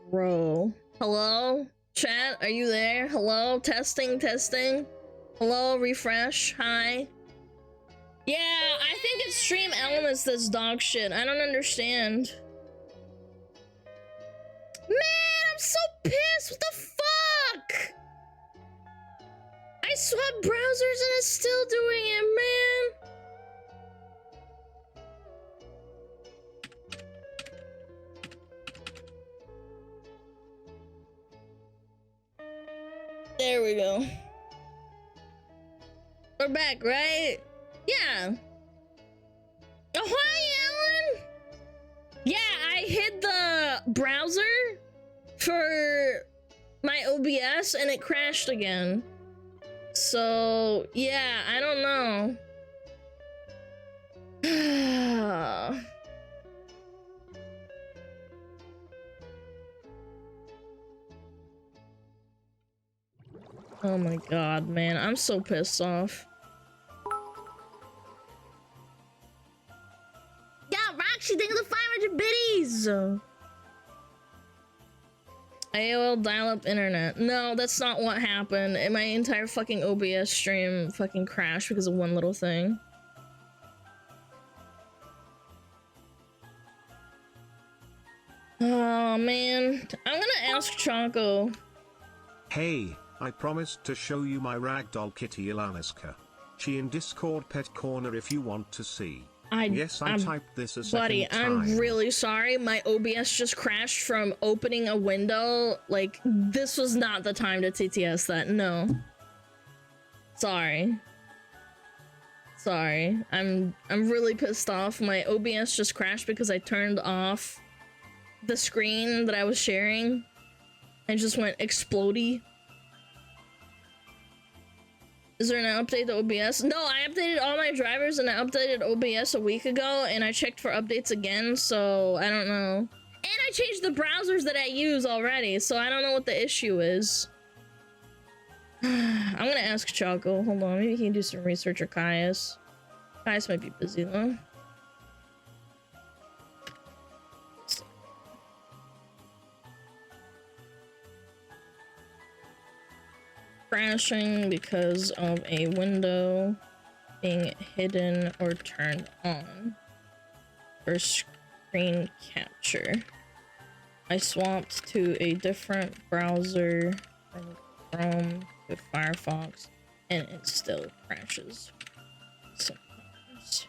Bro. Hello? Chat, are you there? Hello? Testing, testing. Hello, refresh. Hi. Yeah, I think it's stream elements that's dog shit. I don't understand. Man, I'm so pissed. What the fuck? I swapped browsers and it's still doing it, man. There we go. We're back, right? Yeah. Oh, hi, Alan! Yeah, I hid the browser for my OBS and it crashed again. So, yeah, I don't know. Oh my god, man. I'm so pissed off. Yeah, Roxy, thank you for the 500 biddies! AOL dial-up internet. No, that's not what happened. My entire fucking OBS stream fucking crashed because of one little thing. Oh, man. I'm gonna ask Choco. Hey, I promised to show you my ragdoll kitty Ilaniska. She in Discord Pet Corner if you want to see. Yes, I typed this a second buddy, time. I'm really sorry. My OBS just crashed from opening a window. Like, this was not the time to TTS that. No. Sorry. Sorry. I'm really pissed off. My OBS just crashed because I turned off the screen that I was sharing and just went explodey. Is there an update to OBS? No, I updated all my drivers and I updated OBS a week ago and I checked for updates again, so I don't know. And I changed the browsers that I use already, so I don't know what the issue is. I'm gonna ask Choco. Hold on, maybe he can do some research, or Caius. Caius might be busy though. Crashing because of a window being hidden or turned on for screen capture. I swapped to a different browser from Chrome to Firefox and it still crashes sometimes.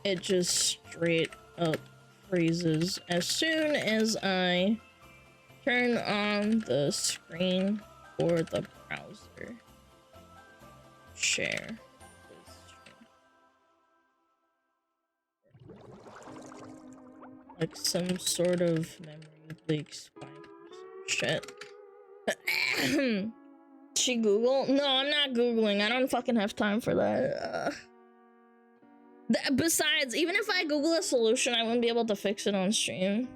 It just straight up freezes as soon as I turn on the screen for the browser. Share. Like some sort of memory leak spike or some shit. She Google? No, I'm not Googling. I don't fucking have time for that. Besides, even if I Google a solution, I wouldn't be able to fix it on stream.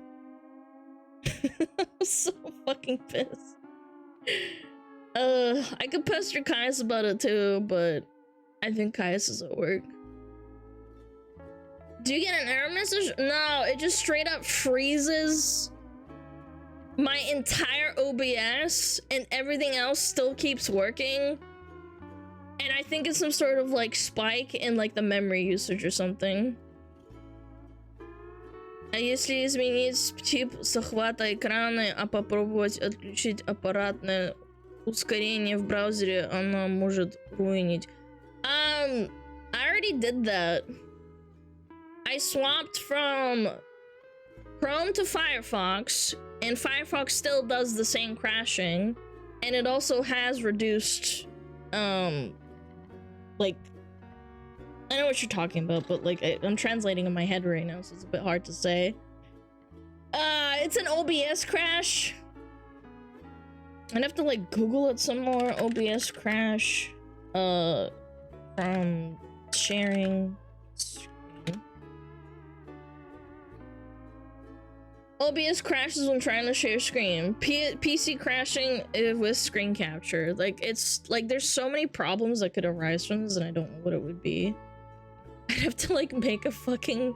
I'm so fucking pissed. I could pester Caius about it too, but I think Caius is at work. Do you get an error message? No, it just straight up freezes my entire OBS and everything else still keeps working. And I think it's some sort of like spike in like the memory usage or something. А если изменить тип захвата экрана, а попробовать отключить аппаратное ускорение в браузере, оно может руинить. I already did that. I swapped from Chrome to Firefox, and Firefox still does the same crashing, and it also has reduced like, I know what you're talking about, but like I'm translating in my head right now, so it's a bit hard to say. It's an OBS crash. I'd have to like Google it some more. OBS crash from sharing screen. OBS crashes when trying to share screen. PC crashing with screen capture. Like, it's like there's so many problems that could arise from this, and I don't know what it would be. I'd have to like make a fucking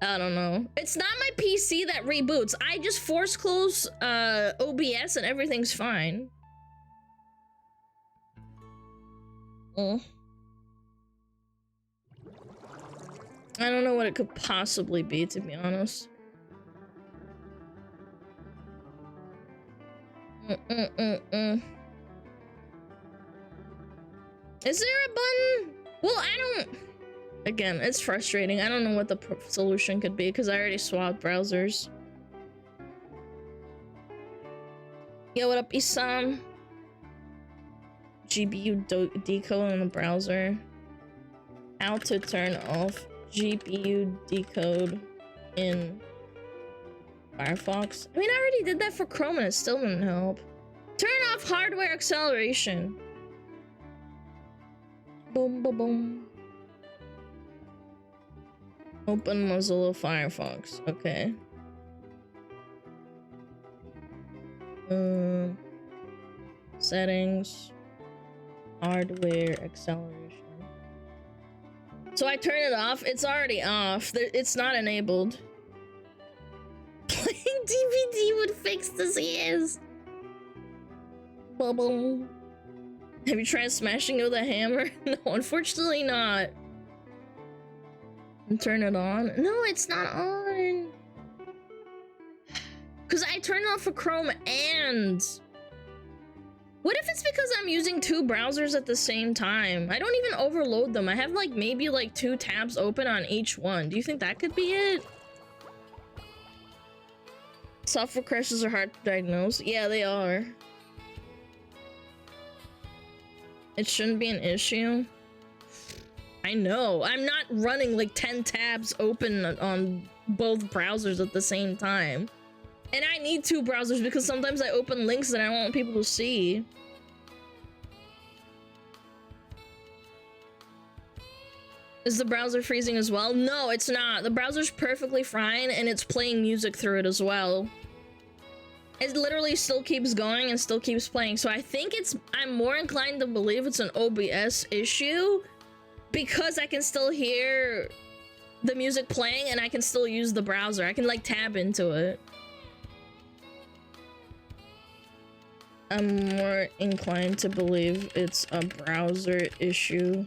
I don't know. It's not my PC that reboots. I just force close OBS and everything's fine. I don't know what it could possibly be, to be honest. Is there a button? Well, I don't... Again, it's frustrating. I don't know what the solution could be because I already swapped browsers. Yo, what up, Isam? GPU decode in the browser. How to turn off GPU decode in Firefox. I mean, I already did that for Chrome and it still didn't help. Turn off hardware acceleration. Boom, boom, boom. Open Mozilla Firefox. Okay. Settings. Hardware acceleration. So I turn it off. It's already off. It's not enabled. Playing DVD would fix this. Yes. Bubble. Have you tried smashing it with a hammer? No, unfortunately not. And turn it on? No, it's not on. Because I turned it off for Chrome and... What if it's because I'm using two browsers at the same time? I don't even overload them. I have like maybe like 2 tabs open on each one. Do you think that could be it? Software crashes are hard to diagnose. Yeah, they are. It shouldn't be an issue. I know. I'm not running like 10 tabs open on both browsers at the same time. And I need 2 browsers because sometimes I open links that I don't want people to see. Is the browser freezing as well? No, it's not. The browser's perfectly fine and it's playing music through it as well. It literally still keeps going and still keeps playing. So I think I'm more inclined to believe it's an OBS issue because I can still hear the music playing and I can still use the browser. I can like tab into it. I'm more inclined to believe it's a browser issue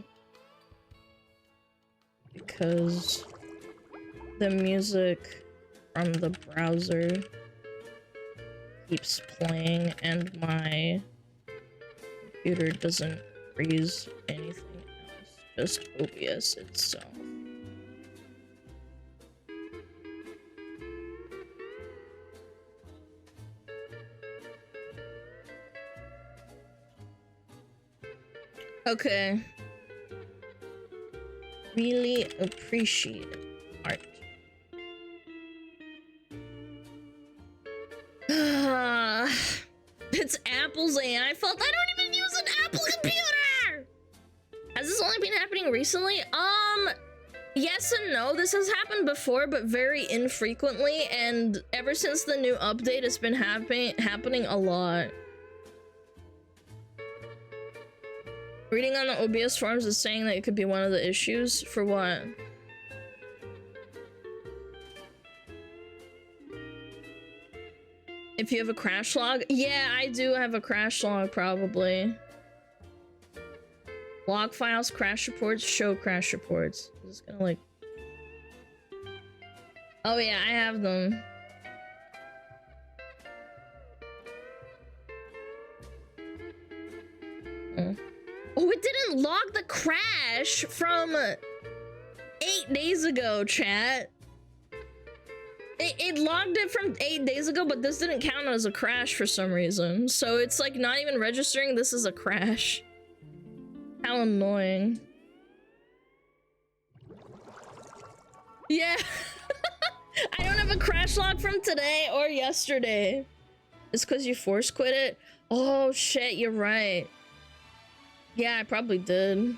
because the music from the browser keeps playing and my computer doesn't freeze anything else, just OBS itself. Okay. Really appreciate art. It's Apple's AI fault. I don't even use an Apple computer. Has this only been happening recently? Yes and no. This has happened before, but very infrequently. And ever since the new update, it's been happening a lot. Reading on the OBS forums is saying that it could be one of the issues. For what? If you have a crash log? Yeah, I do have a crash log, probably. Log files, crash reports, show crash reports. I'm just gonna like... Oh yeah, I have them. Oh, it didn't log the crash from 8 days ago, chat. It logged it from 8 days ago, but this didn't count as a crash for some reason. So it's like not even registering this is a crash. How annoying. Yeah. I don't have a crash log from today or yesterday. It's because you force quit it? Oh shit, you're right. Yeah, I probably did.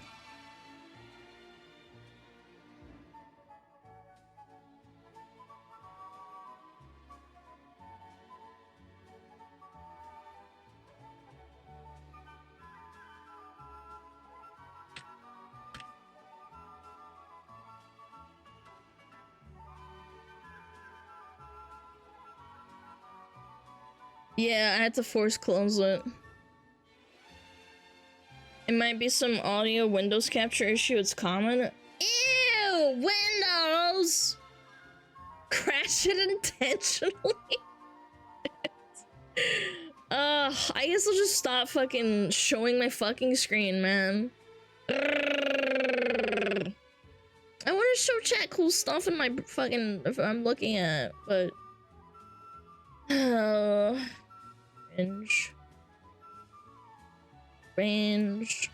Yeah, I had to force close it. It might be some audio Windows capture issue. It's common. Ew! Windows! Crash it intentionally. I guess I'll just stop fucking showing my fucking screen, man. I want to show chat cool stuff in my fucking if I'm looking at, but range.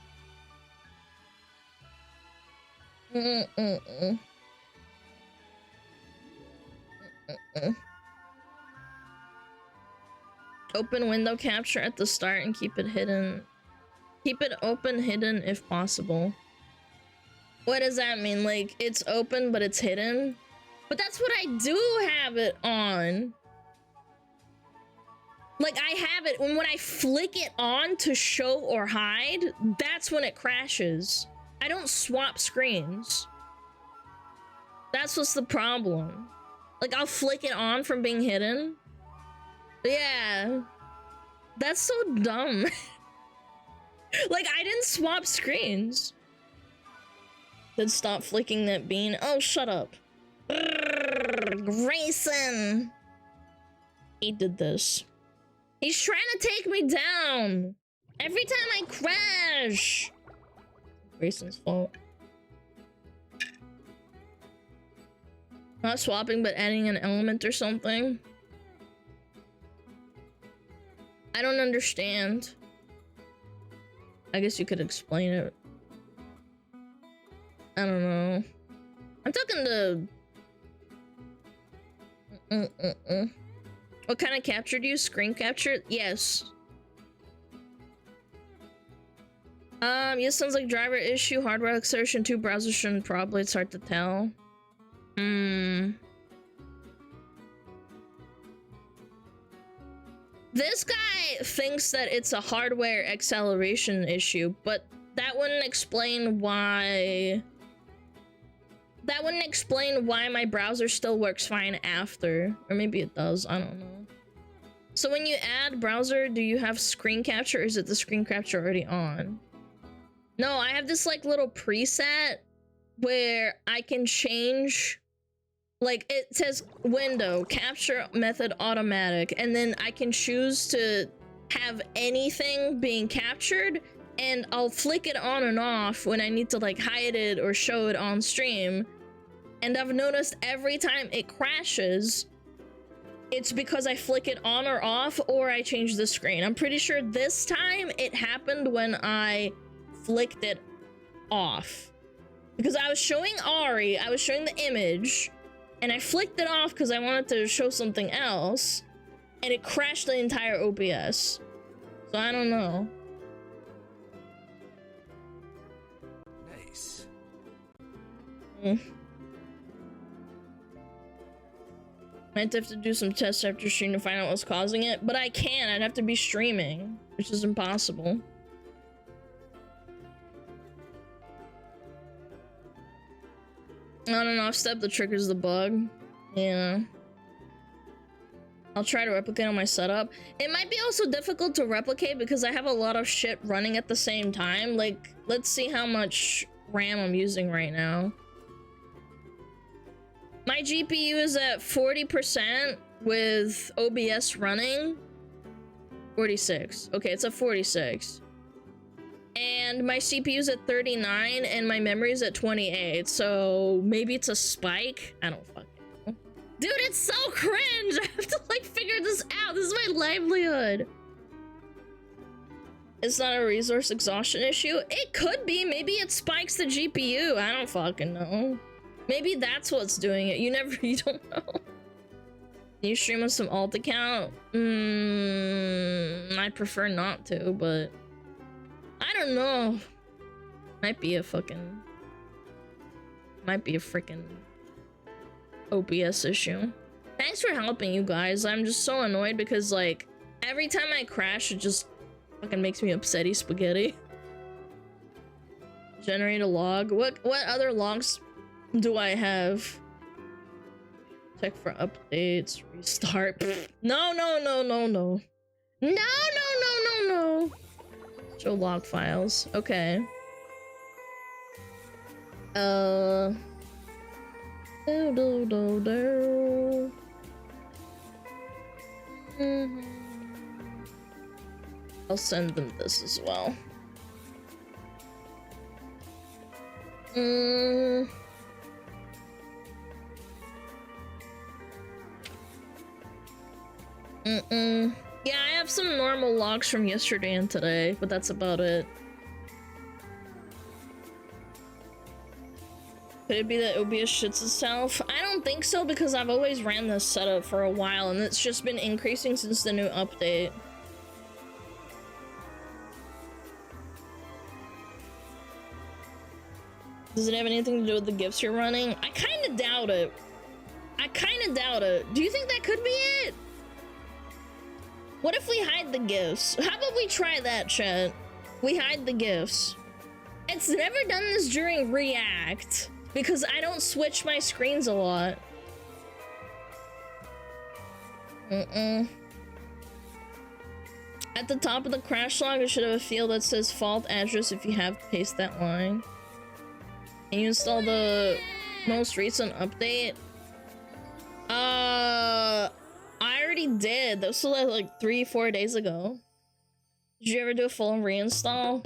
Open window capture at the start and keep it hidden. Keep it open hidden if possible. What does that mean? Like, it's open but it's hidden? But that's what I do have it on. Like, I have it when I flick it on to show or hide, that's when it crashes. I don't swap screens. That's what's the problem. Like, I'll flick it on from being hidden. Yeah. That's so dumb. Like, I didn't swap screens. Then stop flicking that bean. Oh, shut up. Grayson. He did this. He's trying to take me down. Every time I crash. Grayson's fault. Not swapping, but adding an element or something. I don't understand. I guess you could explain it. I don't know. I'm talking to... What kind of capture do you? Screen capture? Yes. Yes, sounds like driver issue, hardware exertion, 2 browsers shouldn't probably, it's hard to tell. This guy thinks that it's a hardware acceleration issue, but that wouldn't explain why... That wouldn't explain why my browser still works fine after. Or maybe it does, I don't know. So when you add browser, do you have screen capture or is it the screen capture already on? No, I have this like little preset where I can change, like it says window, capture method automatic, and then I can choose to have anything being captured and I'll flick it on and off when I need to like hide it or show it on stream. And I've noticed every time it crashes, it's because I flick it on or off or I change the screen. I'm pretty sure this time it happened when I flicked it off. Because I was showing Ari, I was showing the image, and I flicked it off because I wanted to show something else, and it crashed the entire OBS. So I don't know. Nice. Might have to do some tests after stream to find out what's causing it, but I can't. I'd have to be streaming, which is impossible. I don't know, step that triggers the bug. Yeah. I'll try to replicate on my setup. It might be also difficult to replicate because I have a lot of shit running at the same time. Like, let's see how much RAM I'm using right now. My GPU is at 40% with OBS running. 46. Okay, it's at 46. And my CPU is at 39 and my memory is at 28. So maybe it's a spike. I don't fucking know. Dude, it's so cringe. I have to like figure this out. This is my livelihood. It's not a resource exhaustion issue. It could be. Maybe it spikes the GPU. I don't fucking know. Maybe that's what's doing it. You don't know. Can you stream on some alt account? I'd prefer not to, but I don't know. Might be a freaking OBS issue. Thanks for helping, you guys. I'm just so annoyed because like every time I crash, it just fucking makes me upsetty spaghetti. Generate a log. What other logs do I have? Check for updates. Restart. No. No. Show log files. Okay. Do. I'll send them this as well. Yeah, I have some normal logs from yesterday and today, but that's about it. Could it be that OBS shits itself? I don't think so, because I've always ran this setup for a while and it's just been increasing since the new update. Does it have anything to do with the gifts you're running? I kind of doubt it. Do you think that could be it? What if we hide the gifts? How about we try that, chat? We hide the gifts. It's never done this during React because I don't switch my screens a lot. At the top of the crash log, it should have a field that says fault address if you have to paste that line. Can you install the most recent update? I already did. That was like 3-4 days ago. Did you ever do a full reinstall?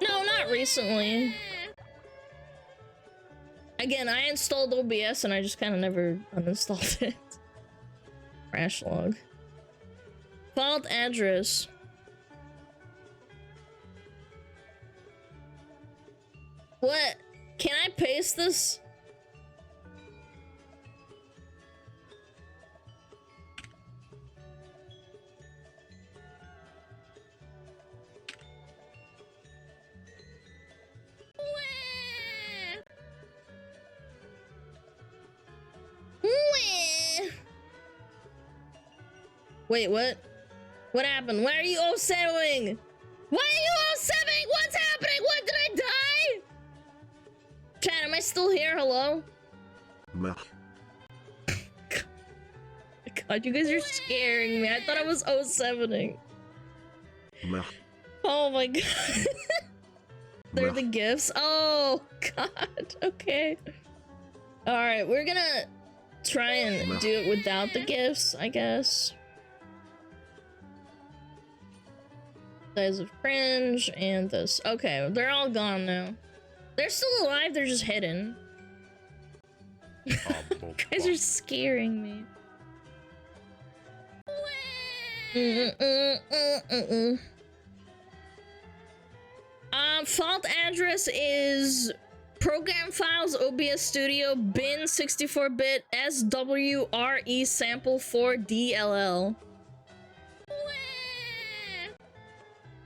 No, not recently. Again, I installed OBS and I just kind of never uninstalled it. Crash log. Fault address. What? Can I paste this? Wait, what? What happened? Why are you 07ing? Why are you 07ing? What's happening? What, did I die? Chat, am I still here? Hello? God, you guys are scaring me. I thought I was 07ing. Oh my god. They're the gifts. Oh god. Okay. Alright, we're gonna try and do it without the gifts, I guess. Size of cringe and this. Okay, they're all gone now. They're still alive, they're just hidden. You guys are scaring me. Fault address is program files OBS Studio bin 64-bit SWRE sample 4 DLL.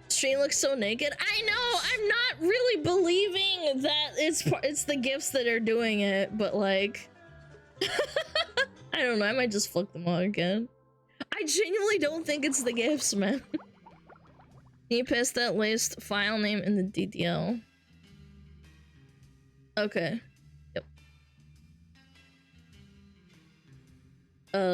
Stream looks so naked. I know, I'm not really believing that it's the gifts that are doing it, but like I don't know, I might just fuck them all again. I genuinely don't think it's the gifts, man. Can you paste that list file name in the DDL? Okay. Yep. Yep.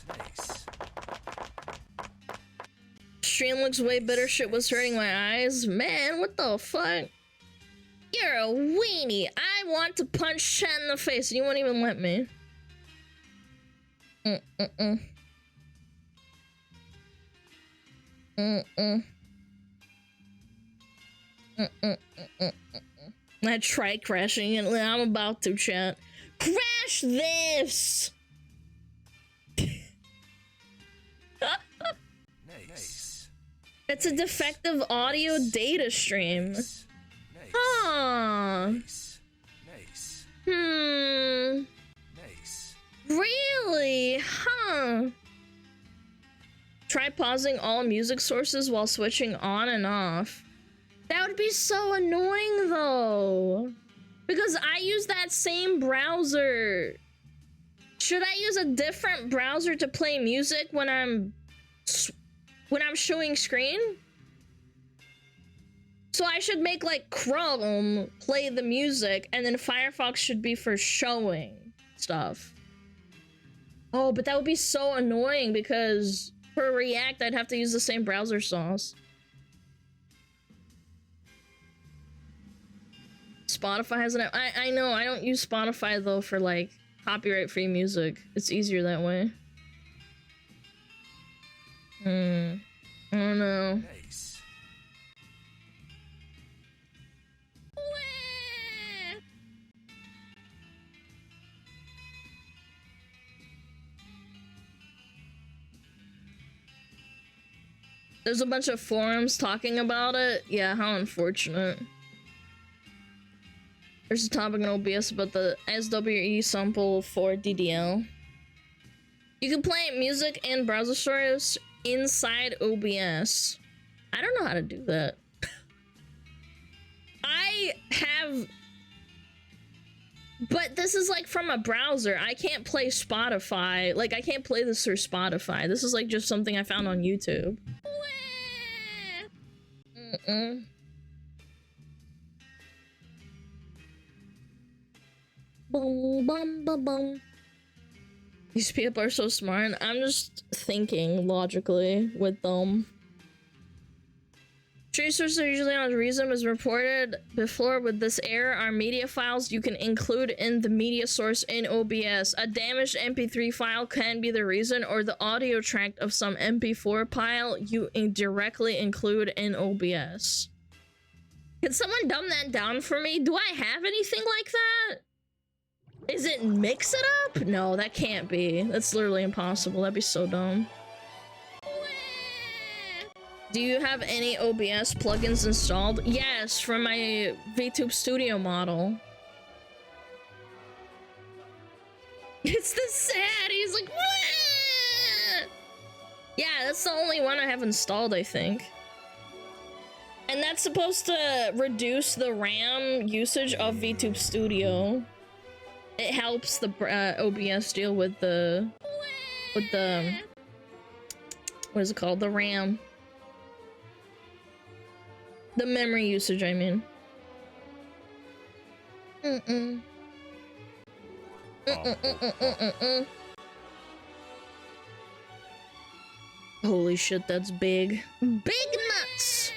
Nice. Stream looks way better. Shit was hurting my eyes. Man, what the fuck? You're a weenie. I want to punch Chat in the face and you won't even let me. I tried crashing it. I'm about to, chat. Crash this! Nice. It's a defective audio data stream. Nice. Huh. Nice. Nice. Really? Huh. Try pausing all music sources while switching on and off. That would be so annoying though. Because I use that same browser. Should I use a different browser to play music when I'm showing screen? So I should make like Chrome play the music, and then Firefox should be for showing stuff. Oh, but that would be so annoying because for React, I'd have to use the same browser sauce. Spotify has an app. I know, I don't use Spotify though for like copyright-free music. It's easier that way. I don't know. Nice. There's a bunch of forums talking about it. Yeah, how unfortunate. There's a topic in OBS about the SWE sample for DDL. You can play music and browser storage inside OBS. I don't know how to do that. I have... But this is like from a browser. I can't play Spotify. Like, I can't play this through Spotify. This is like just something I found on YouTube. Boom, bum, bum, bum. These people are so smart. I'm just thinking logically with them. Tree sources are usually on reason as reported before. With this error, our media files you can include in the media source in OBS. A damaged MP3 file can be the reason, or the audio track of some MP4 file you directly include in OBS. Can someone dumb that down for me? Do I have anything like that? Is it mix it up? No, that can't be. That's literally impossible. That'd be so dumb. Do you have any OBS plugins installed? Yes, from my VTube Studio model. It's the sad. He's like, wah! Yeah, that's the only one I have installed, I think. And that's supposed to reduce the RAM usage of VTube Studio. It helps the OBS deal with the what is it called? The RAM. The memory usage, I mean. Holy shit, that's big. Big nuts!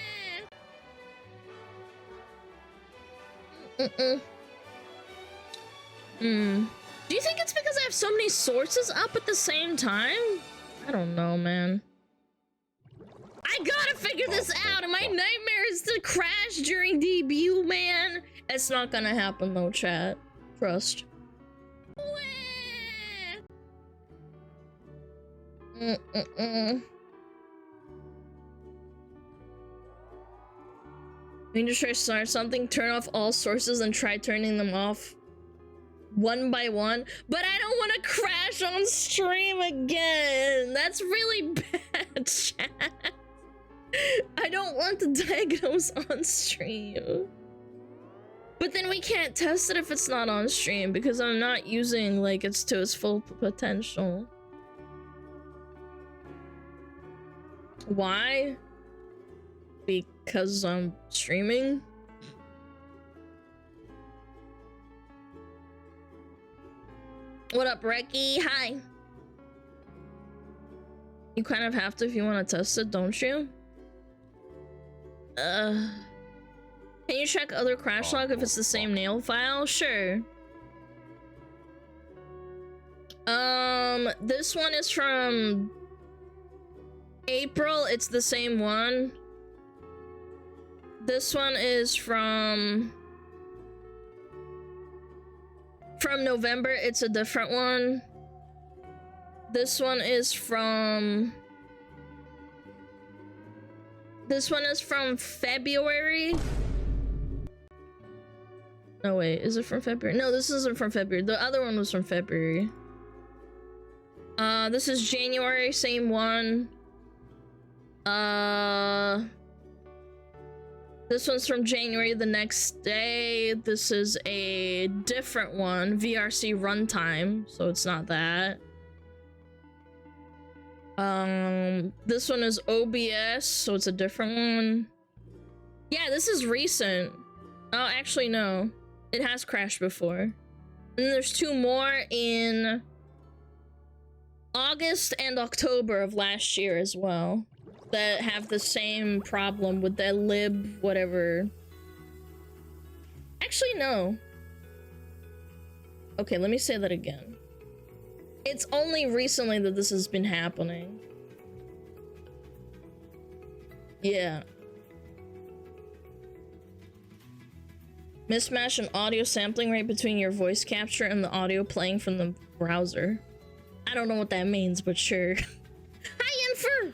Do you think it's because I have so many sources up at the same time? I don't know, man. I gotta figure this out, and my nightmare is to crash during debut, man. It's not gonna happen though, chat. Trust. You need to try to start something, turn off all sources, and try turning them off one by one. But I don't want to crash on stream again. That's really bad, chat. I don't want to diagnose on stream. But then we can't test it if it's not on stream because I'm not using like it's to its full potential. Why? Because I'm streaming? What up, Reki? Hi. You kind of have to if you want to test it, don't you? Can you check other crash log if it's the same nail file? Sure. This one is from April. It's the same one. This one is from November. It's a different one. This one is from February. No, wait, is it from February? No, this isn't from February. The other one was from February. This is January, same one. This one's from January the next day. This is a different one, VRC runtime, so it's not that. This one is OBS, so it's a different one. Yeah, this is recent. Oh, actually, no. It has crashed before. And there's 2 more in August and October of last year as well that have the same problem with the lib whatever. Actually, no. Okay, let me say that again. It's only recently that this has been happening. Yeah. Mismatch an audio sampling rate between your voice capture and the audio playing from the browser. I don't know what that means, but sure. Hi, Infer!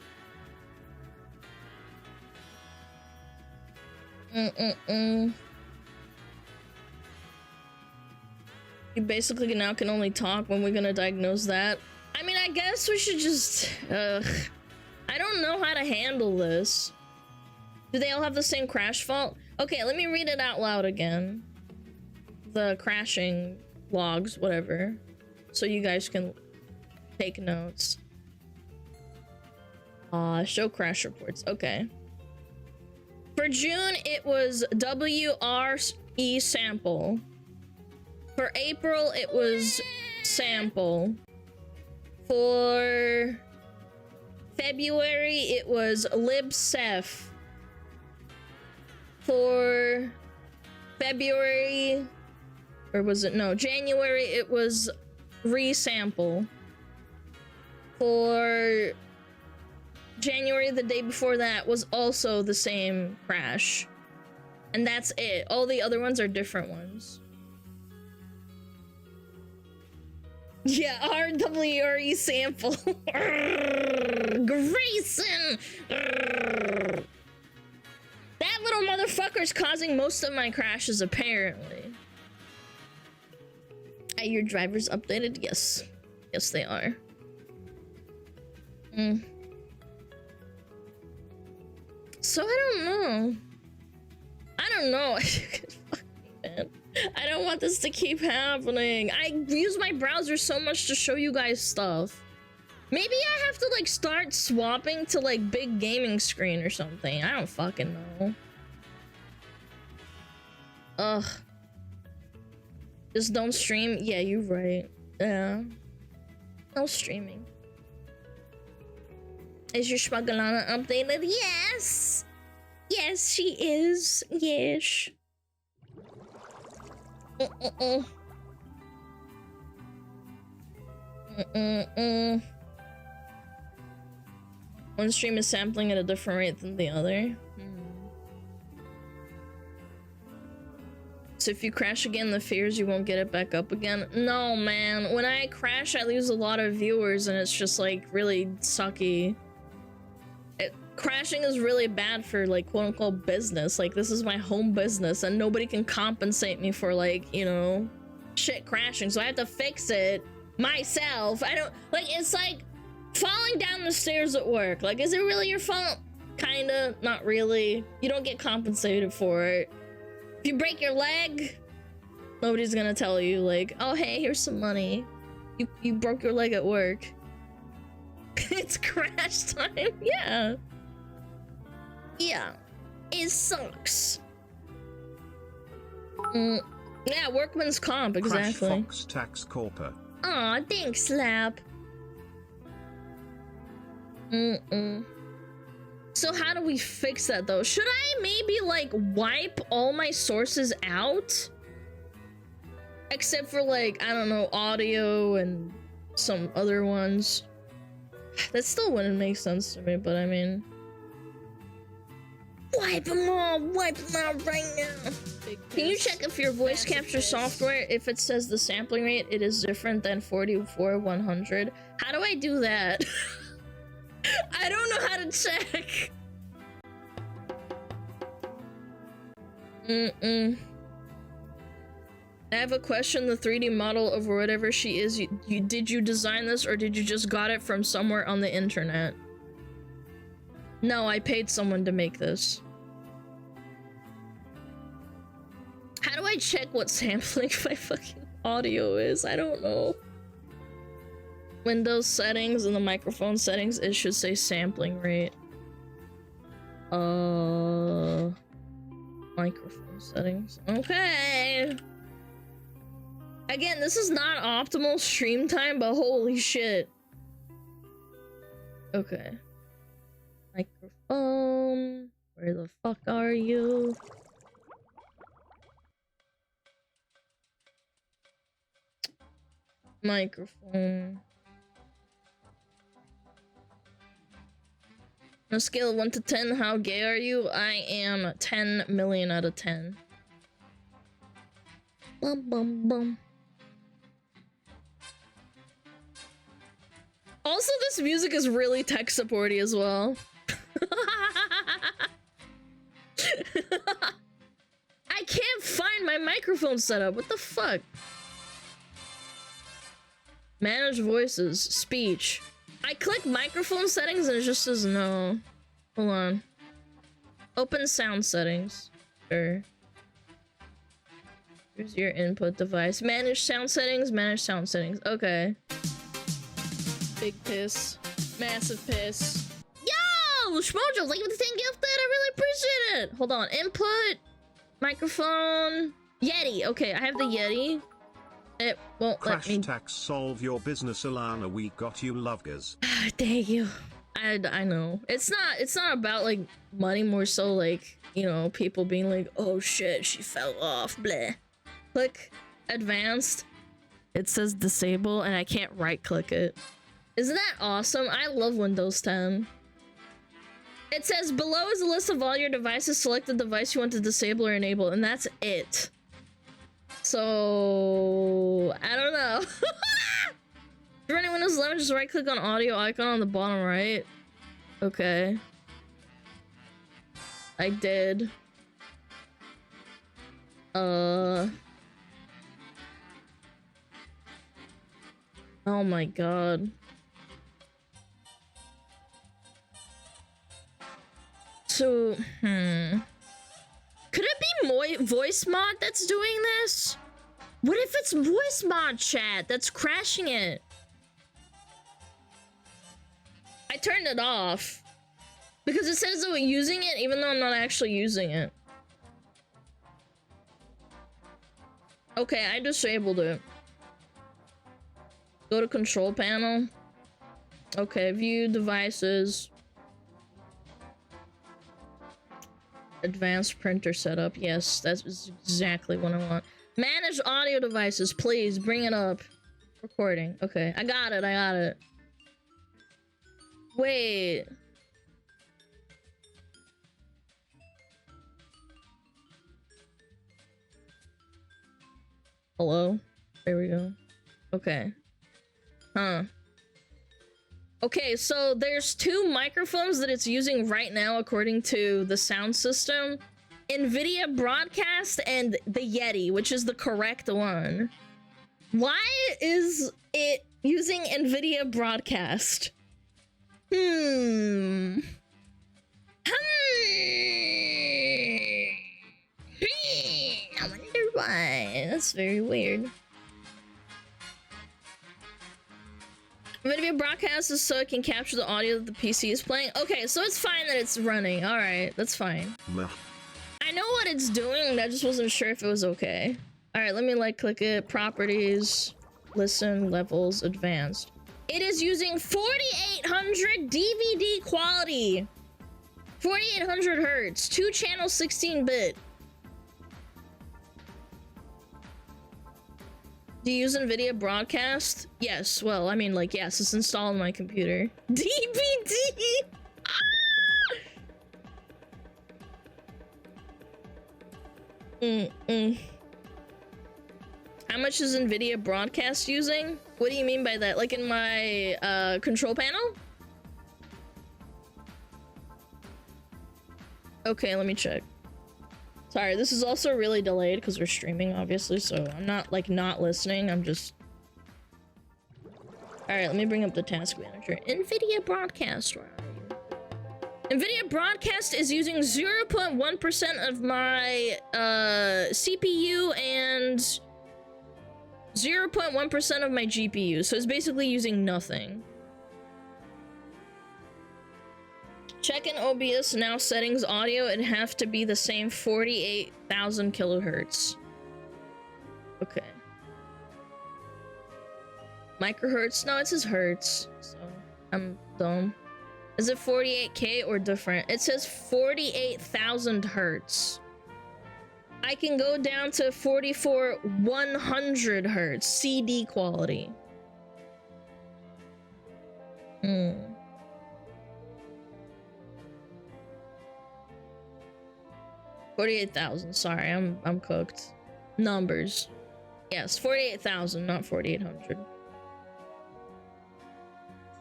You basically now can only talk. When we're gonna diagnose that? I mean, I guess we should just... I don't know how to handle this. Do they all have the same crash fault? Okay, let me read it out loud again. The crashing logs, whatever. So you guys can take notes. Show crash reports. Okay. For June, it was WRE sample. For April, it was sample. For February, it was libsef. For February, or was it? No, January, it was resample. For January, the day before that, was also the same crash. And that's it. All the other ones are different ones. Yeah, RWRE sample. Grayson! That little motherfucker's causing most of my crashes, apparently. Are your drivers updated? Yes. Yes, they are. So, I don't know. Man. I don't want this to keep happening. I use my browser so much to show you guys stuff. Maybe I have to, like, start swapping to, like, big gaming screen or something. I don't fucking know. Ugh. Just don't stream? Yeah, you're right. Yeah. No streaming. Is your SmugAlana updated? Yes! Yes, she is. Yes. One stream is sampling at a different rate than the other. So if you crash again, the fears you won't get it back up again. No, man. When I crash, I lose a lot of viewers, and it's just like really sucky. Crashing is really bad for, like, quote-unquote business. Like, this is my home business, and nobody can compensate me for, like, you know, shit crashing, so I have to fix it myself. I don't, like, it's like falling down the stairs at work. Like, is it really your fault? Kinda, not really. You don't get compensated for it. If you break your leg, nobody's gonna tell you, like, oh, hey, here's some money. You broke your leg at work. It's crash time, yeah. Yeah, it sucks. Yeah, workman's comp, exactly. Crash Fox Tax Corper. Aw, thanks, Slap. So how do we fix that, though? Should I maybe, like, wipe all my sources out? Except for, like, I don't know, audio and some other ones. That still wouldn't make sense to me, but I mean... Wipe them all right now. Can you check if your voice capture software, if it says the sampling rate, it is different than 44/100? How do I do that? I don't know how to check. I have a question. The 3D model of whatever she is, did you design this, or did you just got it from somewhere on the internet? No, I paid someone to make this. How do I check what sampling my fucking audio is? I don't know. Windows settings and the microphone settings, it should say sampling rate. Microphone settings. Okay. Again, this is not optimal stream time, but holy shit. Okay. Microphone. Where the fuck are you? Microphone. On a scale of 1 to 10, how gay are you? I am 10 million out of 10. Bum bum bum. Also, this music is really tech supporty as well. I can't find my microphone setup. What the fuck? Manage voices. Speech. I click microphone settings and it just says no. Hold on. Open sound settings. Sure. Here's your input device. Manage sound settings. Manage sound settings. Okay. Big piss. Massive piss. Yo! Schmojo, thank you for the 10 gifted. I really appreciate it. Hold on. Input. Microphone. Yeti. Okay, I have the Yeti. It won't Crash let me. tax solve your business, Alana. We got you, lovers. Thank you. I know. It's not about like money, more so like, you know, people being like, oh shit, she fell off. Bleh. Click advanced. It says disable and I can't right click it. Isn't that awesome? I love Windows 10. It says below is a list of all your devices. Select the device you want to disable or enable, and that's it. So I don't know. If you're running Windows 11, just right click on audio icon on the bottom right. Okay. I did. Oh my god. So, could it be voice mod that's doing this? What if it's voice mod chat that's crashing it? I turned it off because it says that we're using it even though I'm not actually using it. Okay, I disabled it. Go to control panel. Okay, view devices. Advanced printer setup. Yes, that's exactly what I want. Manage audio devices, please bring it up. Recording. Okay, I got it. Wait. Hello? There we go. Okay. Huh. Okay, so there's two microphones that it's using right now according to the sound system. NVIDIA Broadcast and the Yeti, which is the correct one. Why is it using NVIDIA Broadcast? I wonder why. That's very weird. NVIDIA Broadcast is so it can capture the audio that the PC is playing. Okay, so it's fine that it's running. All right, that's fine. I know what it's doing. I just wasn't sure if it was okay. All right, let me like click it. Properties, listen, levels, advanced. It is using 4800 DVD quality. 4800 hertz, 2 channel 16-bit. Do you use NVIDIA Broadcast? Yes, well, I mean, like, yes, it's installed on my computer. DVD! How much is NVIDIA Broadcast using? What do you mean by that? Like in my control panel? Okay, let me check. Sorry, this is also really delayed because we're streaming, obviously, so I'm not, like, not listening. I'm just... Alright, let me bring up the task manager. NVIDIA Broadcast, where are you? NVIDIA Broadcast is using 0.1% of my CPU and 0.1% of my GPU, so it's basically using nothing. Check in OBS now settings audio. It have to be the same 48,000 kilohertz. Okay. Microhertz? No, it says hertz. So I'm dumb. Is it 48K or different? It says 48,000 hertz. I can go down to 100 hertz CD quality. 48,000. Sorry, I'm cooked. Numbers. Yes, 48,000, not 4,800.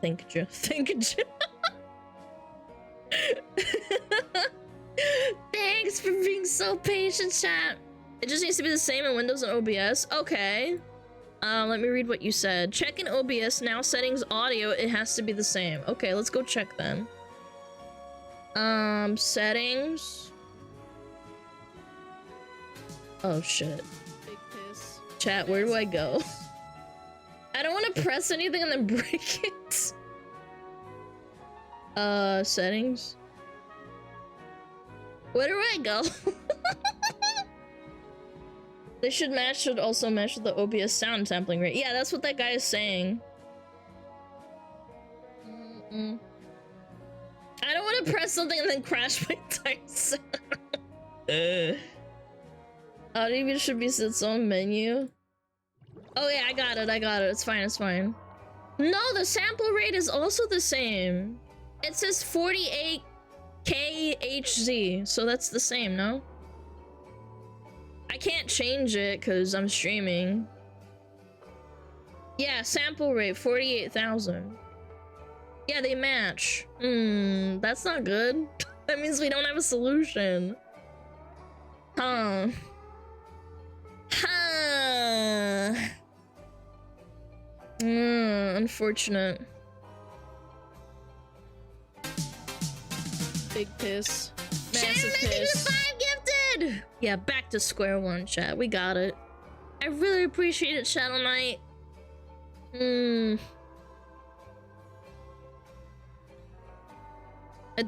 Think. Thanks for being so patient, chat. It just needs to be the same in Windows and OBS. Okay. Let me read what you said. Check in OBS now settings audio. It has to be the same. Okay, let's go check then. Settings. Oh shit. Big piss. Chat, where do I go? I don't want to press anything and then break it. Settings. Where do I go? They should also match the OBS sound sampling rate. Yeah, that's what that guy is saying. I don't want to press something and then crash my entire sound. Audio should be its own menu. Oh yeah, I got it. It's fine. No, the sample rate is also the same. It says 48 KHZ, so that's the same, no? I can't change it because I'm streaming. Yeah, sample rate 48,000. Yeah, they match. That's not good. That means we don't have a solution. Unfortunate. Big piss. Massive piss. 5 gifted! Yeah, back to square one, chat. We got it. I really appreciate it, Shadow Knight. It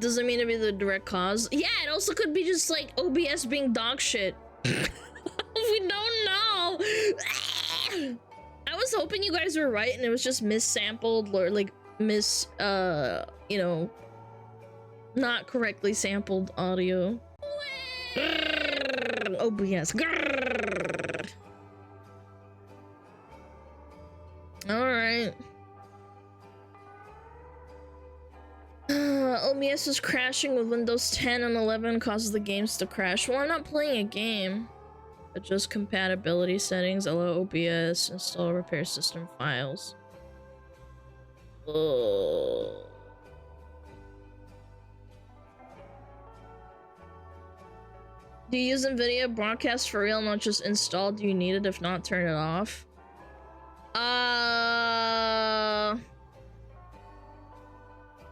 doesn't mean to be the direct cause. Yeah, it also could be just like OBS being dog shit. We don't know. I was hoping you guys were right and it was just missampled or like you know, not correctly sampled audio. OBS. Alright. OBS is crashing with Windows 10 and 11 causes the games to crash. Well, I'm not playing a game. Adjust compatibility settings, allow OBS, install repair system files. Oh. Do you use NVIDIA broadcast for real, not just install? Do you need it? If not, turn it off.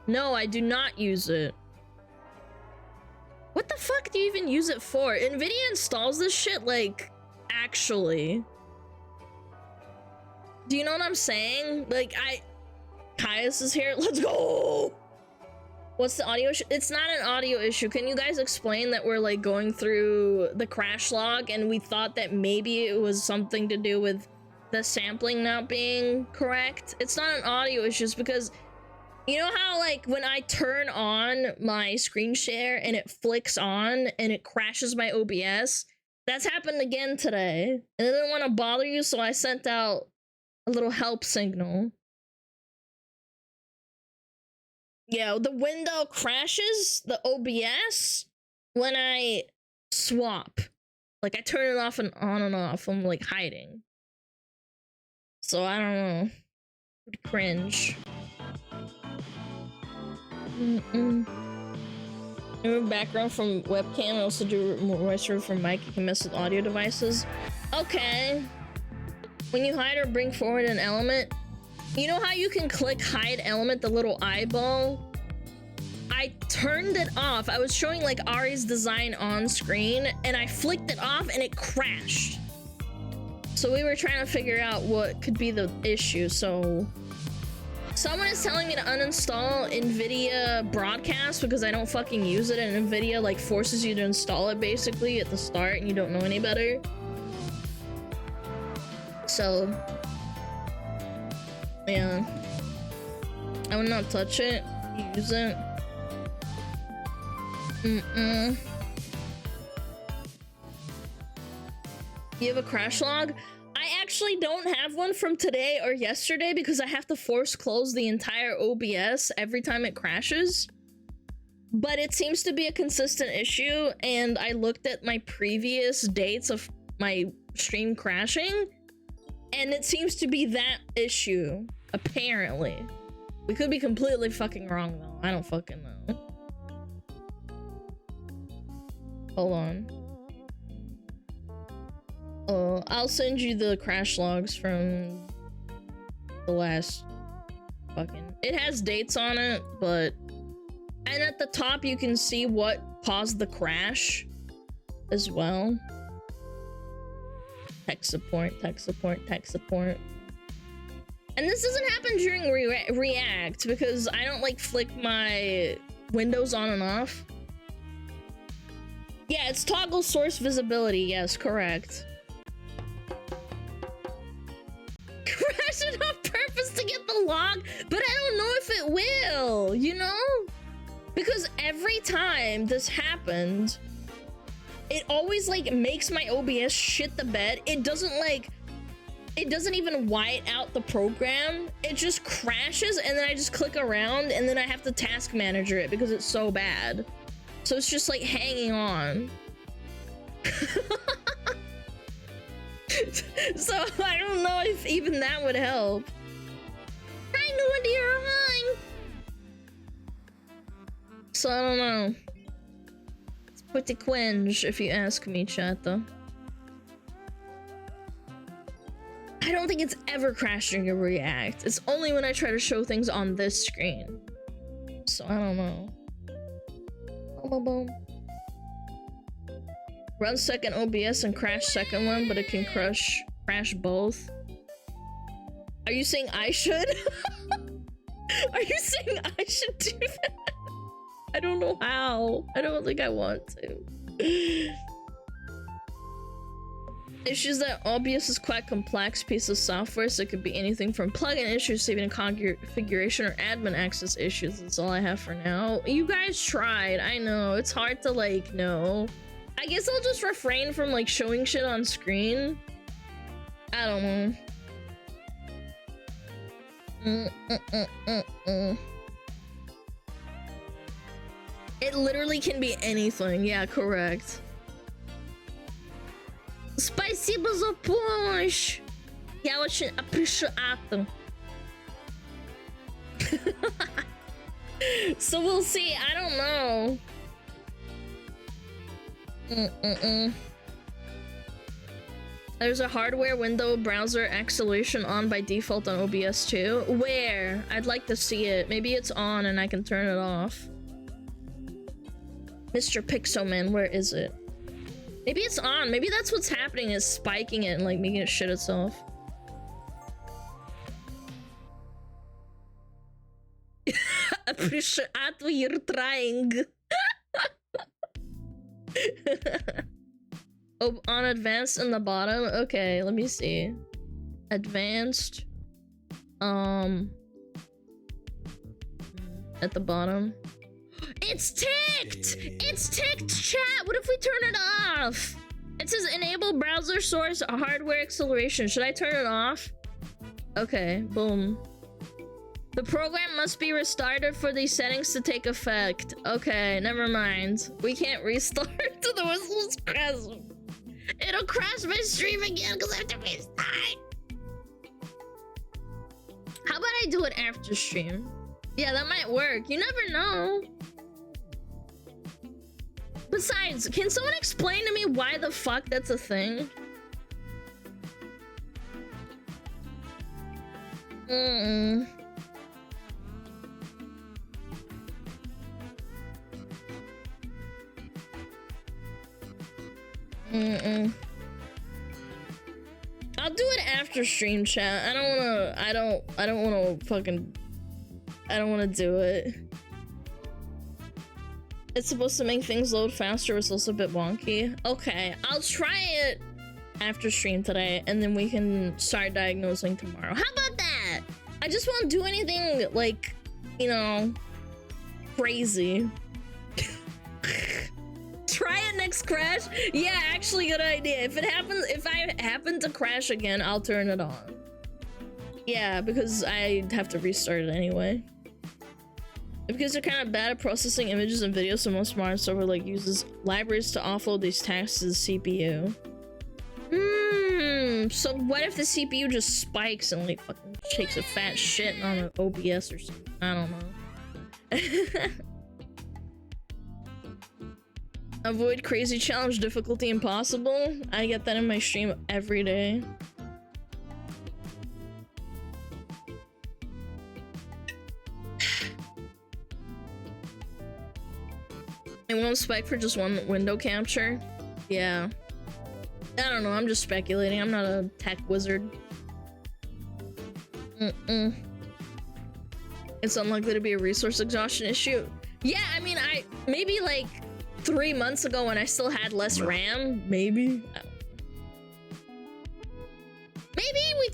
No, I do not use it. What the fuck do you even use it for? NVIDIA installs this shit, like, actually. Do you know what I'm saying? Like, Caius is here. Let's go! What's the audio issue? It's not an audio issue. Can you guys explain that we're, like, going through the crash log and we thought that maybe it was something to do with the sampling not being correct? It's not an audio issue, it's because you know how, like, when I turn on my screen share and it flicks on and it crashes my OBS? That's happened again today. And I didn't want to bother you, so I sent out a little help signal. Yeah, the window crashes, the OBS, when I swap. Like, I turn it off and on and off. I'm, like, hiding. So, I don't know. Cringe. Remove background from webcam. I also do voiceover from mic. You can mess with audio devices. Okay. When you hide or bring forward an element, you know how you can click hide element, the little eyeball? I turned it off. I was showing like Ari's design on screen and I flicked it off and it crashed. So we were trying to figure out what could be the issue. So Someone is telling me to uninstall NVIDIA Broadcast because I don't fucking use it, and NVIDIA like forces you to install it basically at the start and you don't know any better. So yeah, I would not touch it, use it. You have a crash log? I actually don't have one from today or yesterday because I have to force close the entire OBS every time it crashes. But it seems to be a consistent issue, and I looked at my previous dates of my stream crashing, and it seems to be that issue, apparently. We could be completely fucking wrong though. I don't fucking know. Hold on. I'll send you the crash logs from the last fucking... It has dates on it, but... And at the top you can see what caused the crash as well. Tech support, tech support, tech support. And this doesn't happen during React because I don't like flick my windows on and off. Yeah, it's toggle source visibility. Yes, correct. Crash it on purpose to get the log, but I don't know if it will, you know? Because every time this happened, it always like makes my OBS shit the bed. It doesn't even white out the program. It just crashes and then I just click around and then I have to task manager it because it's so bad. So it's just like hanging on. So I don't know if even that would help. I know, dear, hi. So I don't know. It's pretty cringe if you ask me, chat though. I don't think it's ever crashed during a React. It's only when I try to show things on this screen. So I don't know. Boom, boom, boom. Run second OBS and crash second one, but it can crash both. Are you saying I should? Are you saying I should do that? I don't know how. I don't think I want to. Issues that OBS is quite a complex piece of software, so it could be anything from plugin issues to even configuration or admin access issues. That's all I have for now. You guys tried. I know. It's hard to like know. I guess I'll just refrain from like showing shit on screen. I don't know. It literally can be anything. Yeah, correct. Спасибо за помощь. Я очень appreciate. So we'll see. I don't know. There's a hardware window browser acceleration on by default on OBS too. Where? I'd like to see it. Maybe it's on and I can turn it off. Mr. Pixelman, where is it? Maybe it's on. Maybe that's what's happening, is spiking it and like making it shit itself. Appreciate what you're trying. Oh, on advanced in the bottom. Okay, let me see. Advanced. At the bottom. It's ticked! It's ticked, chat! What if we turn it off? It says enable browser source hardware acceleration. Should I turn it off? Okay, boom. The program must be restarted for these settings to take effect. Okay, never mind. We can't restart to the whistles crash. It'll crash my stream again because I have to restart. How about I do it after stream? Yeah, that might work. You never know. Besides, can someone explain to me why the fuck that's a thing? I'll do it after stream, chat. I don't wanna fucking I don't want to do it. It's supposed to make things load faster, it's also a bit wonky. Okay, I'll try it after stream today, and then we can start diagnosing tomorrow. How about that? I just won't do anything, like, you know, crazy. Try it next crash? Yeah, actually good idea. If I happen to crash again, I'll turn it on. Yeah, because I have to restart it anyway. Because they're kind of bad at processing images and videos, so most modern software like uses libraries to offload these tasks to the CPU. So what if the CPU just spikes and like fucking shakes a fat shit on an OBS or something? I don't know. Avoid crazy challenge, difficulty impossible. I get that in my stream every day. It won't spike for just one window capture. Yeah. I don't know, I'm just speculating. I'm not a tech wizard. It's unlikely to be a resource exhaustion issue. Yeah, I mean, maybe like 3 months ago when I still had less RAM, maybe. Maybe we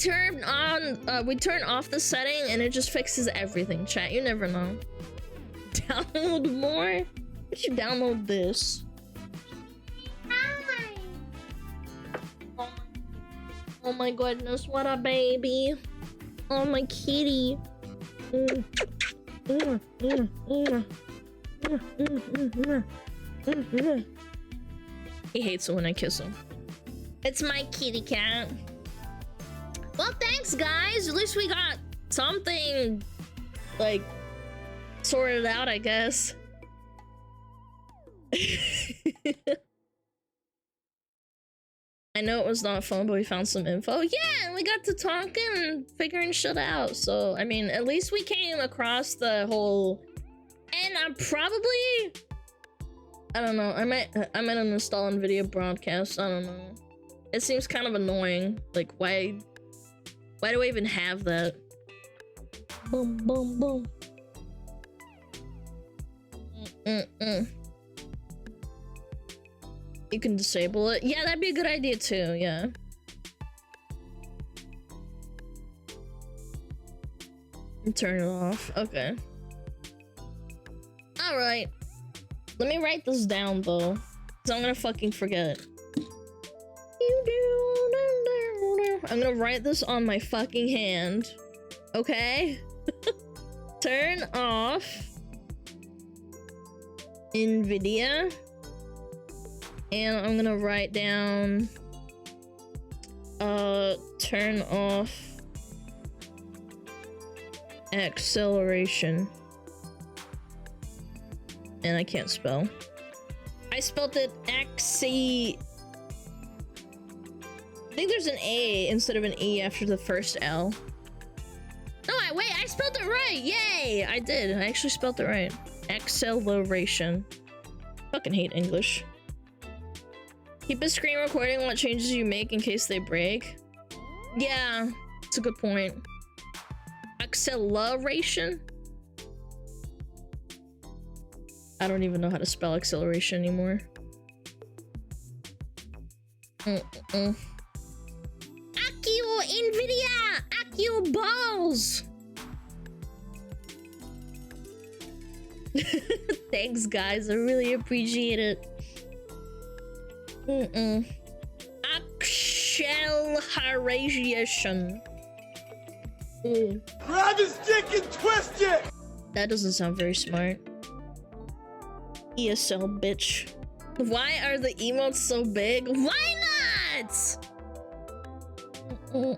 turn off the setting and it just fixes everything, chat. You never know. Download more? Why should you download this? Hi. Oh my goodness, what a baby. Oh my kitty. He hates it when I kiss him. It's my kitty cat. Well, thanks guys. At least we got something like sorted out, I guess. I know it was not fun, but we found some info. Yeah, and we got to talking and figuring shit out. So, I mean, at least we came across the whole... And I'm probably... I don't know. I might uninstall NVIDIA broadcast. I don't know. It seems kind of annoying. Like, why do I even have that? Boom, boom, boom. You can disable it. Yeah, that'd be a good idea too, yeah. And turn it off. Okay. Alright. Let me write this down though, because I'm gonna fucking forget. I'm gonna write this on my fucking hand. Okay? Turn off NVIDIA. And I'm gonna write down turn off acceleration. And I can't spell. I spelled it axi. I think there's an A instead of an E after the first L. No, wait, I spelled it right. Yay! I did. I actually spelled it right. Acceleration. Fucking hate English. Keep a screen recording what changes you make in case they break. Yeah, it's a good point. Acceleration? I don't even know how to spell acceleration anymore. Accio NVIDIA! Accio balls! Thanks guys, I really appreciate it. Acceleration. Grab his dick and twist it! That doesn't sound very smart. ESL bitch. Why are the emotes so big? Why not? Okay.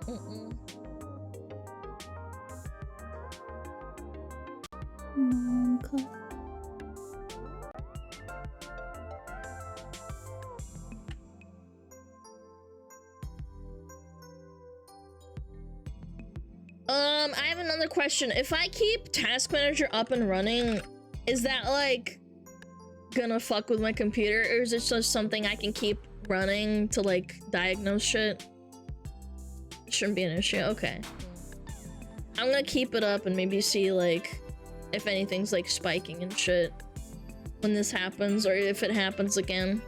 I have another question. If I keep Task Manager up and running, is that like gonna fuck with my computer, or is it just something I can keep running to like diagnose shit? It shouldn't be an issue. Okay. I'm gonna keep it up and maybe see like if anything's like spiking and shit when this happens, or if it happens again.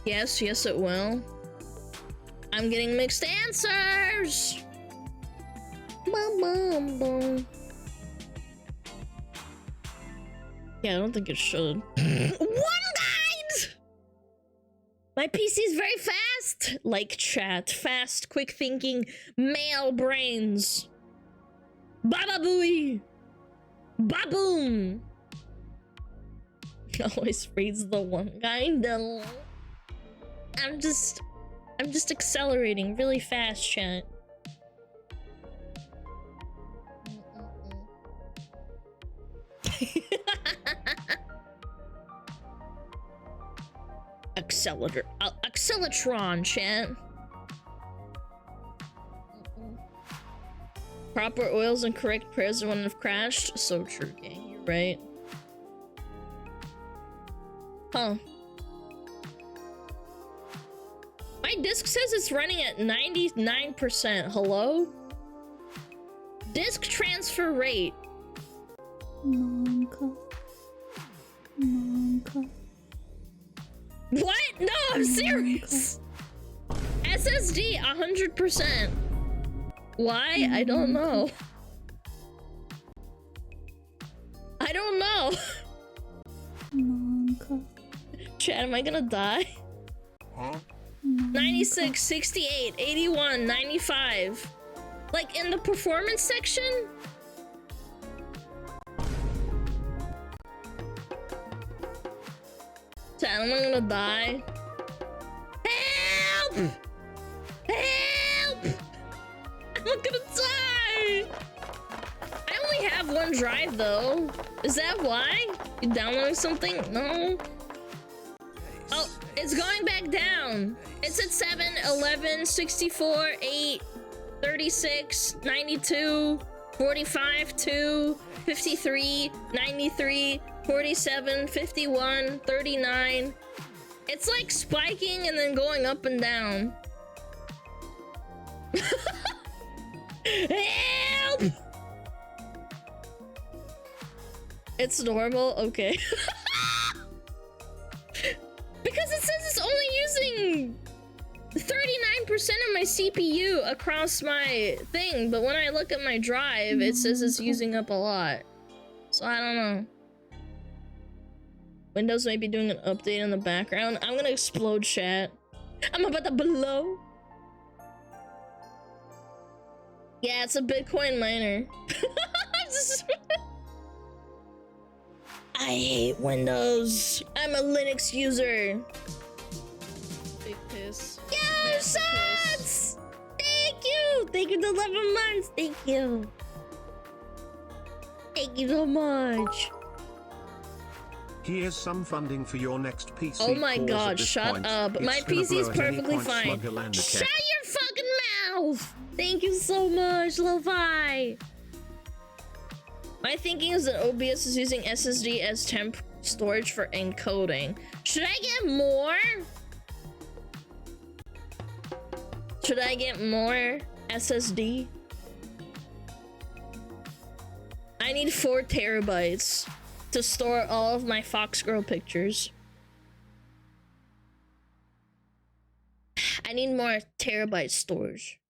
Yes, yes it will. I'm getting mixed answers. Bum, bum, bum. Yeah, I don't think it should. One guide! My PC is very fast. Like chat. Fast, quick thinking, male brains. Baba booey. Baboom. Always reads the one guy. No. I'm just accelerating really fast, chat. Acceleratron, chat. Proper oils and correct prayers wouldn't have crashed. So true, gang. You're right. Huh. My disk says it's running at 99%. Hello? Disk transfer rate. Monka. What? No, I'm serious. SSD 100%. Why? I don't know. I don't know. Chat, am I gonna die? Huh? 96, 68, 81, 95. Like in the performance section? Chat, am I gonna die? Help! Help! I'm gonna die! I only have one drive though. Is that why? You downloading something? No. Oh, it's going back down. It's at 7, 11, 64, 8, 36, 92, 45, 2, 53, 93, 47, 51, 39. It's like spiking and then going up and down. Help! It's normal? Okay. Because it says it's only using 39% of my CPU across my thing, but when I look at my drive, it says it's using up a lot. So I don't know. Windows might be doing an update in the background. I'm gonna explode chat. I'm about to blow. Yeah, it's a Bitcoin miner. I hate Windows. I'm a Linux user. Big piss. Yo, shots! Thank you! Thank you for 11 months. Thank you. Thank you so much. Here's some funding for your next PC. Oh my Pause god, at this shut point. up. It's My gonna PC blow is at any perfectly point, fine. SmugAlana Shut can. your fucking mouth! Thank you so much, Lo-Fi. My thinking is that OBS is using SSD as temp storage for encoding. Should I get more? Should I get more SSD? I need 4 terabytes to store all of my Fox Girl pictures. I need more terabyte storage.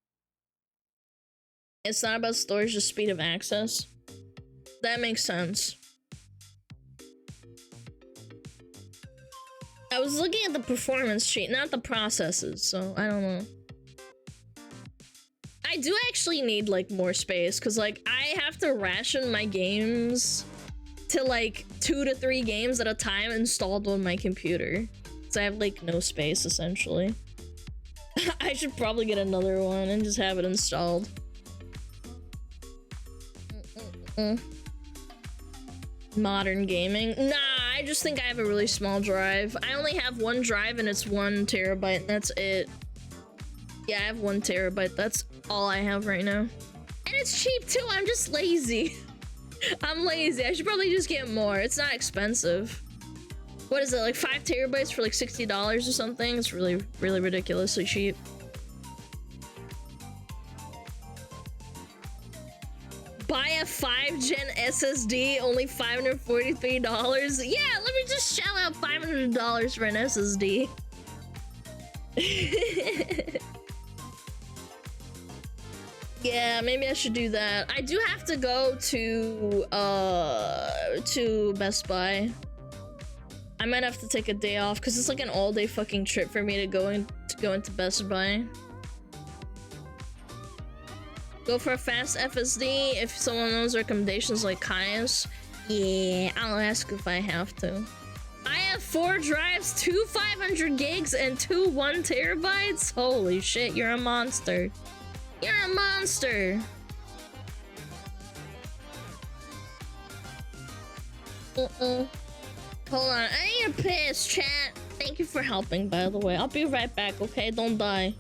It's not about storage, just speed of access. That makes sense. I was looking at the performance sheet, not the processes, so I don't know. I do actually need like more space because like I have to ration my games to like 2 to 3 games at a time installed on my computer. So I have like no space essentially. I should probably get another one and just have it installed. Modern gaming? Nah, I just think I have a really small drive. I only have one drive and it's 1 terabyte and that's it. Yeah, I have 1 terabyte. That's all I have right now. And it's cheap too. I'm just lazy. I'm lazy. I should probably just get more. It's not expensive. What is it, like 5 terabytes for like $60 or something? It's really, really ridiculously cheap. buy a 5-gen SSD, only $543. Yeah, let me just shell out $500 for an SSD. Yeah, maybe I should do that. I do have to go to Best Buy. I might have to take a day off because it's like an all-day fucking trip for me to go into Best Buy. Go for a fast FSD if someone knows recommendations like Kaya's. Yeah, I'll ask if I have to. I have 4 drives, 2 500 gigs, and 2 1 terabytes. Holy shit, you're a monster. You're a monster. Hold on, I need a piss, chat. Thank you for helping, by the way. I'll be right back, okay? Don't die.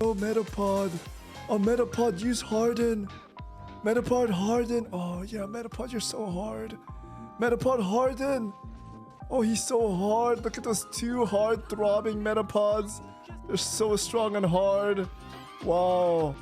Oh, Metapod. Oh, Metapod, use Harden. Metapod, Harden. Oh, yeah, Metapod, you're so hard. Metapod, Harden. Oh, he's so hard. Look at those 2 hard throbbing Metapods. They're so strong and hard. Wow.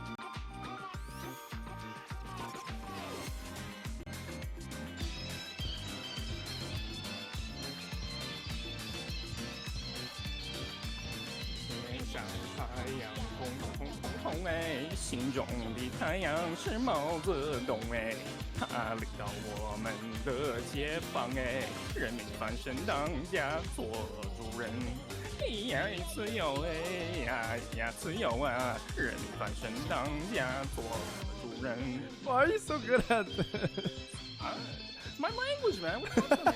Why are you so good at this? My language, man. What's up with me?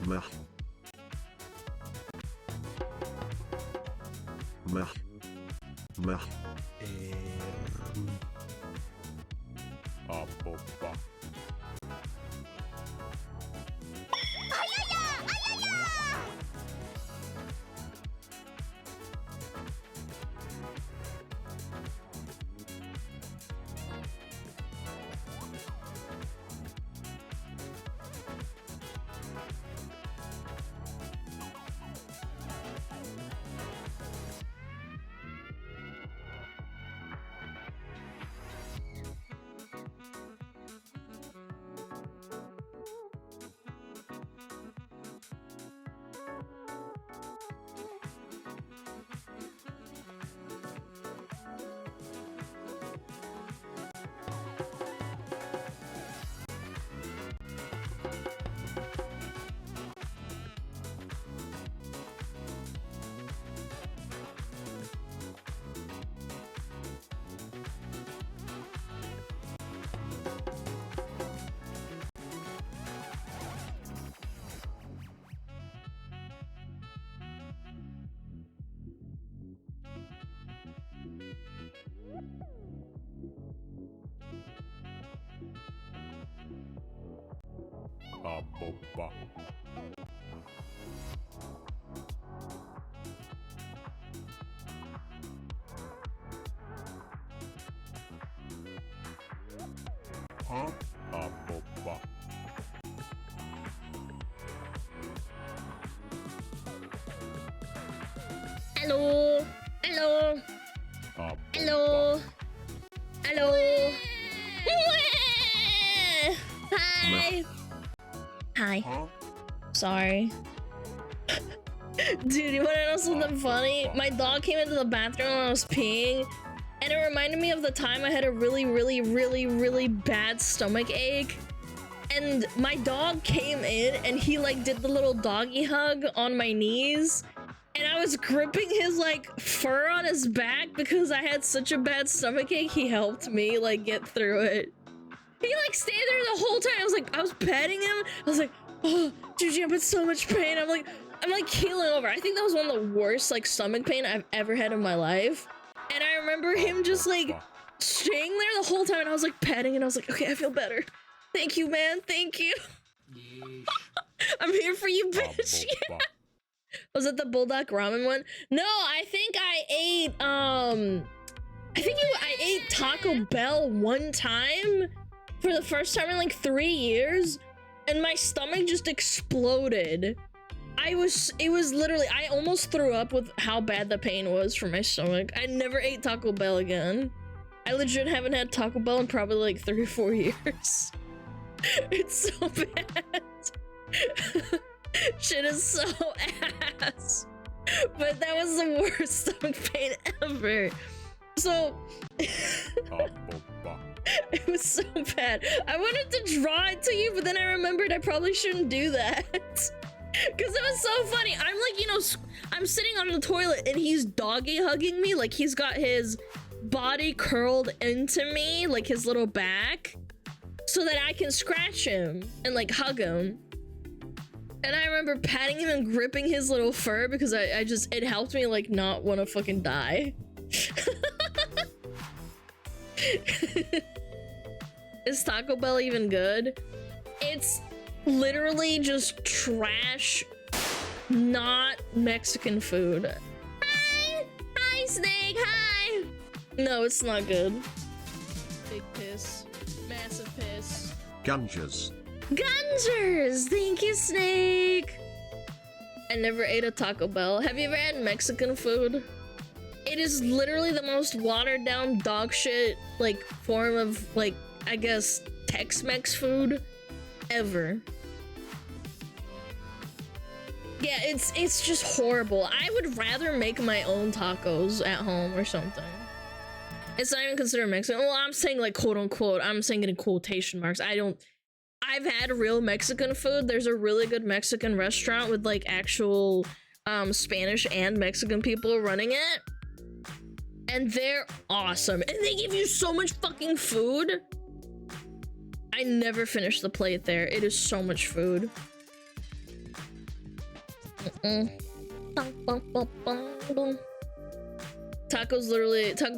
Meh. Meh. Meh. Abba. Abba. Huh? Abba. Hello. Hello. Hello. Hello. Hi. Hi. Sorry. Dude, you wanna know something funny? My dog came into the bathroom when I was peeing, and it reminded me of the time I had a really bad stomach ache. And my dog came in and he like did the little doggy hug on my knees. And I was gripping his like fur on his back because I had such a bad stomach ache. He helped me like get through it. He like stayed there the whole time. I was petting him. I was like, oh, Gigi, I'm in so much pain. I'm like keeling over. I think that was one of the worst like stomach pain I've ever had in my life. And I remember him just like staying there the whole time. And I was like petting and I was like, okay, I feel better. Thank you, man. Thank you. I'm here for you, bitch. Yeah. Was it the Bulldog Ramen one? No, I think I ate, I ate Taco Bell one time for the first time in like 3 years, and my stomach just exploded. It was literally, I almost threw up with how bad the pain was for my stomach. I never ate Taco Bell again. I legit haven't had Taco Bell in probably like 3 or 4 years. It's so bad. Shit is so ass. But that was the worst stomach pain ever. So it was so bad. I wanted to draw it to you, but then I remembered I probably shouldn't do that. Because it was so funny. I'm like, you know, I'm sitting on the toilet and he's doggy hugging me. Like he's got his body curled into me, like his little back, so that I can scratch him and like hug him. And I remember patting him and gripping his little fur because it helped me like not want to fucking die. Is Taco Bell even good? It's literally just trash, not Mexican food. Hi! Hi, Snake! Hi! No, it's not good. Big piss. Massive piss. Gungers. Gungers! Thank you, Snake! I never ate a Taco Bell. Have you ever had Mexican food? It is literally the most watered down dog shit, like, form of, like, I guess, Tex-Mex food ever. Yeah, it's just horrible. I would rather make my own tacos at home or something. It's not even considered Mexican. Well, I'm saying like quote unquote, I'm saying it in quotation marks. I've had real Mexican food. There's a really good Mexican restaurant with like actual Spanish and Mexican people running it. And they're awesome. And they give you so much fucking food. I never finish the plate there. It is so much food. Taco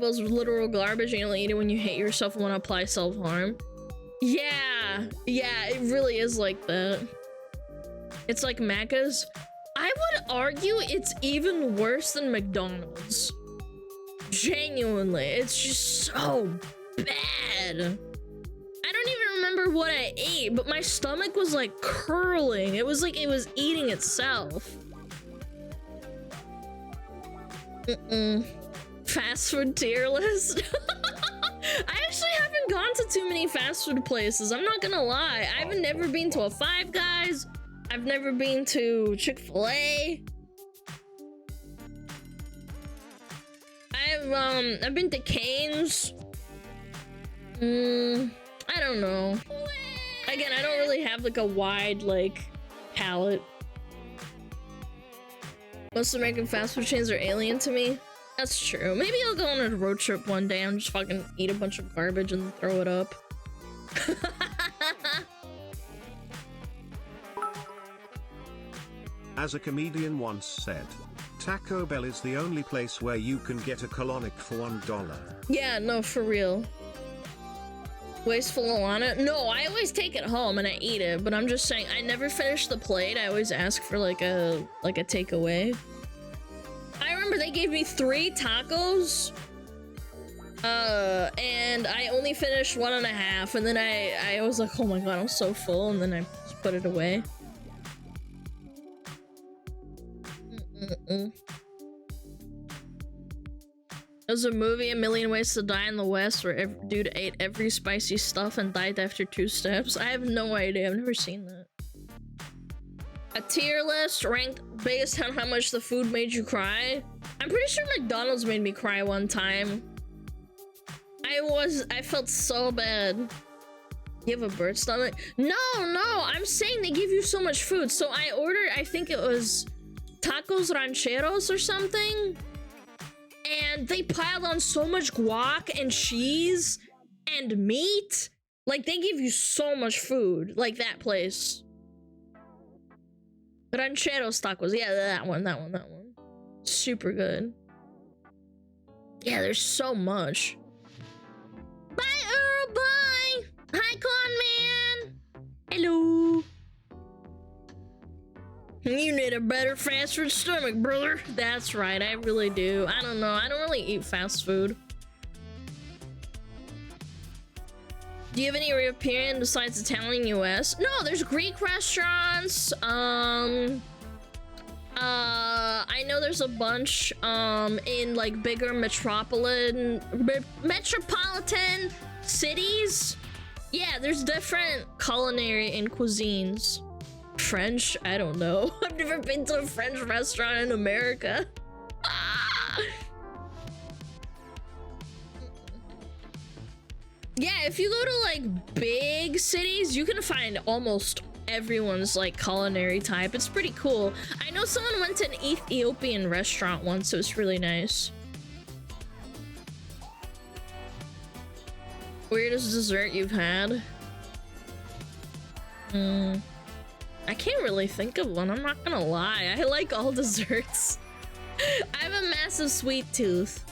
Bell's literal garbage, and you only eat it when you hate yourself and want to apply self-harm. Yeah, it really is like that. It's like Macca's. I would argue it's even worse than McDonald's. Genuinely, it's just so bad. I don't even remember what I ate, but my stomach was like curling. It was like it was eating itself. Fast food tier list. I actually haven't gone to too many fast food places. I'm not gonna lie. I've never been to a Five Guys. I've never been to Chick-fil-A. I've been to Cane's. I don't know. Again, I don't really have like a wide like palate. Most American fast food chains are alien to me. That's true. Maybe I'll go on a road trip one day and just fucking eat a bunch of garbage and throw it up. As a comedian once said, Taco Bell is the only place where you can get a colonic for $1. Yeah, no, for real. Wasteful Alana? No, I always take it home and I eat it, but I'm just saying I never finish the plate. I always ask for like a takeaway. I remember they gave me 3 tacos, and I only finished 1.5, and then I was like, oh my god, I'm so full, and then I just put it away. There's a movie, A Million Ways to Die in the West, where dude ate every spicy stuff and died after 2 steps. I have no idea. I've never seen that. A tier list ranked based on how much the food made you cry. I'm pretty sure McDonald's made me cry one time. I felt so bad. You have a bird stomach? No, I'm saying they give you so much food. So I ordered, I think it was tacos rancheros or something. And they piled on so much guac and cheese and meat. Like, they give you so much food. Like that place. Rancheros tacos. Yeah, that one. Super good. Yeah, there's so much. Bye, Earl, bye! Hi, Con Man! Hello! You need a better fast food stomach, brother. That's right, I really do. I don't know, I don't really eat fast food. Do you have any European besides Italian US? No, there's Greek restaurants. I know there's a bunch in like bigger metropolitan cities. Yeah, there's different culinary and cuisines. French? I don't know. I've never been to a French restaurant in America. Yeah, if you go to like big cities, you can find almost everyone's like culinary type. It's pretty cool. I know someone went to an Ethiopian restaurant once, so it's really nice. Weirdest dessert you've had? I can't really think of one, I'm not gonna lie. I like all desserts. I have a massive sweet tooth.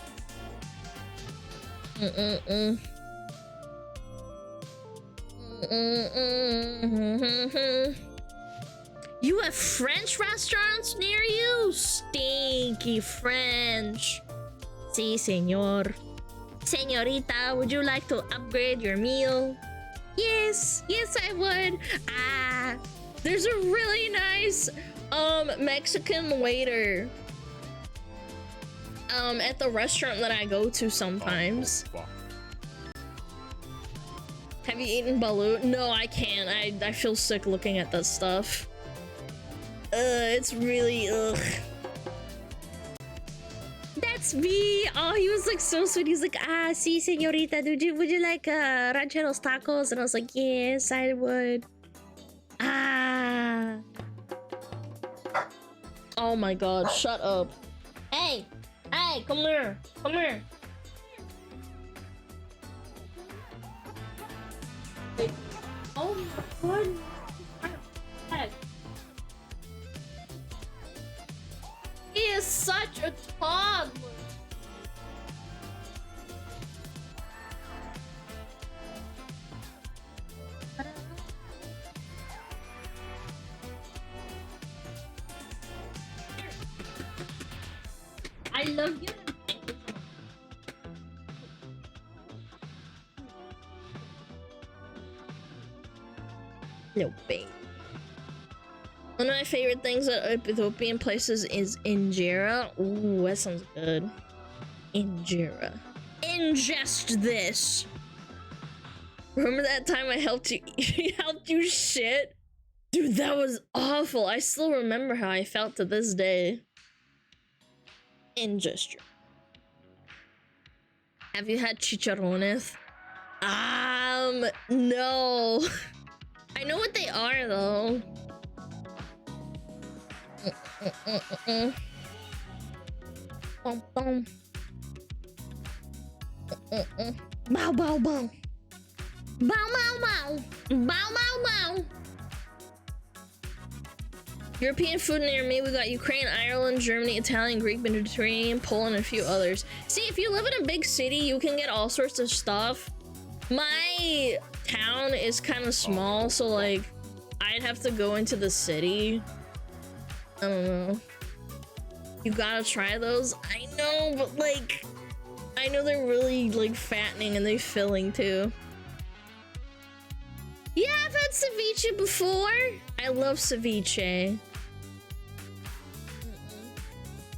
You have French restaurants near you? Stinky French. Si, señor. Señorita, would you like to upgrade your meal? Yes, I would. There's a really nice Mexican waiter at the restaurant that I go to sometimes. Have you eaten balut? No, I can't. I feel sick looking at that stuff. It's really ugh. That's me. Oh, he was like so sweet. He's like, si, señorita, would you like rancheros tacos? And I was like, yes, I would. Oh my god, shut up. Hey, come here. Wait. Oh my god. He is such a toddler. I love you. No babe. One of my favorite things at Ethiopian places is injera. Ooh, that sounds good. Injera. Ingest this. Remember that time I helped you shit? Dude, that was awful. I still remember how I felt to this day. Ingesture. Have you had chicharrones? No. I know what they are though. Bow bow. Bow bow bow. Bow bow bow. Bow bow bow. European food near me, we got Ukraine, Ireland, Germany, Italian, Greek, Mediterranean, Poland, and a few others. See, if you live in a big city, you can get all sorts of stuff. My town is kind of small, so like, I'd have to go into the city. I don't know. You gotta try those. I know, but like, I know they're really like fattening and they're filling too. Yeah, I've had ceviche before. I love ceviche.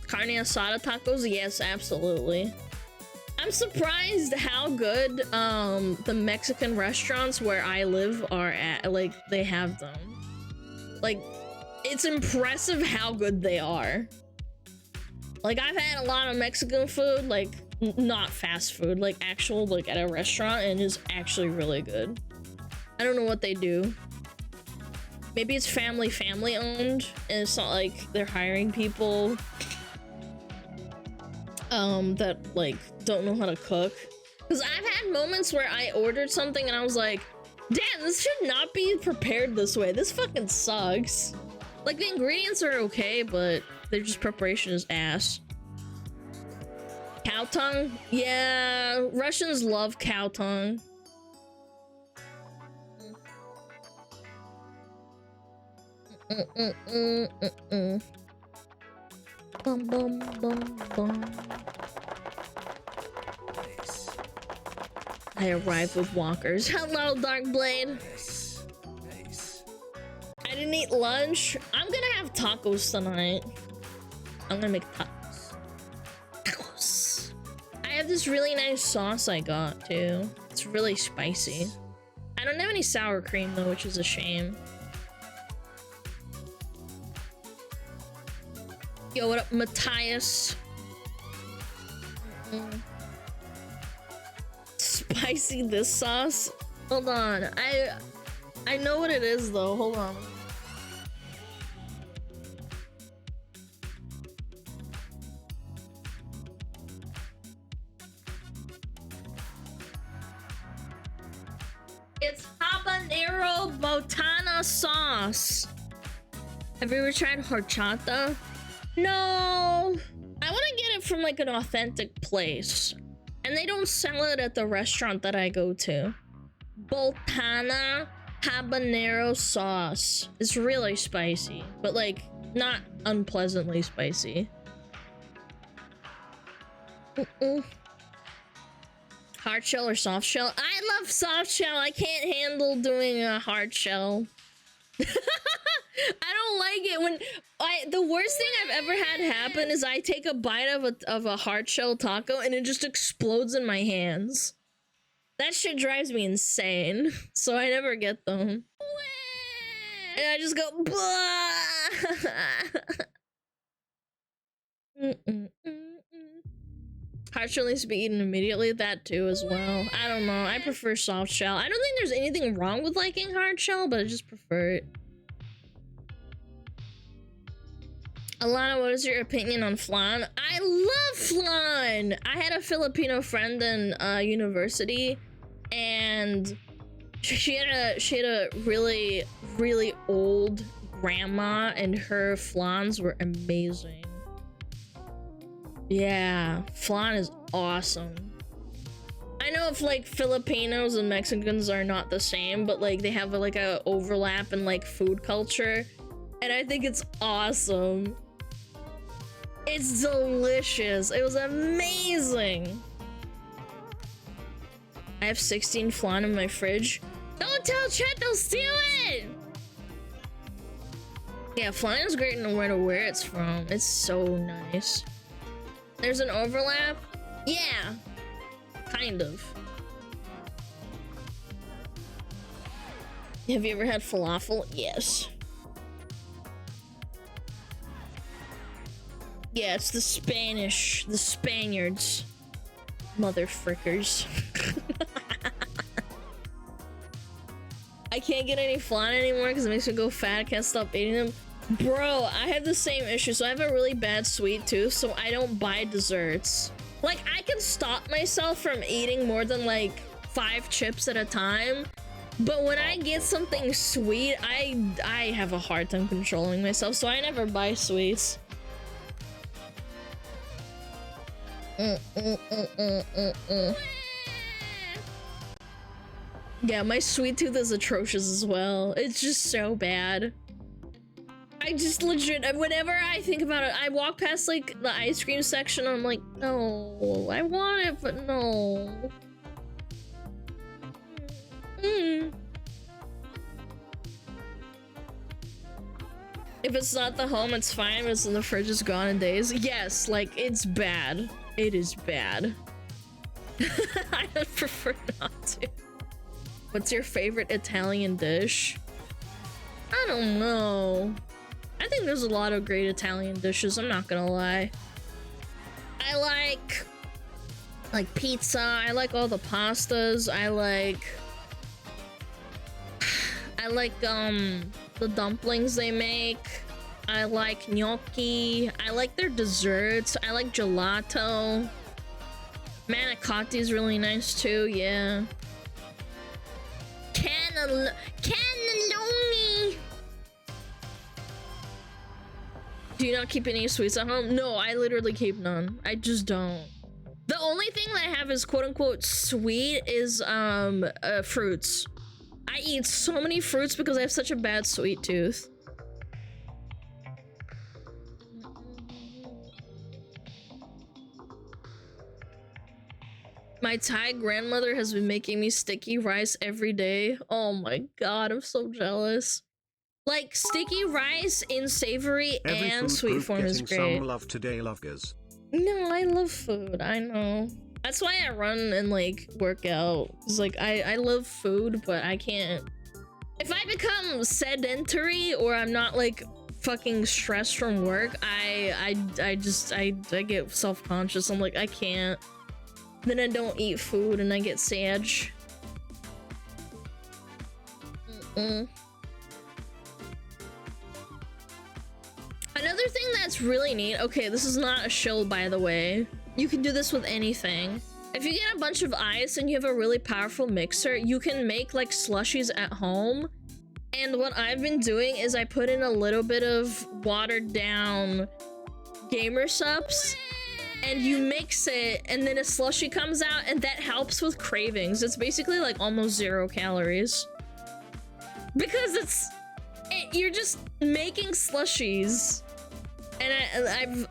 Carne asada tacos? Yes, absolutely. I'm surprised how good the Mexican restaurants where I live are at, like they have them. Like it's impressive how good they are. Like I've had a lot of Mexican food, like not fast food, like actual like at a restaurant, and it's actually really good. I don't know what they do. Maybe it's family owned and it's not like they're hiring people that like don't know how to cook. Because I've had moments where I ordered something and I was like, damn, this should not be prepared this way. This fucking sucks. Like the ingredients are okay, but their just preparation is ass. Cow tongue? Yeah, Russians love cow tongue. Bum bum bum bum. Nice. I arrived with walkers. Hello, Darkblade. Nice. Nice. I didn't eat lunch. I'm gonna have tacos tonight. I'm gonna make tacos. Tacos. I have this really nice sauce I got too. It's really spicy. I don't have any sour cream though, which is a shame. Yo, what up, Matthias? Spicy this sauce? Hold on. I know what it is though. Hold on. It's habanero botana sauce. Have you ever tried horchata? No, I want to get it from like an authentic place, and they don't sell it at the restaurant that I go to. Botana habanero sauce. It's really spicy, but like not unpleasantly spicy. Hard shell or soft shell? I love soft shell. I can't handle doing a hard shell. I don't like it when the worst thing I've ever had happen is I take a bite of a hard shell taco and it just explodes in my hands. That shit drives me insane. So I never get them. And I just go hard shell needs to be eaten immediately. That too as well. I don't know. I prefer soft shell. I don't think there's anything wrong with liking hard shell, but I just prefer it. Alana, what is your opinion on flan? I love flan! I had a Filipino friend in university, and she had a really, really old grandma, and her flans were amazing. Yeah, flan is awesome. I know if like Filipinos and Mexicans are not the same, but like they have like a overlap in like food culture, and I think it's awesome. It's delicious. It was amazing. I have 16 flan in my fridge. Don't tell Chet, they'll steal it! Yeah, flan is great no matter where it's from. It's so nice. There's an overlap? Yeah. Kind of. Have you ever had falafel? Yes. Yeah, it's the Spaniards. Motherfrickers. I can't get any flan anymore because it makes me go fat. I can't stop eating them. Bro, I have the same issue. So I have a really bad sweet tooth, so I don't buy desserts. Like, I can stop myself from eating more than like 5 chips at a time. But when I get something sweet, I have a hard time controlling myself, so I never buy sweets. Yeah, my sweet tooth is atrocious as well. It's just so bad. I just legit, whenever I think about it, I walk past like the ice cream section and I'm like, no, I want it, but no. If it's not the home, it's fine. If it's in the fridge, it's gone in days. Yes, like, it's bad. It is bad. I would prefer not to. What's your favorite Italian dish? I don't know. I think there's a lot of great Italian dishes, I'm not gonna lie. I like pizza, I like all the pastas, I like the dumplings they make. I like gnocchi. I like their desserts. I like gelato. Manicotti is really nice too, yeah. Cannelloni. Do you not keep any sweets at home? No, I literally keep none. I just don't. The only thing that I have is quote-unquote sweet is fruits. I eat so many fruits because I have such a bad sweet tooth. My Thai grandmother has been making me sticky rice every day. Oh my god, I'm so jealous. Like, sticky rice in savory and sweet form is great. Some love today, lovers. No, I love food, I know. That's why I run and like work out. Cause like I love food, but I can't. If I become sedentary or I'm not like fucking stressed from work, I get self-conscious. I'm like, I can't. Then I don't eat food and I get sad. Another thing that's really neat. Okay, this is not a shill, by the way. You can do this with anything. If you get a bunch of ice and you have a really powerful mixer, you can make like slushies at home. And what I've been doing is I put in a little bit of watered down gamer subs and you mix it and then a slushie comes out and that helps with cravings. It's basically like almost 0 calories. Because you're just making slushies. And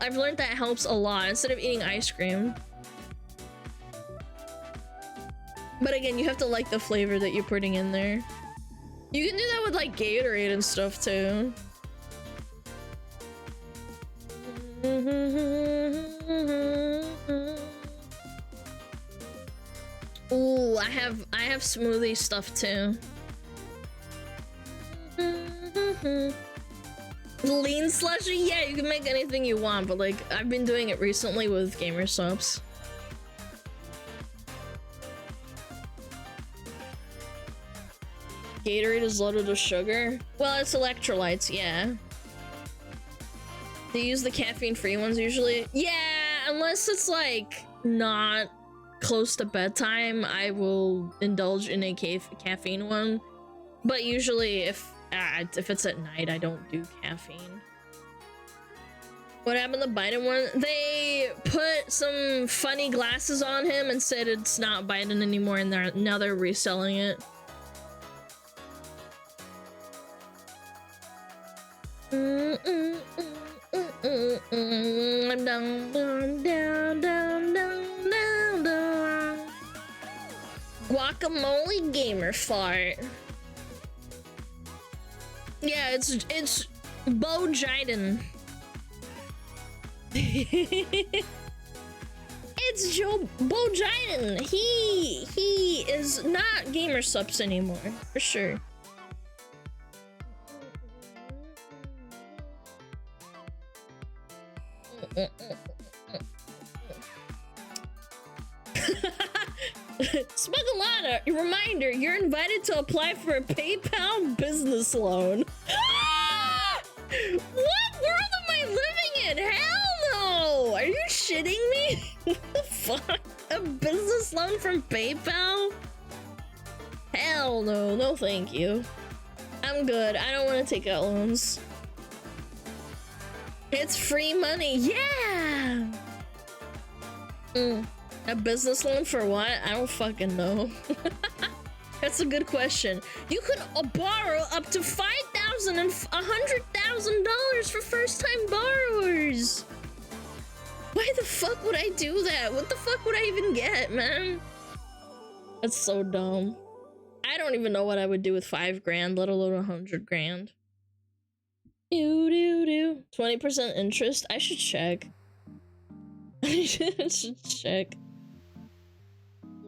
I've learned that helps a lot instead of eating ice cream. But again, you have to like the flavor that you're putting in there. You can do that with like Gatorade and stuff too. Ooh, I have smoothie stuff too. Lean slushy? Yeah, you can make anything you want, but like I've been doing it recently with gamer subs. Gatorade is loaded with sugar. Well, it's electrolytes, yeah. They use the caffeine-free ones usually. Yeah, unless it's like not close to bedtime, I will indulge in a caffeine one. But usually, if it's at night, I don't do caffeine. What happened to Biden one? They put some funny glasses on him and said it's not Biden anymore, and now they're reselling it. Guacamole gamer fart. Yeah, it's Bo Jiden. It's Bo Jiden. He is not gamer subs anymore, for sure. SmugAlana, reminder, you're invited to apply for a PayPal business loan. What world am I living in? Hell no! Are you shitting me? What the fuck? A business loan from PayPal? Hell no, no thank you. I'm good, I don't want to take out loans. It's free money, yeah! A business loan for what? I don't fucking know. That's a good question. You could borrow up to $5,000 and $100,000 for first-time borrowers. Why the fuck would I do that? What the fuck would I even get, man? That's so dumb. I don't even know what I would do with $5,000, let alone 100 grand. 20% interest? I should check. I should check.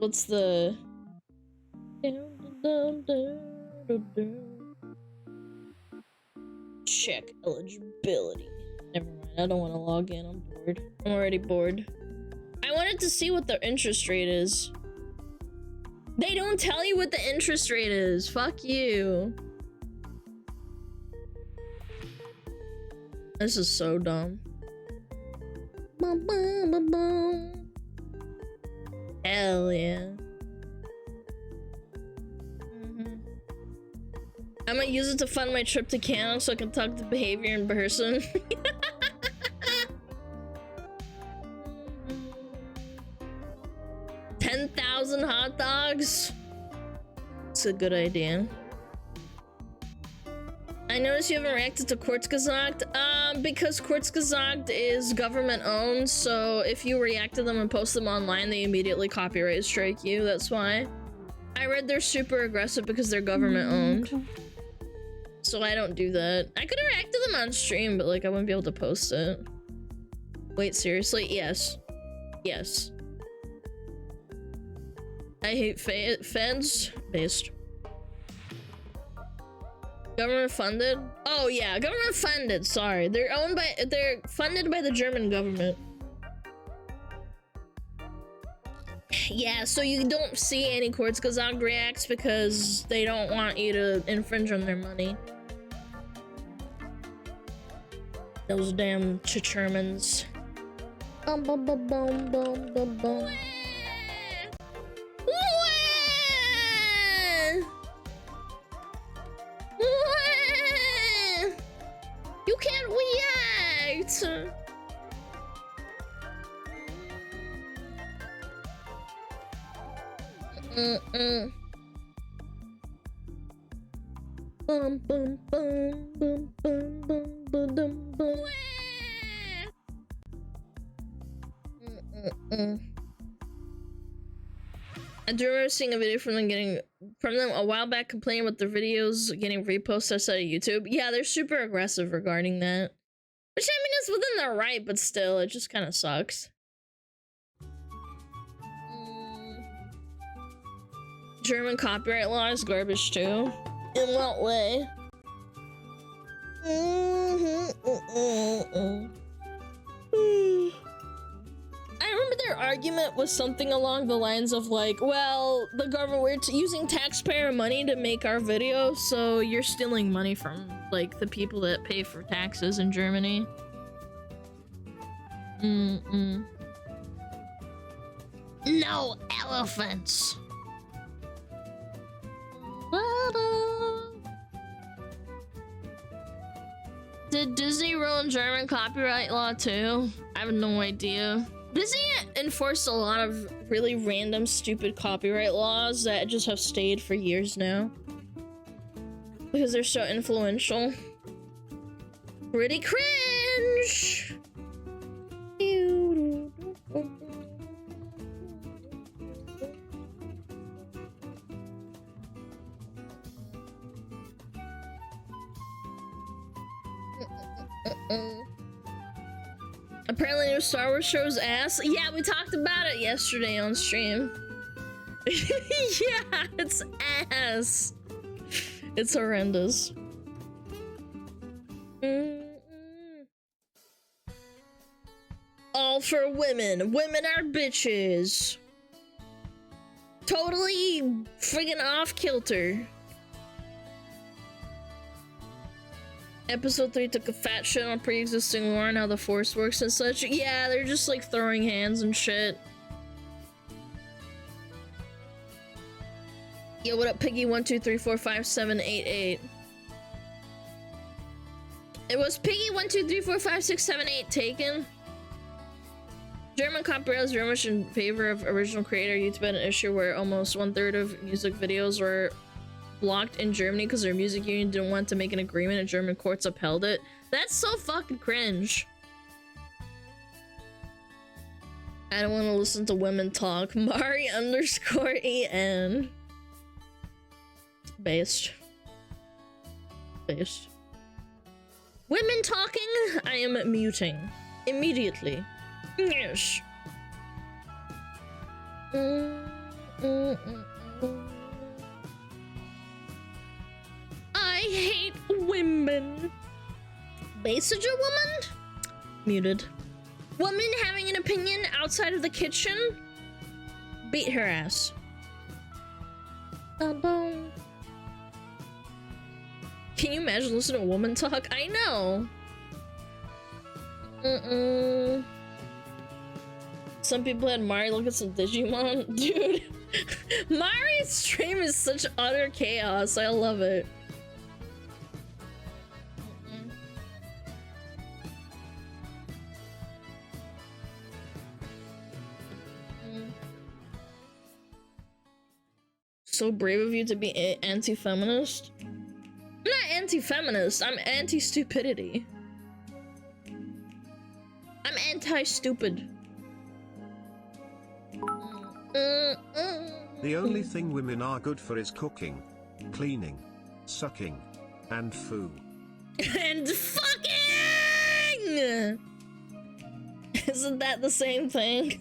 what's the check eligibility. Never mind, I don't want to log in. I'm bored. I'm already bored. I wanted to see what the interest rate is. They don't tell you what the interest rate is. Fuck you. This is so dumb. Bum, bum, bum, bum. Hell yeah. I'm gonna use it to fund my trip to Canada so I can talk to behavior in person. 10,000 hot dogs? It's a good idea. I noticed you haven't reacted to Kurzgesagt. Because Kurzgesagt is government owned, so if you react to them and post them online, they immediately copyright strike you. That's why. I read they're super aggressive because they're government owned. So I don't do that. I could react to them on stream, but like I wouldn't be able to post it. Wait, seriously? Yes. Yes. I hate feds. Based. Government funded? Oh yeah, government funded, sorry. They're funded by the German government. Yeah, so you don't see any Kurzgesagt reacts because they don't want you to infringe on their money. Those damn Germans. Bum bum bum bum bum bum bum. You can't react. Bum bum bum bum bum bum bum bum. I do remember seeing a video from them a while back complaining about their videos getting reposted outside of YouTube. Yeah, they're super aggressive regarding that. Which I mean is within their right, but still, it just kind of sucks. German copyright law is garbage too. In what way? I remember their argument was something along the lines of like, well, the government, we're using taxpayer money to make our videos, so you're stealing money from like the people that pay for taxes in Germany. No elephants. Did Disney ruin German copyright law too? I have no idea. Disney enforced a lot of really random, stupid copyright laws that just have stayed for years now. Because they're so influential. Pretty cringe! Apparently new Star Wars show's ass. Yeah, we talked about it yesterday on stream. Yeah, it's ass. It's horrendous. All for women. Women are bitches. Totally friggin' off kilter. Episode 3 took a fat shit on pre-existing lore and how the Force works and such. Yeah, they're just like throwing hands and shit. Yo, what up, Piggy? 1, 2, 3, 4, 5, 7, 8, 8. It was Piggy 1, 2, 3, 4, 5, 6, 7, 8 taken. German copyright is very much in favor of original creator. YouTube had an issue where almost 1/3 of music videos were blocked in Germany because their music union didn't want to make an agreement and German courts upheld it. That's so fucking cringe. I don't want to listen to women talk. Mari_en. Based. Women talking? I am muting. Immediately. Yes. I hate women. Messenger woman? Muted. Woman having an opinion outside of the kitchen? Beat her ass. Can you imagine listening to a woman talk? I know. Some people had Mari look at some Digimon. Dude, Mari's stream is such utter chaos. I love it. So brave of you to be anti-feminist. I'm not anti-feminist, I'm anti-stupidity. I'm anti-stupid. The only thing women are good for is cooking, cleaning, sucking, and foo. And fucking! Isn't that the same thing?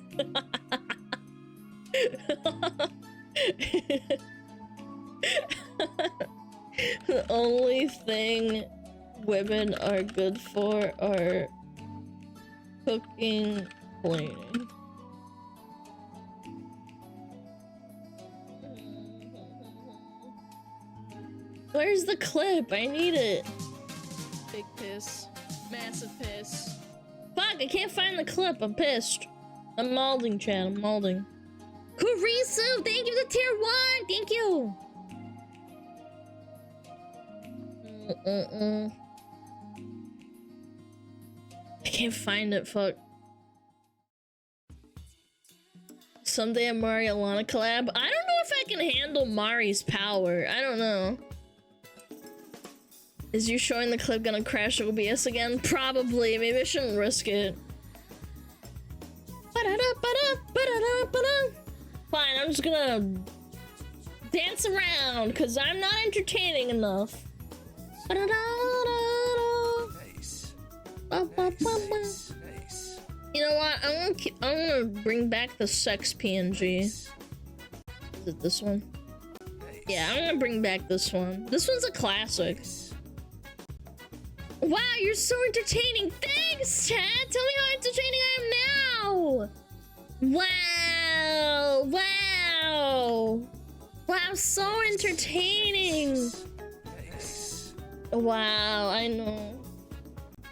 The only thing women are good for are cooking, cleaning. Where's the clip? I need it. Big piss. Massive piss. Fuck, I can't find the clip. I'm pissed. I'm molding, Chad. I'm molding. Kurisu, thank you for the tier 1. Thank you. I can't find it. Fuck. Someday a SmugAlana collab. I don't know if I can handle Mari's power. I don't know. Is you showing the clip gonna crash OBS again? Probably. Maybe I shouldn't risk it. Fine, I'm just gonna dance around because I'm not entertaining enough. Nice. Nice. You know what? I'm gonna bring back the sex PNG. Is it this one? Yeah, I'm gonna bring back this one. This one's a classic. Wow, you're so entertaining. Thanks, Chad. Tell me how entertaining I am now. Wow. Wow. Wow, so entertaining. Nice. Wow, I know.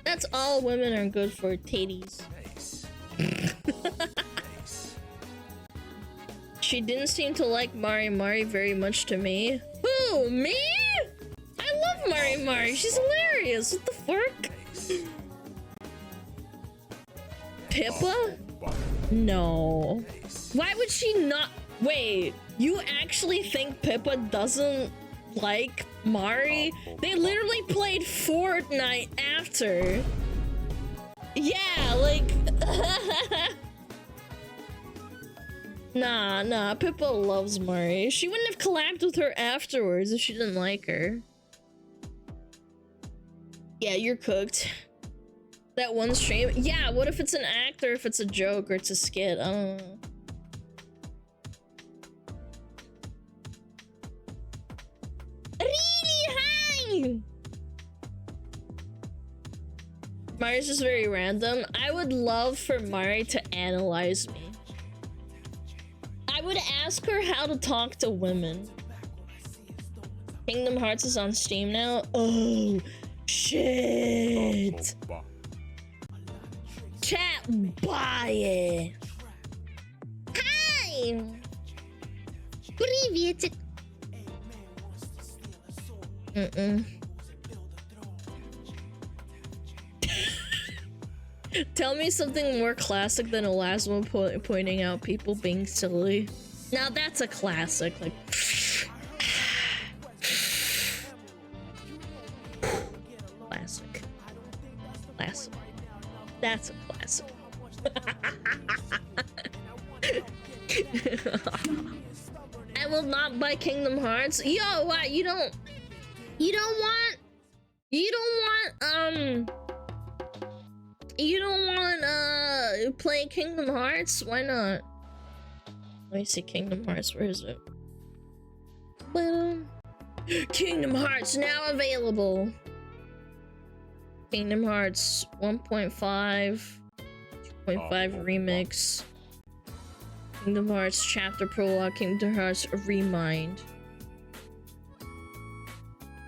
That's all women are good for, titties. Nice. Nice. She didn't seem to like Mari very much to me. Who, me? I love Mari. She's hilarious. What the fuck? Nice. Pippa? No. Nice. Why would she not? Wait, you actually think Pippa doesn't like Mari? They literally played Fortnite after. Yeah, like... Nah, Pippa loves Mari. She wouldn't have collabed with her afterwards if she didn't like her. Yeah, you're cooked. That one stream? Yeah, what if it's an act or if it's a joke or it's a skit? I don't know. Really high! Mari's just very random. I would love for Mari to analyze me. I would ask her how to talk to women. Kingdom Hearts is on Steam now. Oh, shit. Chat, buy it. Hi. Привет. Tell me something more classic than Elasmo pointing out people being silly. Now that's a classic. Like, classic. Classic. That's a classic. I will not buy Kingdom Hearts. Yo, what? You don't want play Kingdom Hearts? Why not? Let me see Kingdom Hearts. Where is it? Kingdom Hearts now available. Kingdom Hearts 1.5, 2.5 remix. Kingdom Hearts Chapter Prologue. Kingdom Hearts Remind.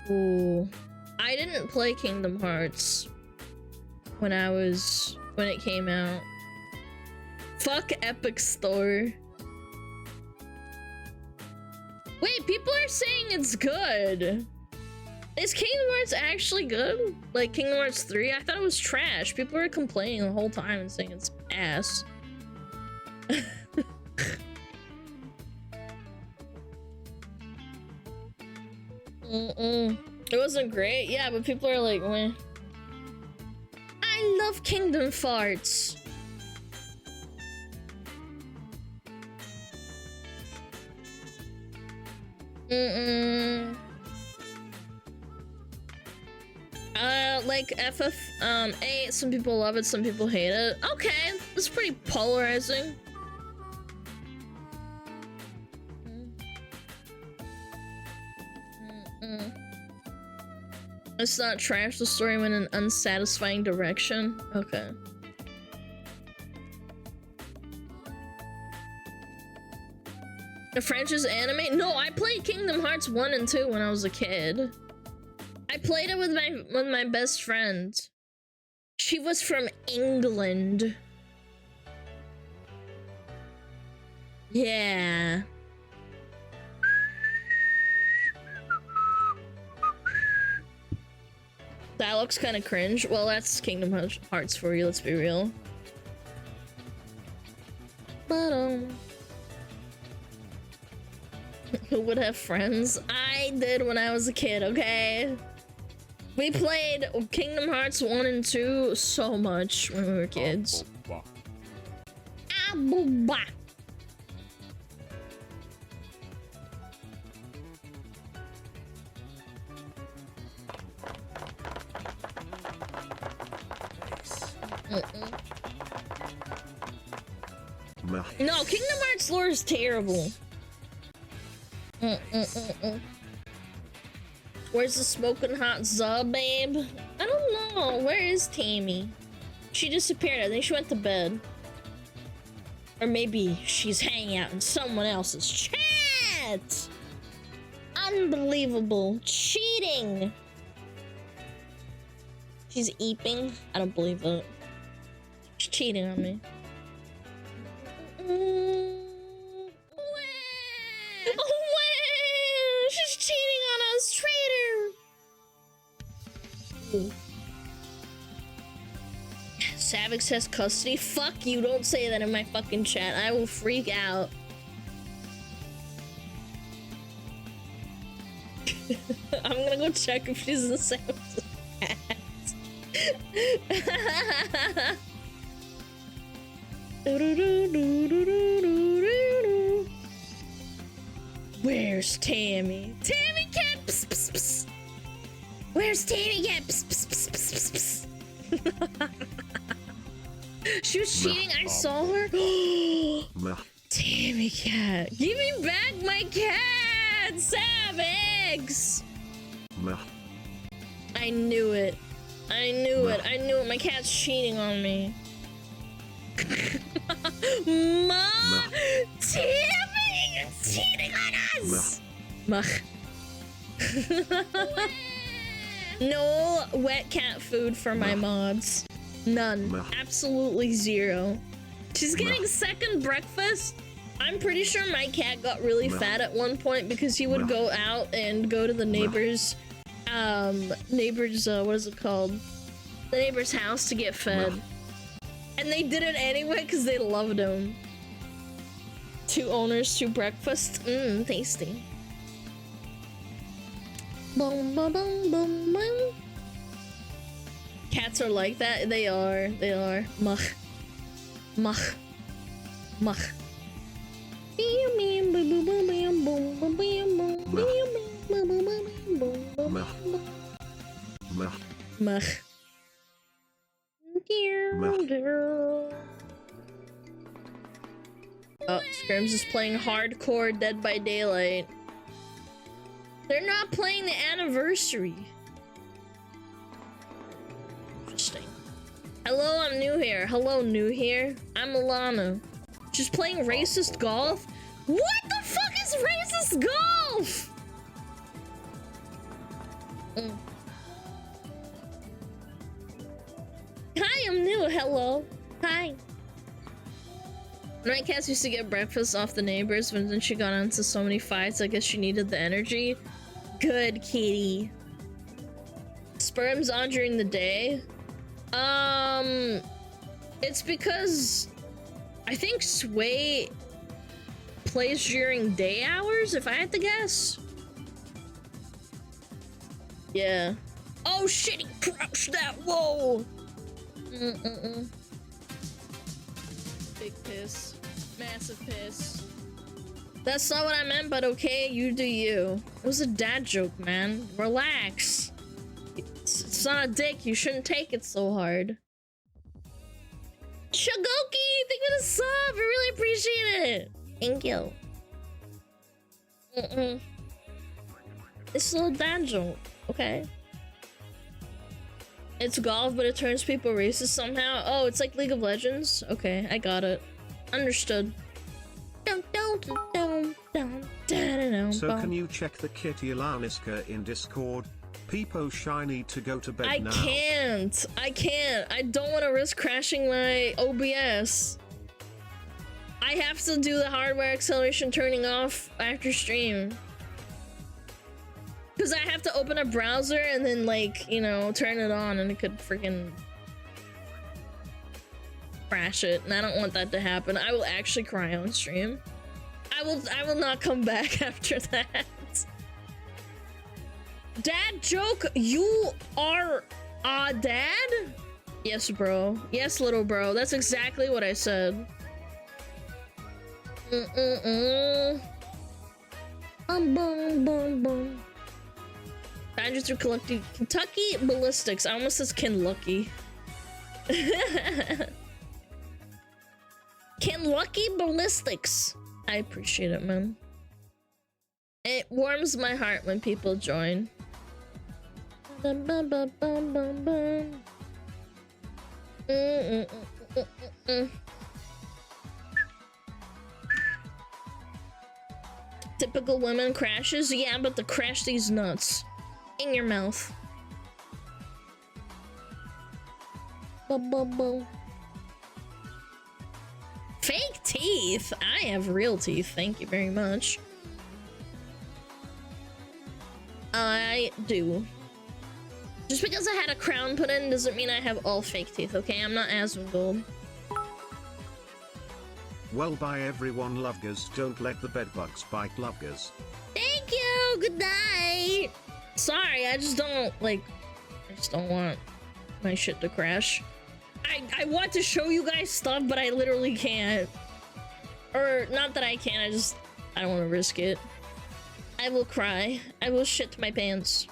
Ooh, I didn't play Kingdom Hearts when it came out. Fuck Epic Store. Wait, people are saying it's good. Is Kingdom Hearts actually good? Like Kingdom Hearts 3? I thought it was trash. People were complaining the whole time and saying it's ass. It wasn't great, yeah, but people are like, meh. I love Kingdom Farts. Like FF8, some people love it, some people hate it. Okay, it's pretty polarizing. It's not trash, the story went in an unsatisfying direction. Okay. The franchise anime? No, I played Kingdom Hearts 1 and 2 when I was a kid. I played it with my best friend. She was from England. Yeah. That looks kind of cringe. Well, that's Kingdom Hearts for you, let's be real. But who would have friends? I did when I was a kid, okay? We played Kingdom Hearts 1 and 2 so much when we were kids. No, Kingdom Hearts lore is terrible. Where's the smoking hot Zub, babe? I don't know. Where is Tammy? She disappeared. I think she went to bed. Or maybe she's hanging out in someone else's chat. Unbelievable. Cheating. She's eeping. I don't believe it. She's cheating on me. She's cheating on us, traitor. Savix has custody. Fuck you! Don't say that in my fucking chat. I will freak out. I'm gonna go check if she's in Savix's chat. Where's Tammy? Tammy cat! Pss, pss, pss. Where's Tammy cat? Pss, pss, pss, pss, pss, pss. She was cheating. I saw her. Tammy cat, give me back my cat, Savix. I knew it. I knew it. I knew it. My cat's cheating on me. Ma, Tammy is cheating on us. No wet cat food for my mods. None. Absolutely zero. She's getting second breakfast. I'm pretty sure my cat got really fat at one point because he would go out and go to the neighbor's what is it called? The neighbor's house to get fed. And they did it anyway because they loved him. 2 owners, 2 breakfast. Mmm, tasty. Boom, boom, boom, boom, boom. Cats are like that. They are. They are. Mach. Mach. Mach. Mach. Oh, Scrims is playing hardcore Dead by Daylight. They're not playing the anniversary. Interesting. Hello, I'm new here. Hello, new here. I'm Alana. She's playing racist golf? What the fuck is racist golf? Hi, I'm new. Hello. Hi. My cat used to get breakfast off the neighbors, but then she got into so many fights. I guess she needed the energy. Good kitty. Sperms on during the day. It's because I think Sway plays during day hours, if I had to guess. Yeah. Oh shit, he crouched that. Whoa. Big piss. Massive piss. That's not what I meant, but okay, you do you. It was a dad joke, man. Relax. It's not a dick. You shouldn't take it so hard. Shagoki, thank you for the sub. I really appreciate it. Thank you. It's a little dad joke, okay? It's golf, but it turns people racist somehow. Oh, it's like League of Legends? Okay, I got it. Understood. So can you check the Kitty Alaniska in Discord? Peepo Shy need to go to bed now. I can't. I don't want to risk crashing my OBS. I have to do the hardware acceleration turning off after stream. Because I have to open a browser and then, like, you know, turn it on and it could freaking crash it. And I don't want that to happen. I will actually cry on stream. I will not come back after that. Dad joke? You are a dad? Yes, bro. Yes, little bro. That's exactly what I said. Badger through Kentucky Ballistics. I almost says Kenlucky. Kenlucky Ballistics. I appreciate it, man. It warms my heart when people join. Typical women crashes? Yeah, but to crash these nuts in your mouth. Fake teeth? I have real teeth, thank you very much. I do. Just because I had a crown put in doesn't mean I have all fake teeth, okay? I'm not Asmongold. Well, bye everyone, Lovegers. Don't let the bedbugs bite, Lovegers. Thank you! Good night! Sorry, I just don't want my shit to crash. I want to show you guys stuff, but I literally can't. Or, not that I can't, I don't want to risk it. I will cry. I will shit my pants.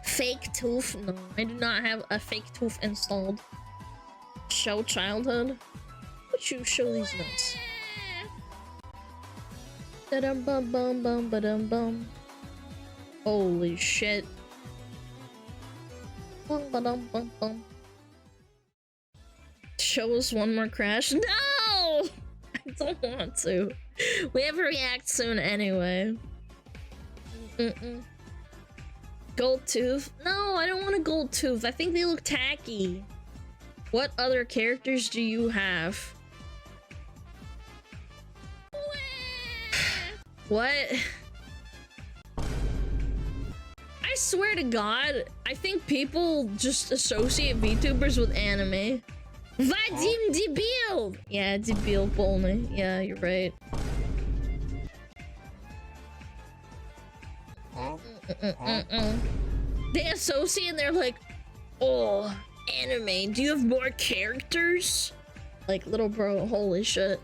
Fake tooth? No, I do not have a fake tooth installed. Show childhood? Would you show these nuts? Da-dum bum bum bum ba-dum bum. Holy shit. Bum ba-dum bum bum. Show us one more crash? No! I don't want to. We have a react soon anyway. Gold tooth? No, I don't want a gold tooth. I think they look tacky. What other characters do you have? What? I swear to God, I think people just associate VTubers with anime. Vadim debil! Yeah, debil polny. Yeah, you're right. They associate and they're like, oh, anime, do you have more characters? Like, little bro, holy shit.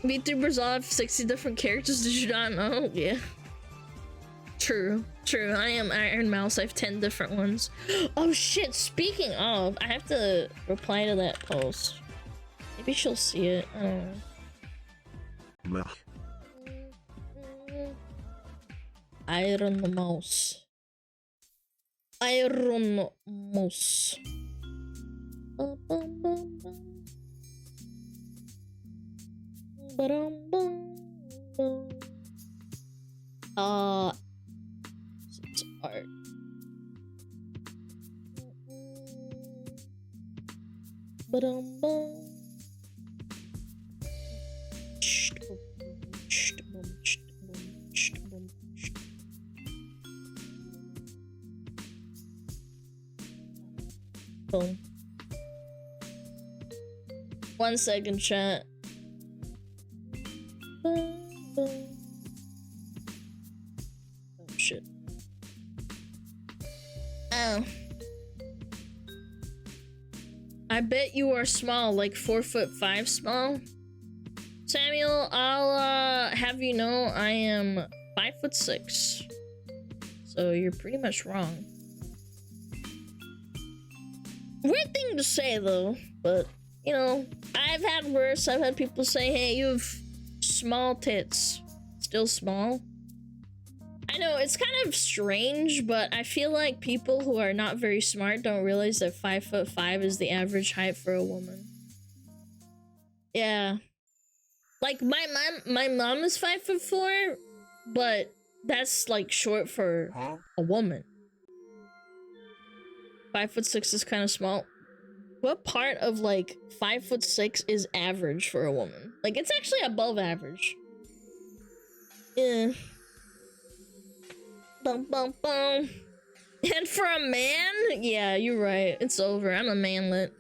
VTubers all have 60 different characters, did you not know? Yeah. True. I am Iron Mouse. I have 10 different ones. Oh shit, speaking of, I have to reply to that post. Maybe she'll see it. I don't know. Iron Mouse. Iron Mouse. It's art. Boom. 1 second, chat. Oh shit. Oh. I bet you are small, like 4'5" small. Samuel, I'll have you know I am 5'6". So you're pretty much wrong. Weird thing to say though, but you know, I've had worse. I've had people say, hey, you have small tits. Still small. I know, it's kind of strange, but I feel like people who are not very smart don't realize that 5'5" is the average height for a woman. Yeah. Like, my mom is 5'4", but that's like short for a woman. 5'6" is kind of small. What part of like 5'6" is average for a woman? Like, it's actually above average. Yeah. Bum bum bum. And for a man, yeah, you're right. It's over. I'm a manlet.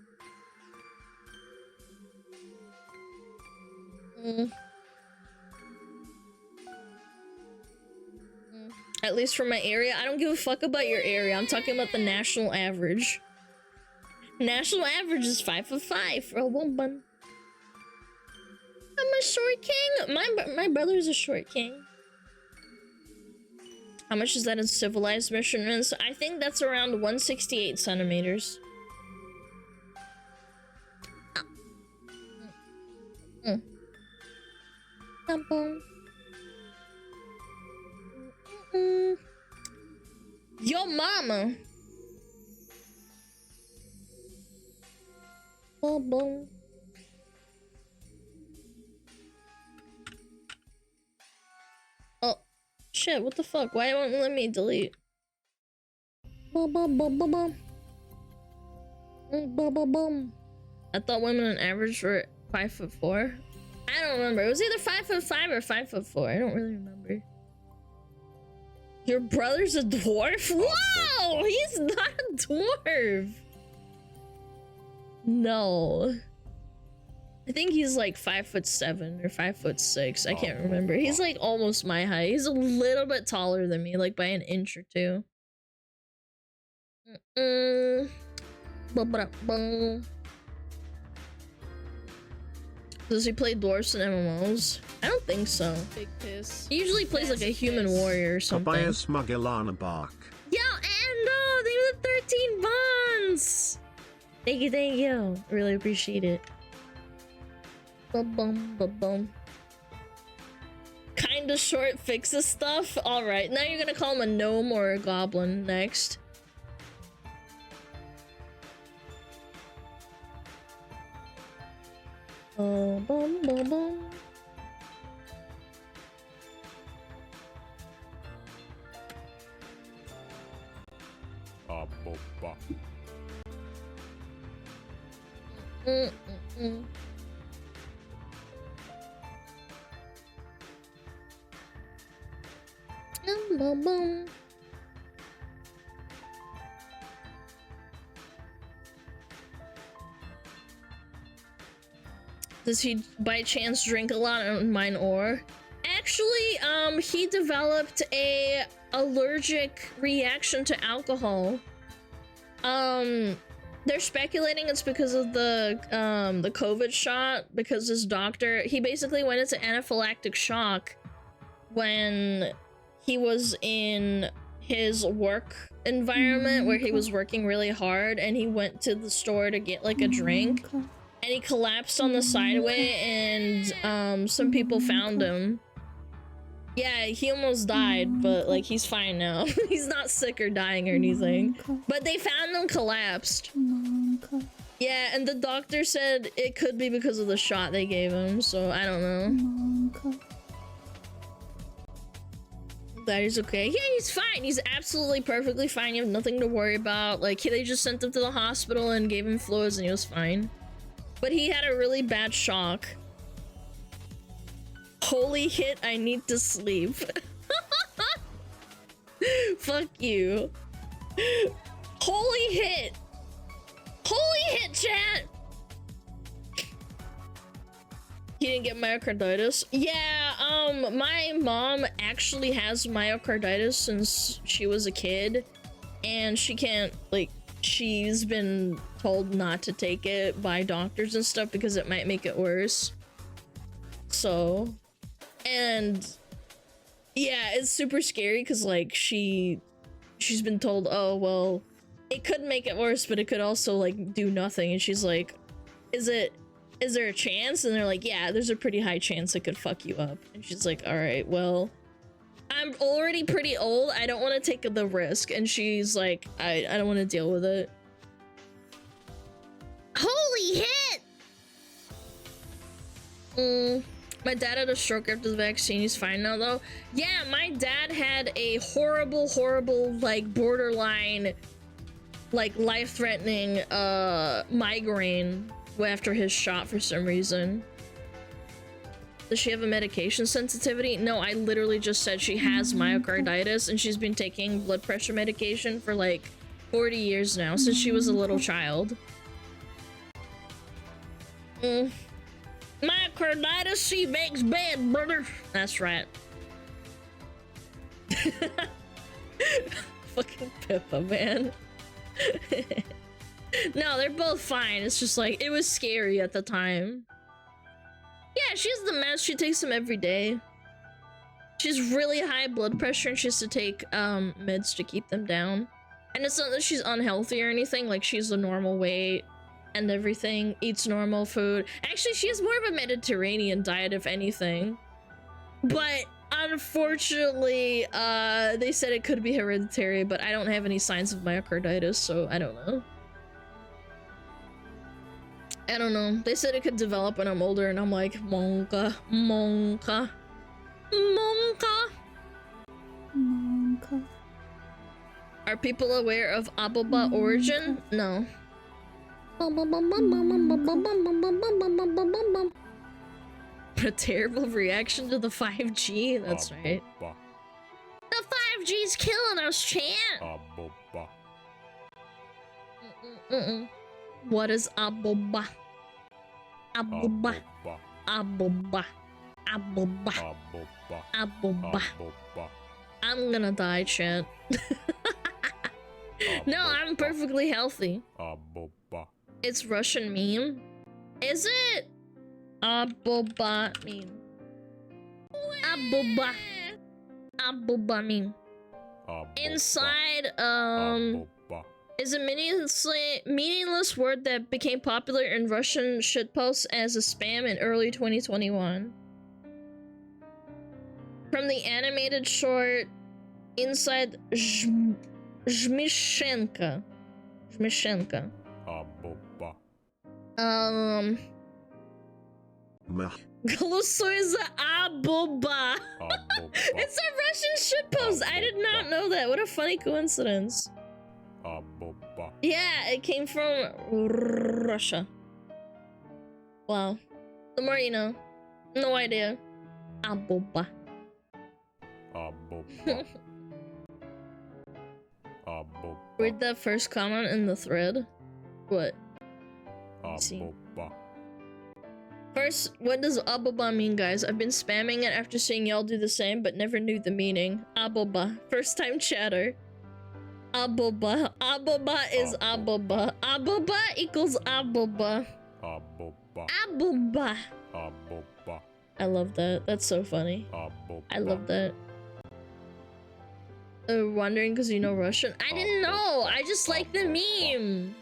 At least for my area. I don't give a fuck about your area. I'm talking about the national average. National average is 5'5" for a woman. I'm a short king. My brother's a short king. How much is that in civilized measurements? I think that's around 168 centimeters. Yo mama. Boom. Oh shit, what the fuck? Why won't it let me delete? I thought women on average were 5'4". I don't remember. It was either 5'5" or 5'4". I don't really remember. Your brother's a dwarf? Whoa! He's not a dwarf! No. I think he's like 5'7" or 5'6". I can't remember. He's like almost my height. He's a little bit taller than me, like by an inch or two. Does he play dwarfs in MMOs? I don't think so. Big piss. He usually plays like a human warrior or something. Buy a SmugAlana bark. Yo, Ando! Thank you for the 13 bonds! Thank you. Really appreciate it. Ba-bum. Kinda short fixes stuff? Alright, now you're gonna call him a gnome or a goblin next. Bum. Does he by chance drink a lot of mine ore? Actually, he developed a allergic reaction to alcohol. They're speculating it's because of the COVID shot, because his doctor, he basically went into anaphylactic shock when he was in his work environment where he was working really hard, and he went to the store to get like a drink, and he collapsed on the sideway, and some people found him. Yeah, he almost died, but like he's fine now. He's not sick or dying or anything, but they found him collapsed. Yeah, and the doctor said it could be because of the shot they gave him, so I don't know. That is okay. Yeah, he's fine. He's absolutely perfectly fine. You have nothing to worry about. Like, they just sent him to the hospital and gave him fluids and he was fine. But he had a really bad shock. Holy hit, I need to sleep. Fuck you. Holy hit. Holy hit, chat. He didn't get myocarditis. Yeah, my mom actually has myocarditis since she was a kid, and she can't, like, she's been told not to take it by doctors and stuff because it might make it worse. So, and yeah, it's super scary because like she's been told, oh well, it could make it worse, but it could also like do nothing. And she's like, is there a chance? And they're like, yeah, there's a pretty high chance it could fuck you up. And she's like, all right, well, I'm already pretty old. I don't want to take the risk. And she's like, I don't want to deal with it. Holy hit! My dad had a stroke after the vaccine. He's fine now, though. Yeah, my dad had a horrible, like, borderline, like, life-threatening, migraine after his shot for some reason. Does she have a medication sensitivity? No, I literally just said she has myocarditis, and she's been taking blood pressure medication for, like, 40 years now, since she was a little child. Myocarditis, she makes bad, brother. That's right. Fucking Pippa, man. No, they're both fine. It's just like, it was scary at the time. Yeah, she has the meds. She takes them every day. She's really high blood pressure and she has to take meds to keep them down. And it's not that she's unhealthy or anything. Like, she's the normal weight and everything, eats normal food. Actually, she has more of a Mediterranean diet, if anything. But unfortunately, they said it could be hereditary, but I don't have any signs of myocarditis, so I don't know. I don't know. They said it could develop when I'm older, and I'm like, monka, monka, monka, monka. Are people aware of Aboba origin? No. A terrible reaction to the 5G? That's right. The 5G's killing us, chat! What is Aboba? Aboba. Aboba. Aboba. Aboba. I'm gonna die, chat. No, I'm perfectly healthy. It's Russian meme. Is it? Aboba meme. Aboba. Aboba meme. Inside, is a meaningless word that became popular in Russian shitposts as a spam in early 2021. From the animated short Inside Zmishenka. Zmishenka. Голосуй за Aboba. It's a Russian shitpost. I did not know that. What a funny coincidence. Yeah, it came from Russia. Wow. The more you know. No idea. Aboba. Read the first comment in the thread. What? See. First, what does Aboba mean, guys? I've been spamming it after seeing y'all do the same, but never knew the meaning. Aboba. First time chatter. Aboba. Aboba is Aboba. Aboba equals Aboba. Aboba. I love that. That's so funny. I love that. wondering because you know Russian. I didn't know. I just like the meme.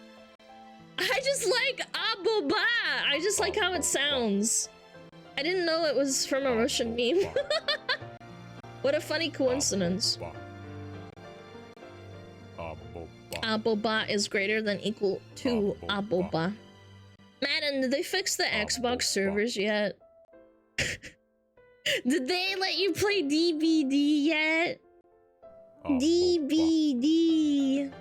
I just like aboba. I just like how it sounds. I didn't know it was from a Russian meme. What a funny coincidence. Aboba is greater than equal to aboba. Madden, did they fix the Xbox servers yet? Did they let you play DVD yet? DVD.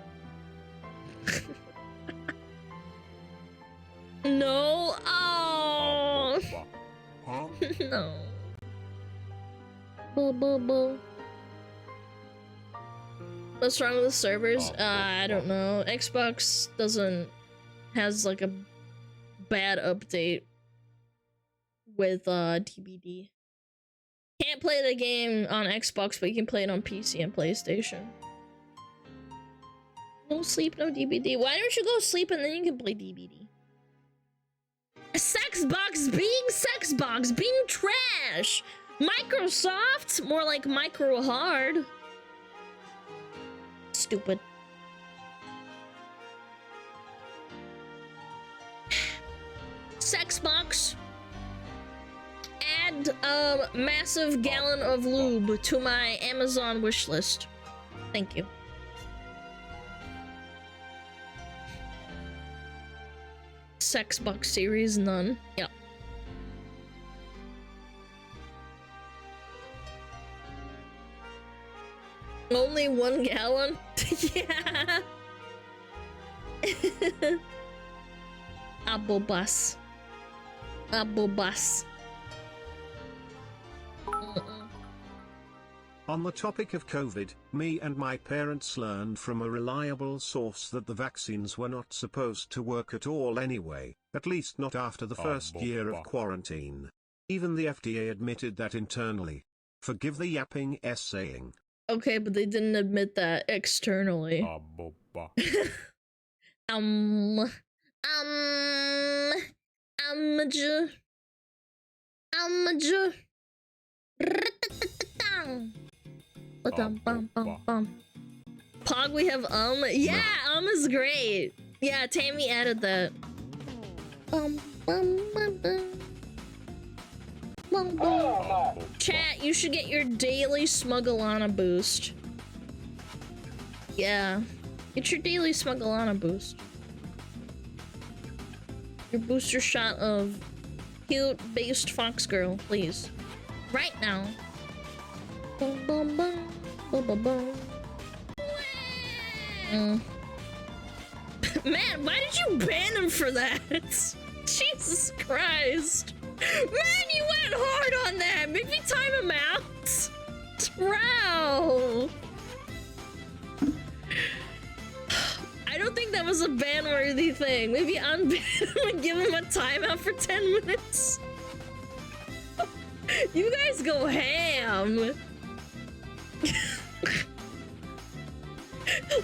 No. Oh. No. Bo. What's wrong with the servers? I don't know. Xbox has like a bad update with DBD. Can't play the game on Xbox, but you can play it on PC and PlayStation. No sleep, no DBD. Why don't you go sleep and then you can play DBD? Sexbox being trash. Microsoft, more like micro hard. Stupid. Sexbox. Add a massive gallon of lube to my Amazon wish list. Thank you. Sexbox series, none. Yep. Only 1 gallon? Yeah. Abobus. On the topic of COVID, me and my parents learned from a reliable source that the vaccines were not supposed to work at all anyway, at least not after the first year of quarantine. Even the FDA admitted that internally. Forgive the yapping saying. Okay, but they didn't admit that externally. Pog, we have yeah, is great. Yeah, Tammy added that. Chat, you should get your daily SmugAlana boost. Yeah, get your daily SmugAlana boost. Your booster shot of cute based fox girl, please. Right now. Man, why did you ban him for that? Jesus Christ. Man, you went hard on that. Maybe time him out. Wow. I don't think that was a ban-worthy thing. Maybe unban him and give him a timeout for 10 minutes. You guys go ham.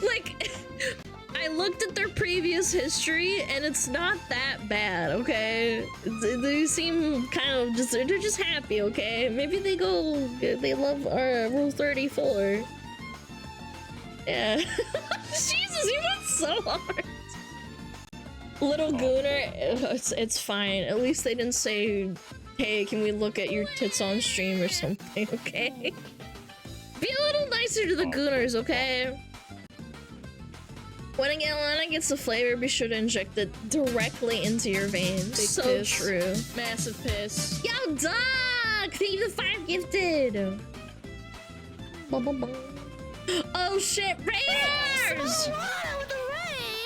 Like, I looked at their previous history and it's not that bad, okay? They seem kind of just, they're just happy, okay? Maybe they love Rule 34. Yeah. Jesus, you went so hard. Little Gooner, it's fine. At least they didn't say, hey, can we look at your tits on stream or something, okay? Be a little nicer to the Gooners, okay? When a Galana gets the flavor, be sure to inject it directly into your veins. Big so piss. True. Massive piss. Yo, Doug! Thank you for 5 gifted! Oh shit, Raiders!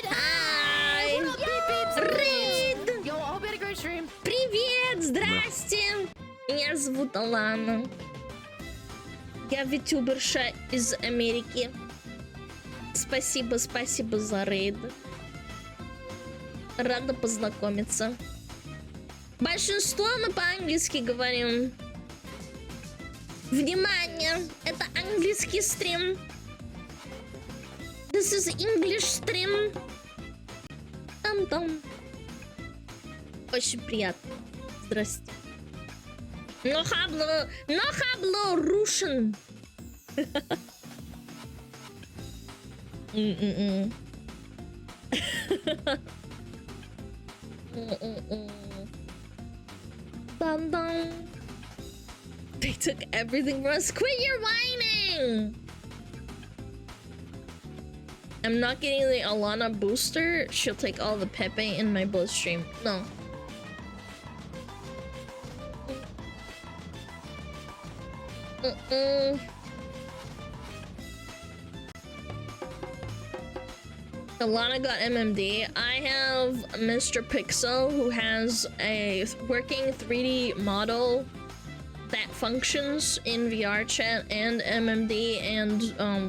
Hi! Raid! Yo, I hope you had a great stream. Привет, здрасте! Меня зовут Алана. Я витюберша из Америки. Спасибо за рейд. Рада познакомиться. Большинство мы по-английски говорим. Внимание! Это английский стрим. This is English stream. Там-там. Очень приятно. Здрасте. No hablo Russian. Mm-mm-mm. Dun dun. They took everything from us. Quit your whining! I'm not getting the Alana booster. She'll take all the Pepe in my bloodstream. No. Alana got MMD. I have Mr. Pixel, who has a working 3D model that functions in VR chat and MMD and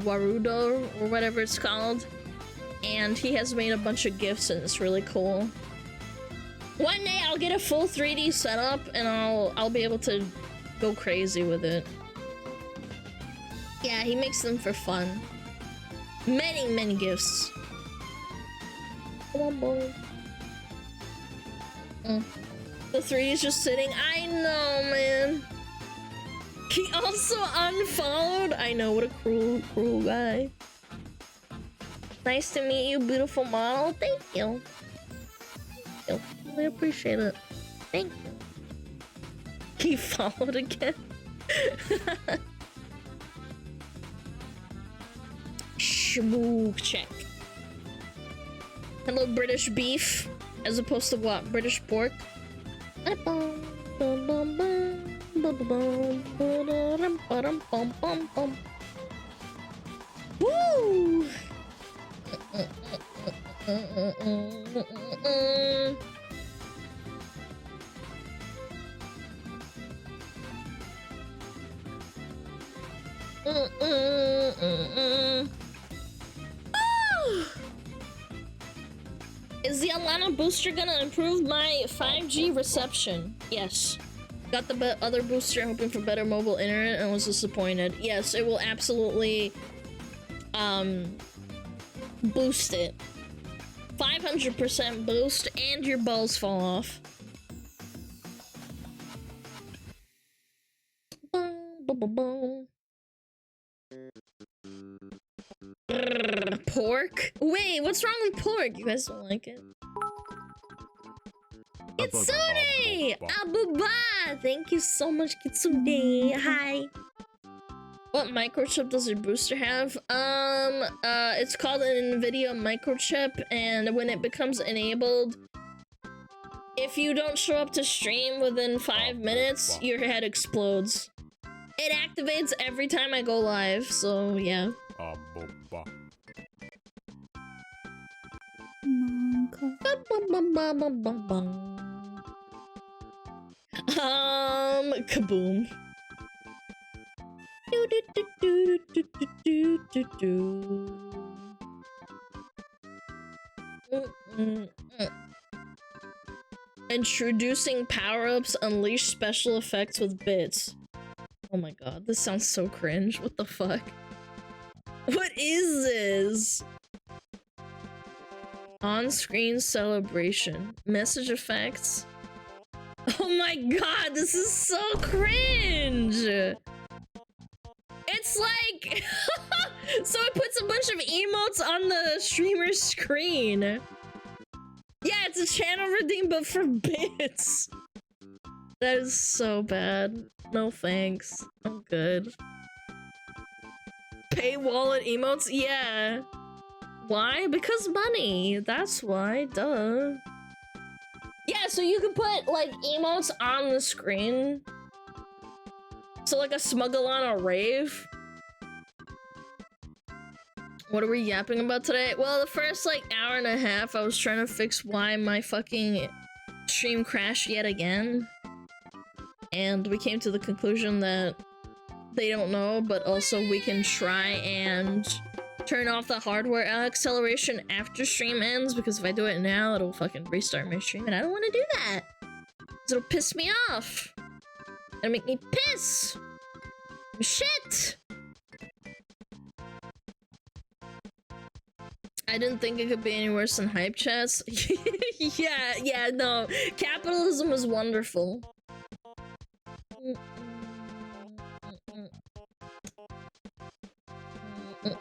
Warudo or whatever it's called. And he has made a bunch of GIFs and it's really cool. One day I'll get a full 3D setup and I'll be able to go crazy with it. Yeah, he makes them for fun. Many GIFs. The 3 is just sitting. I know, man. He also unfollowed. I know, what a cruel guy. Nice to meet you, beautiful model. Thank you. Thank you. Really appreciate it. Thank you. He followed again. Shmoog check. Hello, British beef, as opposed to what? British pork? Woo! Is the Alana booster gonna improve my 5G reception? Yes. Got the other booster hoping for better mobile internet and was disappointed. Yes, it will absolutely boost it. 500% boost and your balls fall off. Pork? Wait, what's wrong with pork? You guys don't like it? Kitsune! Abuba! Thank you so much, Kitsune. Hi. What microchip does your booster have? It's called an NVIDIA microchip, and when it becomes enabled, if you don't show up to stream within 5 minutes, your head explodes. It activates every time I go live, so yeah. Kaboom. Introducing power-ups, unleash special effects with bits. Oh my god, this sounds so cringe. What the fuck? What is this? On-screen celebration. Message effects. Oh my god, this is so cringe! It's like... So it puts a bunch of emotes on the streamer's screen. Yeah, it's a channel redeem, but for bits. That is so bad. No thanks. I'm good. Pay wallet emotes? Yeah. Why? Because money. That's why. Duh. Yeah, so you can put, like, emotes on the screen. So, like a SmugAlana rave. What are we yapping about today? Well, the first, like, hour and a half, I was trying to fix why my fucking stream crashed yet again. And we came to the conclusion that they don't know, but also we can try and turn off the hardware acceleration after stream ends, because if I do it now, it'll fucking restart my stream, and I don't want to do that. Because it'll piss me off. It'll make me piss. Shit! I didn't think it could be any worse than hype chats. Yeah, no. Capitalism is wonderful.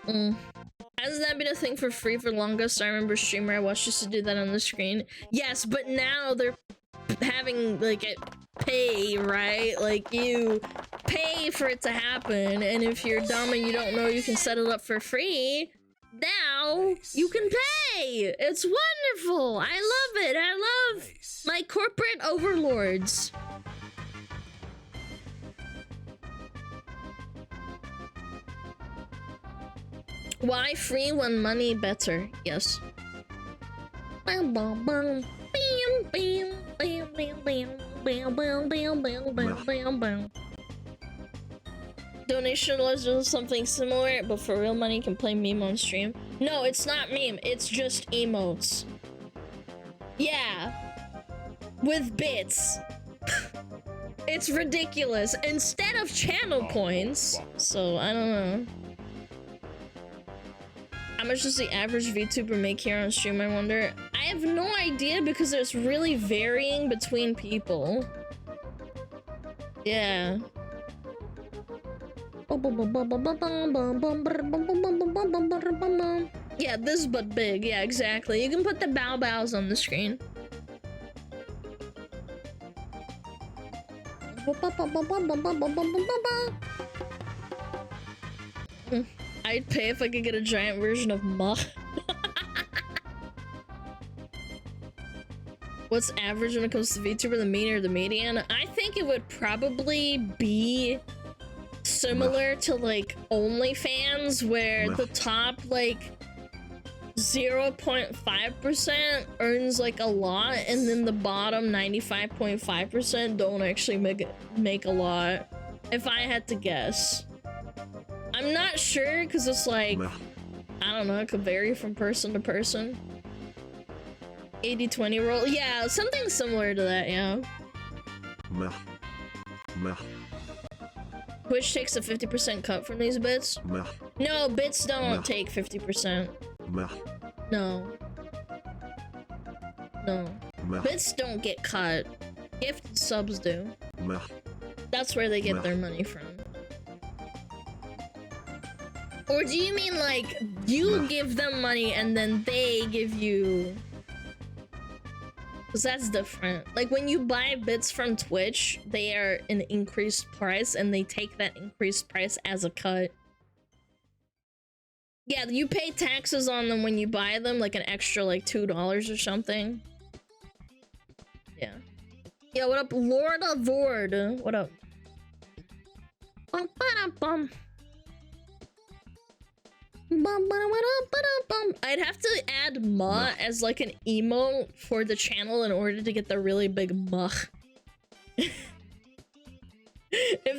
I Hasn't that been a thing for free for longest? I remember a streamer I watched used to do that on the screen. Yes, but now they're having like it pay, right? Like you pay for it to happen, and if you're dumb and you don't know you can set it up for free, now you can pay. It's wonderful. I love it. I love my corporate overlords. Why free when money better? Yes. Bam, bam, bam. Bam, bam, bam, bam, bam, bam, bam, bam, bam, bam, bam, bam. Donation was just something similar, but for real money you can play meme on stream. No, it's not meme, it's just emotes. Yeah. With bits. It's ridiculous. Instead of channel coins. So, I don't know. How much does the average VTuber make here on stream, I wonder? I have no idea because it's really varying between people. Yeah. Yeah, this but big. Yeah, exactly. You can put the bow bows on the screen. I'd pay if I could get a giant version of Muh. What's average when it comes to VTuber, the mean or the median? I think it would probably be similar to like OnlyFans, where the top like 0.5% earns like a lot, and then the bottom 95.5% don't actually make a lot. If I had to guess. I'm not sure because it's like, I don't know, it could vary from person to person. 80-20 rule. Yeah, something similar to that, yeah. Twitch takes a 50% cut from these bits? No, bits don't take 50%. No. No. Bits don't get cut. Gifted subs do. That's where they get their money from. Or do you mean like you give them money and then they give you? Because that's different. Like when you buy bits from Twitch, they are an increased price and they take that increased price as a cut. Yeah, you pay taxes on them when you buy them, like an extra like $2 or something. Yeah. Yeah, what up, Lord of Vord? What up? Bum, ba-dum, bum. I'd have to add "ma" as like an emote for the channel in order to get the really big "muh." If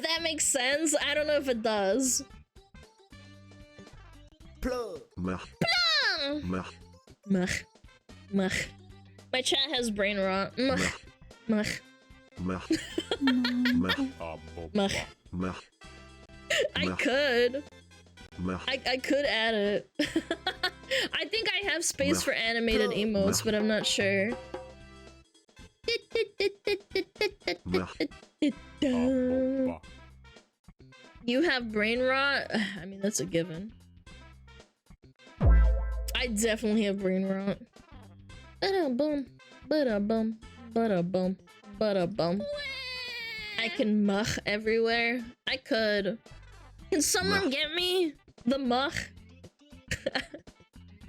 that makes sense, I don't know if it does. Plug. Muh. Muh. Muh. My chat has brain rot. Muh. Muh. Muh. Muh. I could. I could add it. I think I have space for animated emotes, but I'm not sure. You have brain rot? I mean, that's a given. I definitely have brain rot. Ba-da-bum, ba-da-bum, ba-da-bum, ba-da-bum. I can muh everywhere. I could. Can someone get me the muh?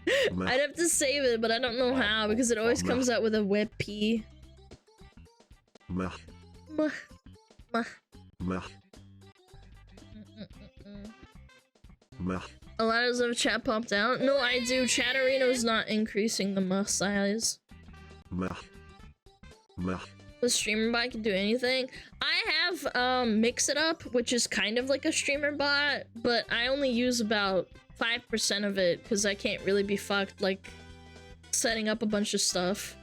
I'd have to save it, but I don't know how because it always comes out with a web P. Muh. Muh. Muh. A lot of chat popped out. No, I do. Chatterino's not increasing the muh size. The streamer bot can do anything. I have Mix It Up, which is kind of like a streamer bot, but I only use about 5% of it because I can't really be fucked like setting up a bunch of stuff.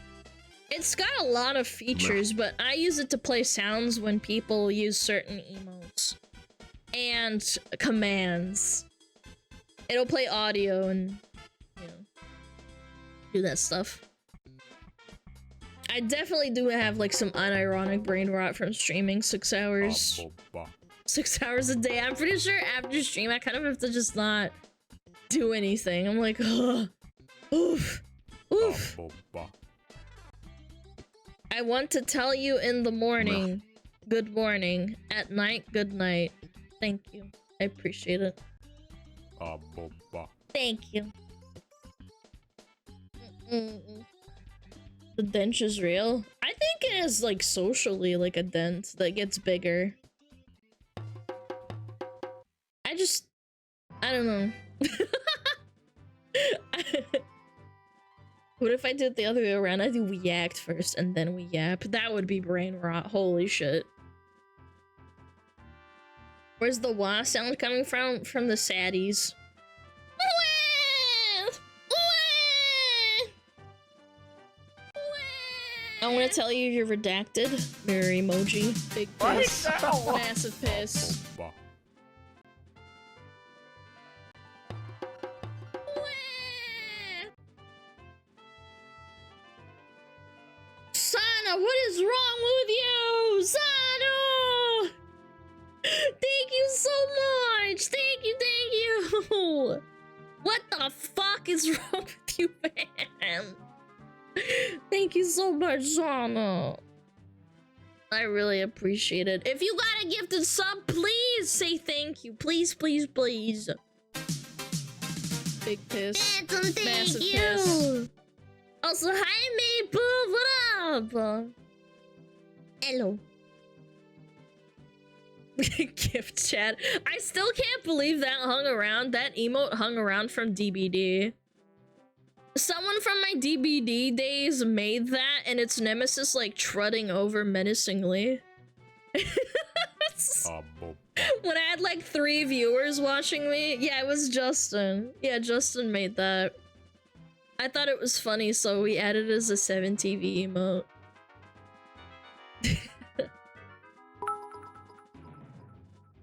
It's got a lot of features, but I use it to play sounds when people use certain emotes and commands. It'll play audio and, you know, do that stuff. I definitely do have like some unironic brain rot from streaming 6 hours. 6 hours a day. I'm pretty sure after stream I kind of have to just not do anything. I'm like, ugh. Oof. Oof. I want to tell you in the morning, good morning. At night, good night. Thank you. I appreciate it. Thank you. The dent is real. I think it is like socially like a dent that gets bigger. I don't know. What if I did the other way around? I do we yacked first and then we yap. That would be brain rot. Holy shit. Where's the wah sound coming from? From the saddies. I want to tell you you're redacted. Mirror emoji. Big piss. Massive piss. Sana, what is wrong with you? Sana! Thank you so much! Thank you! What the fuck is wrong with you, man? Thank you so much, Sana. I really appreciate it. If you got a gifted sub, please say thank you. Please, please, please. Big piss. Massive piss. Also, hi, Maple. What up? Hello. Gift chat. I still can't believe that hung around. That emote hung around from DBD. Someone from my DBD days made that, and its nemesis like trotting over menacingly. When I had like 3 viewers watching me. Yeah, it was Justin. Yeah, Justin made that. I thought it was funny, so we added it as a 7TV emote.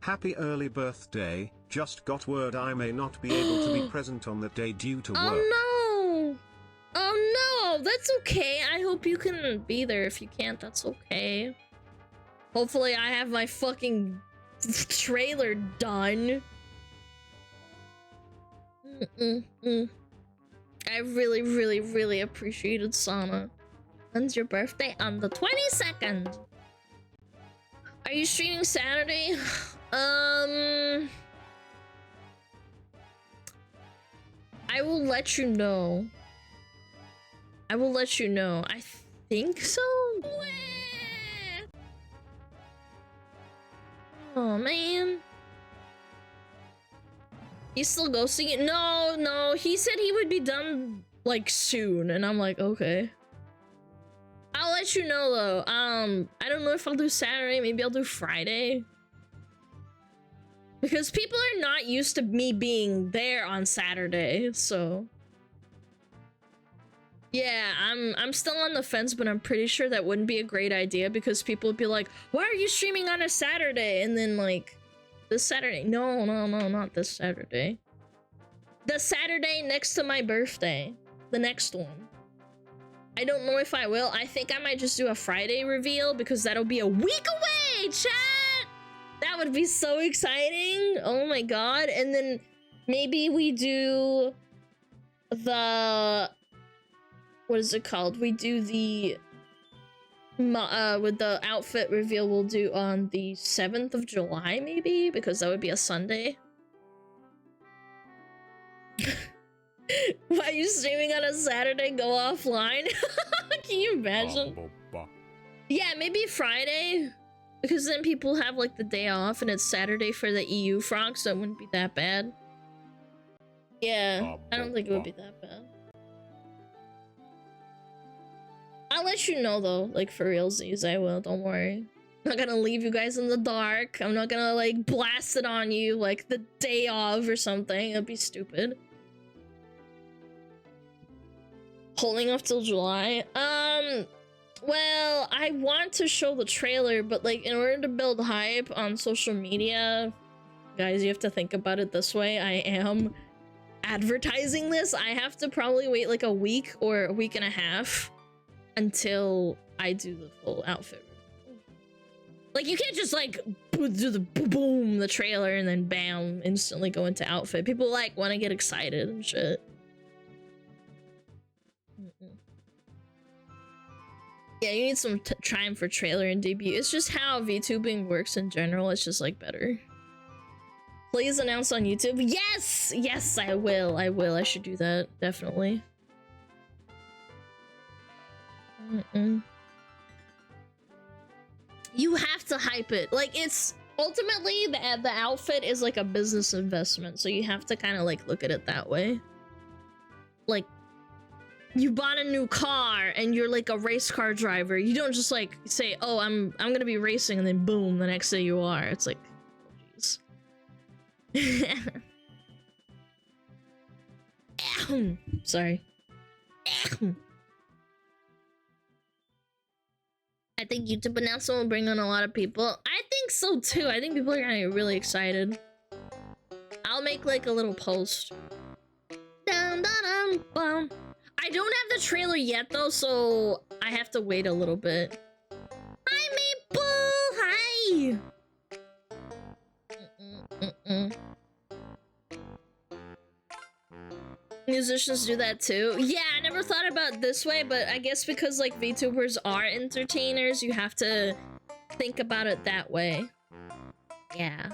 Happy early birthday. Just got word I may not be able to be present on that day due to work. Oh no! Oh no! That's okay. I hope you can be there. If you can't, that's okay. Hopefully I have my fucking trailer done. I really, really, really appreciated Sana. When's your birthday? On the 22nd. Are you streaming Saturday? I will let you know. I will let you know. I think so? Oh, man. He's still ghosting it? No. He said he would be done, like, soon. And I'm like, okay. I'll let you know, though. I don't know if I'll do Saturday. Maybe I'll do Friday. Because people are not used to me being there on Saturday, so... Yeah, I'm still on the fence, but I'm pretty sure that wouldn't be a great idea because people would be like, why are you streaming on a Saturday? And then, like, this Saturday. No, not this Saturday. The Saturday next to my birthday. The next one. I don't know if I will. I think I might just do a Friday reveal because that'll be a week away, chat! That would be so exciting. Oh my god. And then maybe we do the... What is it called? We do the... with the outfit reveal we'll do on the 7th of July, maybe? Because that would be a Sunday. Why are you streaming on a Saturday? Go offline? Can you imagine? Yeah, maybe Friday. Because then people have, like, the day off, and it's Saturday for the EU frog, so it wouldn't be that bad. Yeah, I don't think it would be that bad. I'll let you know, though, like, for realsies, I will, don't worry. I'm not gonna leave you guys in the dark. I'm not gonna, like, blast it on you, like, the day of or something. That'd be stupid. Holding off till July? Well, I want to show the trailer, but, like, in order to build hype on social media, guys, you have to think about it this way. I am advertising this. I have to probably wait, like, a week or a week and a half until I do the full outfit. Like, you can't just, like, do the boom, the trailer, and then bam, instantly go into outfit. People like want to get excited and shit. Yeah, you need some time for trailer and debut. It's just how VTubing works in general. It's just like better. Please announce on YouTube. Yes! Yes, I will. I will. I should do that. Definitely. You have to hype it. Like, it's ultimately the outfit is like a business investment. So you have to kind of like look at it that way. Like, you bought a new car and you're like a race car driver. You don't just like say, oh, I'm gonna be racing, and then boom, the next day you are. It's like, oh, jeez. Sorry. I think YouTube announcement will bring on a lot of people. I think so too. I think people are gonna get really excited. I'll make like a little post. Dun, dun, dun, bum. I don't have the trailer yet though, so I have to wait a little bit. Hi, Maple! Hi! Musicians do that too. Yeah, I never thought about it this way, but I guess because like VTubers are entertainers, you have to think about it that way. Yeah.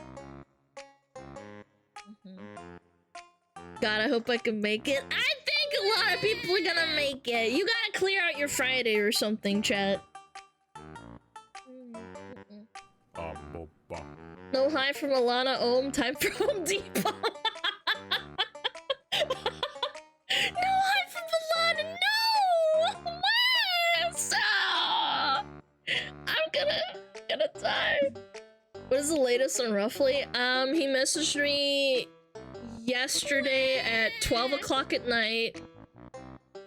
God, I hope I can make it. I think a lot of people are gonna make it. You gotta clear out your Friday or something, chat. No hi from Alana Ohm, time for Home Depot. No hi from Alana, no! I'm gonna die. What is the latest on Roughly? He messaged me yesterday at 12 o'clock at night,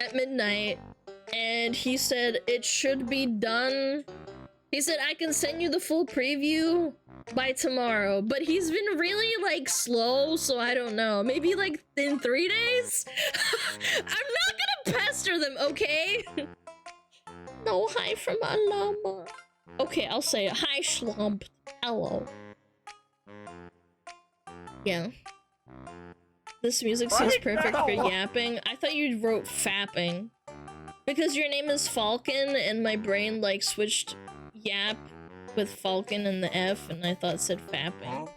at midnight, and he said it should be done. He said I can send you the full preview by tomorrow, but he's been really like slow, so I don't know. Maybe like in 3 days? I'm not gonna pester them, okay? No hi from Alama. Okay, I'll say it. Hi Schlump. Hello. Yeah. This music seems perfect for yapping. I thought you wrote fapping. Because your name is Falcon and my brain like switched yap with Falcon and the F and I thought it said fapping.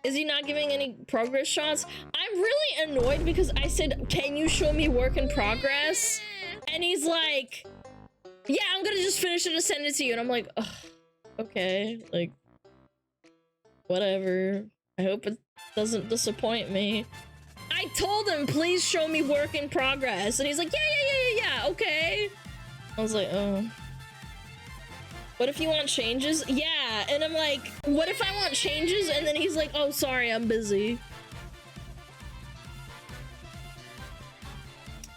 Is he not giving any progress shots? I'm really annoyed because I said, can you show me work in progress? And he's like, yeah, I'm gonna just finish it and send it to you. And I'm like, ugh, okay, like, whatever. I hope it doesn't disappoint me. I told him, please show me work in progress. And he's like, yeah, okay. I was like, oh. What if you want changes? Yeah, and I'm like, what if I want changes? And then he's like, oh, sorry, I'm busy.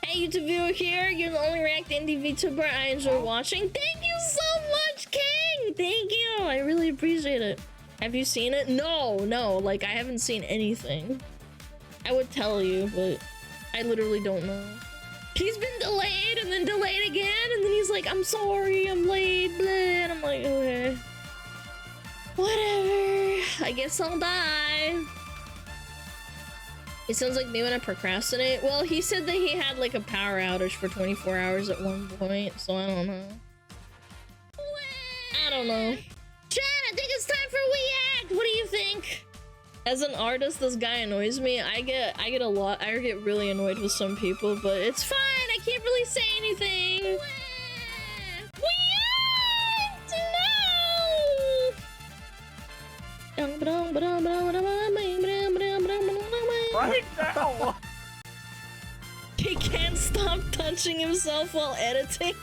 Hey, YouTube viewer here. You're the only React Indie VTuber I enjoy watching. Thank you so much, King! Thank you, I really appreciate it. Have you seen it? No, like, I haven't seen anything. I would tell you, but I literally don't know. He's been delayed and then delayed again, and then he's like, I'm sorry, I'm late, blah, and I'm like, okay. Whatever, I guess I'll die. It sounds like me when I procrastinate. Well, he said that he had like a power outage for 24 hours at one point, so I don't know. I don't know. Chat, I think it's time for React. What do you think? As an artist, this guy annoys me. I get really annoyed with some people, but it's fine. I can't really say anything. Right now! He can't stop touching himself while editing.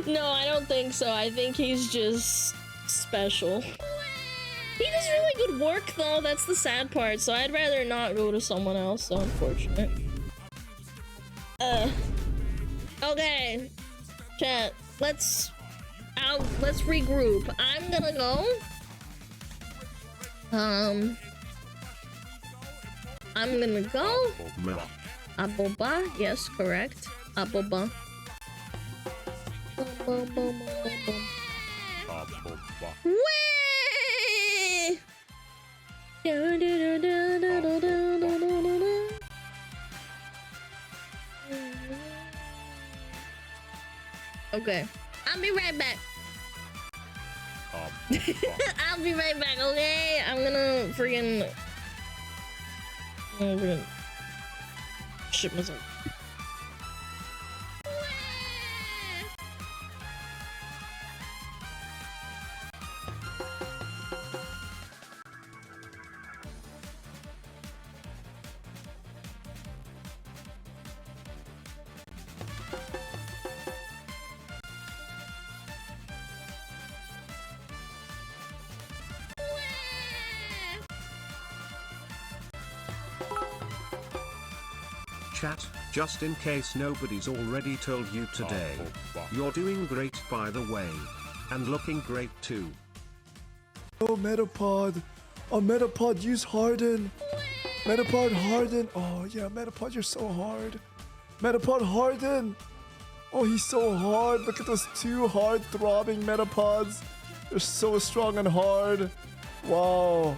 No, I don't think so. I think he's just special. He does really good work though, that's the sad part, so I'd rather not go to someone else, so unfortunate. Okay. Chat, let's regroup. I'm gonna go. I'm gonna go. Aboba, yes, correct. Aboba. boom, boom, boom, boom. Way! Okay, I'll be right back. I'll be right back, okay? I'm gonna freaking shit myself. Chat, just in case nobody's already told you today. You're doing great by the way. And looking great too. Oh, Metapod. Oh, Metapod, use Harden. Metapod, Harden. Oh, yeah, Metapod, you're so hard. Metapod, Harden. Oh, he's so hard. Look at those two hard throbbing Metapods. They're so strong and hard. Wow.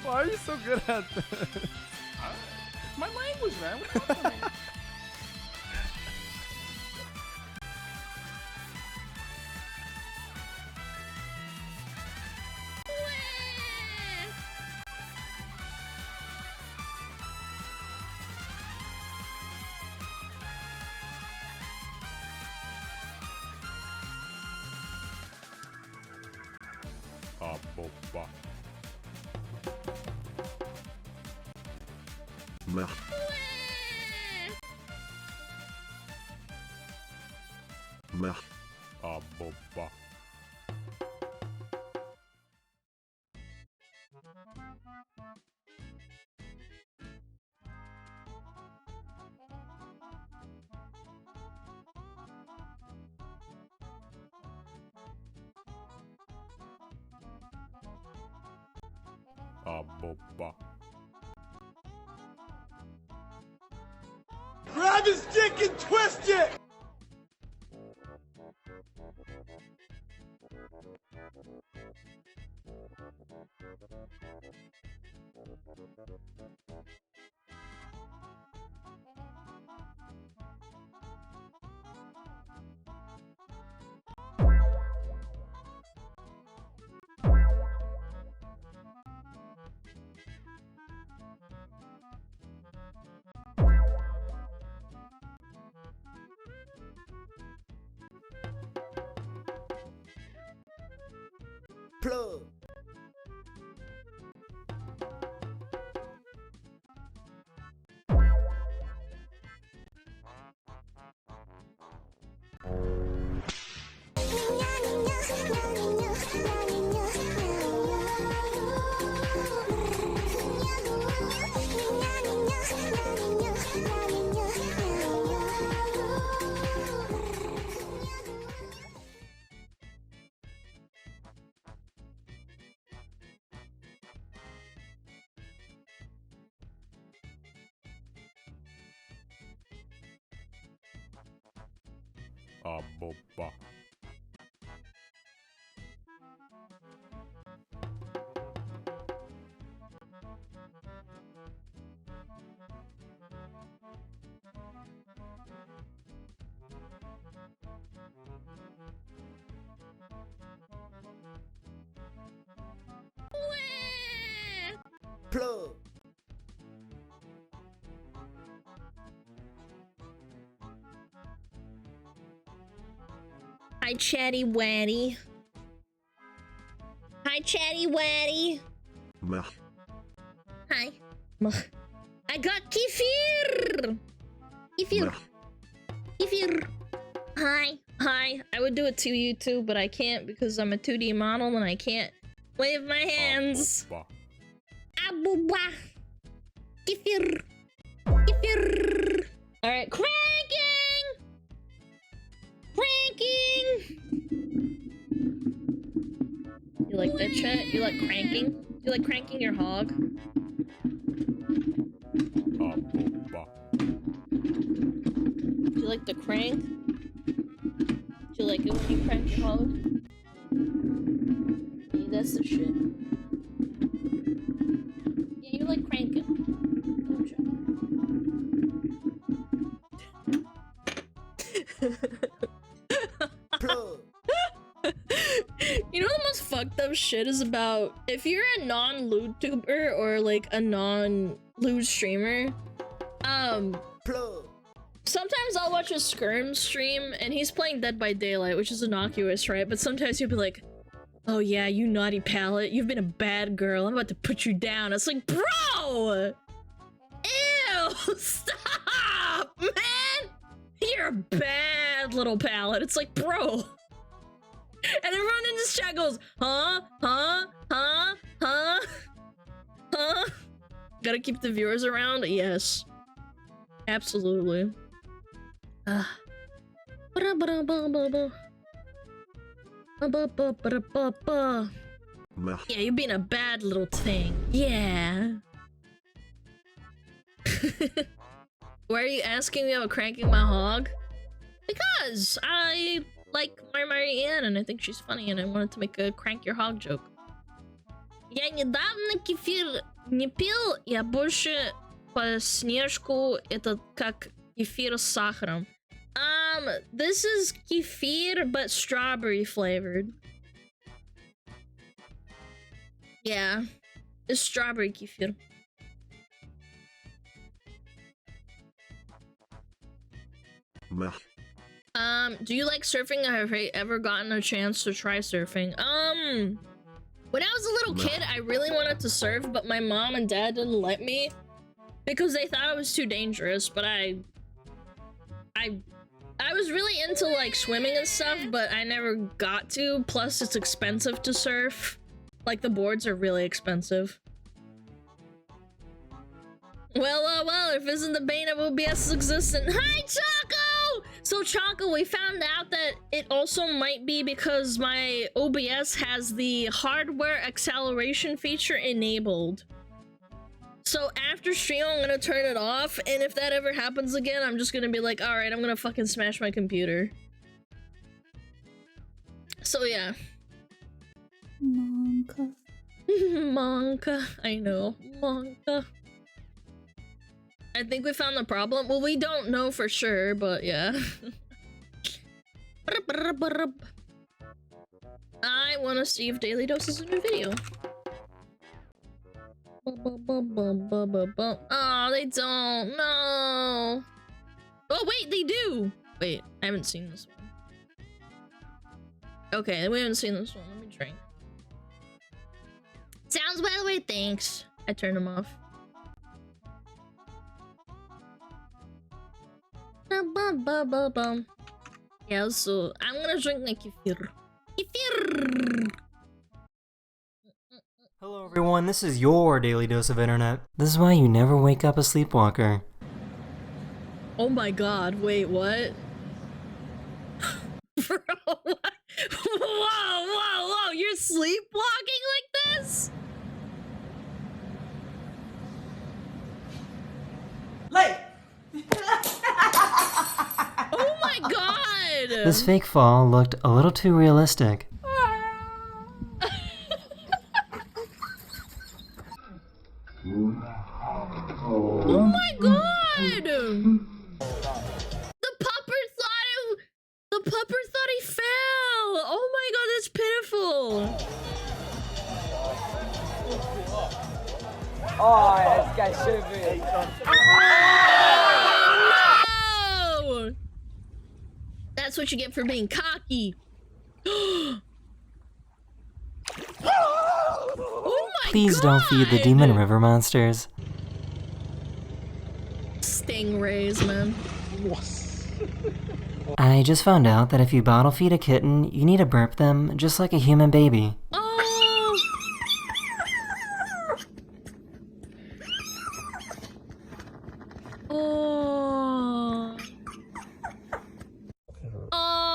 Why are you so good at this? My language, man. What's up with me? Meh. Meh. Grab his dick and twist it! Plug. Plug. Hi, Chatty Watty. Hi, Chatty Watty. Meh. Hi. I got kefir. Kefir. Kefir. Hi. Hi. I would do it to you too, but I can't because I'm a 2D model and I can't wave my hands. Abuba. Kefir. Kefir. Alright, cranking! Cranking! You like that, chat? You like cranking? You like cranking your hog? Do you like the crank? Do you like it when you crank your hog? Yeah, that's the shit. Yeah, you like cranking. Don't you? Plug. You know the most fucked up shit is about if you're a non-lewd tuber or like a non-lewd streamer, Plug. sometimes I'll watch a Skirm stream and he's playing Dead by Daylight, which is innocuous, right? But sometimes he'll be like, oh yeah, you naughty pallet, you've been a bad girl, I'm about to put you down. It's like, bro! Ew! Stop! Man! You're a bad little pallet. It's like, bro. And everyone in this chat goes, huh? Huh? Huh? Huh? Huh? Gotta keep the viewers around? Yes. Absolutely. Yeah, you're being a bad little thing. Yeah. Why are you asking me about cranking my hog? Because I like Marianne and I think she's funny and I wanted to make a crank your hog joke. Я недавно кефир не пил, я больше по снежку, это как кефир с сахаром. This is kefir but strawberry flavored. Yeah, it's strawberry kefir. Meh. Do you like surfing? Have you ever gotten a chance to try surfing? When I was a little kid, I really wanted to surf, but my mom and dad didn't let me because they thought it was too dangerous, but I was really into like swimming and stuff, but I never got to. Plus, it's expensive to surf. Like the boards are really expensive. Well, if isn't the bane of OBS's existence. Hi, Choco! So, Choco, we found out that it also might be because my OBS has the hardware acceleration feature enabled. So, after stream, I'm gonna turn it off, and if that ever happens again, I'm just gonna be like, alright, I'm gonna fucking smash my computer. So, yeah. Monka. Monka. I know. Monka. I think we found the problem. Well, we don't know for sure, but yeah. I want to see if Daily Dose is a new video. Oh, they don't. No. Oh, wait, they do. Wait, I haven't seen this one. Okay, we haven't seen this one. Let me drink. Sounds, by the way, thanks. I turned them off. Yeah, so I'm gonna drink my kefir. Kefir! Hello everyone, this is your daily dose of internet. This is why you never wake up a sleepwalker. Oh my god, wait, what? Bro, what? Whoa, you're sleepwalking like this? Like. Oh my god! This fake fall looked a little too realistic. Oh my god! The pupper thought he fell! Oh my god, that's pitiful! Oh, this guy should be. No! That's what you get for being cocky. Oh my Please don't feed the God! demon river monsters. Stingrays, man. I just found out that if you bottle feed a kitten, you need to burp them just like a human baby. Oh! Oh! Oh!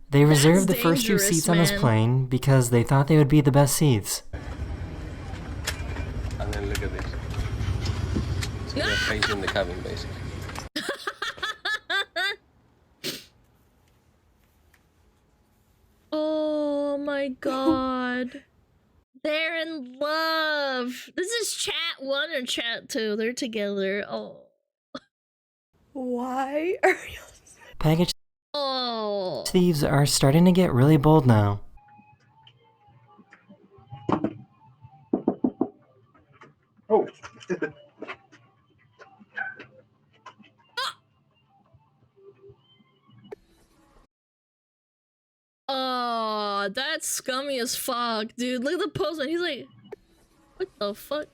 They reserved the That's first two dangerous, seats on this man. plane because they thought they would be the best seats. And then look at this. So they're facing the cabin, basically. Oh my God. They're in love. This is chat 1 or chat 2. They're together. Oh. Why are you? Package Oh. thieves are starting to get really bold now. Oh. Oh, that's scummy as fuck, dude. Look at the pose, man. He's like, what the fuck?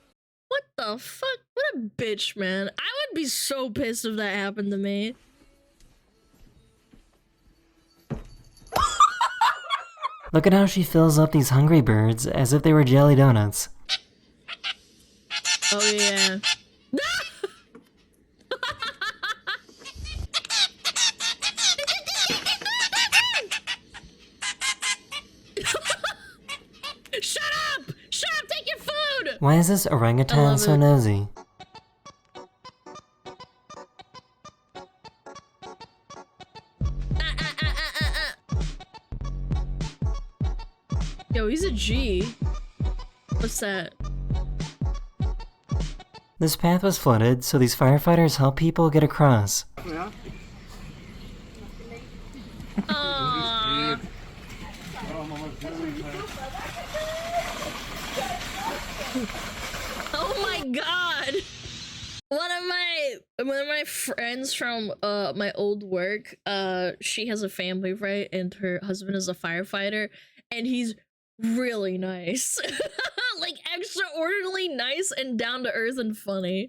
What the fuck? What a bitch, man. I would be so pissed if that happened to me. Look at how she fills up these hungry birds as if they were jelly donuts. Oh, yeah. Shut up! Shut up! Take your food! Why is this I orangutan love so it. nosy? Yo, he's a G. What's that? This path was flooded, so these firefighters help people get across. Aww. Oh my God! One of my friends from my old work, she has a family, right? And her husband is a firefighter, and he's really nice. Like extraordinarily nice and down to earth and funny.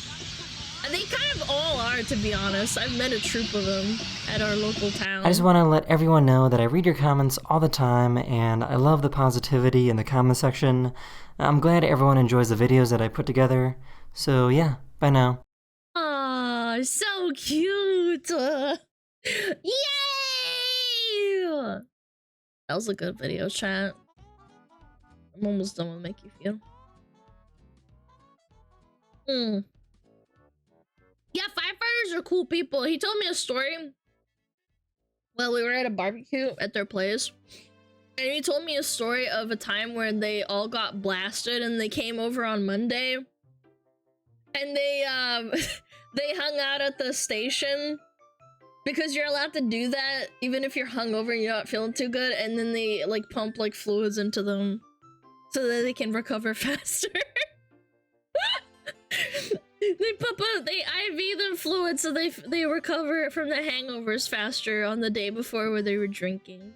And they kind of all are, to be honest. I've met a troop of them at our local town. I just want to let everyone know that I read your comments all the time, and I love the positivity in the comment section. I'm glad everyone enjoys the videos that I put together. So yeah, bye now. Aw, so cute! Yay! That was a good video, chat. I'm almost done with Make You Feel. Yeah, firefighters are cool people. He told me a story. Well, we were at a barbecue at their place. And he told me a story of a time where they all got blasted and they came over on Monday. And they, they hung out at the station. Because you're allowed to do that even if you're hungover and you're not feeling too good. And then they, like, pump, like, fluids into them. So that they can recover faster. They IV them fluids so they recover from the hangovers faster on the day before where they were drinking.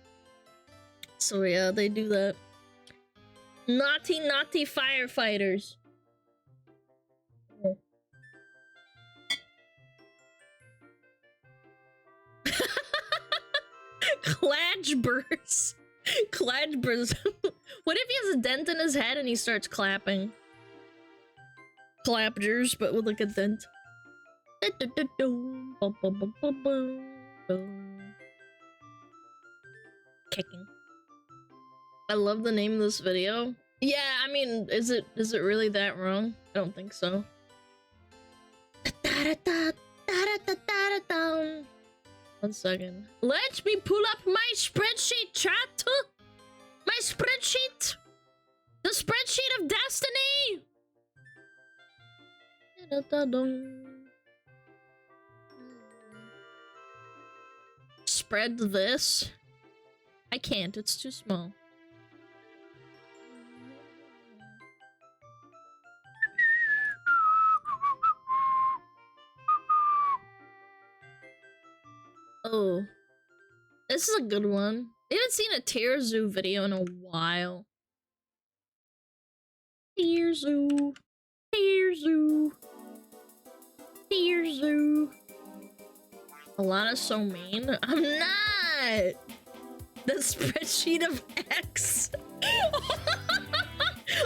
So yeah, they do that. Naughty, naughty firefighters. Cladgeburs. Cladgeburs. What if he has a dent in his head and he starts clapping? Clappers, but with like a dent. Kicking. I love the name of this video. Yeah, I mean, is it really that wrong? I don't think so. One second. Let me pull up my spreadsheet, chat. My spreadsheet. The spreadsheet of destiny. Spread this. I can't, it's too small. Oh, this is a good one. I haven't seen a Tearzu video in a while. Tearzu. Tearzu. Tearzu. Alana's so mean. I'm not! The spreadsheet of X.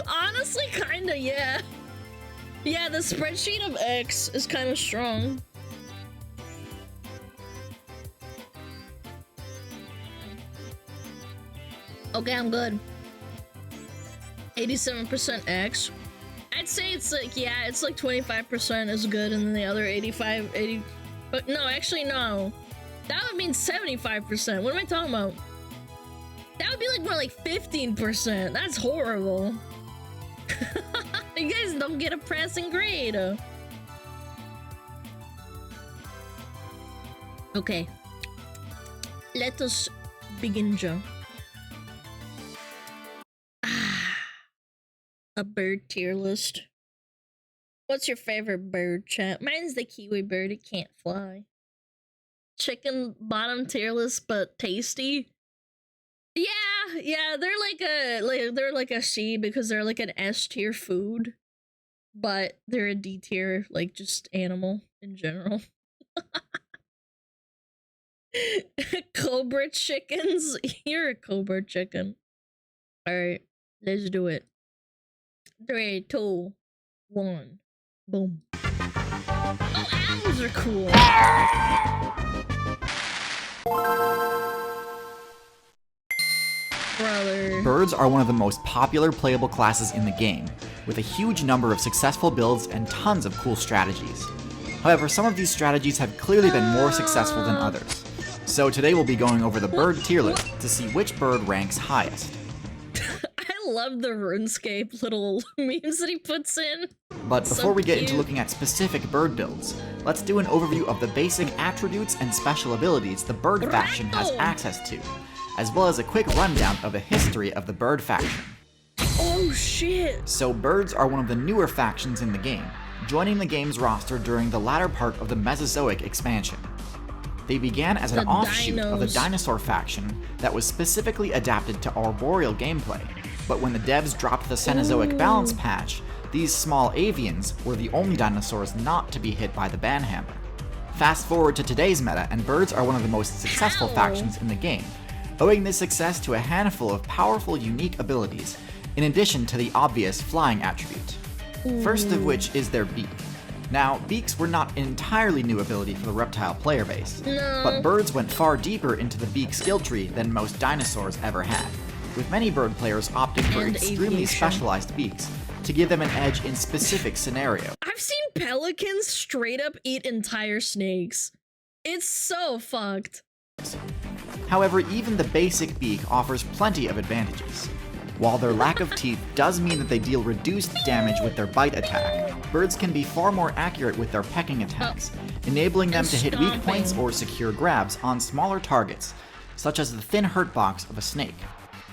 Honestly, kinda, yeah. Yeah, the spreadsheet of X is kind of strong. Okay, I'm good. 87% X. I'd say it's like, yeah, it's like 25% is good, and then the other 80. But no, actually, no. That would mean 75%. What am I talking about? That would be like more like 15%. That's horrible. You guys don't get a passing grade. Okay. Let us begin, Joe. A bird tier list. What's your favorite bird, chat? Mine's the kiwi bird. It can't fly. Chicken bottom tier list, but tasty. Yeah, they're like a C because they're like an S tier food, but they're a D tier, like just animal in general. Cobra chickens. You're a cobra chicken. All right, let's do it. 3, 2, 1, boom. Oh, owls are cool. Brother. Birds are one of the most popular playable classes in the game, with a huge number of successful builds and tons of cool strategies. However, some of these strategies have clearly been more successful than others. So today we'll be going over the bird tier list to see which bird ranks highest. I love the RuneScape little memes that he puts in. But before we get into cute. looking at specific bird builds, let's do an overview of the basic attributes and special abilities the bird faction has access to, as well as a quick rundown of the history of the bird faction. Oh shit! So birds are one of the newer factions in the game, joining the game's roster during the latter part of the Mesozoic expansion. They began as an offshoot of the dinosaur faction that was specifically adapted to arboreal gameplay, but when the devs dropped the Cenozoic balance patch, these small avians were the only dinosaurs not to be hit by the banhammer. Fast forward to today's meta, and birds are one of the most successful factions in the game, owing this success to a handful of powerful unique abilities, in addition to the obvious flying attribute. First of which is their beak. Now, beaks were not an entirely new ability for the reptile player base, but birds went far deeper into the beak skill tree than most dinosaurs ever had, with many bird players opting for extremely specialized beaks to give them an edge in specific scenarios. I've seen pelicans straight up eat entire snakes. It's so fucked. However, even the basic beak offers plenty of advantages. While their lack of teeth does mean that they deal reduced damage with their bite attack, birds can be far more accurate with their pecking attacks, enabling them to hit weak points or secure grabs on smaller targets, such as the thin hurt box of a snake.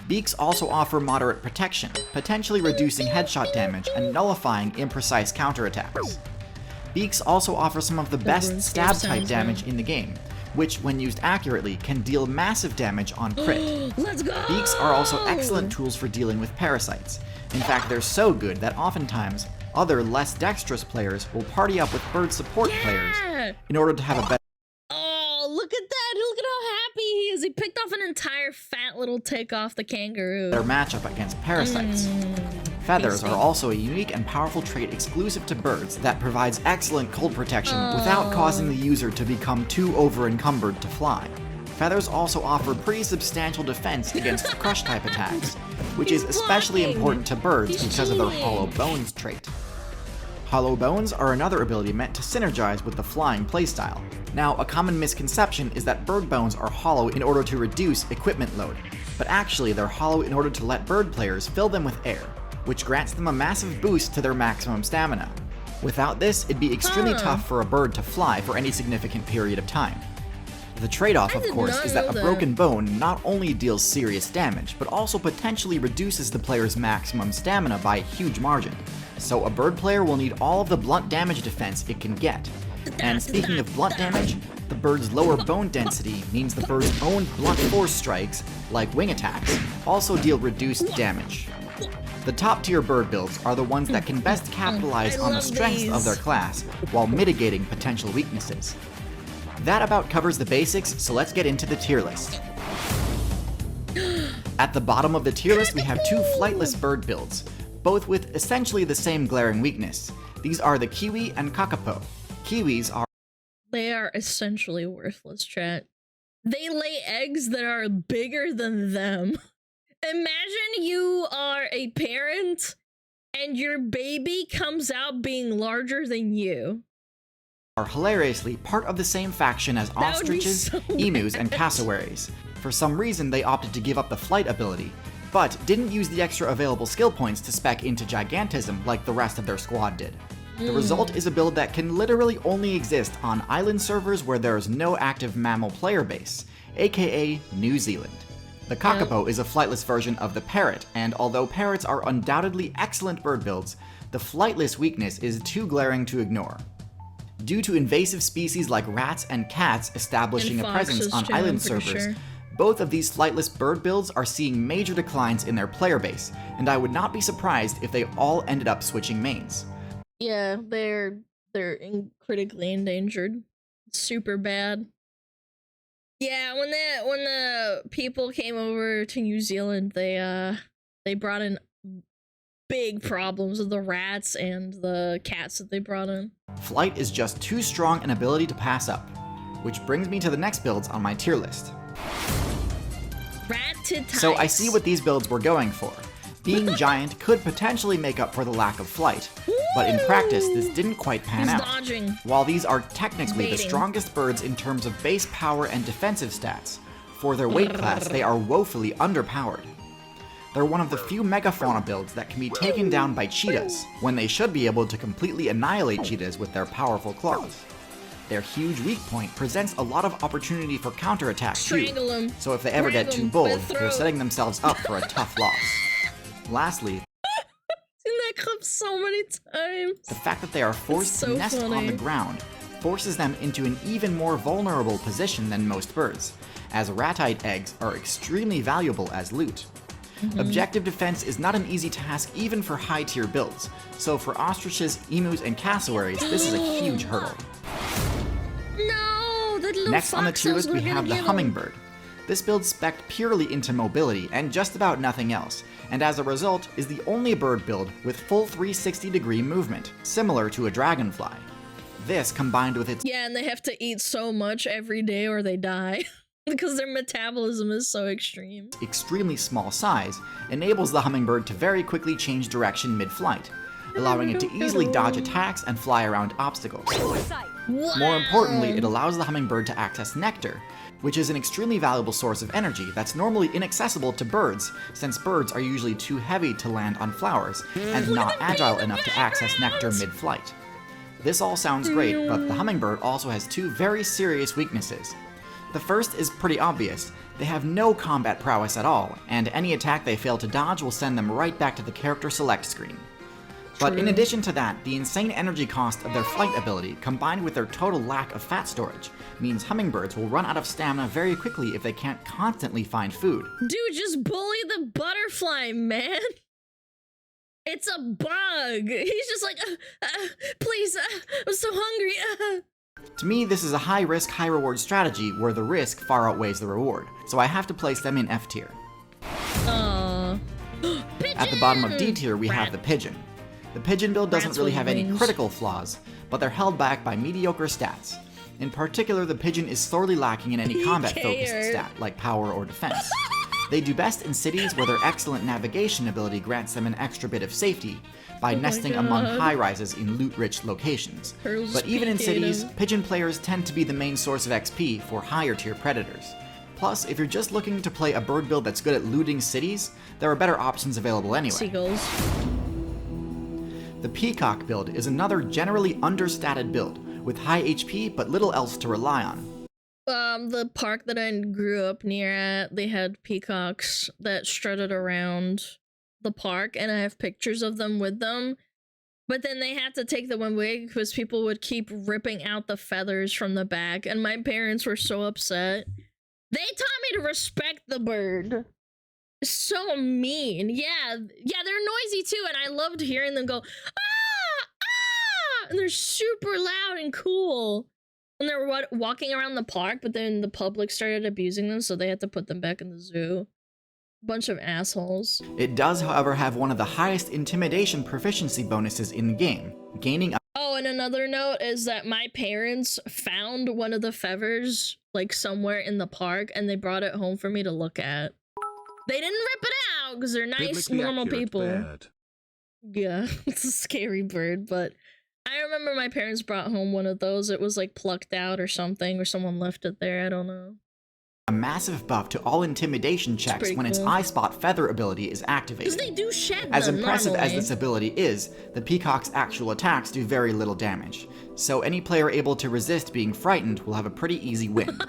Beaks also offer moderate protection, potentially reducing headshot damage and nullifying imprecise counterattacks. Beaks also offer some of the best stab type damage in the game, which, when used accurately, can deal massive damage on crit. Let's go! Beaks are also excellent tools for dealing with parasites. In fact, they're so good that oftentimes, other less dexterous players will party up with bird support players in order to have a better Look at that! Look at how happy he is! He picked off an entire fat little tick off the kangaroo. matchup against parasites. Feathers are also a unique and powerful trait exclusive to birds that provides excellent cold protection without causing the user to become too over-encumbered to fly. Feathers also offer pretty substantial defense against crush-type attacks, which is especially important to birds because of their hollow bones trait. Hollow bones are another ability meant to synergize with the flying playstyle. Now, a common misconception is that bird bones are hollow in order to reduce equipment load, but actually they're hollow in order to let bird players fill them with air, which grants them a massive boost to their maximum stamina. Without this, it'd be extremely tough for a bird to fly for any significant period of time. The trade-off, of course, is that a broken bone not only deals serious damage, but also potentially reduces the player's maximum stamina by a huge margin. So a bird player will need all of the blunt damage defense it can get, And speaking of blunt damage, the bird's lower bone density means the bird's own blunt force strikes, like wing attacks, also deal reduced damage. The top tier bird builds are the ones that can best capitalize on the strengths of their class while mitigating potential weaknesses. That about covers the basics, so let's get into the tier list. At the bottom of the tier list we have two flightless bird builds, both with essentially the same glaring weakness. These are the kiwi and kakapo. Kiwis are They are essentially worthless, chat. They lay eggs that are bigger than them. Imagine you are a parent and your baby comes out being larger than you. Are hilariously part of the same faction as ostriches, so emus, and cassowaries. For some reason they opted to give up the flight ability, but didn't use the extra available skill points to spec into gigantism like the rest of their squad did. The result is a build that can literally only exist on island servers where there is no active mammal player base, aka New Zealand. The kakapo is a flightless version of the parrot, and although parrots are undoubtedly excellent bird builds, the flightless weakness is too glaring to ignore. Due to invasive species like rats and cats establishing a presence on island servers, both of these flightless bird builds are seeing major declines in their player base, and I would not be surprised if they all ended up switching mains. Yeah, they're critically endangered. Super bad. Yeah, when the people came over to New Zealand, they brought in big problems with the rats and the cats that they brought in. Flight is just too strong an ability to pass up, which brings me to the next builds on my tier list. So I see what these builds were going for. Being giant could potentially make up for the lack of flight, but in practice this didn't quite pan out. While these are technically the strongest birds in terms of base power and defensive stats, for their weight class they are woefully underpowered. They're one of the few megafauna builds that can be taken down by cheetahs, when they should be able to completely annihilate cheetahs with their powerful claws. Their huge weak point presents a lot of opportunity for counterattack too, so if they ever get too bold, they're setting themselves up for a tough loss. Lastly, seen that clip so many times. The fact that they are forced to nest on the ground forces them into an even more vulnerable position than most birds, as ratite eggs are extremely valuable as loot. Objective defense is not an easy task even for high-tier builds, so for ostriches, emus, and cassowaries, this is a huge hurdle. No, that little Next on the tier list we have the hummingbird. This build spec'd purely into mobility and just about nothing else, and as a result is the only bird build with full 360-degree movement, similar to a dragonfly. This combined with its and they have to eat so much every day or they die. Because their metabolism is so extreme. Extremely small size enables the hummingbird to very quickly change direction mid-flight, allowing it to easily dodge attacks and fly around obstacles. More importantly, it allows the hummingbird to access nectar, which is an extremely valuable source of energy that's normally inaccessible to birds, since birds are usually too heavy to land on flowers and not agile enough to access nectar mid-flight. This all sounds great, but the hummingbird also has two very serious weaknesses. The first is pretty obvious. They have no combat prowess at all, and any attack they fail to dodge will send them right back to the character select screen. But in addition to that, the insane energy cost of their flight ability, combined with their total lack of fat storage, means hummingbirds will run out of stamina very quickly if they can't constantly find food. Dude, just bully the butterfly, man! It's a bug! He's just like, please, I'm so hungry, To me, this is a high-risk, high-reward strategy where the risk far outweighs the reward, so I have to place them in F tier. At the bottom of D tier, we have the pigeon. The pigeon build doesn't really have any critical flaws, but they're held back by mediocre stats. In particular, the pigeon is sorely lacking in any combat-focused stat, like power or defense. They do best in cities where their excellent navigation ability grants them an extra bit of safety, by nesting among high-rises in loot-rich locations. But even in cities, pigeon players tend to be the main source of XP for higher-tier predators. Plus, if you're just looking to play a bird build that's good at looting cities, there are better options available anyway. Seagulls. The peacock build is another generally understated build, with high HP but little else to rely on. The park that I grew up near at, they had peacocks that strutted around the park, and I have pictures of them with them. But then they had to take the one away because people would keep ripping out the feathers from the back, and my parents were so upset. They taught me to respect the bird. So mean. Yeah, they're noisy too, and I loved hearing them go, ah, ah, and they're super loud and cool. And they were walking around the park, but then the public started abusing them, so they had to put them back in the zoo. Bunch of assholes. It does, however, have one of the highest intimidation proficiency bonuses in the game, gaining a— Oh, and another note is that my parents found one of the feathers, like, somewhere in the park, and they brought it home for me to look at. They didn't rip it out, because they're nice, normal people. Bird. Yeah, it's a scary bird, but I remember my parents brought home one of those. It was, like, plucked out or something, or someone left it there, I don't know. A massive buff to all intimidation checks when its Eye Spot feather ability is activated. Because they do shed As them impressive normally. as this ability is, the peacock's actual attacks do very little damage, so any player able to resist being frightened will have a pretty easy win.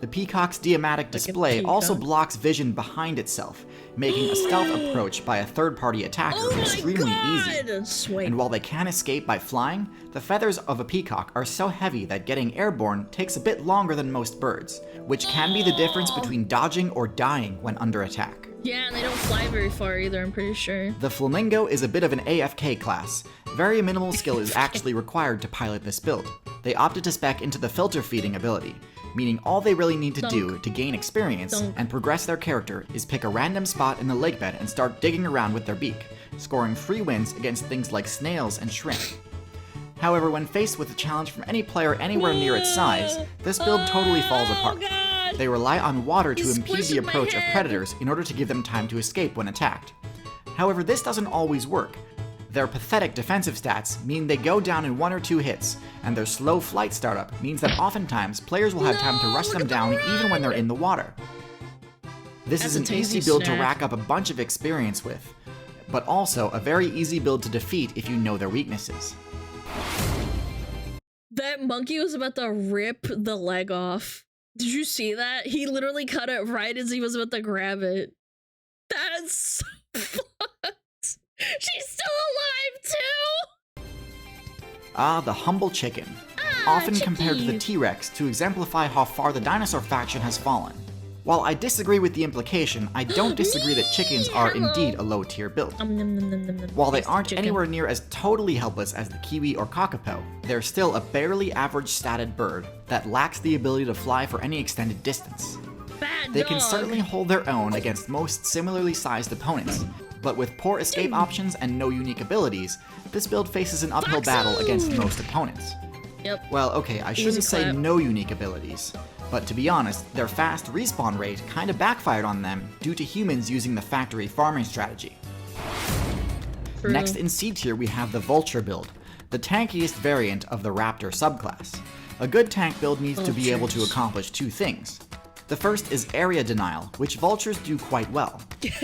The peacock's diamatic display also blocks vision behind itself, making a stealth approach by a third-party attacker extremely easy. Sweet. And while they can escape by flying, the feathers of a peacock are so heavy that getting airborne takes a bit longer than most birds, which can be the difference between dodging or dying when under attack. Yeah, and they don't fly very far either, I'm pretty sure. The flamingo is a bit of an AFK class. Very minimal skill is actually required to pilot this build. They opted to spec into the filter feeding ability, meaning all they really need to do to gain experience and progress their character is pick a random spot in the lake bed and start digging around with their beak, scoring free wins against things like snails and shrimp. However, when faced with a challenge from any player anywhere near its size, this build totally falls apart. They rely on water to impede the approach of predators in order to give them time to escape when attacked. However, this doesn't always work. Their pathetic defensive stats mean they go down in 1 or 2 hits, and their slow flight startup means that oftentimes players will have time to rush them down even when they're in the water. This is an easy build to rack up a bunch of experience with, but also a very easy build to defeat if you know their weaknesses. That monkey was about to rip the leg off. Did you see that? He literally cut it right as he was about to grab it. That is so fucked. She's still alive too! Ah, the humble chicken. Often compared to the T-Rex to exemplify how far the dinosaur faction has fallen. While I disagree with the implication, I don't disagree that chickens are indeed a low-tier build. While they aren't anywhere near as totally helpless as the kiwi or kakapo, they're still a barely average statted bird that lacks the ability to fly for any extended distance. They can certainly hold their own against most similarly sized opponents, but with poor escape options and no unique abilities, this build faces an uphill battle against most opponents. Well, okay, I shouldn't say no unique abilities, but to be honest, their fast respawn rate kinda backfired on them due to humans using the factory farming strategy. Next in C tier we have the Vulture build, the tankiest variant of the Raptor subclass. A good tank build needs to be able to accomplish 2 things. The first is area denial, which vultures do quite well.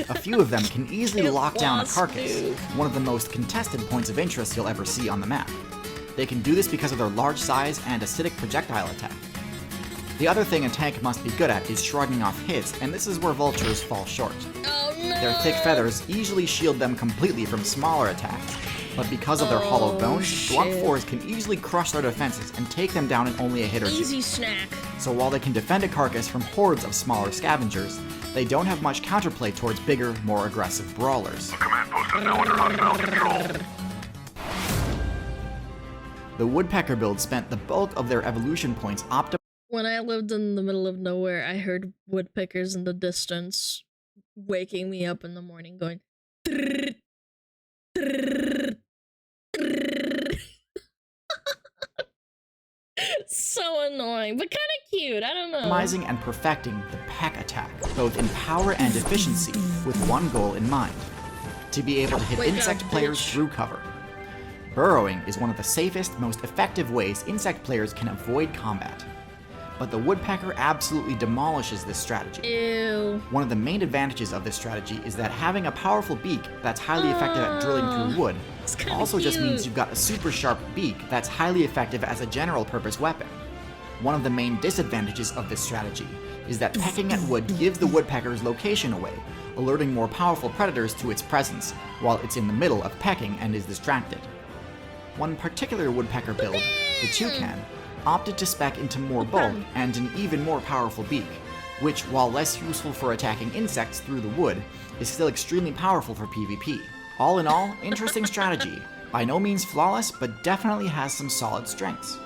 A few of them can easily lock down a carcass, one of the most contested points of interest you'll ever see on the map. They can do this because of their large size and acidic projectile attack. The other thing a tank must be good at is shrugging off hits, and this is where vultures fall short. Their thick feathers easily shield them completely from smaller attacks, but because of their hollow bones, Glump 4s can easily crush their defenses and take them down in only a hit or 2. Easy snack. So while they can defend a carcass from hordes of smaller scavengers, they don't have much counterplay towards bigger, more aggressive brawlers. The command post is now under hostile control. The Woodpecker build spent the bulk of their evolution points optimizing. When I lived in the middle of nowhere, I heard woodpeckers in the distance waking me up in the morning going trrr, trrr, trrr. So annoying, but kind of cute, I don't know. Optimizing and perfecting the peck attack, both in power and efficiency, with one goal in mind: to be able to hit insect players through cover. Burrowing is one of the safest, most effective ways insect players can avoid combat. But the woodpecker absolutely demolishes this strategy. Ew. One of the main advantages of this strategy is that having a powerful beak that's highly effective at drilling through wood also just means you've got a super sharp beak that's highly effective as a general purpose weapon. One of the main disadvantages of this strategy is that pecking at wood gives the woodpecker's location away, alerting more powerful predators to its presence while it's in the middle of pecking and is distracted. one particular woodpecker build, the toucan, opted to spec into more bulk and an even more powerful beak, which, while less useful for attacking insects through the wood, is still extremely powerful for PvP. All in all, interesting strategy. By no means flawless, but definitely has some solid strengths.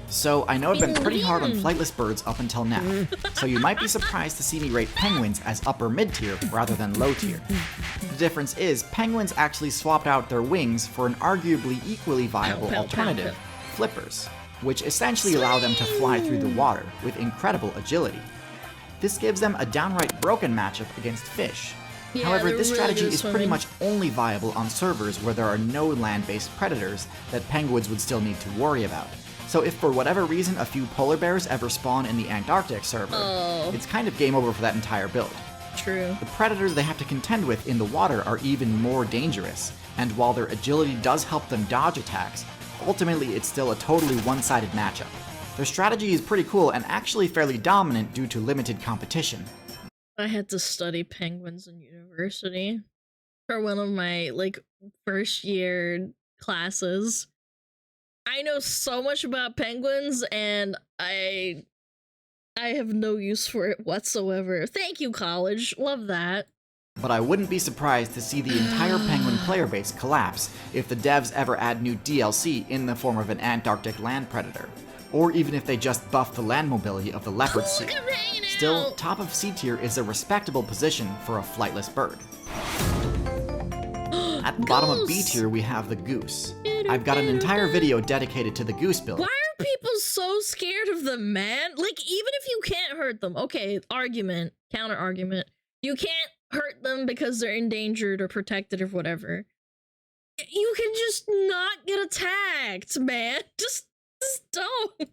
So, I know I've been pretty hard on flightless birds up until now, so you might be surprised to see me rate penguins as upper mid-tier rather than low tier. The difference is, penguins actually swapped out their wings for an arguably equally viable alternative, flippers, which essentially allow them to fly through the water with incredible agility. This gives them a downright broken matchup against fish. However, this strategy is pretty much only viable on servers where there are no land-based predators that penguins would still need to worry about. So if for whatever reason a few polar bears ever spawn in the Antarctic server, it's kind of game over for that entire build. True. The predators they have to contend with in the water are even more dangerous, and while their agility does help them dodge attacks, ultimately it's still a totally one-sided matchup. Their strategy is pretty cool and actually fairly dominant due to limited competition. I had to study penguins in university for one of my, like, first year classes. I know so much about penguins, and I have no use for it whatsoever. Thank you, college. Love that. But I wouldn't be surprised to see the entire penguin player base collapse if the devs ever add new DLC in the form of an Antarctic land predator, or even if they just buff the land mobility of the leopard seal. Still, top of C tier is a respectable position for a flightless bird. At the bottom of B tier, we have the goose. I've got an entire video dedicated to the goose build. Why are people so scared of them, man? Like, even if you can't hurt them, okay, argument, counter argument, you can't hurt them because they're endangered or protected or whatever. You can just not get attacked, man. Just don't.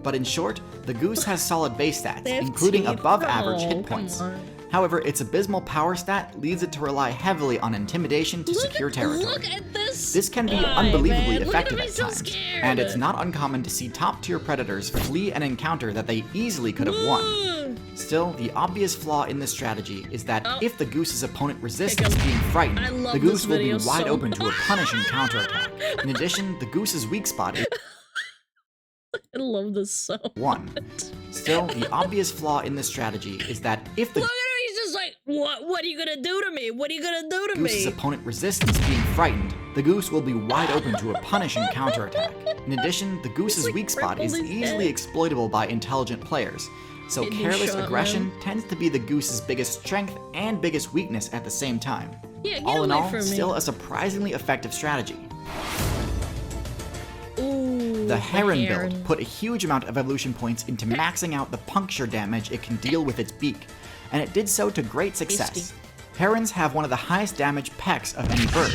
But in short, the goose has solid base stats, including above average hit points. However, its abysmal power stat leads it to rely heavily on intimidation to secure territory. Look at this. This can be unbelievably effective at times, and it's not uncommon to see top-tier predators flee an encounter that they easily could have won. Still, the obvious flaw in this strategy is that if the goose's opponent resists being frightened, the goose will be wide open to a punishing counterattack. In addition, the goose's weak spot is I love this so one. Still, the obvious flaw in this strategy is that if the Look at him, he's just like, what are you gonna do to me? What are you gonna do to goose's me? opponent resists being frightened, the goose will be wide open to a punishing counterattack. In addition, the goose's weak spot is easily exploitable by intelligent players, so careless aggression tends to be the goose's biggest strength and biggest weakness at the same time. Yeah, get all in away all, from me. still a surprisingly effective strategy. Ooh, The heron build put a huge amount of evolution points into maxing out the puncture damage it can deal with its beak, and it did so to great success. Herons have one of the highest damage pecks of any bird,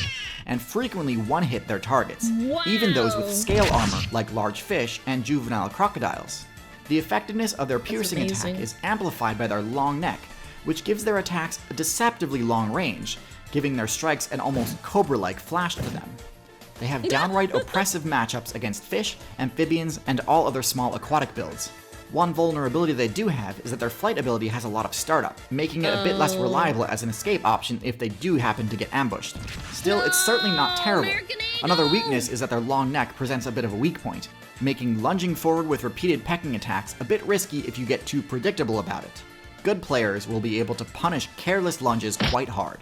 and frequently one-hit their targets, even those with scale armor like large fish and juvenile crocodiles. The effectiveness of their piercing attack is amplified by their long neck, which gives their attacks a deceptively long range, giving their strikes an almost cobra-like flash to them. They have downright oppressive matchups against fish, amphibians, and all other small aquatic builds. One vulnerability they do have is that their flight ability has a lot of startup, making it a bit less reliable as an escape option if they do happen to get ambushed. Still, it's certainly not terrible. Another weakness is that their long neck presents a bit of a weak point, making lunging forward with repeated pecking attacks a bit risky if you get too predictable about it. Good players will be able to punish careless lunges quite hard.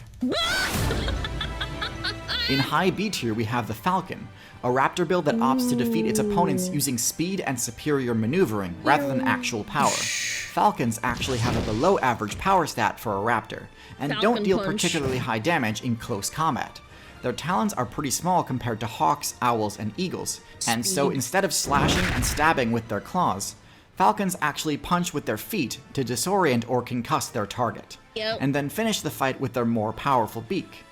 In high B tier, we have the Falcon, a raptor build that opts to defeat its opponents using speed and superior maneuvering rather than actual power. Falcons actually have a below average power stat for a raptor, and don't deal particularly high damage in close combat. Their talons are pretty small compared to hawks, owls, and eagles, and so instead of slashing and stabbing with their claws, falcons actually punch with their feet to disorient or concuss their target, and then finish the fight with their more powerful beak.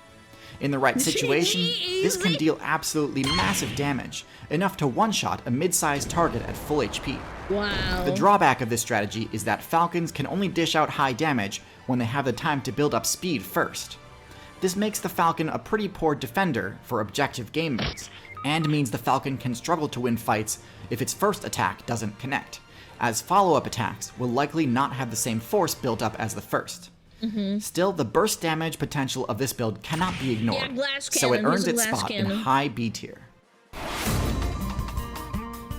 In the right situation, this can deal absolutely massive damage, enough to one-shot a mid-sized target at full HP. Wow. The drawback of this strategy is that falcons can only dish out high damage when they have the time to build up speed first. This makes the falcon a pretty poor defender for objective game modes, and means the falcon can struggle to win fights if its first attack doesn't connect, as follow-up attacks will likely not have the same force built up as the first. Still, the burst damage potential of this build cannot be ignored, Yeah, glass so it cannon. earns He's a its glass spot in cannon. high B tier.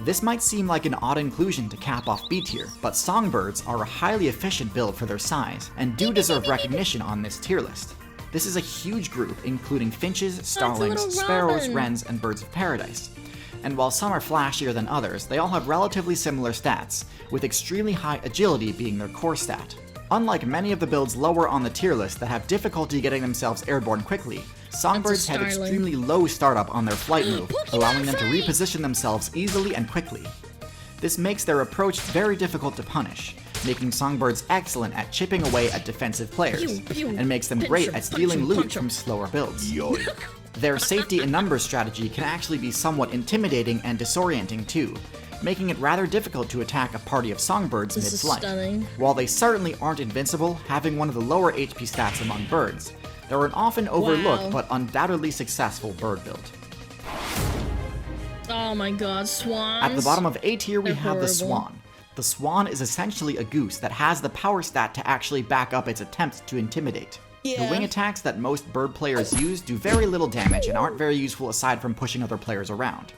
This might seem like an odd inclusion to cap off B tier, but songbirds are a highly efficient build for their size, and do deserve recognition on this tier list. This is a huge group, including finches, starlings, little sparrows, robin. wrens, and birds of paradise. And while some are flashier than others, they all have relatively similar stats, with extremely high agility being their core stat. Unlike many of the builds lower on the tier list that have difficulty getting themselves airborne quickly, songbirds have starling. extremely low startup on their flight move, Pokemon allowing them to fight! reposition themselves easily and quickly. This makes their approach very difficult to punish, making songbirds excellent at chipping away at defensive players, Pew, pew. and makes them Pinch great 'em, at stealing punch 'em, loot punch 'em. from slower builds. Their safety in numbers strategy can actually be somewhat intimidating and disorienting too, making it rather difficult to attack a party of songbirds This is mid-flight. stunning. While they certainly aren't invincible, having one of the lower HP stats among birds, they're an often overlooked Wow. but undoubtedly successful bird build. Oh my god, swans. At the bottom of A tier, we They're have the horrible. swan. The swan is essentially a goose that has the power stat to actually back up its attempts to intimidate. The Yeah. wing attacks that most bird players use do very little damage and aren't very useful aside from pushing other players around.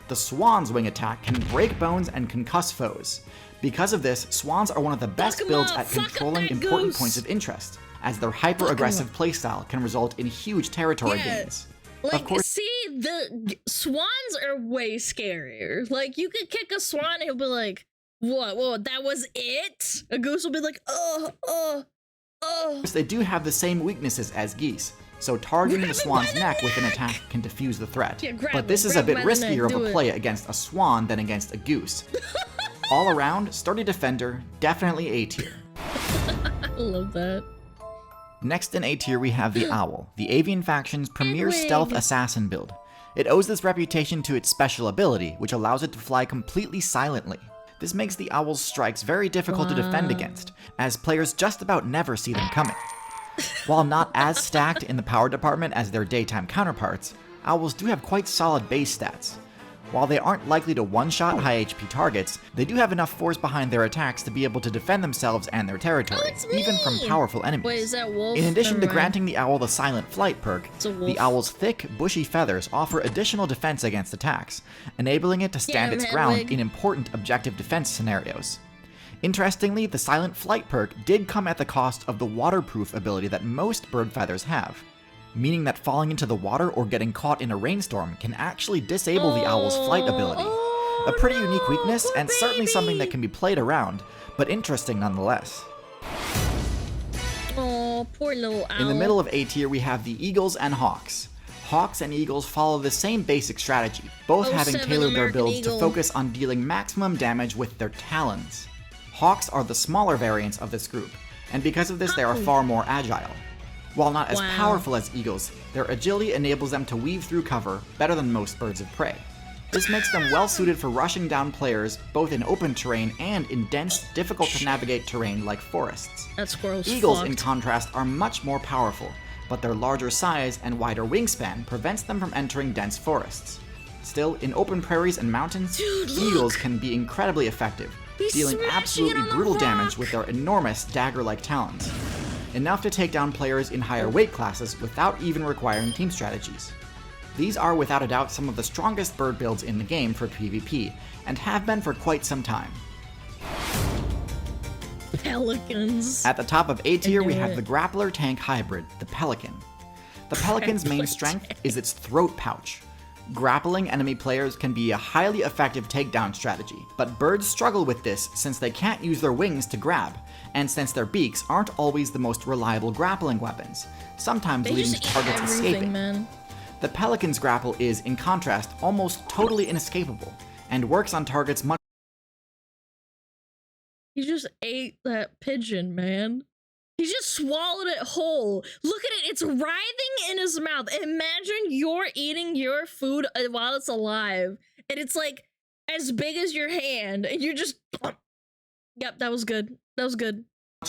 The swan's wing attack can break bones and concuss foes. Because of this, swans are one of the best 'em builds up, at fuck up controlling that important goose. points of interest, as their hyper-aggressive playstyle can result in huge territory Yeah. gains. Like, Of course, see, the swans are way scarier. Like, you could kick a swan and he'll be like, what, that was it? A goose will be like, oh. they do have the same weaknesses as geese, so targeting the swan's neck with an attack can defuse the threat. Yeah, grab But it, this is a grab bit by the neck, riskier of do a it. play against a swan than against a goose. All around, sturdy defender, definitely A tier. I love that. Next in A tier we have the Owl, the Avian faction's premier Edwig. stealth assassin build. It owes this reputation to its special ability, which allows it to fly completely silently. This makes the Owl's strikes very difficult to defend against, as players just about never see them coming. While not as stacked in the power department as their daytime counterparts, Owls do have quite solid base stats. While they aren't likely to one-shot high HP targets, they do have enough force behind their attacks to be able to defend themselves and their territory, it's even from me! powerful enemies. Wait, is that wolf? In addition to Never mind. granting the owl the silent flight perk, It's a wolf. the owl's thick, bushy feathers offer additional defense against attacks, enabling it to stand Get him, its ground Hedwig. in important objective defense scenarios. Interestingly, the silent flight perk did come at the cost of the waterproof ability that most bird feathers have, meaning that falling into the water or getting caught in a rainstorm can actually disable the owl's flight ability. A pretty unique weakness, and certainly something that can be played around, but interesting nonetheless. Oh, poor little owl. In the middle of A tier, we have the eagles and hawks. Hawks and eagles follow the same basic strategy, both Oh, having 7 tailored their American builds Eagle. to focus on dealing maximum damage with their talons. Hawks are the smaller variants of this group, and because of this, they are far more agile. While not as Wow. powerful as eagles, their agility enables them to weave through cover better than most birds of prey. This makes them well suited for rushing down players both in open terrain and in dense, difficult to navigate terrain like forests. That squirrel's Eagles, in fucked. contrast, are much more powerful, but their larger size and wider wingspan prevents them from entering dense forests. Still, in open prairies and mountains, Dude, look! eagles can be incredibly effective, He's dealing smashing it absolutely on the brutal damage rock! with their enormous dagger-like talons. Enough to take down players in higher weight classes without even requiring team strategies. These are without a doubt some of the strongest bird builds in the game for PvP, and have been for quite some time. Pelicans. At the top of A tier, we knew have it. the grappler tank hybrid, the Pelican. The Pelican's main Grappler strength tank. is its throat pouch. Grappling enemy players can be a highly effective takedown strategy, but birds struggle with this since they can't use their wings to grab, and since their beaks aren't always the most reliable grappling weapons, sometimes They leading just to eat targets everything, escaping. man. The Pelican's grapple is, in contrast, almost totally inescapable, and works on targets much He just ate that pigeon, man. He just swallowed it whole. Look at it. It's writhing in his mouth. Imagine you're eating your food while it's alive. And it's like as big as your hand. And you're just... Yep, that was good. That was good.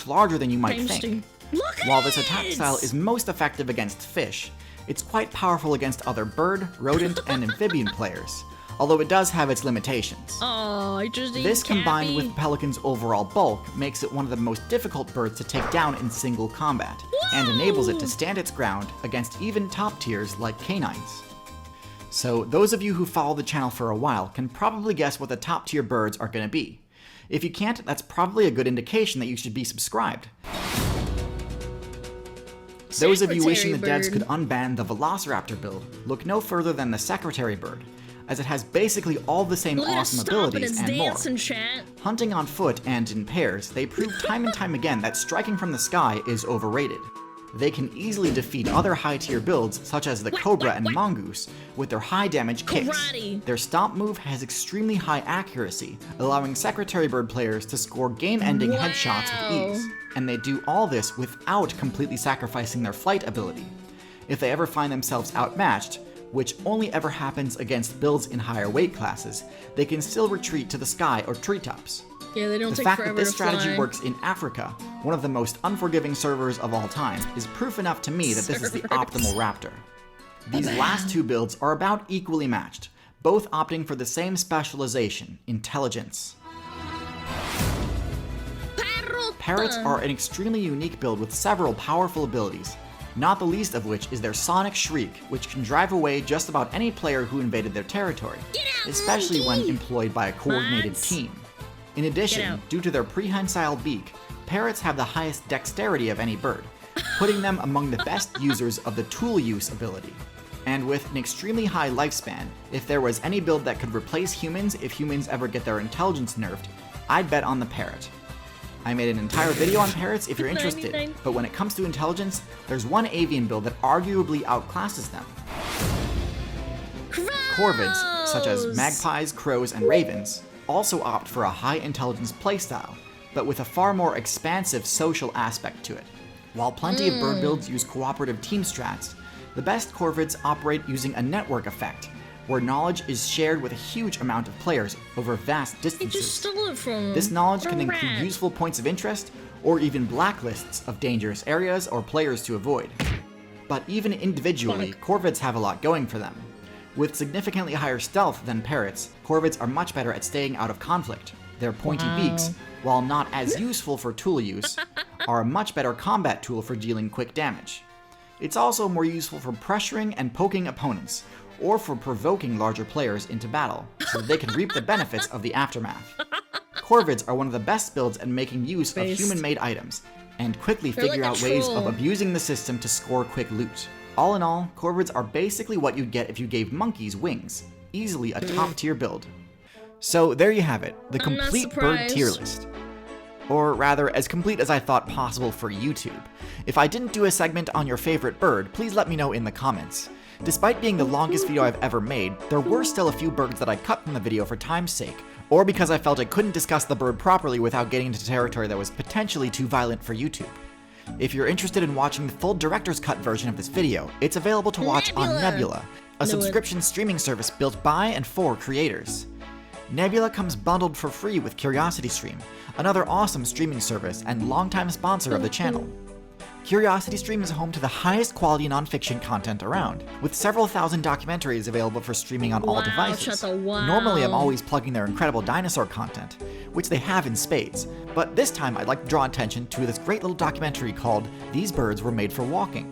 larger than you might Time think. steam. Look at While this attack it! style is most effective against fish, it's quite powerful against other bird, rodent, and amphibian players, although it does have its limitations. Oh, I just ate This Cappy. combined with the pelican's overall bulk makes it one of the most difficult birds to take down in single combat, and enables it to stand its ground against even top tiers like canines. So those of you who follow the channel for a while can probably guess what the top tier birds are going to be. If you can't, that's probably a good indication that you should be subscribed. Those of you wishing the devs could unban the Velociraptor build, look no further than the Secretary bird, as it has basically all the same awesome abilities and more. Hunting on foot and in pairs, they prove time and time again that striking from the sky is overrated. They can easily defeat other high-tier builds such as the Cobra and Mongoose with their high-damage kicks. Their stomp move has extremely high accuracy, allowing Secretary Bird players to score game-ending headshots with ease. And they do all this without completely sacrificing their flight ability. If they ever find themselves outmatched, which only ever happens against builds in higher weight classes, they can still retreat to the sky or treetops. Yeah, they don't the take fact forever that this to strategy fly. works in Africa, one of the most unforgiving servers of all time, is proof enough to me that this is the optimal raptor. These last two builds are about equally matched, both opting for the same specialization, intelligence. Parrots are an extremely unique build with several powerful abilities, not the least of which is their sonic shriek, which can drive away just about any player who invaded their territory, especially when employed by a coordinated team. In addition, due to their prehensile beak, parrots have the highest dexterity of any bird, putting them among the best users of the tool use ability. And with an extremely high lifespan, if there was any build that could replace humans if humans ever get their intelligence nerfed, I'd bet on the parrot. I made an entire video on parrots if you're interested, but when it comes to intelligence, there's one avian build that arguably outclasses them. Corvids, such as magpies, crows, and ravens, also opt for a high intelligence playstyle, but with a far more expansive social aspect to it. While plenty of bird builds use cooperative team strats, the best corvids operate using a network effect, where knowledge is shared with a huge amount of players over vast distances. Just stole it from This knowledge can include useful points of interest, or even blacklists of dangerous areas or players to avoid. But even individually, corvids have a lot going for them. With significantly higher stealth than parrots, corvids are much better at staying out of conflict. Their pointy beaks, while not as useful for tool use, are a much better combat tool for dealing quick damage. It's also more useful for pressuring and poking opponents, or for provoking larger players into battle, so that they can reap the benefits of the aftermath. Corvids are one of the best builds at making use of human-made items, and quickly figure out ways of abusing the system to score quick loot. All in all, corvids are basically what you'd get if you gave monkeys wings. Easily a top-tier build. So there you have it, the complete bird tier list. Or rather, as complete as I thought possible for YouTube. If I didn't do a segment on your favorite bird, please let me know in the comments. Despite being the longest video I've ever made, there were still a few birds that I cut from the video for time's sake, or because I felt I couldn't discuss the bird properly without getting into territory that was potentially too violent for YouTube. If you're interested in watching the full director's cut version of this video, it's available to watch on Nebula, a subscription streaming service built by and for creators. Nebula comes bundled for free with CuriosityStream, another awesome streaming service and longtime sponsor of the channel. CuriosityStream is home to the highest quality nonfiction content around, with several thousand documentaries available for streaming on all devices. Normally I'm always plugging their incredible dinosaur content, which they have in spades, but this time I'd like to draw attention to this great little documentary called These Birds Were Made for Walking,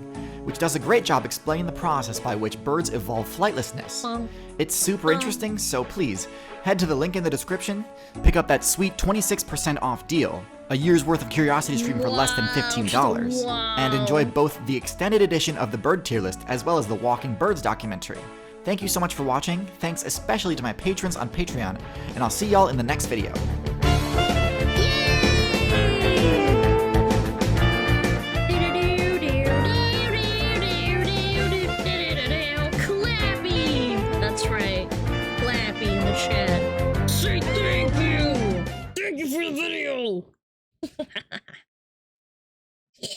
which does a great job explaining the process by which birds evolve flightlessness. It's super interesting, so please, head to the link in the description, pick up that sweet 26% off deal, a year's worth of CuriosityStream for less than $15, and enjoy both the extended edition of the bird tier list as well as the Walking Birds documentary. Thank you so much for watching, thanks especially to my patrons on Patreon, and I'll see y'all in the next video. That's right, Clappy in the chat. Say thank you! Thank you for the video! Yeah.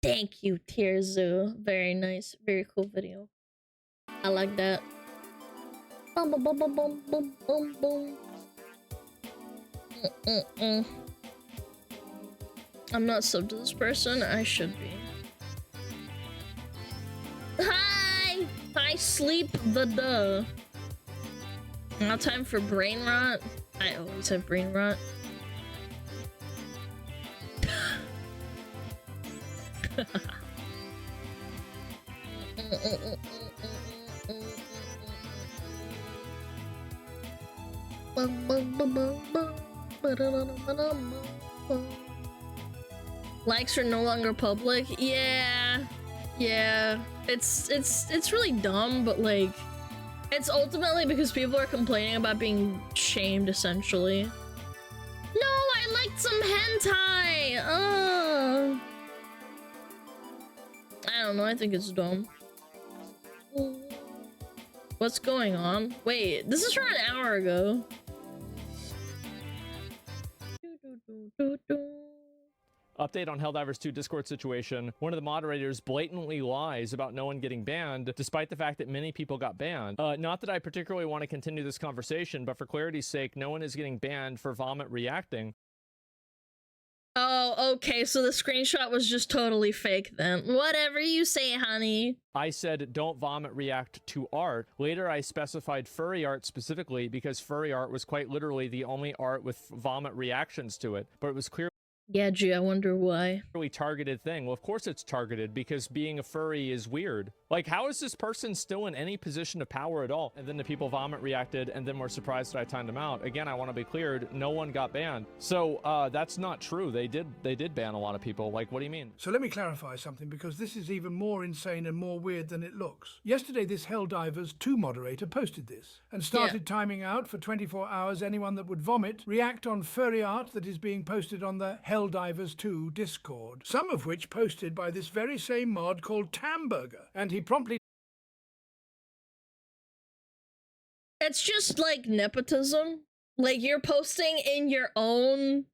Thank you, Tierzo. Very nice, very cool video. I like that. Boom, boom, boom, boom, boom, boom, boom, boom. I'm not subbed to this person. I should be. Hi! I sleep the duh. Now time for brain rot. I always have brain rot. Likes are no longer public. Yeah. It's really dumb, but like it's ultimately because people are complaining about being shamed essentially. No, I liked some hentai. I don't know, I think it's dumb. What's going on? Wait, this is from an hour ago. Update on Helldivers 2 Discord situation. One of the moderators blatantly lies about no one getting banned, despite the fact that many people got banned. Not that I particularly want to continue this conversation, but for clarity's sake, no one is getting banned for vomit reacting. Oh, okay, so the screenshot was just totally fake then. Whatever you say, honey. I said don't vomit react to art. Later I specified furry art specifically because furry art was quite literally the only art with vomit reactions to it, but it was clear. Yeah, gee, I wonder why. Really targeted thing. Well, of course it's targeted because being a furry is weird. Like, how is this person still in any position of power at all? And then the people vomit reacted and then were surprised that I timed them out. Again, I want to be cleared, no one got banned. So that's not true. They did ban a lot of people. Like, what do you mean? So let me clarify something, because this is even more insane and more weird than it looks. Yesterday, this Helldivers 2 moderator posted this and started timing out for 24 hours anyone that would vomit, react on furry art that is being posted on the Helldivers 2 Discord, some of which posted by this very same mod called Tamburger, and he promptly... It's just like nepotism. Like you're posting in your own...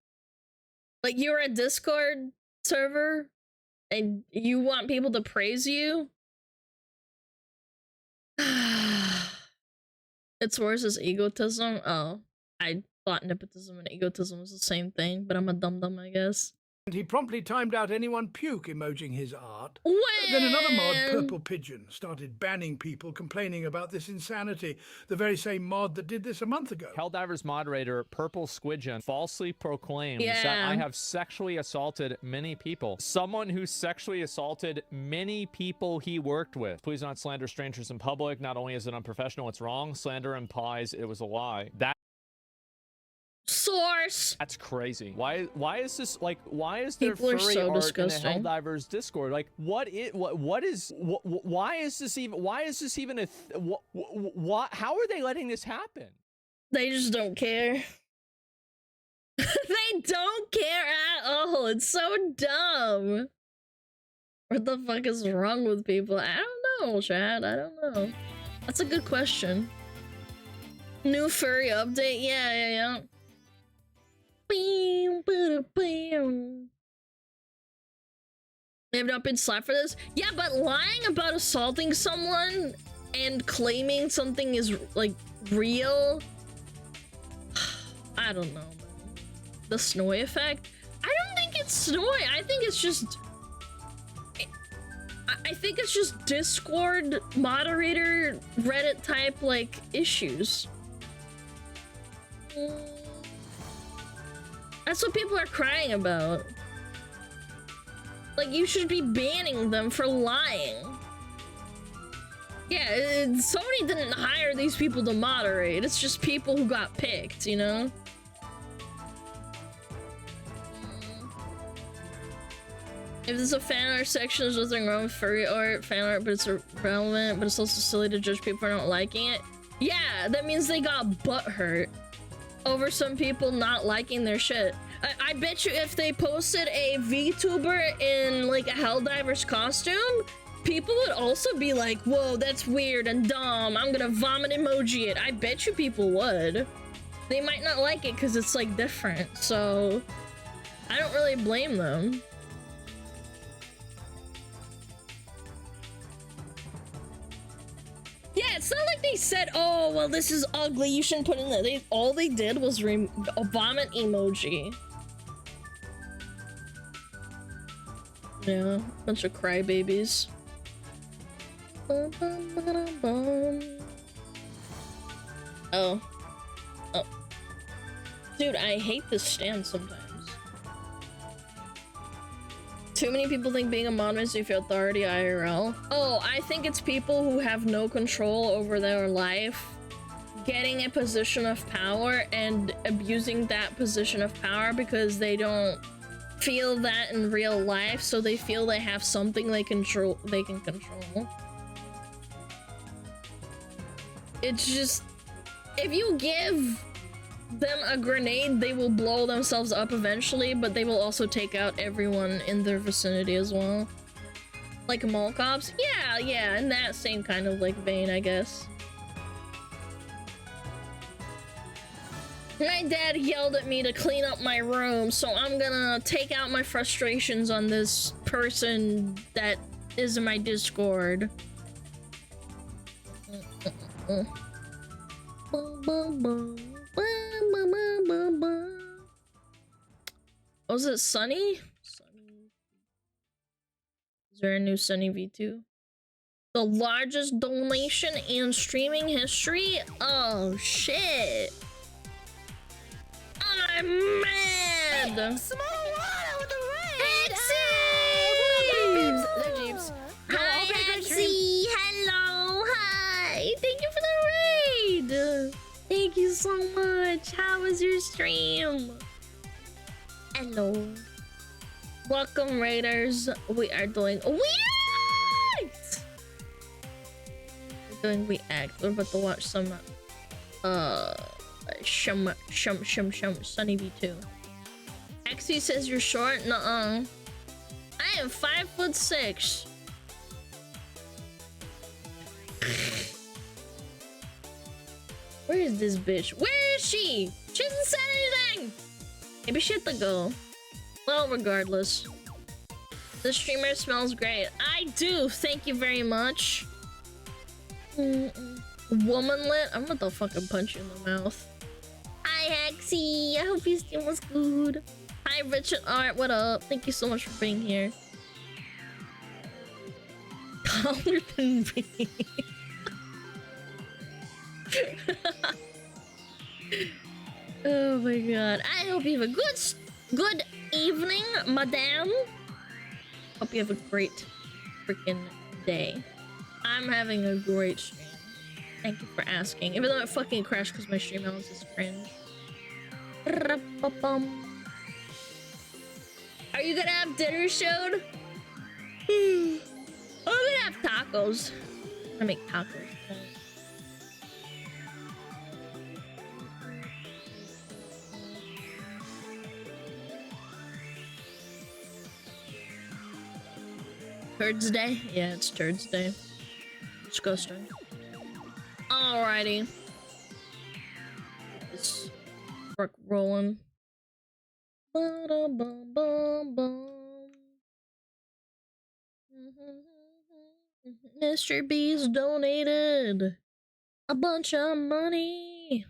Like you're a Discord server and you want people to praise you. It's worse as egotism. Oh, I thought nepotism and egotism was the same thing, but I'm a dum-dum, I guess. And he promptly timed out anyone puke emojing his art. When? Then another mod, Purple Pigeon, started banning people complaining about this insanity, the very same mod that did this a month ago. Helldivers moderator Purple Squidgen falsely proclaims that I have sexually assaulted many people. Someone who sexually assaulted many people he worked with. Please not slander strangers in public. Not only is it unprofessional, it's wrong. Slander implies it was a lie. Source. That's crazy. Why is this like? Why is there People furry so art disgusting. in the Helldivers Discord? Like, why is this even a? How are they letting this happen? They just don't care. They don't care at all. It's so dumb. What the fuck is wrong with people? I don't know, Chad. I don't know. That's a good question. New furry update? Yeah. They have not been slapped for this? Yeah, but lying about assaulting someone and claiming something is, like, real? I don't know, man. The Snowy effect? I don't think it's Snowy. I think it's just... I think it's just Discord moderator Reddit type, like, issues. That's what people are crying about. Like, you should be banning them for lying. Yeah, Sony didn't hire these people to moderate. It's just people who got picked, you know? If there's a fan art section, there's nothing wrong with furry art, fan art, but it's irrelevant, but it's also silly to judge people for not liking it. Yeah, that means they got butthurt over some people not liking their shit. I bet you if they posted a VTuber in like a Helldivers costume, people would also be like, whoa, that's weird and dumb, I'm gonna vomit emoji it. I bet you people would. They might not like it because it's like different, so I don't really blame them. Yeah, it's not like they said, oh, well, this is ugly, you shouldn't put it in there. All they did was a vomit emoji. Yeah, bunch of crybabies. Oh. Dude, I hate this stand sometimes. Too many people think being a mod makes you feel authority IRL. Oh, I think it's people who have no control over their life getting a position of power and abusing that position of power because they don't feel that in real life, so they feel they have something they can control. It's just, if you give them a grenade, they will blow themselves up eventually, but they will also take out everyone in their vicinity as well. Like mall cops? Yeah, in that same kind of like vein, I guess. My dad yelled at me to clean up my room, so I'm gonna take out my frustrations on this person that is in my Discord. Was it Sunny? Is there a new Sunny V2? The largest donation in streaming history? Oh shit. I'm mad! SmugAlana with the raid! They're Jeeps. Hi, Exie! Hello! Hi! Thank you for the raid! Thank you so much! How was your stream? Hello. Welcome, Raiders. We are doing React! We're doing React. We're about to watch some, Sunny V2. Exie says you're short? Nuh-uh. I am 5'6". Where is this bitch? Where is she? She hasn't said anything! Maybe she had to go. Well, regardless. The streamer smells great. I do! Thank you very much. Womanlit? I'm about to fucking punch you in the mouth. Hi, Hexy. I hope your stream was good. Hi, Richard Art. What up? Thank you so much for being here. Taller than me. Oh my god. I hope you have a good evening, madame. Hope you have a great freaking day. I'm having a great stream. Thank you for asking. Even though it fucking crashed because my stream balance is cringe. Are you gonna have dinner soon? I'm gonna have tacos. I make tacos tonight. TURDS-DAY? Yeah, it's TURDS-DAY. Disgusting. Alrighty. Let's work rolling. Mr. B's donated a bunch of money.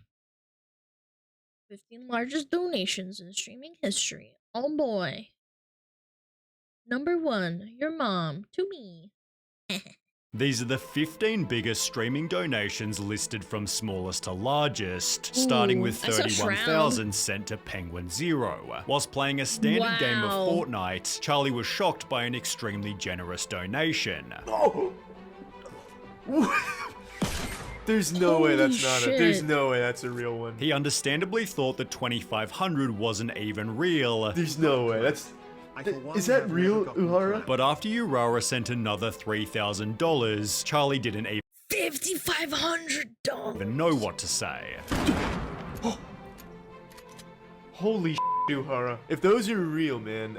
15 largest donations in streaming history. Oh boy. Number 1, your mom, to me. These are the 15 biggest streaming donations listed from smallest to largest, starting with 31,000 sent to Penguin Zero. Whilst playing a standard game of Fortnite, Charlie was shocked by an extremely generous donation. Oh. There's no way that's not a. There's no way that's a real one. He understandably thought that 2,500 wasn't even real. There's no way. That's. Is that real, Uhara? But after Urara sent another $3,000, Charlie didn't even $5,500 know what to say. Holy shit, Uhara. If those are real, man,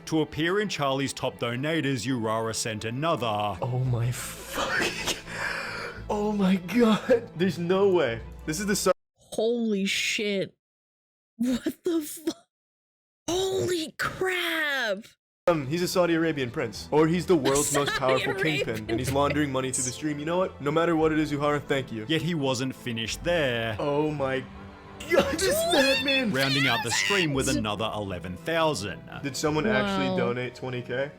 To appear in Charlie's top donators, Urara sent another. Oh my fucking. Oh my god. There's no way. This is the. Holy shit. What the fuck? Holy crap! He's a Saudi Arabian prince. Or he's the world's most powerful kingpin, and he's laundering money through the stream. You know what? No matter what it is, Uhara, thank you. Yet he wasn't finished there. Oh my god, this madman! Rounding out the stream with another 11,000. Did someone actually donate 20k?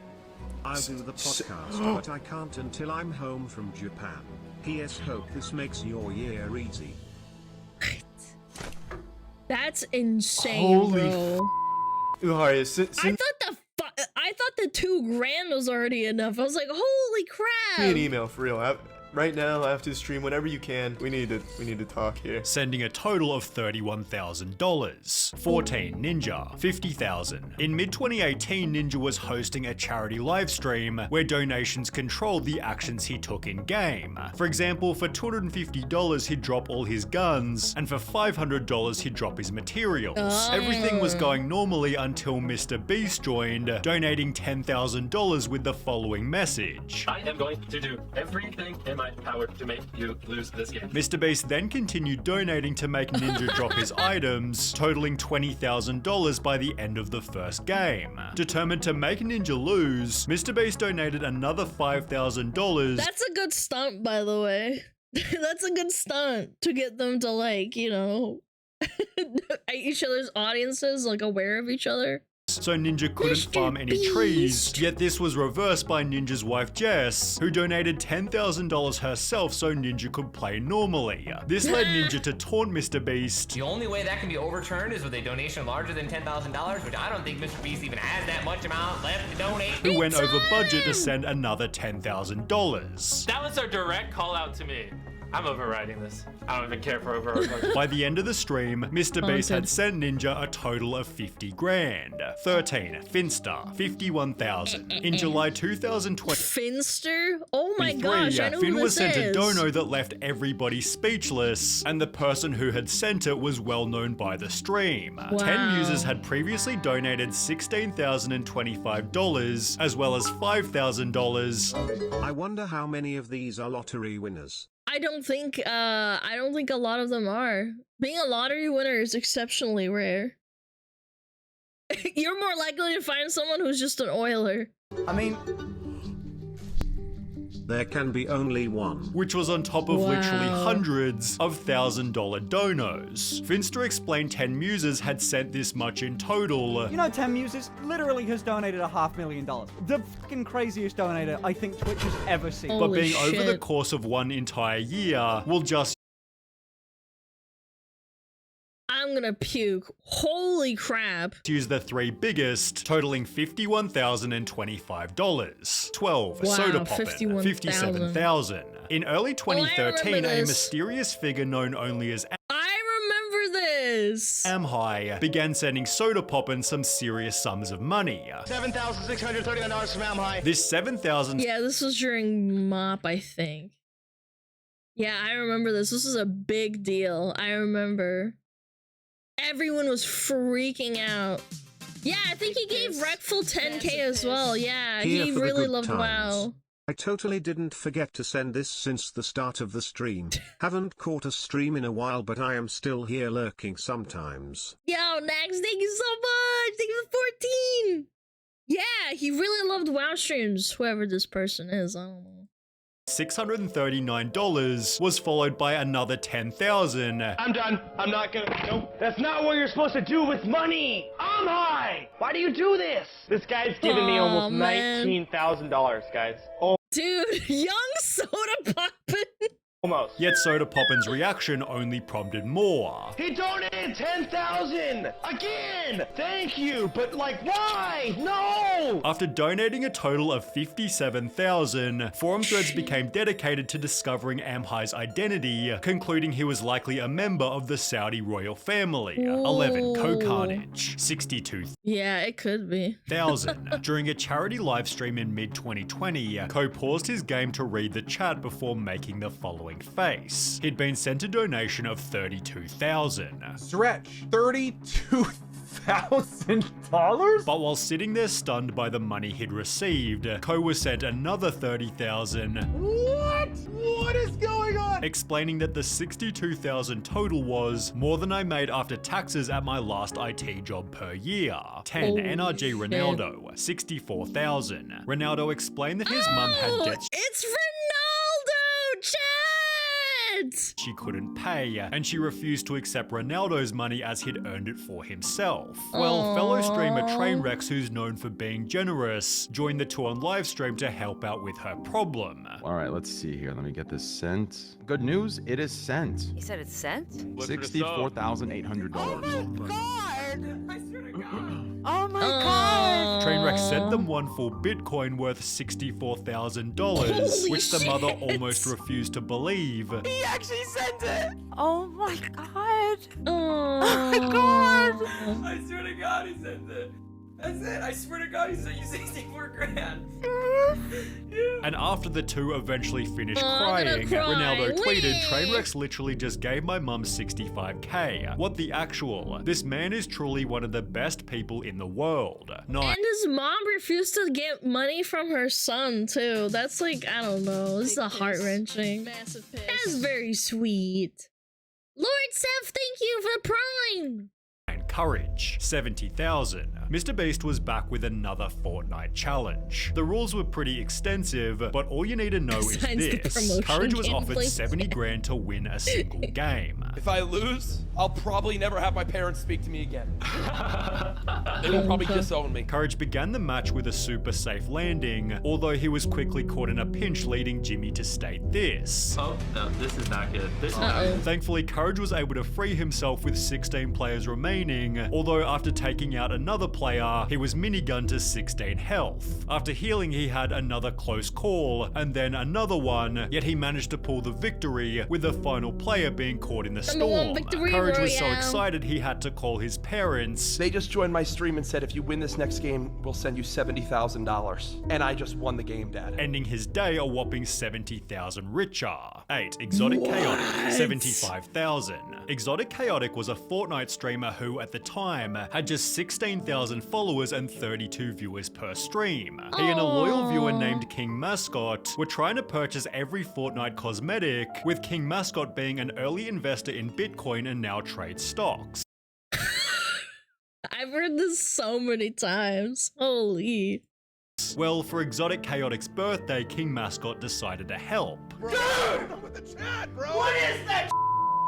I'll do the podcast, but I can't until I'm home from Japan. P.S. Hope this makes your year easy. That's insane, Holy bro. Alright, I thought the $2 grand was already enough. I was like, holy crap. me an email for real. Right now, after the stream, whenever you can, we need to talk here. Sending a total of $31,000. 14 Ninja, 50,000. In mid-2018, Ninja was hosting a charity livestream where donations controlled the actions he took in-game. For example, for $250 he'd drop all his guns, and for $500 he'd drop his materials. Everything was going normally until Mr. Beast joined, donating $10,000 with the following message. I am going to do everything in my power to make you lose this game. Mr. Beast then continued donating to make Ninja drop his items, totaling $20,000 by the end of the first game. Determined to make Ninja lose, Mr. Beast donated another $5,000. That's a good stunt, by the way. That's a good stunt to get them to, like, you know, each other's audiences, like, aware of each other. So Ninja couldn't farm any trees, yet this was reversed by Ninja's wife Jess, who donated $10,000 herself so Ninja could play normally. This led Ninja to taunt Mr. Beast. The only way that can be overturned is with a donation larger than $10,000, which I don't think Mr. Beast even has that much amount left to donate. Who went over budget to send another $10,000. That was a direct call out to me. I'm overriding this. I don't even care for overriding. By the end of the stream, Mr. Beast had sent Ninja a total of 50 grand. 13 Finster, 51,000. In July 2020, Finster? Oh my gosh, I know Finn who was this sent a is. dono that left everybody speechless, and the person who had sent it was well known by the stream. 10 users had previously donated $16,025, as well as $5,000. I wonder how many of these are lottery winners. I don't think a lot of them are. Being a lottery winner is exceptionally rare. You're more likely to find someone who's just an oiler. I mean, there can be only one. Which was on top of literally hundreds of $1,000 donos. Finster explained 10 Muses had sent this much in total. You know, 10 Muses literally has donated $500,000. The fucking craziest donator I think Twitch has ever seen. But being over the course of one entire year will just I'm gonna puke. Holy crap. use the three biggest, totaling $51,025. 12 Soda Poppin, 57,000. In early 2013, a mysterious figure known only as I remember this. Amhai began sending Soda Poppin some serious sums of money. $7,639 from Amhai. This 7,000. Yeah, this was during MOP, I think. Yeah, I remember this. This was a big deal. I remember. Everyone was freaking out. Yeah, I think he gave Wreckful 10k as well. Yeah, Here he for the really good loved times. WoW. I totally didn't forget to send this since the start of the stream. Haven't caught a stream in a while, but I am still here lurking sometimes. Yo, Nax, thank you so much. Thank you for 14. Yeah, he really loved WoW streams, whoever this person is. I don't know. $639 was followed by another 10,000. I'm done. I'm not gonna. Nope. That's not what you're supposed to do with money. I'm high. Why do you do this? This guy's giving me almost $19,000, guys. Oh, dude, young Soda Poppin. Almost. Yet Soda Poppin's reaction only prompted more. He donated 10,000 again. Thank you, but like, why? No. After donating a total of 57,000, forum threads became dedicated to discovering Amhai's identity, concluding he was likely a member of the Saudi royal family. 11 Co-Carnage, 62,000. Yeah, it could be. During a charity livestream in mid-2020, Co paused his game to read the chat before making the following face. He'd been sent a donation of 32,000. Stretch, $32,000? But while sitting there stunned by the money he'd received, Co was sent another 30,000. What? What is going on? Explaining that the 62,000 total was more than I made after taxes at my last IT job per year. 10 NRG Ronaldo, 64,000. Ronaldo explained that his mum had debts. It's Ronaldo, chat! she couldn't pay, and she refused to accept Ronaldo's money as he'd earned it for himself. Well, fellow streamer Trainwreck, who's known for being generous, joined the 2 on live stream to help out with her problem. All right, let's see here. Let me get this sent. Good news, it is sent. You said it's sent? $64,800. Oh my god! I swear to god. Oh my god! Trainwreck sent them one full Bitcoin worth $64,000, which the mother almost refused to believe. He actually sent it! Oh my god! Oh my god! I swear to God he sent it. That's it. I swear to God he sent you 64 grand. And after the two eventually finished crying, Ronaldo tweeted, Trainwreck's literally just gave my mum 65k. What the actual? This man is truly one of the best people in the world. And his mom refused to get money from her son too. That's like, I don't know. This is heart-wrenching. Massive piss. That's very sweet. Lord Seth, thank you for the prime. Courage, 70,000. Mr. Beast was back with another Fortnite challenge. The rules were pretty extensive, but all you need to know is this. Courage was offered 70 grand to win a single game. If I lose, I'll probably never have my parents speak to me again. They will probably disown me. Courage began the match with a super safe landing, although he was quickly caught in a pinch, leading Jimmy to state this. Oh, no, this is not good. This is not good. Thankfully, Courage was able to free himself with 16 players remaining, although after taking out another player, he was minigunned to 16 health. After healing, he had another close call, and then another one, yet he managed to pull the victory, with the final player being caught in the storm. Courage was so excited he had to call his parents. They just joined my stream and said, if you win this next game, we'll send you $70,000. And I just won the game, Dad. Ending his day a whopping 70,000 richer. 8. Exotic Chaotic, 75,000. Exotic Chaotic was a Fortnite streamer who, at the time, had just 16,000 followers and 32 viewers per stream. He and a loyal viewer named King Mascot were trying to purchase every Fortnite cosmetic, with King Mascot being an early investor in Bitcoin and now trades stocks. I've heard this so many times. Holy. Well, for Exotic Chaotic's birthday, King Mascot decided to help. Dude! With the chat, bro! What is that?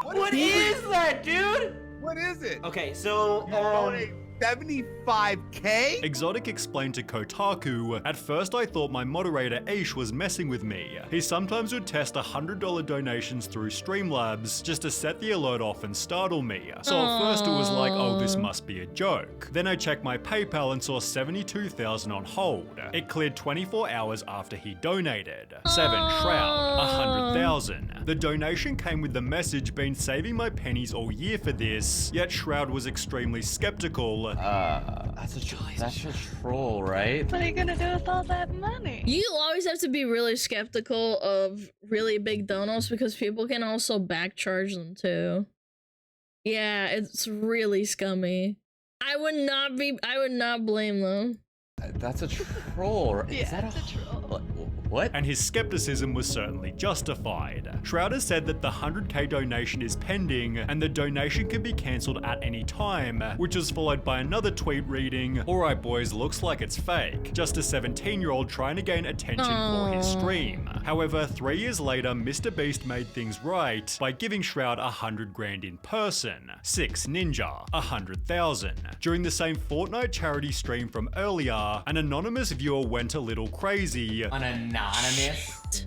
What is that, dude? What is it? Okay, so 75k? Exotic explained to Kotaku, at first I thought my moderator Aish was messing with me. He sometimes would test $100 donations through Streamlabs just to set the alert off and startle me. So at first it was like, oh, this must be a joke. Then I checked my PayPal and saw 72,000 on hold. It cleared 24 hours after he donated. 7. Shroud, 100,000. The donation came with the message, been saving my pennies all year for this, yet Shroud was extremely skeptical. That's a troll, right? What are you gonna do with all that money? You always have to be really skeptical of really big donos because people can also backcharge them too. Yeah, it's really scummy. I would not blame them. That's a troll, right? Yeah, Is that it's a troll. What? And his skepticism was certainly justified. Shrouder said that the 100k donation is pending and the donation can be cancelled at any time, which was followed by another tweet reading, "Alright boys, looks like it's fake. Just a 17-year-old trying to gain attention for his stream." However, 3 years later, Mr. Beast made things right by giving Shroud 100 grand in person. 6. Ninja, 100,000. During the same Fortnite charity stream from earlier, an anonymous viewer went a little crazy. An anonymous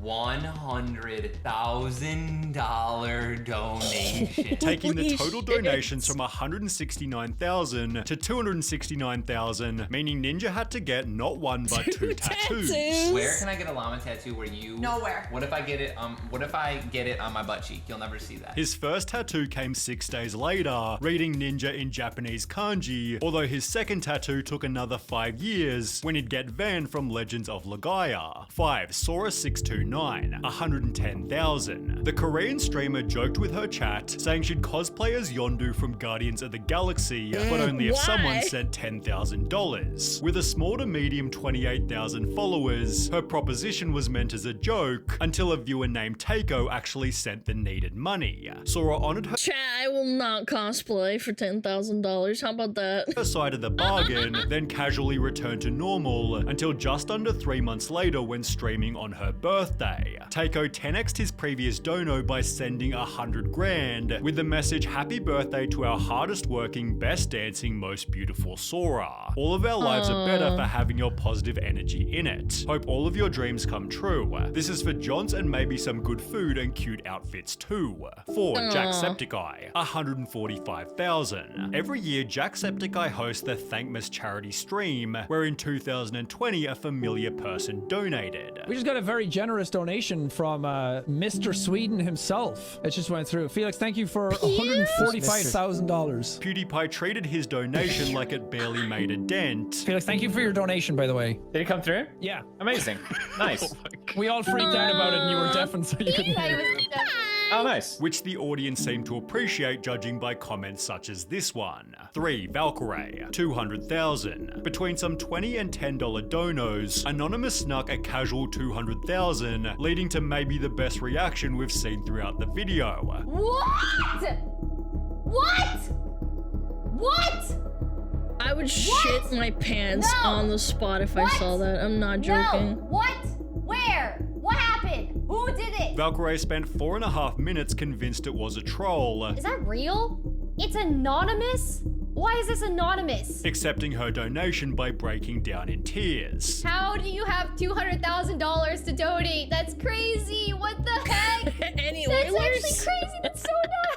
$100,000 donation. Taking the total donations from 169,000 to 269,000, meaning Ninja had to get not one but 2 tattoos. Where can I get a llama tattoo where you... Nowhere. What if I get it on my butt cheek? You'll never see that. His first tattoo came 6 days later, reading Ninja in Japanese kanji, although his second tattoo took another 5 years when he'd get banned from Legends of Legaia. 5. Sora629, 110,000. The Korean streamer joked with her chat, saying she'd cosplay as Yondu from Guardians of the Galaxy, but only if someone sent $10,000. With a small to medium 28,000 followers, her proposition was meant as a joke, until a viewer named Takeo actually sent the needed money. Sora honored her Chat, I will not cosplay for $10,000. How about that? her side of the bargain, then casually returned to normal until just under 3 months later when streaming on her birthday. birthday. Takeo 10x'd his previous dono by sending 100 grand with the message, "Happy birthday to our hardest working, best dancing, most beautiful Sora. All of our lives are better for having your positive energy in it. Hope all of your dreams come true. This is for Johns and maybe some good food and cute outfits too." For Jacksepticeye, 145,000. Every year, Jacksepticeye hosts the Thankmas charity stream, where in 2020 a familiar person donated. We just got a very generous donation from Mr. Sweden himself. It just went through. Felix, thank you for $145,000. PewDiePie treated his donation like it barely made a dent. Felix, thank you for your donation, by the way. Did it come through? Yeah. Amazing. Nice. We all freaked out about it and you were deafened, so you couldn't hear it. Oh, nice. Which the audience seemed to appreciate, judging by comments such as this one. 3. Valkyrie, 200,000. Between some $20 and $10 donos, Anonymous snuck a casual 200,000, leading to maybe the best reaction we've seen throughout the video. What? What? What? I would shit my pants on the spot if I saw that. I'm not joking. No. What? Where? What happened? Who did it? Valkyrie spent 4.5 minutes convinced it was a troll. Is that real? It's anonymous? Why is this anonymous? Accepting her donation by breaking down in tears. How do you have $200,000 to donate? That's crazy. What the heck? Any That's Oilers? actually crazy. That's so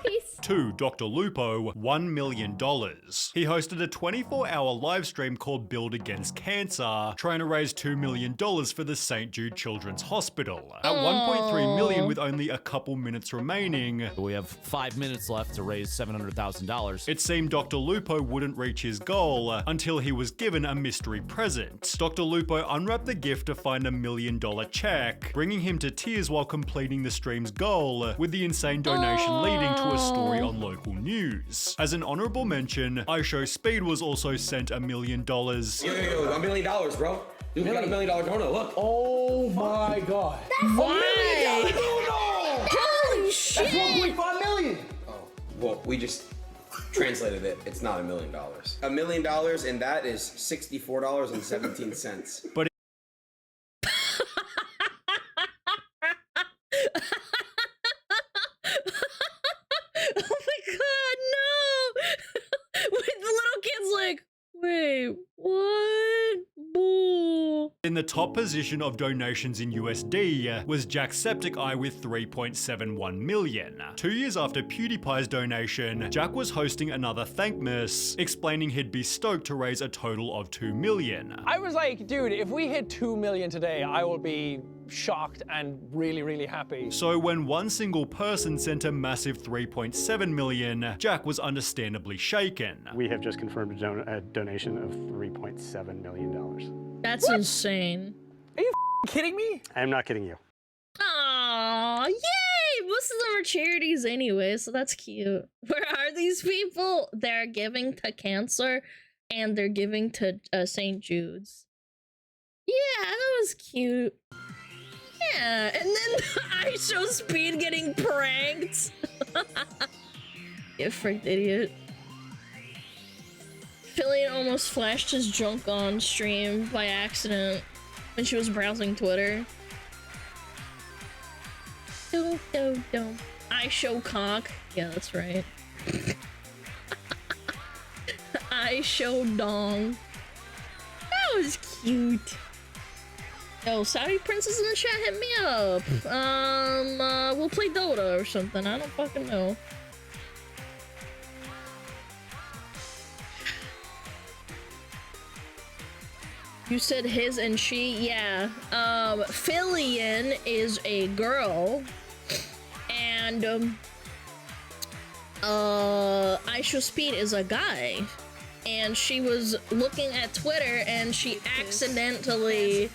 nice. 2. Dr. Lupo, $1 million. He hosted a 24-hour live stream called Build Against Cancer, trying to raise $2 million for the St. Jude Children's Hospital. At 1.3 million with only a couple minutes remaining, We have 5 minutes left to raise $700,000. it seemed Dr. Lupo wouldn't reach his goal until he was given a mystery present. Dr. Lupo unwrapped the gift to find $1 million check, bringing him to tears while completing the stream's goal, with the insane donation leading to a story on local news. As an honorable mention, iShowSpeed was also sent $1 million. Yo, $1 million, bro. Dude, we got $1 million dono, look. Oh my god. That's Why? Holy shit! That's 1.5 million. Oh, well, we just translated it. It's not $1 million. $1 million, and that is $64.17. But Oh my god, no! Wait, the little kid's like, wait, what? Boo. in the top position of donations in USD was Jacksepticeye with 3.71 million. 2 years after PewDiePie's donation, Jack was hosting another Thankmas, explaining he'd be stoked to raise a total of 2 million. I was like, dude, if we hit 2 million today, I will be shocked and really, really happy. So when one single person sent a massive 3.7 million, Jack was understandably shaken. We have just confirmed a donation of $3.7 million. That's insane. Are you kidding me? I am not kidding you. Aw, yay! Most of them are charities anyway, so that's cute. Where are these people? They're giving to cancer and they're giving to St. Jude's. Yeah, that was cute. Yeah, and then iShowSpeed getting pranked. You freaked idiot. Fillion almost flashed his junk on stream by accident when she was browsing Twitter. Don't. I show cock. Yeah, that's right. I show dong. That was cute. Yo, Saudi Princess in the chat, hit me up. We'll play Dota or something. I don't fucking know. You said his and she? Yeah. Fillion is a girl. And, iShowSpeed is a guy. And she was looking at Twitter and she accidentally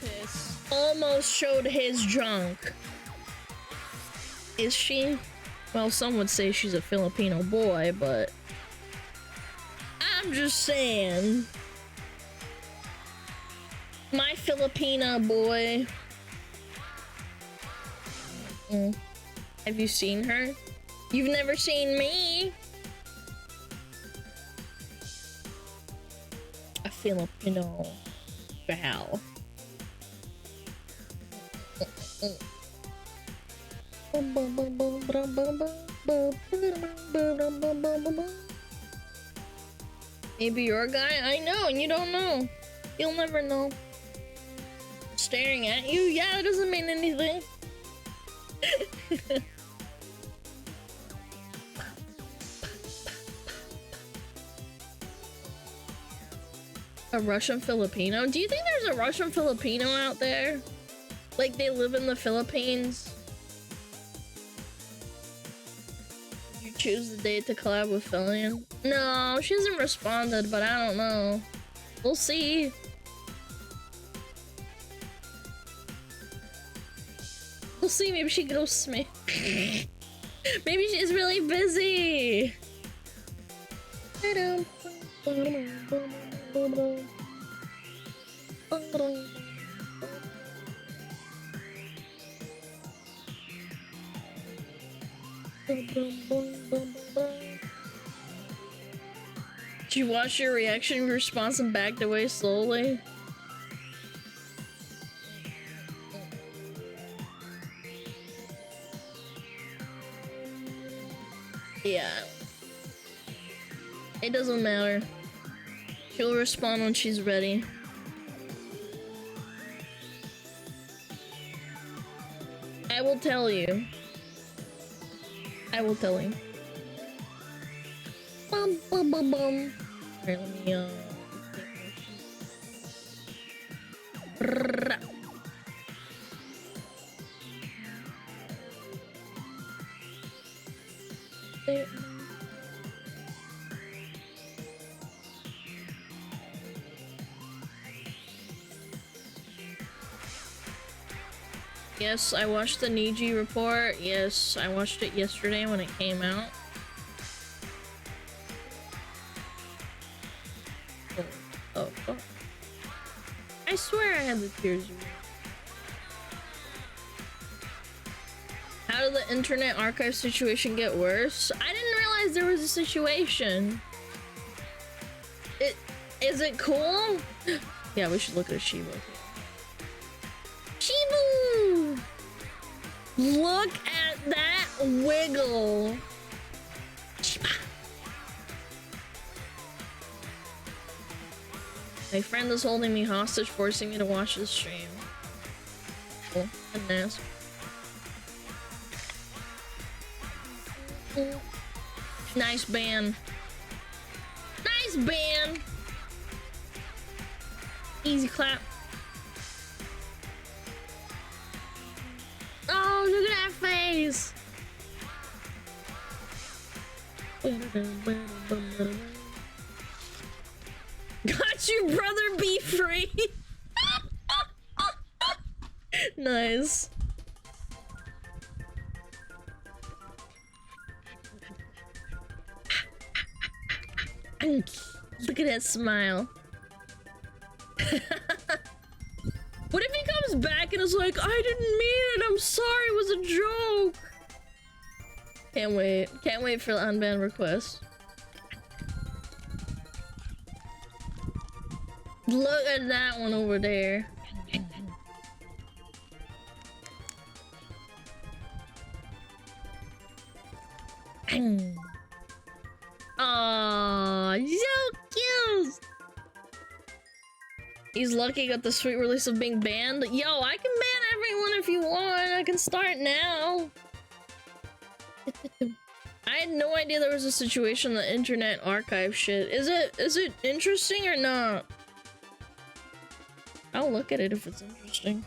almost showed his junk. Is she? Well, some would say she's a Filipino boy, but I'm just saying. My Filipina boy. Have you seen her? You've never seen me. A Filipino gal. Maybe you're a guy I know and you don't know. You'll never know. Staring at you? Yeah, it doesn't mean anything. A Russian Filipino? Do you think there's a Russian Filipino out there? Like they live in the Philippines? Did you choose the date to collab with Fillion? No, she hasn't responded, but I don't know. We'll see. We'll see, maybe she ghosts me. Maybe she's really busy. Did you watch your reaction response and backed away slowly? Yeah. It doesn't matter. She'll respond when she's ready. I will tell you. I will tell you. Bum bum bum bum. Alright, let me Yes, I watched the Niji report. Yes, I watched it yesterday when it came out. Oh, fuck. I swear I had the tears. How did the internet archive situation get worse? I didn't realize there was a situation. Is it cool? Yeah, we should look at a Shiba. Shibu! Look at that wiggle. Shiba. My friend is holding me hostage, forcing me to watch this stream. Cool. Goodness. Nice band. Nice band. Easy clap. Oh, look at that face. Got you, brother. Be free. Nice. Look at that smile. What if he comes back and is like, I didn't mean it, I'm sorry, it was a joke. Can't wait. Can't wait for the unbanned request. Look at that one over there. Aww, so cute. He's lucky he got the sweet release of being banned. Yo, I can ban everyone if you want. I can start now. I had no idea there was a situation in the internet archive shit. Is it interesting or not? I'll look at it if it's interesting.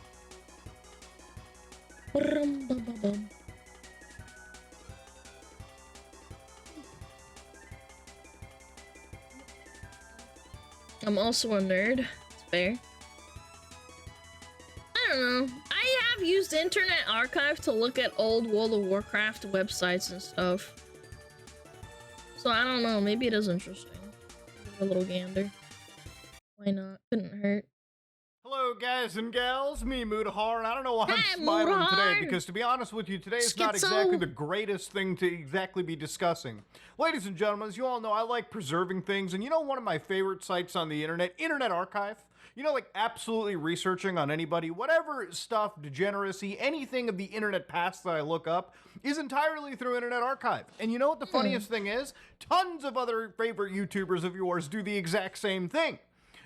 I'm also a nerd. It's fair. I don't know. I have used Internet Archive to look at old World of Warcraft websites and stuff. So I don't know. Maybe it is interesting. A little gander. Why not? Couldn't hurt. Hello guys and gals, me Mudahar, and I don't know why I'm smiling today, because to be honest with you, today is not exactly the greatest thing to exactly be discussing. Ladies and gentlemen, as you all know, I like preserving things, and you know one of my favorite sites on the internet, Internet Archive? You know, like absolutely researching on anybody, whatever stuff, degeneracy, anything of the internet past that I look up is entirely through Internet Archive. And you know what the funniest thing is? Tons of other favorite YouTubers of yours do the exact same thing.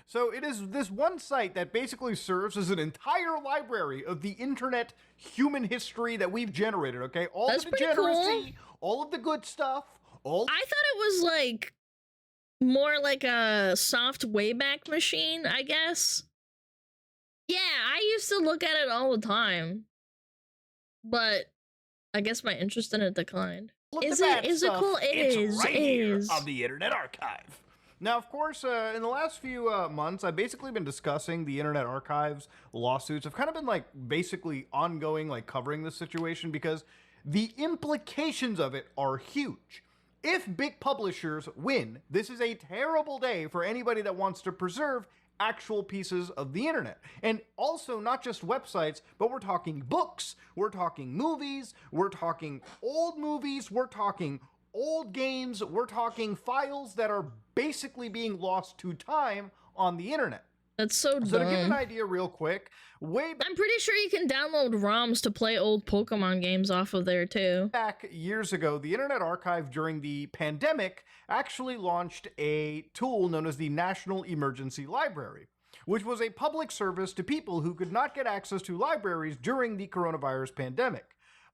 So it is this one site that basically serves as an entire library of the internet human history that we've generated, okay? All That's the pretty degeneracy, all of the good stuff, all... I thought it was like more like a soft Wayback Machine, I guess. Yeah, I used to look at it all the time, but I guess my interest in it declined. Is it cool? It is. Right here on the Internet Archive. Now, of course, in the last few months, I've basically been discussing the Internet Archive's lawsuits. I've kind of been like basically ongoing, like covering this situation because the implications of it are huge. If big publishers win, this is a terrible day for anybody that wants to preserve actual pieces of the internet. And also not just websites, but we're talking books, we're talking movies, we're talking old movies, we're talking old games, we're talking files that are basically being lost to time on the internet. That's so dumb. So to give an idea real quick, I'm pretty sure you can download ROMs to play old Pokemon games off of there too. Back years ago, the Internet Archive during the pandemic actually launched a tool known as the National Emergency Library, which was a public service to people who could not get access to libraries during the coronavirus pandemic.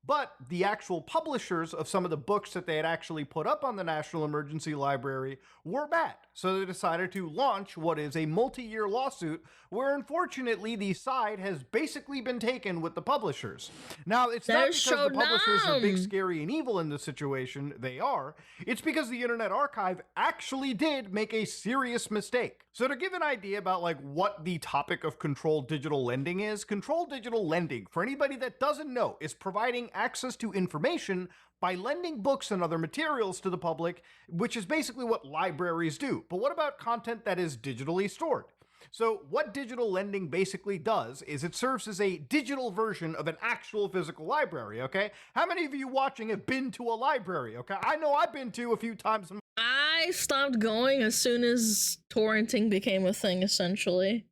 But the actual publishers of some of the books that they had actually put up on the National Emergency Library were bad. So they decided to launch what is a multi-year lawsuit where unfortunately the side has basically been taken with the publishers. Now, it's not because the publishers are big, scary, and evil in this situation. They are. It's because the Internet Archive actually did make a serious mistake. So to give an idea about like what the topic of controlled digital lending is, controlled digital lending, for anybody that doesn't know, is providing access to information by lending books and other materials to the public, which is basically what libraries do. But what about content that is digitally stored? So what digital lending basically does is it serves as a digital version of an actual physical library, okay? How many of you watching have been to a library, okay? I know I've been to a few times. I stopped going as soon as torrenting became a thing, essentially.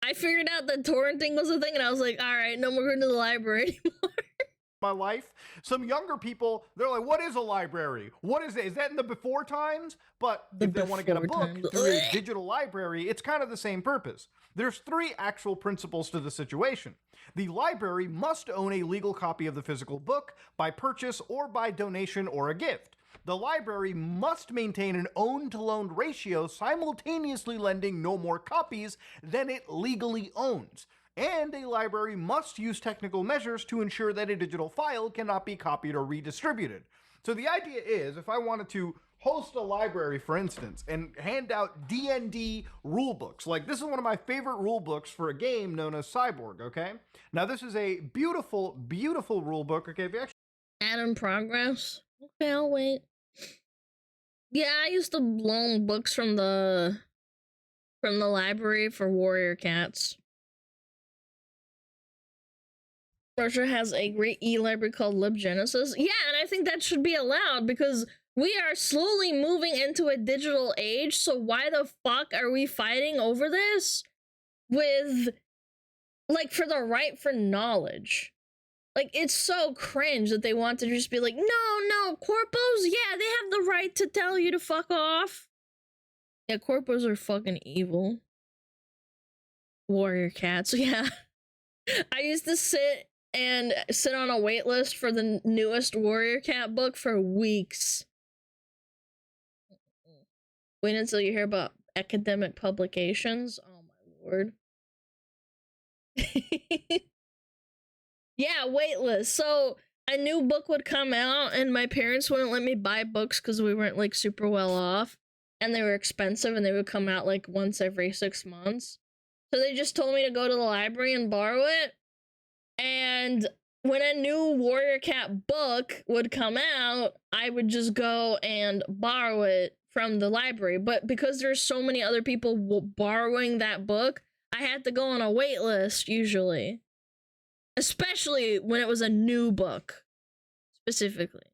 I figured out that torrenting was a thing and I was like, all right, no more going to the library anymore. My life. Some younger people, they're like, what is a library? What is it? Is that in the before times? But if they want to get a book through a digital library, it's kind of the same purpose. There's three actual principles to the situation. The library must own a legal copy of the physical book by purchase or by donation or a gift. The library must maintain an owned-to-loaned ratio, simultaneously lending no more copies than it legally owns. And a library must use technical measures to ensure that a digital file cannot be copied or redistributed. So the idea is, if I wanted to host a library, for instance, and hand out D&D rulebooks, like this is one of my favorite rulebooks for a game known as Cyborg, okay? Now this is a beautiful, beautiful rulebook, okay? If you actually add in progress. Okay, I'll wait. Yeah, I used to loan books from the library for Warrior Cats. Russia has a great e-library called LibGenesis. Yeah, and I think that should be allowed because we are slowly moving into a digital age, so why the fuck are we fighting over this? With, like, for the right for knowledge. Like, it's so cringe that they want to just be like, no, corpos, yeah, they have the right to tell you to fuck off. Yeah, corpos are fucking evil. Warrior Cats, yeah. I used to sit on a wait list for the newest Warrior Cat book for weeks. Wait until you hear about academic publications. Oh my lord. Yeah, waitlist. So a new book would come out and my parents wouldn't let me buy books because we weren't like super well off and they were expensive and they would come out like once every 6 months. So they just told me to go to the library and borrow it. And when a new Warrior Cat book would come out, I would just go and borrow it from the library. But because there's so many other people borrowing that book, I had to go on a wait list usually. Especially when it was a new book, specifically.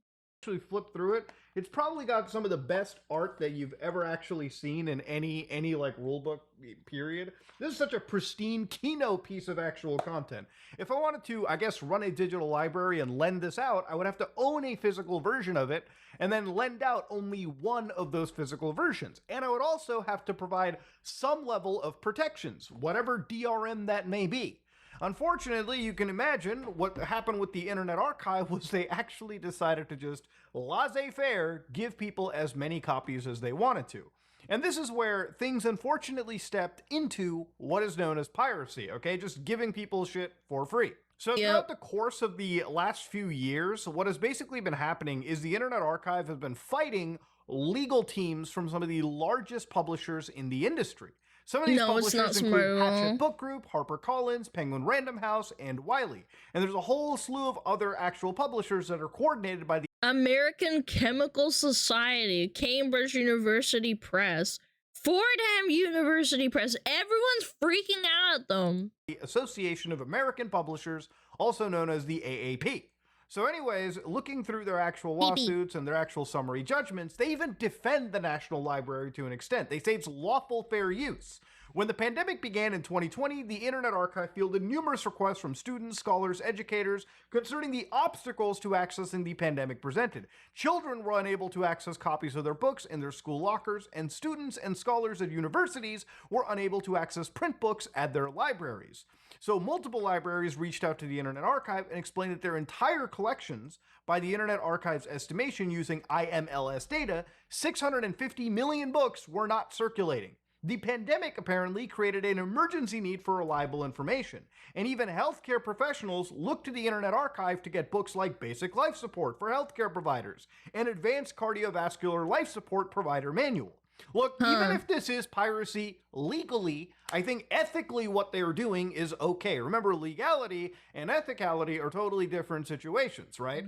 Actually flip through it, It's probably got some of the best art that you've ever actually seen in any like rulebook period. This is such a pristine Kino piece of actual content. If I wanted to, I guess, run a digital library and lend this out, I would have to own a physical version of it and then lend out only one of those physical versions. And I would also have to provide some level of protections, whatever DRM that may be. Unfortunately, you can imagine what happened with the Internet Archive was they actually decided to just laissez-faire give people as many copies as they wanted to. And this is where things unfortunately stepped into what is known as piracy, okay? Just giving people shit for free. So throughout the course of the last few years, what has basically been happening is the Internet Archive has been fighting legal teams from some of the largest publishers in the industry. Some of these publishers include Hatchet Book Group, HarperCollins, Penguin Random House, and Wiley. And there's a whole slew of other actual publishers that are coordinated by the American Chemical Society, Cambridge University Press, Fordham University Press. Everyone's freaking out at them. Association of American Publishers, also known as the AAP. So anyways, looking through their actual lawsuits and their actual summary judgments, they even defend the National Library to an extent. They say it's lawful fair use. When the pandemic began in 2020, the Internet Archive fielded numerous requests from students, scholars, educators concerning the obstacles to accessing the pandemic presented. Children were unable to access copies of their books in their school lockers, and students and scholars at universities were unable to access print books at their libraries. So multiple libraries reached out to the Internet Archive and explained that their entire collections, by the Internet Archive's estimation using IMLS data, 650 million books were not circulating. The pandemic apparently created an emergency need for reliable information, and even healthcare professionals looked to the Internet Archive to get books like Basic Life Support for Healthcare Providers and Advanced Cardiovascular Life Support Provider Manual. Look, even if this is piracy legally, I think ethically what they're doing is okay. Remember, legality and ethicality are totally different situations, right?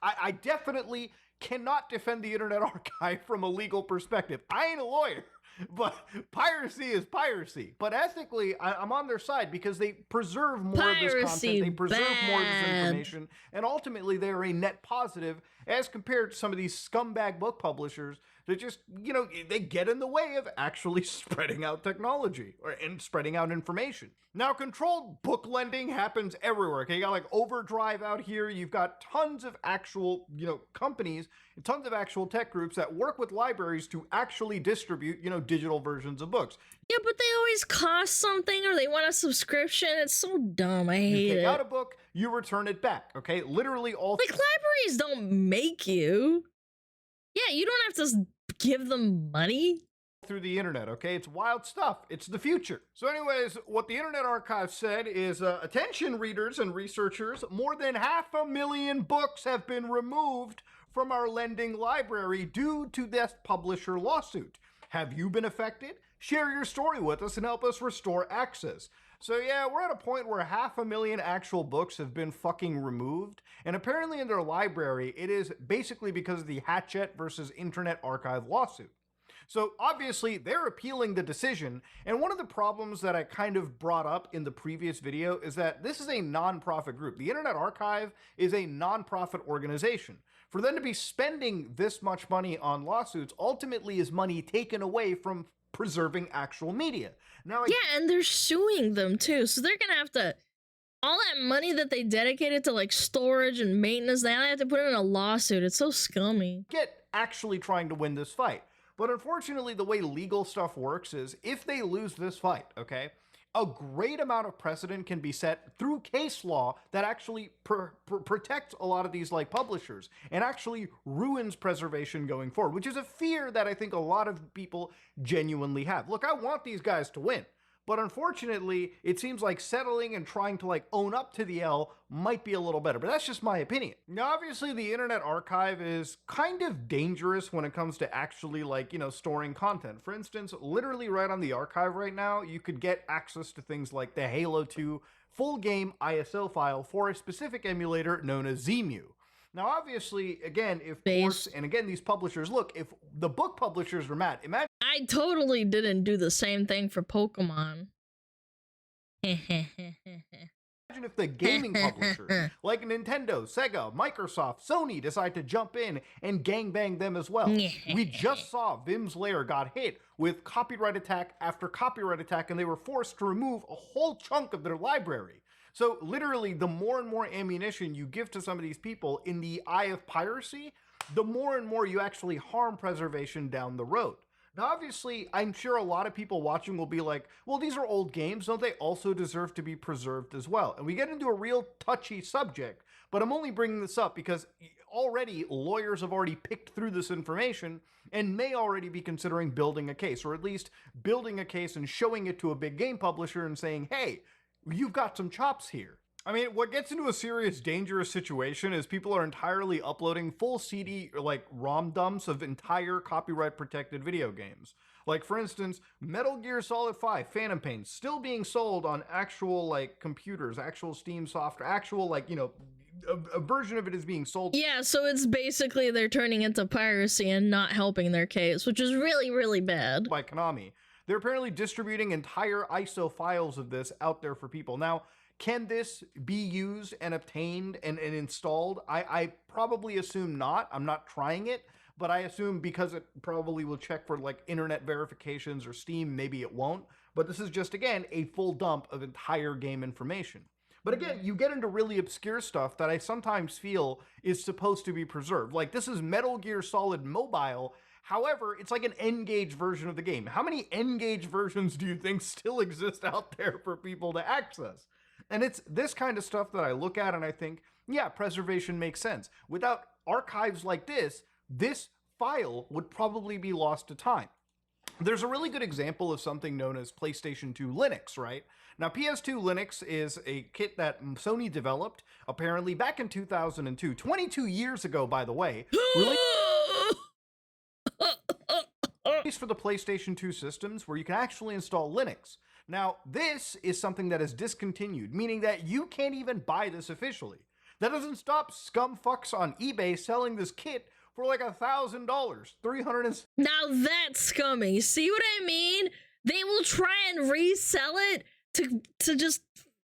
I definitely cannot defend the Internet Archive from a legal perspective. I ain't a lawyer. But piracy is piracy. But ethically, I'm on their side because they preserve more of this content, they preserve more of this information, and ultimately they are a net positive as compared to some of these scumbag book publishers that just, you know, they get in the way of actually spreading out technology and spreading out information. Now, controlled book lending happens everywhere, okay? You got like Overdrive out here, you've got tons of actual, you know, companies, tons of actual tech groups that work with libraries to actually distribute, you know, digital versions of books. Yeah, but they always cost something or they want a subscription. It's so dumb. I hate it. You take out a book, you return it back, okay? Literally all... Like, libraries don't make you. Yeah, you don't have to give them money. Through the internet, okay? It's wild stuff. It's the future. So anyways, what the Internet Archive said is, attention readers and researchers, more than 500,000 books have been removed from our lending library due to this publisher lawsuit. Have you been affected? Share your story with us and help us restore access. So yeah, we're at a point where 500,000 actual books have been fucking removed, and apparently in their library, it is basically because of the Hatchet versus Internet Archive lawsuit. So obviously they're appealing the decision, and one of the problems that I kind of brought up in the previous video is that this is a non-profit group. The Internet Archive is a non-profit organization. For them to be spending this much money on lawsuits ultimately is money taken away from preserving actual media. Now, yeah, and they're suing them too, so they're gonna have to, all that money that they dedicated to like storage and maintenance, they have to put it in a lawsuit. It's so scummy. Get actually trying to win this fight. But unfortunately, the way legal stuff works is if they lose this fight, okay, a great amount of precedent can be set through case law that actually protects a lot of these like publishers and actually ruins preservation going forward, which is a fear that I think a lot of people genuinely have. Look, I want these guys to win. But unfortunately, it seems like settling and trying to like own up to the L might be a little better, but that's just my opinion. Now, obviously the Internet Archive is kind of dangerous when it comes to actually like, you know, storing content. For instance, literally right on the archive right now, you could get access to things like the Halo 2 full game ISO file for a specific emulator known as ZEMU. Now, obviously, again, if ports, and again, these publishers, look, if the book publishers are mad, imagine... I totally didn't do the same thing for Pokemon. imagine if the gaming publishers like Nintendo, Sega, Microsoft, Sony decide to jump in and gangbang them as well. We just saw Vim's Lair got hit with copyright attack after copyright attack, and they were forced to remove a whole chunk of their library. So literally, the more and more ammunition you give to some of these people in the eye of piracy, the more and more you actually harm preservation down the road. Now, obviously, I'm sure a lot of people watching will be like, well, these are old games. Don't they also deserve to be preserved as well? And we get into a real touchy subject, but I'm only bringing this up because already lawyers have already picked through this information and may already be considering building a case, or at least building a case and showing it to a big game publisher and saying, hey, you've got some chops here. I mean, what gets into a serious, dangerous situation is people are entirely uploading full CD, like ROM dumps of entire copyright-protected video games. Like, for instance, Metal Gear Solid 5 Phantom Pain still being sold on actual, like, computers, actual Steam software, actual, like, you know, a version of it is being sold. Yeah, so it's basically they're turning into piracy and not helping their case, which is really, really bad. By Konami. They're apparently distributing entire ISO files of this out there for people. Now, can this be used and obtained and installed? I probably assume not. I'm not trying it, but I assume because it probably will check for like internet verifications or Steam, maybe it won't. But this is just, again, a full dump of entire game information. But again, you get into really obscure stuff that I sometimes feel is supposed to be preserved. Like, this is Metal Gear Solid Mobile. However, it's like an N-Gage version of the game. How many N-Gage versions do you think still exist out there for people to access? And it's this kind of stuff that I look at and I think, yeah, preservation makes sense. Without archives like this, this file would probably be lost to time. There's a really good example of something known as PlayStation 2 Linux, right? Now, PS2 Linux is a kit that Sony developed, apparently back in 2002, 22 years ago, by the way, released for the PlayStation 2 systems where you can actually install Linux. Now, this is something that is discontinued, meaning that you can't even buy this officially. That doesn't stop scumfucks on eBay selling this kit for like $1,000, $300. Now that's scummy. See what I mean? They will try and resell it to just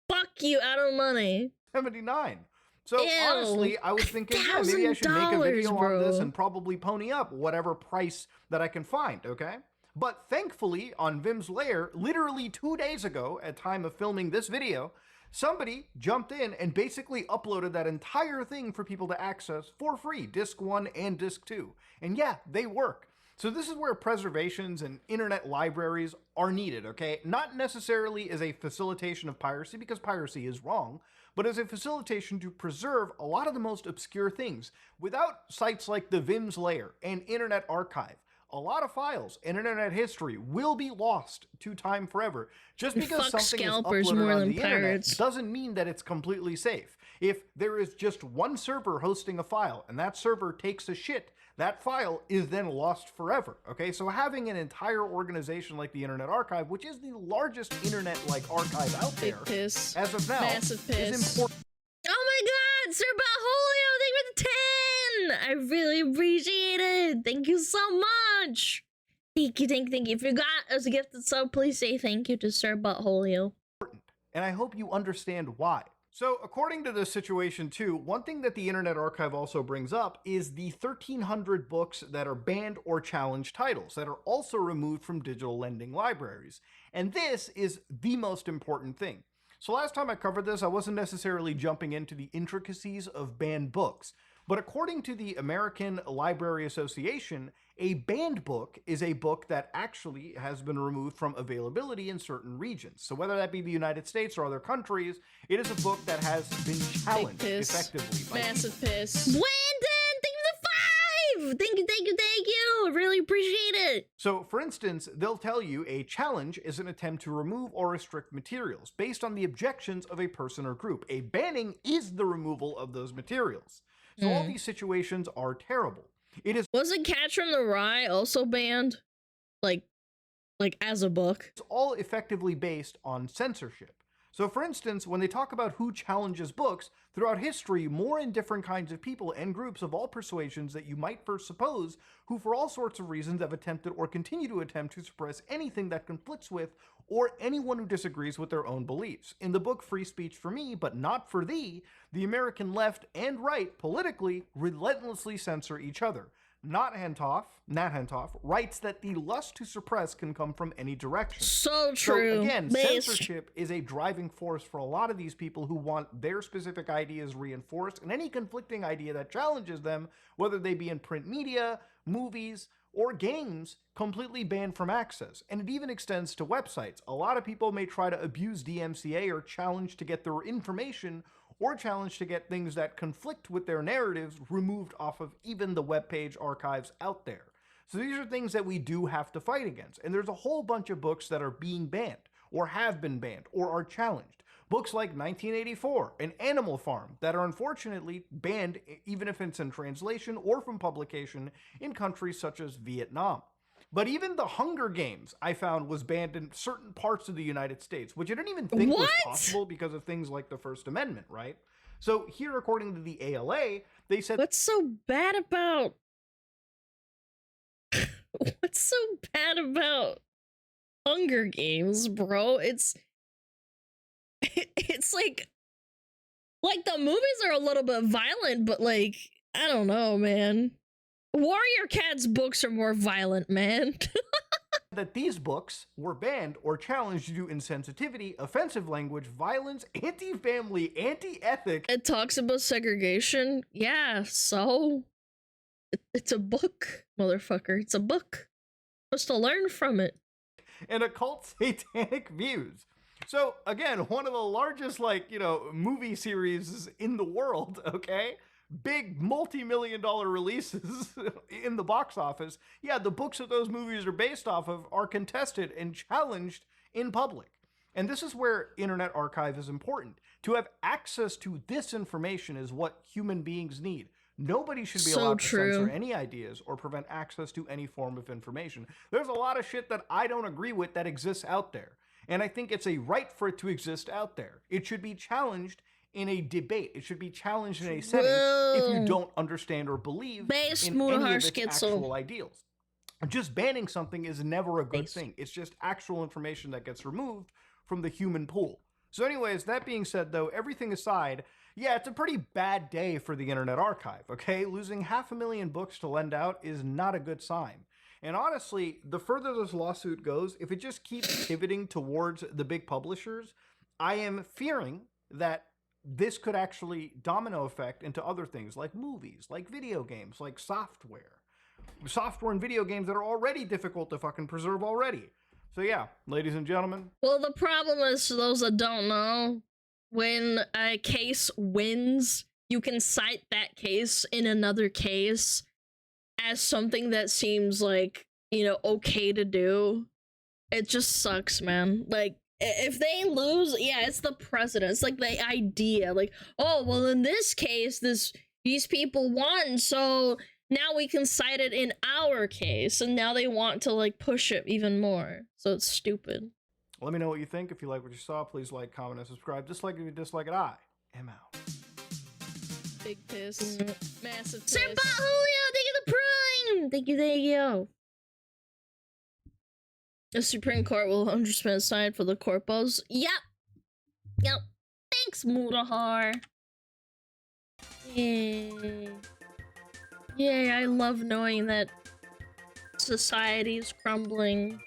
fuck you out of money. $79. So Ew. Honestly, I was thinking, yeah, maybe I should make a video on this and probably pony up whatever price that I can find, okay? But thankfully, on Vim's Lair, literally 2 days ago, at time of filming this video, somebody jumped in and basically uploaded that entire thing for people to access for free, Disc 1 and Disc 2. And yeah, they work. So this is where preservations and internet libraries are needed, okay? Not necessarily as a facilitation of piracy, because piracy is wrong, but as a facilitation to preserve a lot of the most obscure things. Without sites like the Vim's Lair and Internet Archive, a lot of files and internet history will be lost to time forever. Just because something is uploaded on the internet doesn't mean that it's completely safe. If there is just one server hosting a file and that server takes a shit, that file is then lost forever, okay? So having an entire organization like the Internet Archive, which is the largest internet-like archive out there, as of now, is important. Oh my god, Sir Baholio, thank you for the 10! I really appreciate it. Thank you so much. Thank you. If you got us a gifted sub, please say thank you to Sir Baholio. And I hope you understand why. So according to this situation too, one thing that the Internet Archive also brings up is the 1,300 books that are banned or challenged titles that are also removed from digital lending libraries. And this is the most important thing. So last time I covered this, I wasn't necessarily jumping into the intricacies of banned books. But according to the American Library Association, a banned book is a book that actually has been removed from availability in certain regions. So whether that be the United States or other countries, it is a book that has been challenged effectively. Massive piss. Landon, thank you for the 5! Thank you. I really appreciate it. So for instance, they'll tell you a challenge is an attempt to remove or restrict materials based on the objections of a person or group. A banning is the removal of those materials. So all these situations are terrible. Wasn't Catch from the Rye also banned? Like as a book? It's all effectively based on censorship. So for instance, when they talk about who challenges books, throughout history, more and different kinds of people and groups of all persuasions that you might first suppose, who for all sorts of reasons have attempted or continue to attempt to suppress anything that conflicts with or anyone who disagrees with their own beliefs. In the book Free Speech for Me, but Not for Thee, the American left and right politically relentlessly censor each other. Nat Hentoff writes that the lust to suppress can come from any direction. So true. So again, censorship is a driving force for a lot of these people who want their specific ideas reinforced, and any conflicting idea that challenges them, whether they be in print media, movies, or games, completely banned from access. And it even extends to websites. A lot of people may try to abuse DMCA or challenge to get their information or challenge to get things that conflict with their narratives removed off of even the webpage archives out there. So these are things that we do have to fight against. And there's a whole bunch of books that are being banned, or have been banned, or are challenged. Books like 1984 and Animal Farm that are unfortunately banned even if it's in translation or from publication in countries such as Vietnam. But even the Hunger Games, I found, was banned in certain parts of the United States, which I didn't even think was possible because of things like the First Amendment, right? So here, according to the ALA, they said... What's so bad about... What's so bad about Hunger Games, bro? It's like the movies are a little bit violent, but like, I don't know, man. Warrior Cat's books are more violent, man. that these books were banned or challenged due to insensitivity, offensive language, violence, anti-family, anti-ethic. It talks about segregation. Yeah, so it's a book, motherfucker. It's a book. Supposed to learn from it. And occult satanic views. So again, one of the largest, movie series in the world, okay? Big multi-million-dollar releases in the box office. Yeah, the books that those movies are based off of are contested and challenged in public. And this is where Internet Archive is important. To have access to this information is what human beings need. Nobody should be allowed to censor any ideas or prevent access to any form of information. There's a lot of shit that I don't agree with that exists out there. And I think it's a right for it to exist out there. It should be challenged in a debate. It should be challenged in a setting if you don't understand or believe in any of its actual ideals. Just banning something is never a good thing. It's just actual information that gets removed from the human pool. So anyways, that being said though, everything aside, yeah, it's a pretty bad day for the Internet Archive, okay? Losing 500,000 books to lend out is not a good sign. And honestly, the further this lawsuit goes, if it just keeps pivoting towards the big publishers, I am fearing that this could actually domino effect into other things like movies, like video games, like software. Software and video games that are already difficult to fucking preserve already. So yeah, ladies and gentlemen. Well, the problem is, for those that don't know, when a case wins, you can cite that case in another case as something that seems like, okay to do. It just sucks, man. Like, if they lose, yeah, it's the precedent. It's like the idea, like, oh, well, in this case, these people won, so now we can cite it in our case, and now they want to, like, push it even more. So it's stupid. Let me know what you think. If you like what you saw, please like, comment, and subscribe. Dislike if you dislike it. I am out. Big piss. Massive piss. Sir Julio, thank you the prime! Thank you. The Supreme Court will 100% sign for the corpos. Yep. Thanks, Mudahar. Yay. Yay, I love knowing that society is crumbling.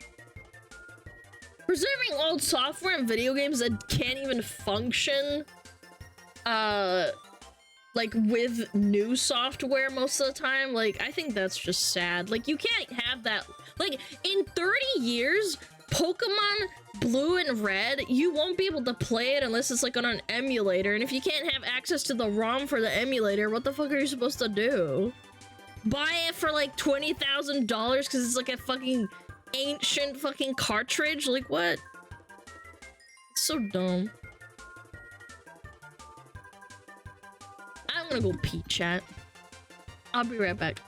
Preserving old software and video games that can't even function, like, with new software most of the time, like, I think that's just sad. Like, you can't have that. Like, in 30 years, Pokemon Blue and Red, you won't be able to play it unless it's, like, on an emulator. And if you can't have access to the ROM for the emulator, what the fuck are you supposed to do? Buy it for, like, $20,000 because it's, like, a fucking ancient fucking cartridge? Like, what? It's so dumb. I'm gonna go pee, chat. I'll be right back.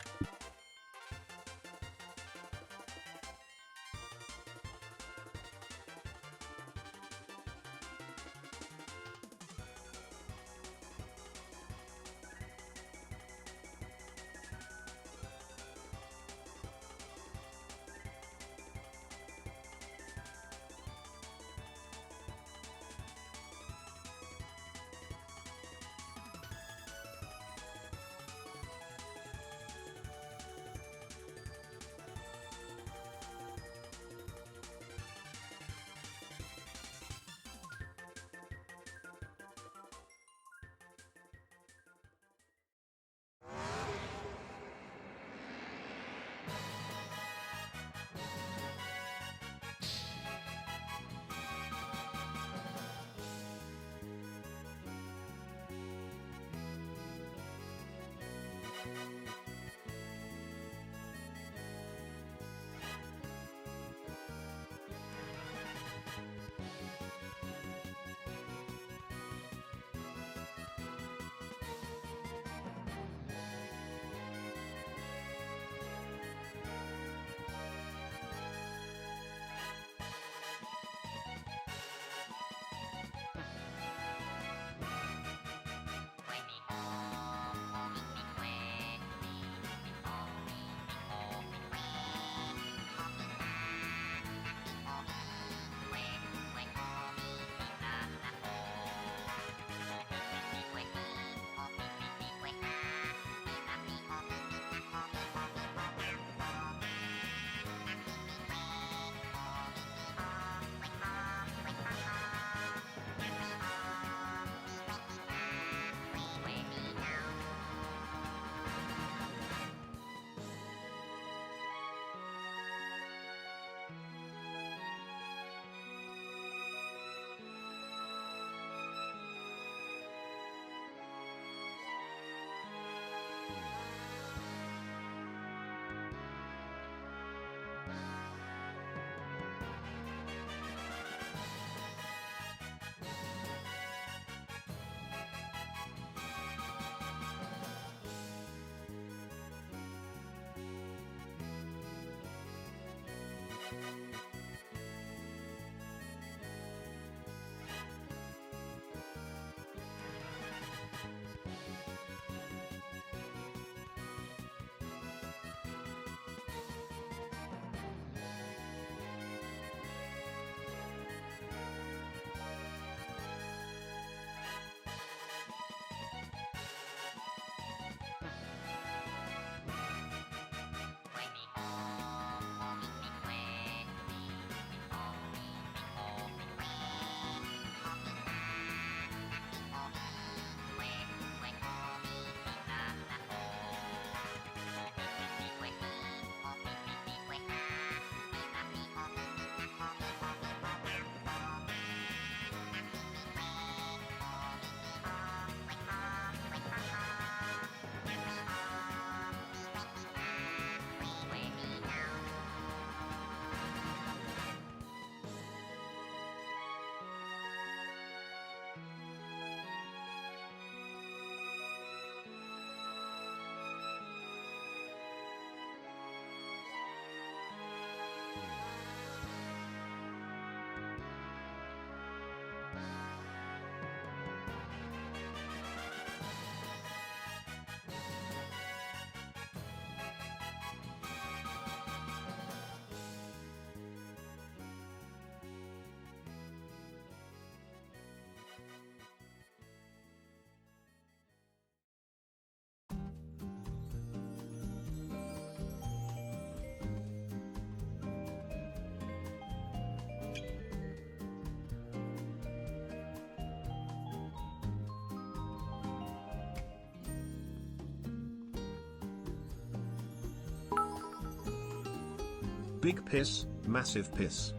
Big piss, massive piss.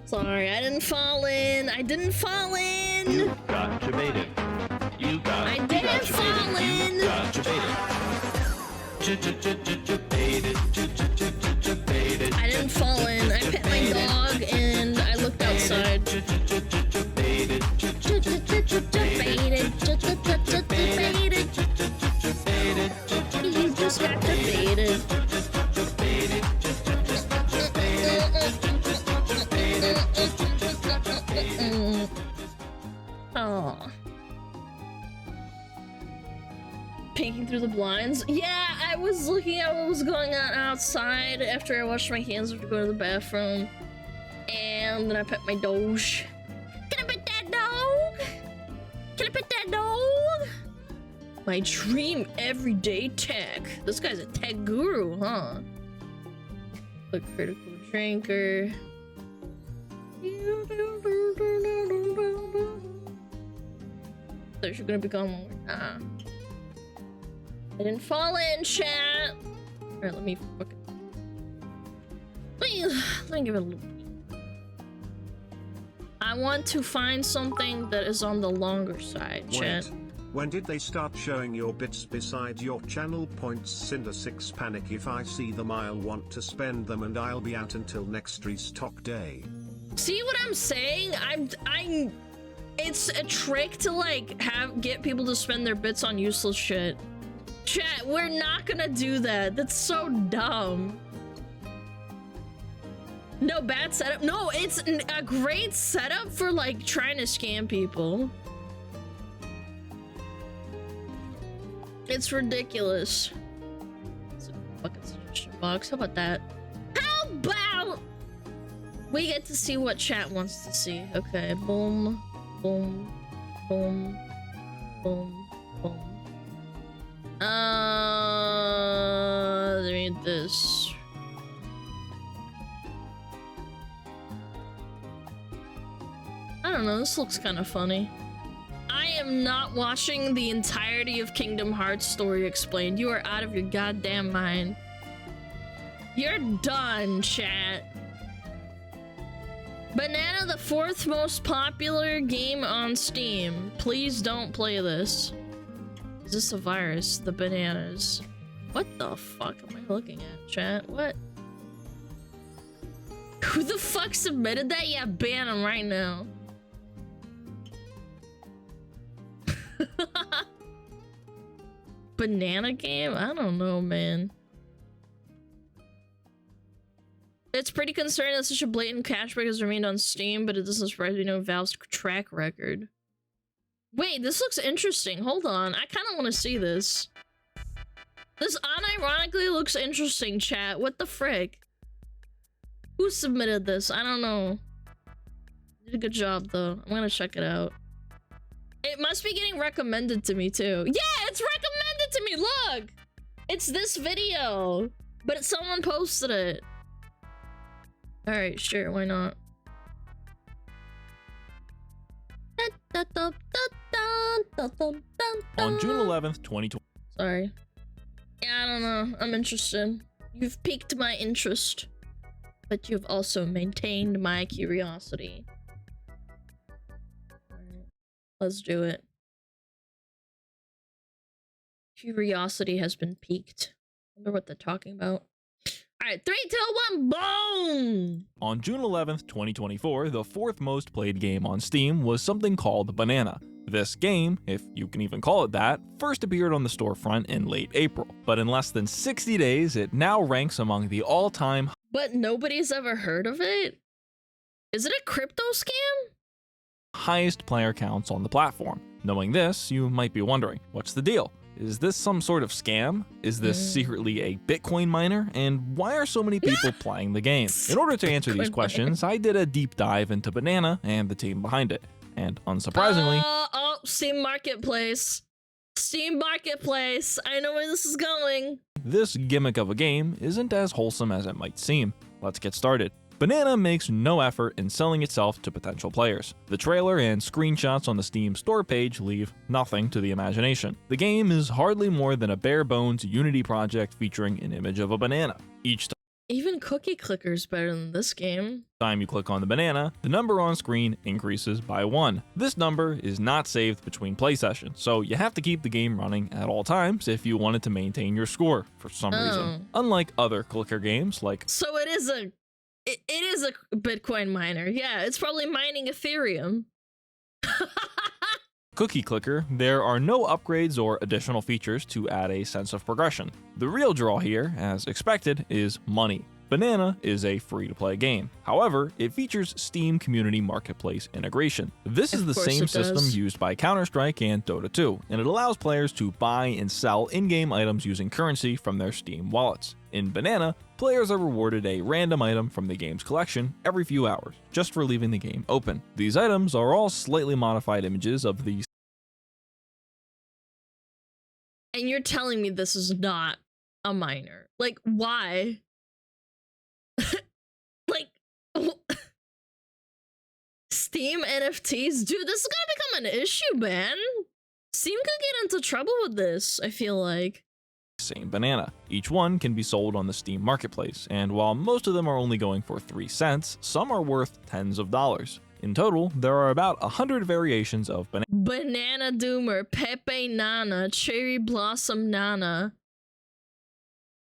Sorry, I didn't fall in. I didn't fall in. You got debated. You got. I didn't fall in. You got debated. I didn't fall in. I pet my dog and I looked outside. Debated. You just got debated. Oh. Peeking through the blinds? Yeah, I was looking at what was going on outside after I washed my hands to go to the bathroom. And then I pet my dog. Can I pet that dog? Can I pet that dog? My dream everyday tech. This guy's a tech guru, huh? Look, critical drinker. There's gonna become one more. Nah. I didn't fall in, chat. Alright, let me fucking. Let me give it a little. I want to find something that is on the longer side, chat. Wait. When did they start showing your bits beside your channel points? Cinder6 panic. If I see them, I'll want to spend them and I'll be out until next restock day. See what I'm saying? I'm it's a trick to like get people to spend their bits on useless shit. Chat, we're not gonna do that. That's so dumb. No, bad setup. No, it's a great setup for like trying to scam people. It's ridiculous. It's a fucking suggestion box. How about that? How about we get to see what chat wants to see? Okay, boom, boom, boom, boom, boom. Let me read this. I don't know, this looks kind of funny. am not watching the entirety of Kingdom Hearts Story Explained. You are out of your goddamn mind. You're done, chat. Banana, the 4th most popular game on Steam. Please don't play this. Is this a virus? The bananas. What the fuck am I looking at, chat? What? Who the fuck submitted that? Yeah, ban him right now. Banana game? I don't know, man. It's pretty concerning that such a blatant cashback has remained on Steam, but it doesn't surprise me to know Valve's track record. Wait, this looks interesting. Hold on. I kind of want to see this. This unironically looks interesting, chat. What the frick? Who submitted this? I don't know. Did a good job, though. I'm gonna check it out. It must be getting recommended to me, too. Yeah, it's recommended to me! Look! It's this video! But someone posted it. Alright, sure, why not? On June 11th, 2020. Sorry. Yeah, I don't know. I'm interested. You've piqued my interest. But you've also maintained my curiosity. Alright, let's do it. Curiosity has been piqued. I wonder what they're talking about. Alright, 3, 2, 1, boom! On June 11th, 2024, the 4th most played game on Steam was something called Banana. This game, if you can even call it that, first appeared on the storefront in late April, but in less than 60 days, it now ranks among the all-time But nobody's ever heard of it? Is it a crypto scam? highest player counts on the platform. Knowing this, you might be wondering, what's the deal? Is this some sort of scam? Is this secretly a Bitcoin miner? And why are so many people playing the game? In order to answer these questions, I did a deep dive into Banana and the team behind it. And unsurprisingly, Oh, Steam Marketplace. Steam Marketplace. I know where this is going. this gimmick of a game isn't as wholesome as it might seem. Let's get started. Banana makes no effort in selling itself to potential players. The trailer and screenshots on the Steam store page leave nothing to the imagination. The game is hardly more than a bare-bones Unity project featuring an image of a banana. Each Even Cookie Clicker's better than this game. time you click on the banana, the number on screen increases by 1. This number is not saved between play sessions, so you have to keep the game running at all times if you wanted to maintain your score for some reason. Unlike other clicker games like So it is a Bitcoin miner. Yeah, it's probably mining Ethereum. Cookie Clicker, there are no upgrades or additional features to add a sense of progression. The real draw here, as expected, is money. Banana is a free-to-play game. However, it features Steam Community Marketplace integration. This is the same system used by Counter-Strike and Dota 2, and it allows players to buy and sell in-game items using currency from their Steam wallets. In Banana, players are rewarded a random item from the game's collection every few hours, just for leaving the game open. These items are all slightly modified images of the And you're telling me this is not a miner. Like, why? Like, Steam NFTs? Dude, this is gonna become an issue, man. Steam could get into trouble with this, I feel like. same banana. Each one can be sold on the Steam Marketplace, and while most of them are only going for 3 cents, some are worth tens of dollars. In total, there are about 100 variations of banana. Banana Doomer, Pepe Nana, Cherry Blossom Nana.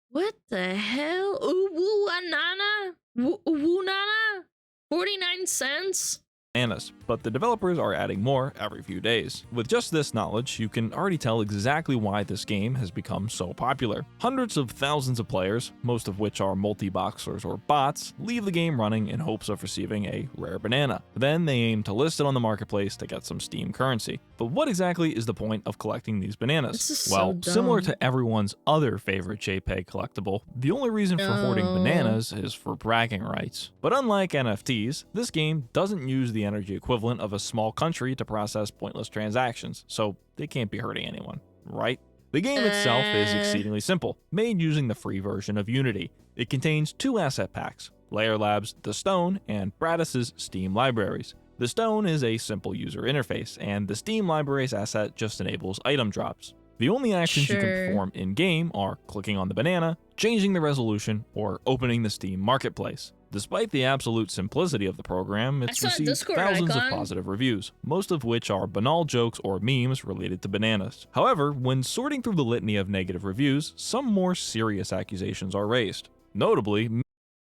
What the hell? Uwu Nana? Uwu Nana? 49 cents? Bananas, but the developers are adding more every few days. With just this knowledge, you can already tell exactly why this game has become so popular. Hundreds of thousands of players, most of which are multi-boxers or bots, leave the game running in hopes of receiving a rare banana. Then they aim to list it on the marketplace to get some Steam currency. But what exactly is the point of collecting these bananas? This is Well, so dumb. similar to everyone's other favorite JPEG collectible, the only reason for hoarding bananas is for bragging rights. But unlike NFTs, this game doesn't use the energy equivalent of a small country to process pointless transactions, so they can't be hurting anyone, right? The game itself is exceedingly simple, made using the free version of Unity. It contains 2 asset packs, Layer Labs' The Stone and Bradis's Steam libraries. The stone is a simple user interface, and the Steam Libraries asset just enables item drops. The only actions you can perform in-game are clicking on the banana, changing the resolution, or opening the Steam Marketplace. Despite the absolute simplicity of the program, it's received thousands of positive reviews, most of which are banal jokes or memes related to bananas. However, when sorting through the litany of negative reviews, some more serious accusations are raised. Notably,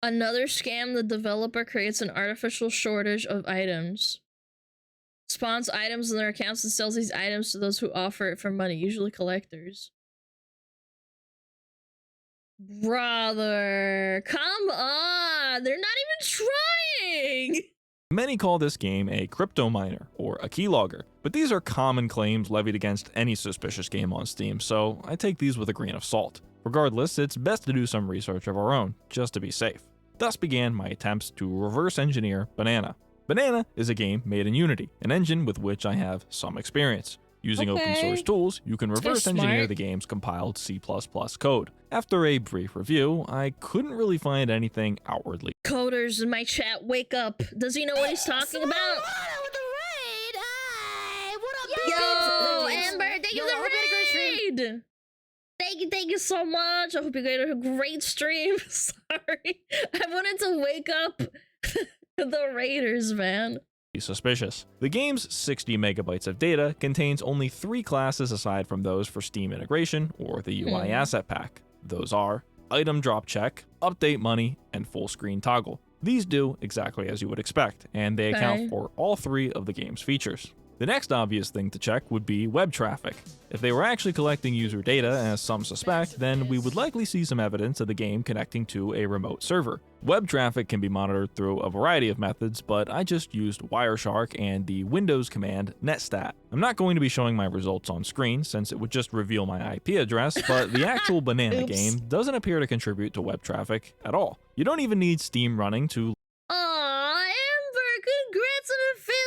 another scam: the developer creates an artificial shortage of items, spawns items in their accounts, and sells these items to those who offer it for money, usually collectors. Brother, come on! They're not even trying! many call this game a crypto miner or a keylogger, but these are common claims levied against any suspicious game on Steam, so I take these with a grain of salt. Regardless, it's best to do some research of our own, just to be safe. Thus began my attempts to reverse engineer Banana. Banana is a game made in Unity, an engine with which I have some experience. Using open source tools, you can reverse engineer the game's compiled C++ code. After a brief review, I couldn't really find anything outwardly. Coders in my chat, wake up. Does he know what he's talking about? Yo, Amber, thank you for the raid! Thank you so much. I hope you get a great stream. Sorry. I wanted to wake up the raiders, man. Suspicious. The game's 60 megabytes of data contains only 3 classes aside from those for Steam integration or the UI asset pack. Those are item drop check, update money, and full screen toggle. These do exactly as you would expect, and they account for all 3 of the game's features. The next obvious thing to check would be web traffic. If they were actually collecting user data, as some suspect, then we would likely see some evidence of the game connecting to a remote server. Web traffic can be monitored through a variety of methods, but I just used Wireshark and the Windows command netstat. I'm not going to be showing my results on screen since it would just reveal my IP address, but the actual Banana game doesn't appear to contribute to web traffic at all. You don't even need Steam running to... Aw, Amber, congrats on affiliate!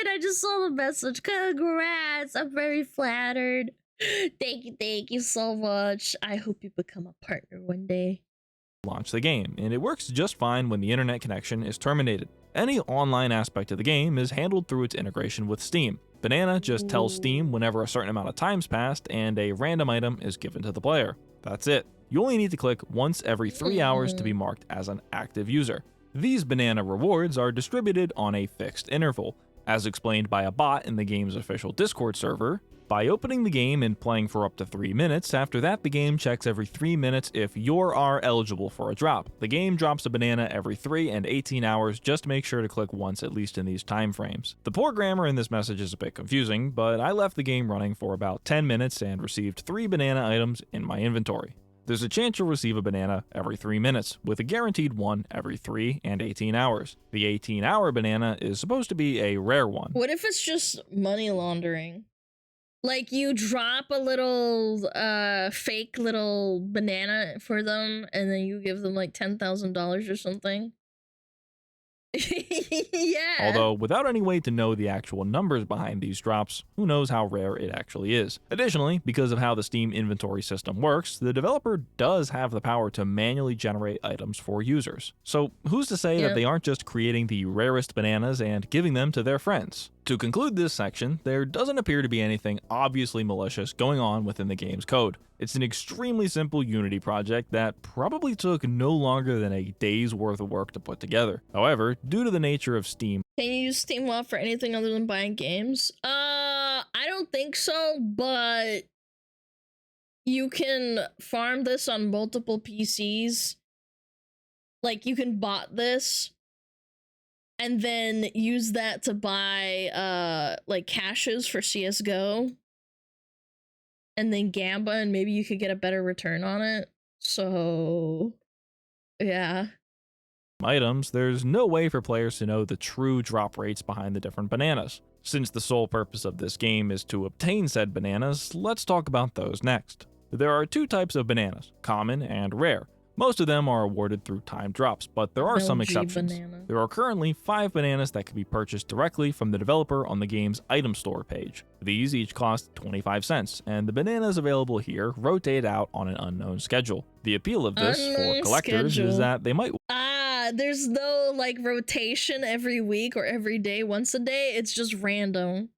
I just saw the message. Congrats, I'm very flattered. Thank you so much. I hope you become a partner one day. Launch the game, and it works just fine when the internet connection is terminated. Any online aspect of the game is handled through its integration with Steam. Banana just tells Steam whenever a certain amount of time's passed and a random item is given to the player. That's it. You only need to click once every 3 hours to be marked as an active user. These Banana rewards are distributed on a fixed interval, as explained by a bot in the game's official Discord server. By opening the game and playing for up to 3 minutes, after that the game checks every 3 minutes if you are eligible for a drop. The game drops a banana every 3 and 18 hours, just make sure to click once at least in these time frames. The poor grammar in this message is a bit confusing, but I left the game running for about 10 minutes and received 3 banana items in my inventory. There's a chance you'll receive a banana every 3 minutes, with a guaranteed one every 3 and 18 hours. The 18-hour banana is supposed to be a rare one. What if it's just money laundering? Like, you drop a little, fake little banana for them, and then you give them, like, $10,000 or something? Yeah. Although, without any way to know the actual numbers behind these drops, who knows how rare it actually is. Additionally, because of how the Steam inventory system works, the developer does have the power to manually generate items for users. So, who's to say that they aren't just creating the rarest bananas and giving them to their friends? To conclude this section, there doesn't appear to be anything obviously malicious going on within the game's code. It's an extremely simple Unity project that probably took no longer than a day's worth of work to put together. However, due to the nature of Steam... Can you use Steam Wallet for anything other than buying games? I don't think so, but you can farm this on multiple PCs. Like, you can bot this and then use that to buy like caches for CSGO and then Gamba, and maybe you could get a better return on it. So yeah, items, there's no way for players to know the true drop rates behind the different bananas. Since the sole purpose of this game is to obtain said bananas, let's talk about those next. There are 2 types of bananas, common and rare. Most of them are awarded through time drops, but there are some exceptions. There are currently 5 bananas that can be purchased directly from the developer on the game's item store page. These each cost 25 cents, and the bananas available here rotate out on an unknown schedule. The appeal of this for collectors is that they might... there's no like rotation every week or every day, once a day. It's just random.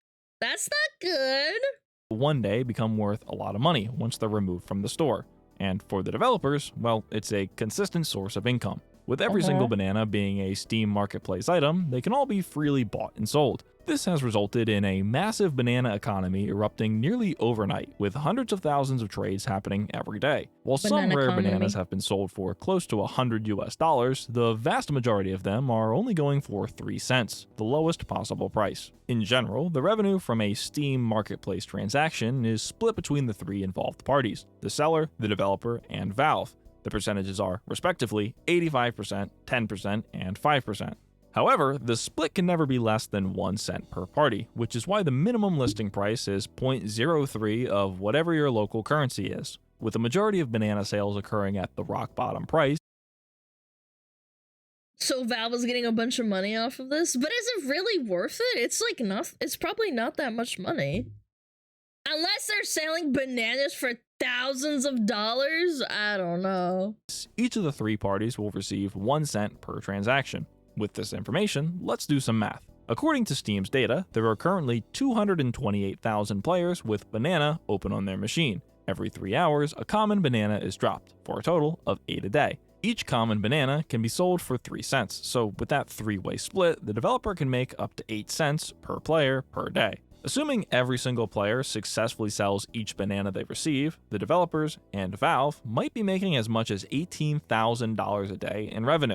That's not good. One day become worth a lot of money once they're removed from the store. And for the developers, well, it's a consistent source of income. With every single banana being a Steam Marketplace item, they can all be freely bought and sold. This has resulted in a massive banana economy erupting nearly overnight, with hundreds of thousands of trades happening every day. While some rare bananas have been sold for close to $100, the vast majority of them are only going for 3 cents, the lowest possible price. In general, the revenue from a Steam Marketplace transaction is split between the 3 involved parties: the seller, the developer, and Valve. The percentages are, respectively, 85%, 10%, and 5%. However, the split can never be less than 1 cent per party, which is why the minimum listing price is 0.03 of whatever your local currency is. With the majority of banana sales occurring at the rock bottom price. So Valve is getting a bunch of money off of this, but is it really worth it? It's like it's probably not that much money. Unless they're selling bananas for thousands of dollars, I don't know. Each of the 3 parties will receive 1 cent per transaction. With this information, let's do some math. According to Steam's data, there are currently 228,000 players with banana open on their machine. Every 3 hours, a common banana is dropped, for a total of 8 a day. Each common banana can be sold for 3 cents, so with that 3-way split, the developer can make up to 8 cents per player per day. Assuming every single player successfully sells each banana they receive, the developers and Valve might be making as much as $18,000 a day in revenue.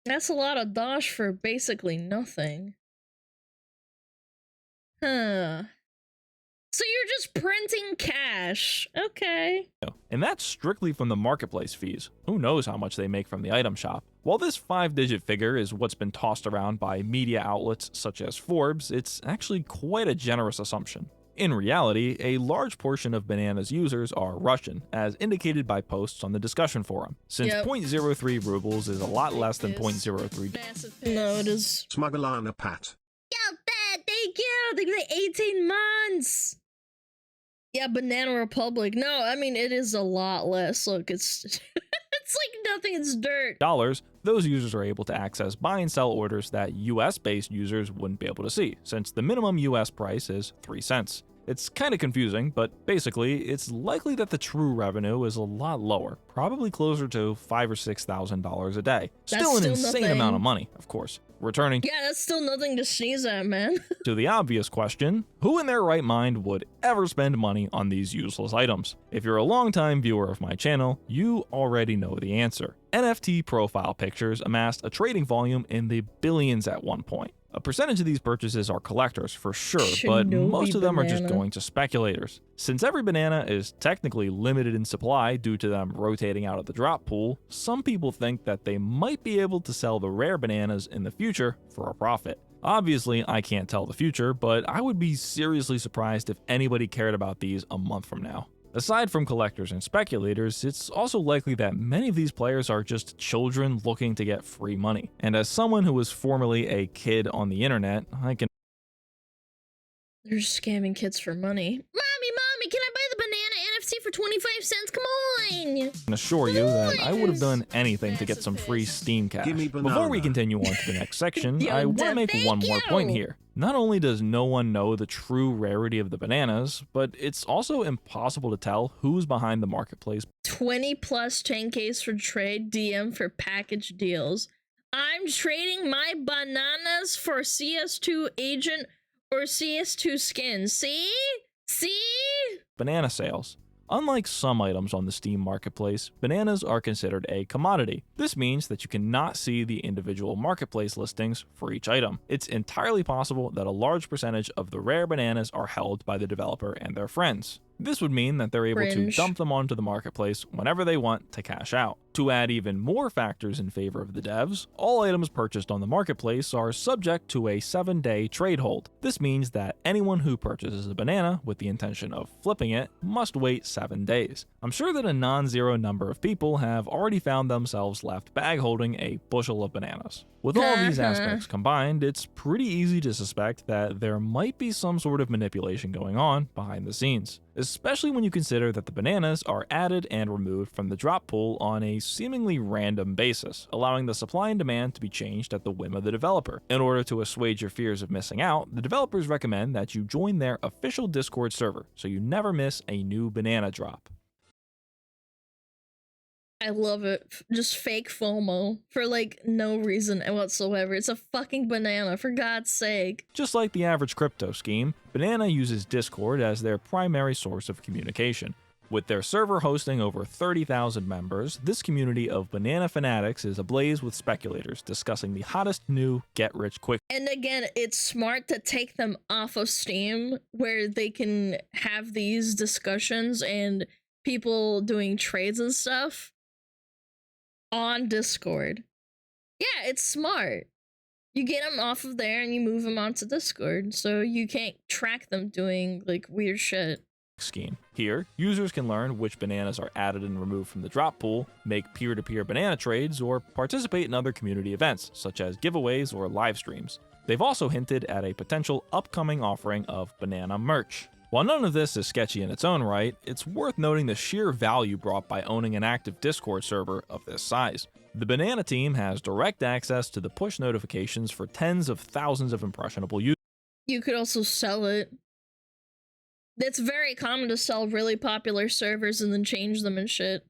That's a lot of dosh for basically nothing. Huh. So you're just printing cash. Okay. And that's strictly from the marketplace fees. Who knows how much they make from the item shop? While this 5-digit figure is what's been tossed around by media outlets such as Forbes, it's actually quite a generous assumption. In reality, a large portion of Banana's users are Russian, as indicated by posts on the discussion forum. Since 0.03 rubles is a lot less than 0.03. No, it is. SmugAlana Pat. Yo, Dad, thank you. Thank you for the 18 months. Yeah, Banana Republic. No, I mean, it is a lot less. Look, it's it's like nothing. It's dirt. Those users are able to access buy and sell orders that US-based users wouldn't be able to see, since the minimum US price is 3 cents. It's kind of confusing, but basically, it's likely that the true revenue is a lot lower, probably closer to $5,000 or $6,000 a day. Still an insane amount of money, of course. Returning that's still nothing to sneeze at, man. to the obvious question, who in their right mind would ever spend money on these useless items? If you're a longtime viewer of my channel, you already know the answer. NFT profile pictures amassed a trading volume in the billions at one point. A percentage of these purchases are collectors for sure, but most of them are just going to speculators. Since every banana is technically limited in supply due to them rotating out of the drop pool, some people think that they might be able to sell the rare bananas in the future for a profit. Obviously, I can't tell the future, but I would be seriously surprised if anybody cared about these a month from now. Aside from collectors and speculators, it's also likely that many of these players are just children looking to get free money. And as someone who was formerly a kid on the internet, I can... They're scamming kids for money. Mommy, can I buy the banana NFT for 25 cents? Come on! assure you that I would have done anything to get some free Steam cash. Before we continue on to the next section, I want to make one more point here. Not only does no one know the true rarity of the bananas, but it's also impossible to tell who's behind the marketplace. 20 plus 10Ks for trade, DM for package deals. I'm trading my bananas for CS2 agent or CS2 skins. See? Banana sales. Unlike some items on the Steam marketplace, bananas are considered a commodity. This means that you cannot see the individual marketplace listings for each item. It's entirely possible that a large percentage of the rare bananas are held by the developer and their friends. This would mean that they're able to dump them onto the marketplace whenever they want to cash out. To add even more factors in favor of the devs, all items purchased on the marketplace are subject to a 7-day trade hold. This means that anyone who purchases a banana with the intention of flipping it must wait 7 days. I'm sure that a non-zero number of people have already found themselves left bag holding a bushel of bananas. With all these aspects combined, it's pretty easy to suspect that there might be some sort of manipulation going on behind the scenes. especially when you consider that the bananas are added and removed from the drop pool on a seemingly random basis, allowing the supply and demand to be changed at the whim of the developer. In order to assuage your fears of missing out, the developers recommend that you join their official Discord server so you never miss a new banana drop. I love it. Just fake FOMO for like no reason whatsoever. It's a fucking banana, for God's sake. Just like the average crypto scheme, Banana uses Discord as their primary source of communication. With their server hosting over 30,000 members, this community of banana fanatics is ablaze with speculators discussing the hottest new get-rich-quick. And again, it's smart to take them off of Steam where they can have these discussions and people doing trades and stuff on Discord. Yeah, it's smart. You get them off of there and you move them onto Discord so you can't track them doing like weird shit. Scheme. Here, users can learn which bananas are added and removed from the drop pool, make peer-to-peer banana trades, or participate in other community events, such as giveaways or live streams. They've also hinted at a potential upcoming offering of banana merch. While none of this is sketchy in its own right, it's worth noting the sheer value brought by owning an active Discord server of this size. The Banana team has direct access to the push notifications for tens of thousands of impressionable users. You could also sell it. It's very common to sell really popular servers and then change them and shit.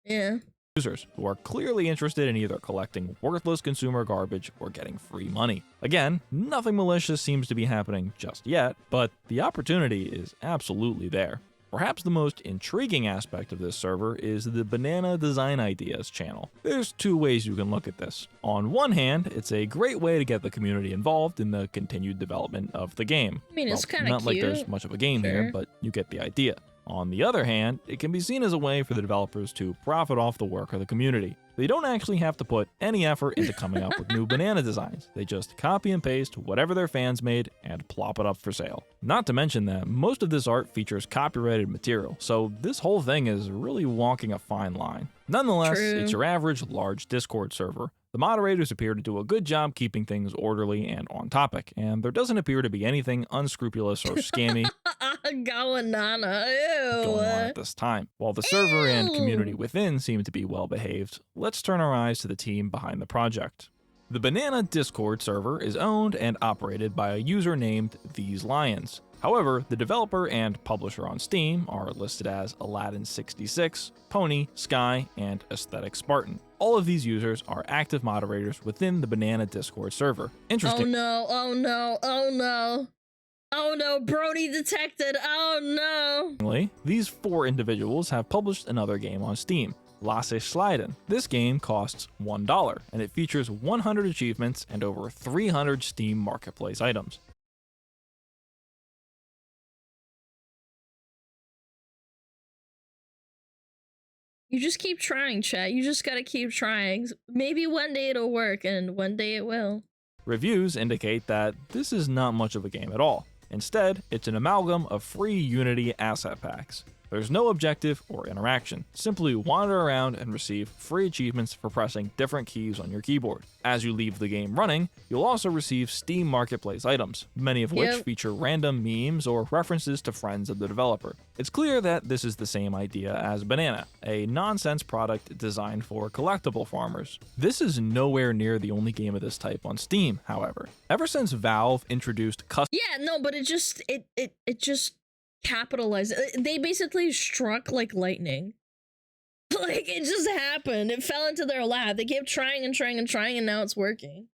Yeah. Users who are clearly interested in either collecting worthless consumer garbage or getting free money. Again, nothing malicious seems to be happening just yet, but the opportunity is absolutely there. Perhaps the most intriguing aspect of this server is the Banana Design Ideas channel. There's two ways you can look at this. On one hand, it's a great way to get the community involved in the continued development of the game. I mean, it's kind of not cute. like there's much of a game here, but you get the idea. On the other hand, it can be seen as a way for the developers to profit off the work of the community. They don't actually have to put any effort into coming up with new banana designs. They just copy and paste whatever their fans made and plop it up for sale. Not to mention that most of this art features copyrighted material, so this whole thing is really walking a fine line. Nonetheless, it's your average large Discord server. The moderators appear to do a good job keeping things orderly and on topic, and there doesn't appear to be anything unscrupulous or scammy going on at this time. While the server and community within seem to be well behaved, let's turn our eyes to the team behind the project. The Banana Discord server is owned and operated by a user named These Lions. However, the developer and publisher on Steam are listed as Aladdin66, Pony, Sky, and Aesthetic Spartan. All of these users are active moderators within the Banana Discord server. Interesting. Oh no, oh no, oh no. Oh no, Brody detected, oh no. These four individuals have published another game on Steam, Lasse Sliden. This game costs $1, and it features 100 achievements and over 300 Steam Marketplace items. You just keep trying, chat. You just gotta keep trying. Maybe one day it'll work, and one day it will. Reviews indicate that this is not much of a game at all. Instead, it's an amalgam of free Unity asset packs. There's no objective or interaction. Simply wander around and receive free achievements for pressing different keys on your keyboard. As you leave the game running, you'll also receive Steam Marketplace items, many of which feature random memes or references to friends of the developer. It's clear that this is the same idea as Banana, a nonsense product designed for collectible farmers. This is nowhere near the only game of this type on Steam, however. Ever since Valve introduced custom— Yeah, no, but it just capitalized. They basically struck like lightning. Like, it just happened. It fell into their lap. They kept trying and trying and trying, and now it's working.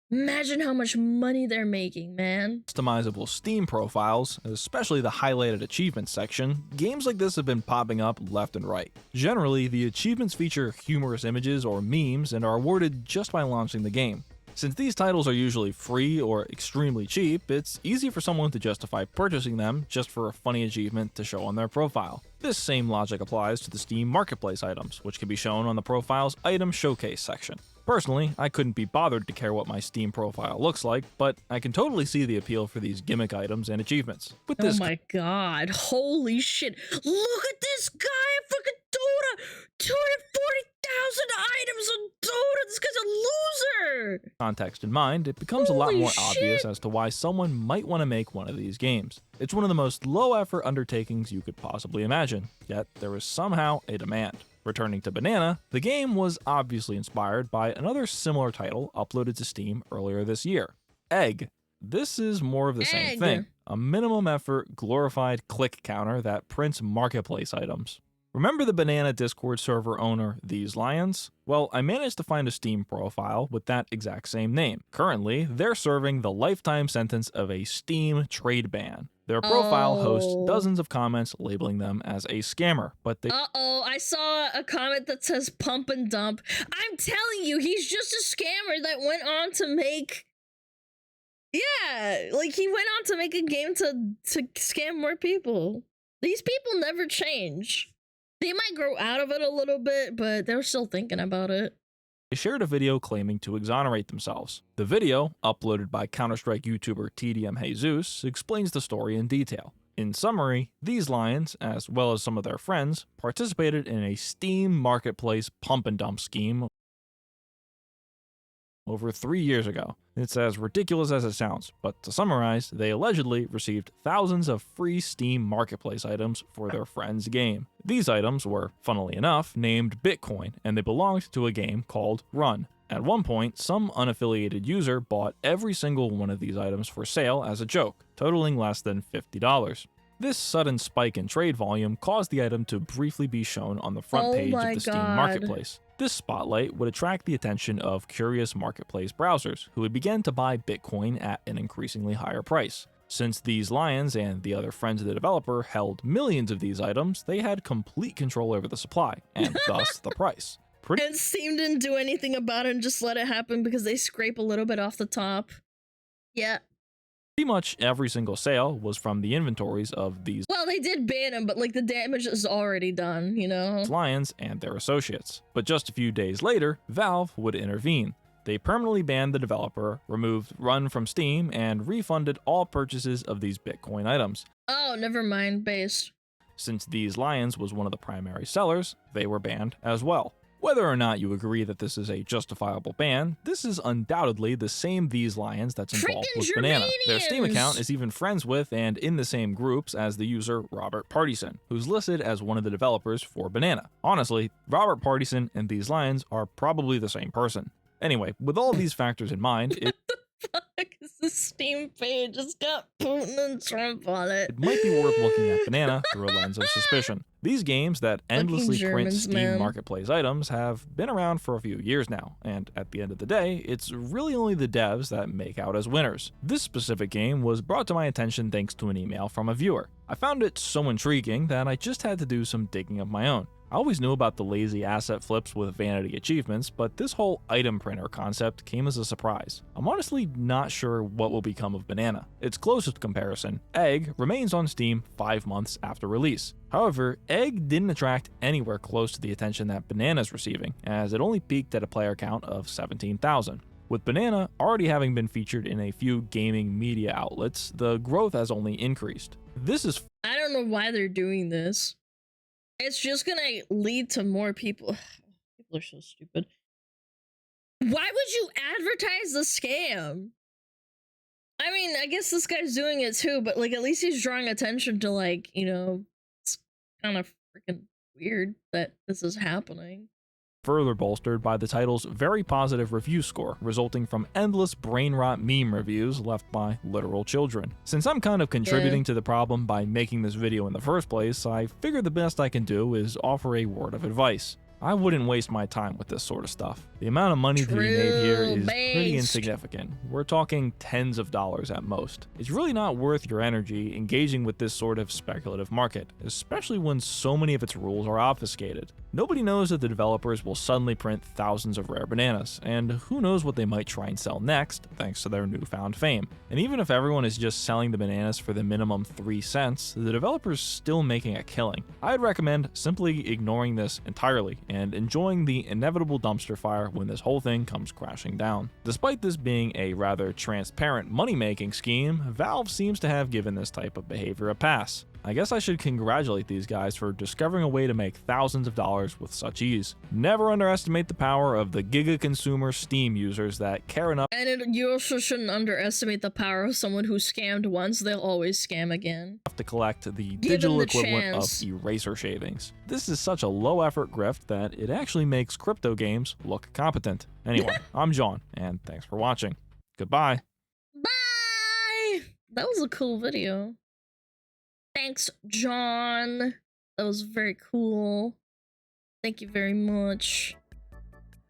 Imagine how much money they're making, man. Customizable Steam profiles, especially the highlighted achievements section, games like this have been popping up left and right. Generally, the achievements feature humorous images or memes and are awarded just by launching the game. Since these titles are usually free or extremely cheap, it's easy for someone to justify purchasing them just for a funny achievement to show on their profile. This same logic applies to the Steam Marketplace items, which can be shown on the profile's Item Showcase section. Personally, I couldn't be bothered to care what my Steam profile looks like, but I can totally see the appeal for these gimmick items and achievements. With this— oh my god, holy shit. Look at this guy in fucking Dota! 240,000 items on Dota! This guy's a loser! part. Context in mind, it becomes a lot more obvious as to why someone might want to make one of these games. It's one of the most low-effort undertakings you could possibly imagine, yet there was somehow a demand. Returning to Banana, the game was obviously inspired by another similar title uploaded to Steam earlier this year, Egg. This is more of the same thing, a minimum effort, glorified click counter that prints marketplace items. Remember the Banana Discord server owner, These Lions? Well, I managed to find a Steam profile with that exact same name. Currently, they're serving the lifetime sentence of a Steam trade ban. Their profile hosts dozens of comments labeling them as a scammer, but they— I saw a comment that says pump and dump. I'm telling you, he's just a scammer that went on to make— yeah, like he went on to make a game to scam more people. These people never change. They might grow out of it a little bit, but they're still thinking about it. They shared a video claiming to exonerate themselves. The video, uploaded by Counter-Strike YouTuber TDM Jesus, explains the story in detail. In summary, these lions, as well as some of their friends, participated in a Steam marketplace pump and dump scheme over 3 years ago. It's as ridiculous as it sounds, but to summarize, they allegedly received thousands of free Steam marketplace items for their friend's game. These items were, funnily enough, named Bitcoin, and they belonged to a game called Run. At one point, some unaffiliated user bought every single one of these items for sale as a joke, totaling less than $50. This sudden spike in trade volume caused the item to briefly be shown on the front page of the Steam marketplace. This spotlight would attract the attention of curious marketplace browsers, who would begin to buy Bitcoin at an increasingly higher price. Since These Lions and the other friends of the developer held millions of these items, they had complete control over the supply, and thus the price. And Steam didn't do anything about it and just let it happen because they scrape a little bit off the top. Yeah. Pretty much every single sale was from the inventories of these— well, they did ban him, but like the damage is already done, you know? Lions and their associates. But just a few days later, Valve would intervene. They permanently banned the developer, removed Run from Steam, and refunded all purchases of these Bitcoin items. Oh, never mind, base. Since These Lions was one of the primary sellers, they were banned as well. Whether or not you agree that this is a justifiable ban, this is undoubtedly the same These Lions that's involved with Banana. Their Steam account is even friends with and in the same groups as the user Robert Partison, who's listed as one of the developers for Banana. Honestly, Robert Partison and These Lions are probably the same person. Anyway, with all these factors in mind, The Steam page has got Putin and Trump on it. It might be worth looking at Banana through a lens of suspicion. These games that endlessly print Steam marketplace items have been around for a few years now, and at the end of the day, it's really only the devs that make out as winners. This specific game was brought to my attention thanks to an email from a viewer. I found it so intriguing that I just had to do some digging of my own. I always knew about the lazy asset flips with vanity achievements, but this whole item printer concept came as a surprise. I'm honestly not sure what will become of Banana. Its closest comparison, Egg, remains on Steam 5 months after release. However, Egg didn't attract anywhere close to the attention that Banana's receiving, as it only peaked at a player count of 17,000. With Banana already having been featured in a few gaming media outlets, the growth has only increased. I don't know why they're doing this. It's just gonna lead to more people. People are so stupid. Why would you advertise the scam? I mean, I guess this guy's doing it too, but like at least he's drawing attention to, like, you know, it's kind of freaking weird that this is happening. Further bolstered by the title's very positive review score, resulting from endless brain rot meme reviews left by literal children. Since I'm kind of contributing to the problem by making this video in the first place, I figure the best I can do is offer a word of advice. I wouldn't waste my time with this sort of stuff. The amount of money to be made here is pretty insignificant. We're talking tens of dollars at most. It's really not worth your energy engaging with this sort of speculative market, especially when so many of its rules are obfuscated. Nobody knows that the developers will suddenly print thousands of rare bananas, and who knows what they might try and sell next, thanks to their newfound fame. And even if everyone is just selling the bananas for the minimum 3 cents, the developer's still making a killing. I'd recommend simply ignoring this entirely and enjoying the inevitable dumpster fire when this whole thing comes crashing down. Despite this being a rather transparent money-making scheme, Valve seems to have given this type of behavior a pass. I guess I should congratulate these guys for discovering a way to make thousands of dollars with such ease. Never underestimate the power of the giga consumer Steam users that care enough. And you also shouldn't underestimate the power of someone who scammed once, they'll always scam again. To collect the Give digital them the equivalent chance. of eraser shavings. This is such a low effort grift that it actually makes crypto games look competent. Anyway, I'm John, and thanks for watching. Goodbye. Bye! That was a cool video. Thanks, John. That was very cool. Thank you very much.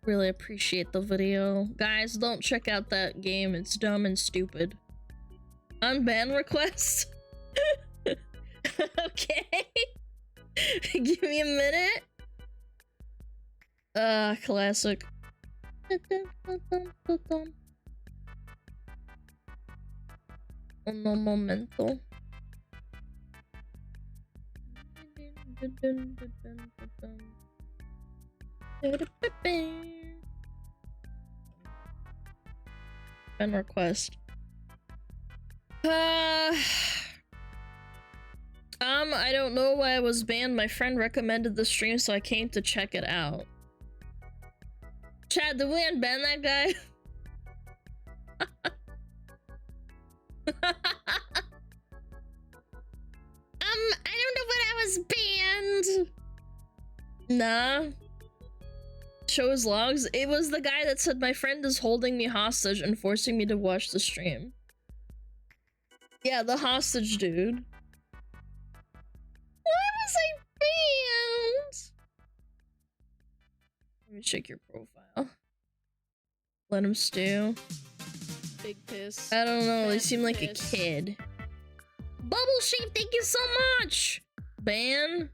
Really appreciate the video. Guys, don't check out that game. It's dumb and stupid. Unban request? Okay. Give me a minute. Classic. Un momento. Ban request. I don't know why I was banned. My friend recommended the stream, so I came to check it out. Chad, did we unban that guy? I don't know what I was banned. Nah. Show his logs. It was the guy that said my friend is holding me hostage and forcing me to watch the stream. Yeah, the hostage dude. Why was I banned? Let me check your profile. Let him stew. Big piss. I don't know, they seem like a kid. Bubble Shape, thank you so much! Ban?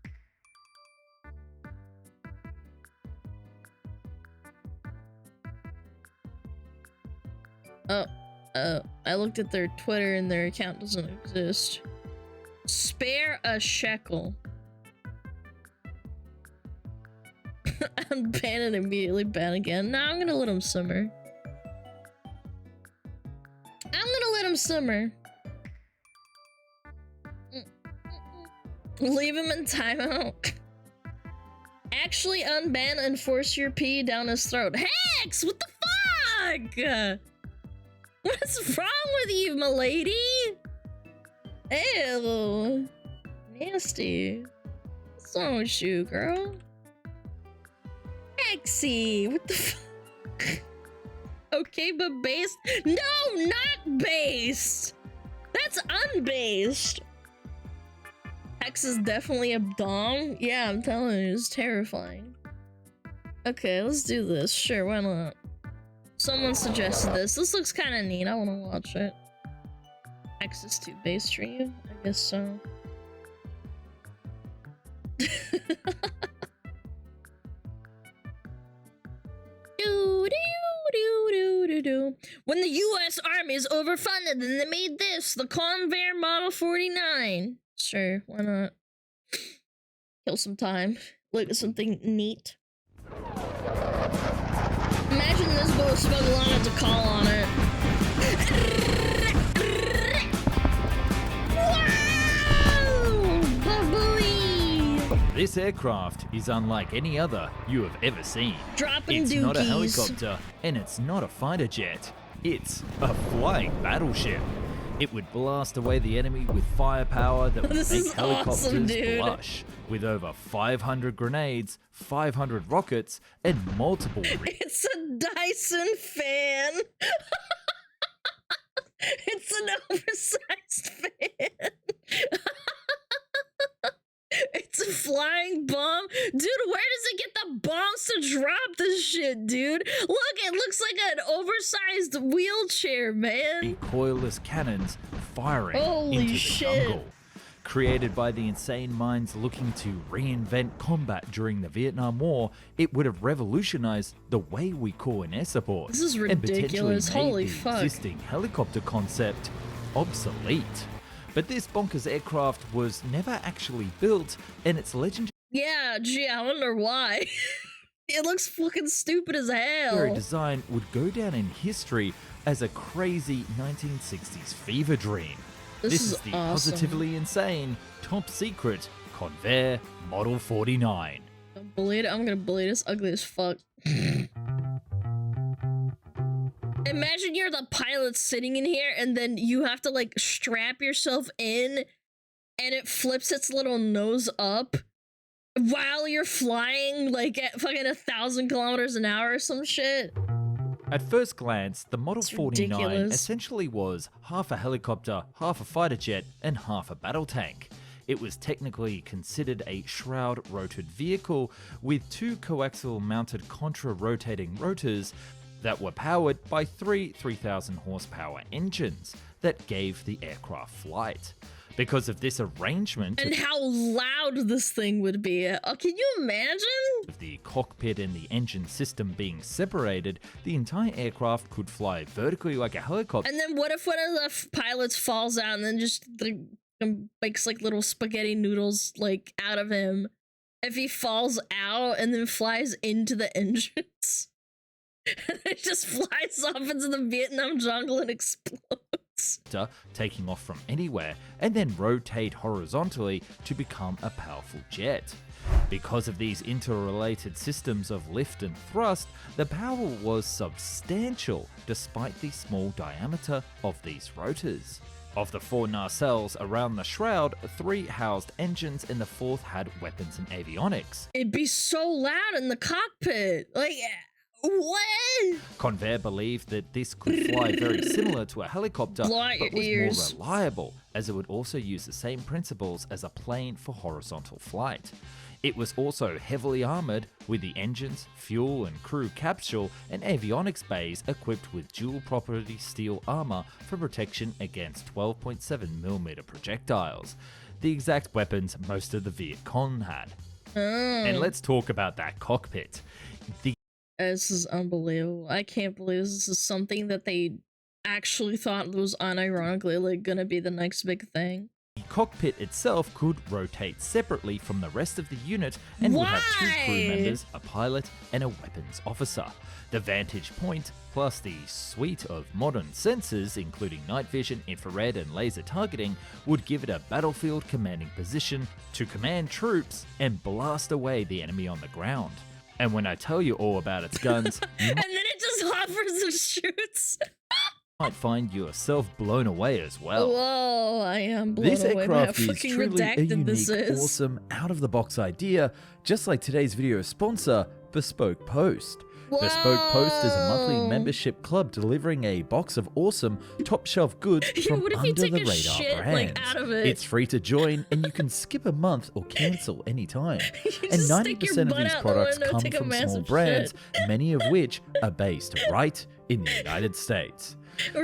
I looked at their Twitter and their account doesn't exist. Spare a shekel. Unban and immediately ban again. Nah, I'm gonna let him simmer. Leave him in timeout. Actually unban and force your pee down his throat. Hex! What the fuck? What's wrong with you, milady? Ew. Nasty. What's wrong with you, girl? Hexy! What the fuck? Okay, but based? No, not based! That's unbased! Hex is definitely a dong? Yeah, I'm telling you, it's terrifying. Okay, let's do this. Sure, why not? Someone suggested this. This looks kind of neat. I want to watch it. Hex is too based for you? I guess so. When the US Army is overfunded, then they made this, the Convair Model 49. Sure, why not? Kill some time. Look at something neat. Imagine this, but with SmugAlana to call on it. This aircraft is unlike any other you have ever seen. Dropping it's dookies. Not a helicopter, and it's not a fighter jet. It's a flying battleship. It would blast away the enemy with firepower that would make helicopters awesome, blush. With over 500 grenades, 500 rockets, and multiple... It's a Dyson fan! It's an oversized fan! It's a flying bomb. Dude, where does it get the bombs to drop this shit, dude? Look, it looks like an oversized wheelchair, man. Recoilless cannons firing Holy into the shit. jungle. Created by the insane minds looking to reinvent combat during the Vietnam War, it would have revolutionized the way we call in air support. This is and potentially ridiculous. made Holy the fuck. existing helicopter concept obsolete. But this bonkers aircraft was never actually built, and its legendary Yeah, gee, I wonder why. It looks fucking stupid as hell. design would go down in history as a crazy 1960s fever dream. This is is the awesome. positively insane, top secret Convair Model 49. Don't believe it. I'm gonna believe this ugly as fuck. Imagine you're the pilot sitting in here and then you have to like strap yourself in and it flips its little nose up while you're flying like at fucking 1,000 kilometers an hour or some shit. At first glance, the Model 49 ridiculous. essentially was half a helicopter, half a fighter jet, and half a battle tank. It was technically considered a shroud-rotated vehicle with two coaxial mounted contra-rotating rotors that were powered by three 3,000 horsepower engines that gave the aircraft flight. Because of this arrangement And how loud this thing would be. Can you imagine? of the cockpit and the engine system being separated, the entire aircraft could fly vertically like a helicopter. And then what if one of the pilots falls out and then just makes like little spaghetti noodles like out of him? If he falls out and then flies into the engines? And it just flies off into the Vietnam jungle and explodes. Taking off from anywhere and then rotate horizontally to become a powerful jet. Because of these interrelated systems of lift and thrust, the power was substantial despite the small diameter of these rotors. Of the 4 nacelles around the shroud, 3 housed engines and the 4th had weapons and avionics. It'd be so loud in the cockpit. Like, what? Convair believed that this could fly very similar to a helicopter, Blow out but was your ears. more reliable, as it would also use the same principles as a plane for horizontal flight. It was also heavily armored, with the engines, fuel and crew capsule and avionics bays equipped with dual property steel armor for protection against 12.7mm projectiles, the exact weapons most of the Viet Cong had. And let's talk about that cockpit. This is unbelievable. I can't believe this is something that they actually thought was unironically like gonna be the next big thing. The cockpit itself could rotate separately from the rest of the unit and would have 2 crew members, a pilot, and a weapons officer. The vantage point, plus the suite of modern sensors, including night vision, infrared, and laser targeting, would give it a battlefield commanding position to command troops and blast away the enemy on the ground. And when I tell you all about its guns, you And then it just hovers and shoots. might find yourself blown away as well. Whoa, I am blown This away by how aircraft is fucking truly a redacted this unique, is. awesome, out-of-the-box idea, just like today's video sponsor, Bespoke Post. Bespoke Post is a monthly membership club delivering a box of awesome, top-shelf goods from what if you take a under-the-radar shit, brands. like, out of it? It's free to join, and you can skip a month or cancel anytime. And just stick your 90% of butt these out the products window, come take a from small massive brands, shit. many of which are based right in the United States.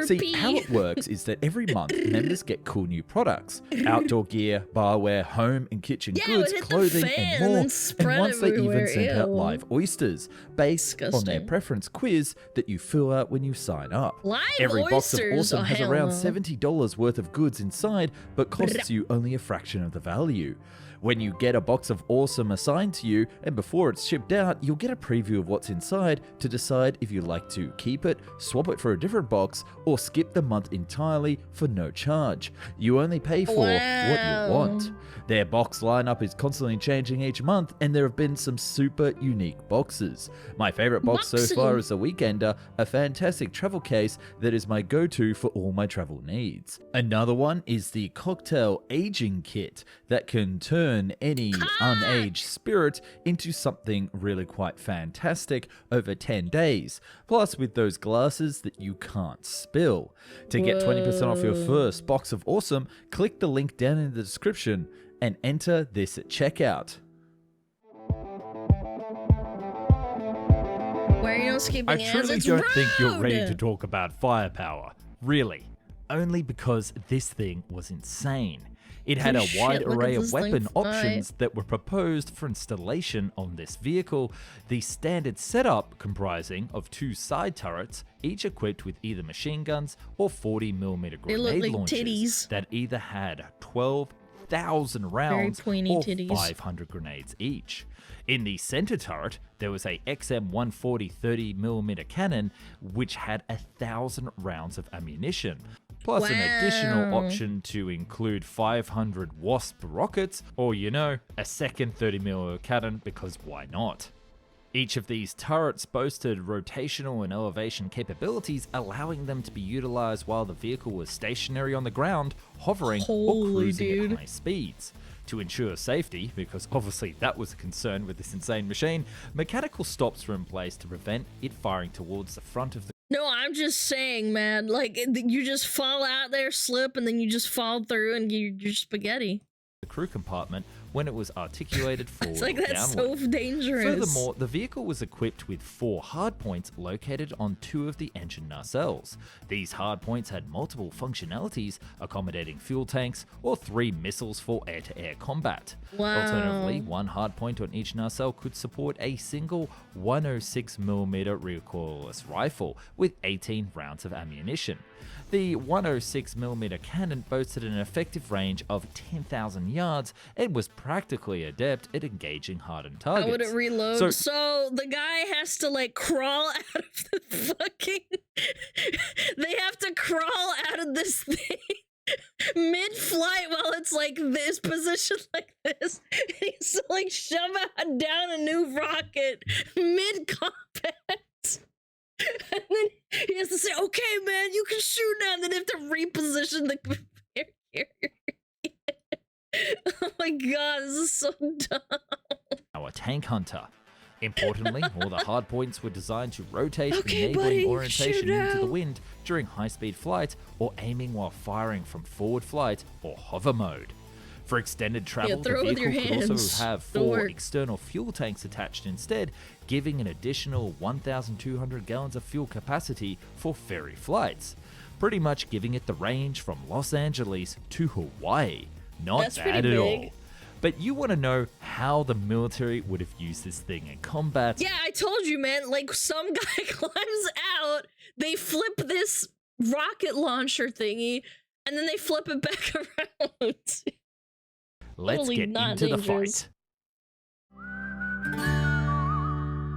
See, how it works is that every month, members get cool new products. Outdoor gear, barware, home and kitchen goods, hit the clothing, fan and and more. then spread once they even everywhere, send out ew. live oysters, based on their Disgusting. preference quiz that you fill out when you sign up. Live Every box of oysters? Awesome Oh, has hell around no. $70 worth of goods inside, but costs you only a fraction of the value. When you get a box of Awesome assigned to you, and before it's shipped out, you'll get a preview of what's inside to decide if you'd like to keep it, swap it for a different box, or skip the month entirely for no charge. You only pay for what you want. Their box lineup is constantly changing each month, and there have been some super unique boxes. My favorite box so far is the Weekender, a fantastic travel case that is my go-to for all my travel needs. Another one is the Cocktail Aging Kit that can turn any unaged spirit into something really quite fantastic over 10 days, plus with those glasses that you can't spill. To get 20% off your first box of Awesome, click the link down in the description and enter this at checkout. Why are you not skipping I ads? truly It's don't think you're ready rude. to talk about firepower. Really. Only because this thing was insane. It had a Holy wide shit, look at array of this thing weapon fly. options that were proposed for installation on this vehicle. The standard setup comprising of 2 side turrets, each equipped with either machine guns or 40mm They look grenade like launchers titties. that either had 12,000 rounds pointy or titties. 500 grenades each. In the center turret, there was a XM140 30mm cannon, which had 1,000 rounds of ammunition, plus an additional Wow. option to include 500 Wasp rockets, or you know, a second 30mm cannon, because why not? Each of these turrets boasted rotational and elevation capabilities, allowing them to be utilized while the vehicle was stationary on the ground, hovering or cruising at high speeds. To ensure safety, because obviously that was a concern with this insane machine, mechanical stops were in place to prevent it firing towards the front of the... No, I'm just saying, man, like, you just fall out there, slip, and then you just fall through and you're spaghetti. the crew compartment when it was articulated forward It's like or that's downward. so dangerous. Furthermore, the vehicle was equipped with 4 hardpoints located on 2 of the engine nacelles. These hardpoints had multiple functionalities, accommodating fuel tanks or 3 missiles for air-to-air combat. Wow. Alternatively, 1 hardpoint on each nacelle could support a single 106mm recoilless rifle with 18 rounds of ammunition. The 106mm cannon boasted an effective range of 10,000 yards and was practically adept at engaging hardened targets. How would it reload? So the guy has to like crawl out of the fucking... They have to crawl out of this thing mid-flight while it's like this position like this. He has to like shove out down a new rocket mid-combat. And then he has to say, okay, man, you can shoot now. And then they have to reposition the carrier. Oh my god, this is so dumb. Our tank hunter. Importantly, all the hardpoints were designed to rotate, Okay, enabling buddy, orientation shoot into the out. wind during high-speed flight or aiming while firing from forward flight or hover mode. For extended travel, throw the it with your vehicle could hands. also have It'll 4 work. external fuel tanks attached instead, giving an additional 1,200 gallons of fuel capacity for ferry flights, pretty much giving it the range from Los Angeles to Hawaii. Not That's bad pretty at big. all. But you want to know how the military would have used this thing in combat? Yeah, I told you, man. Like, some guy climbs out, they flip this rocket launcher thingy, and then they flip it back around. Let's Totally get not into the dangerous. fight.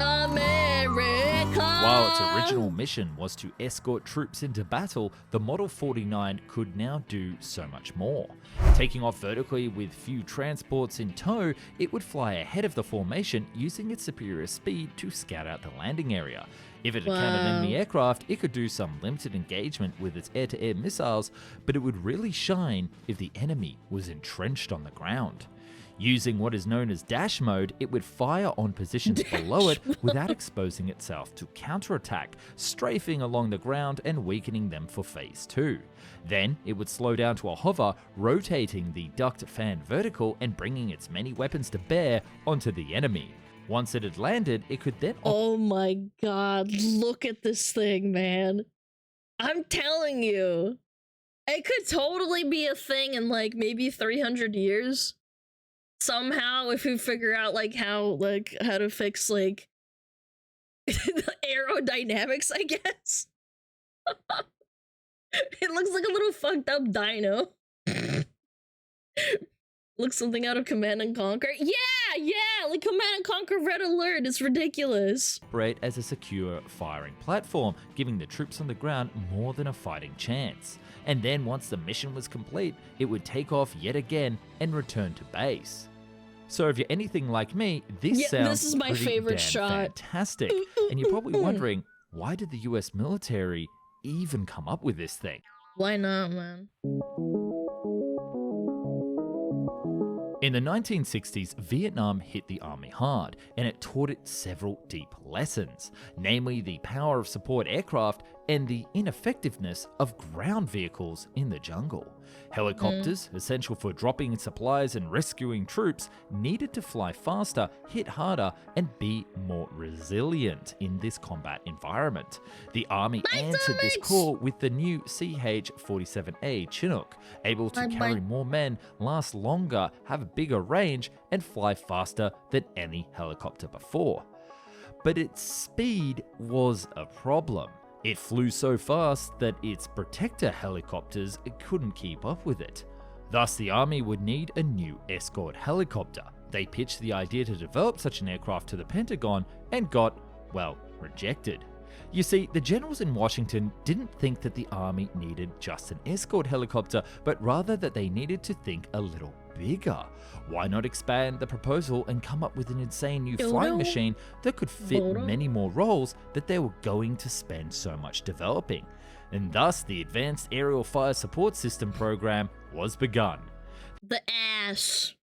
America! While its original mission was to escort troops into battle, the Model 49 could now do so much more. Taking off vertically with few transports in tow, it would fly ahead of the formation using its superior speed to scout out the landing area. If it encountered Wow. enemy aircraft, it could do some limited engagement with its air-to-air missiles, but it would really shine if the enemy was entrenched on the ground. Using what is known as dash mode, it would fire on positions below it without exposing itself to counterattack, strafing along the ground and weakening them for phase 2. Then, it would slow down to a hover, rotating the duct fan vertical and bringing its many weapons to bear onto the enemy. Once it had landed, it could then... Oh my god, look at this thing, man. I'm telling you. It could totally be a thing in like maybe 300 years. Somehow, if we figure out like how to fix like the aerodynamics, I guess. It looks like a little fucked up dino. Looks something out of Command and Conquer. Yeah, like Command and Conquer Red Alert. It's ridiculous. Operate as a secure firing platform, giving the troops on the ground more than a fighting chance. And then once the mission was complete, it would take off yet again and return to base. So if you're anything like me, this sounds this is my pretty favorite damn shot. fantastic. And you're probably wondering, why did the US military even come up with this thing? Why not, man? In the 1960s, Vietnam hit the army hard, and it taught it several deep lessons, namely the power of support aircraft and the ineffectiveness of ground vehicles in the jungle. Helicopters, essential for dropping supplies and rescuing troops, needed to fly faster, hit harder, and be more resilient in this combat environment. The army answered this call with the new CH-47A Chinook, able to carry more men, last longer, have a bigger range, and fly faster than any helicopter before. But its speed was a problem. It flew so fast that its protector helicopters couldn't keep up with it. Thus, the army would need a new escort helicopter. They pitched the idea to develop such an aircraft to the Pentagon and got, well, rejected. You see, the generals in Washington didn't think that the army needed just an escort helicopter, but rather that they needed to think a little bigger. Why not expand the proposal and come up with an insane new flying machine that could fit many more roles that they were going to spend so much developing? And thus, the Advanced Aerial Fire Support System program was begun. The ass.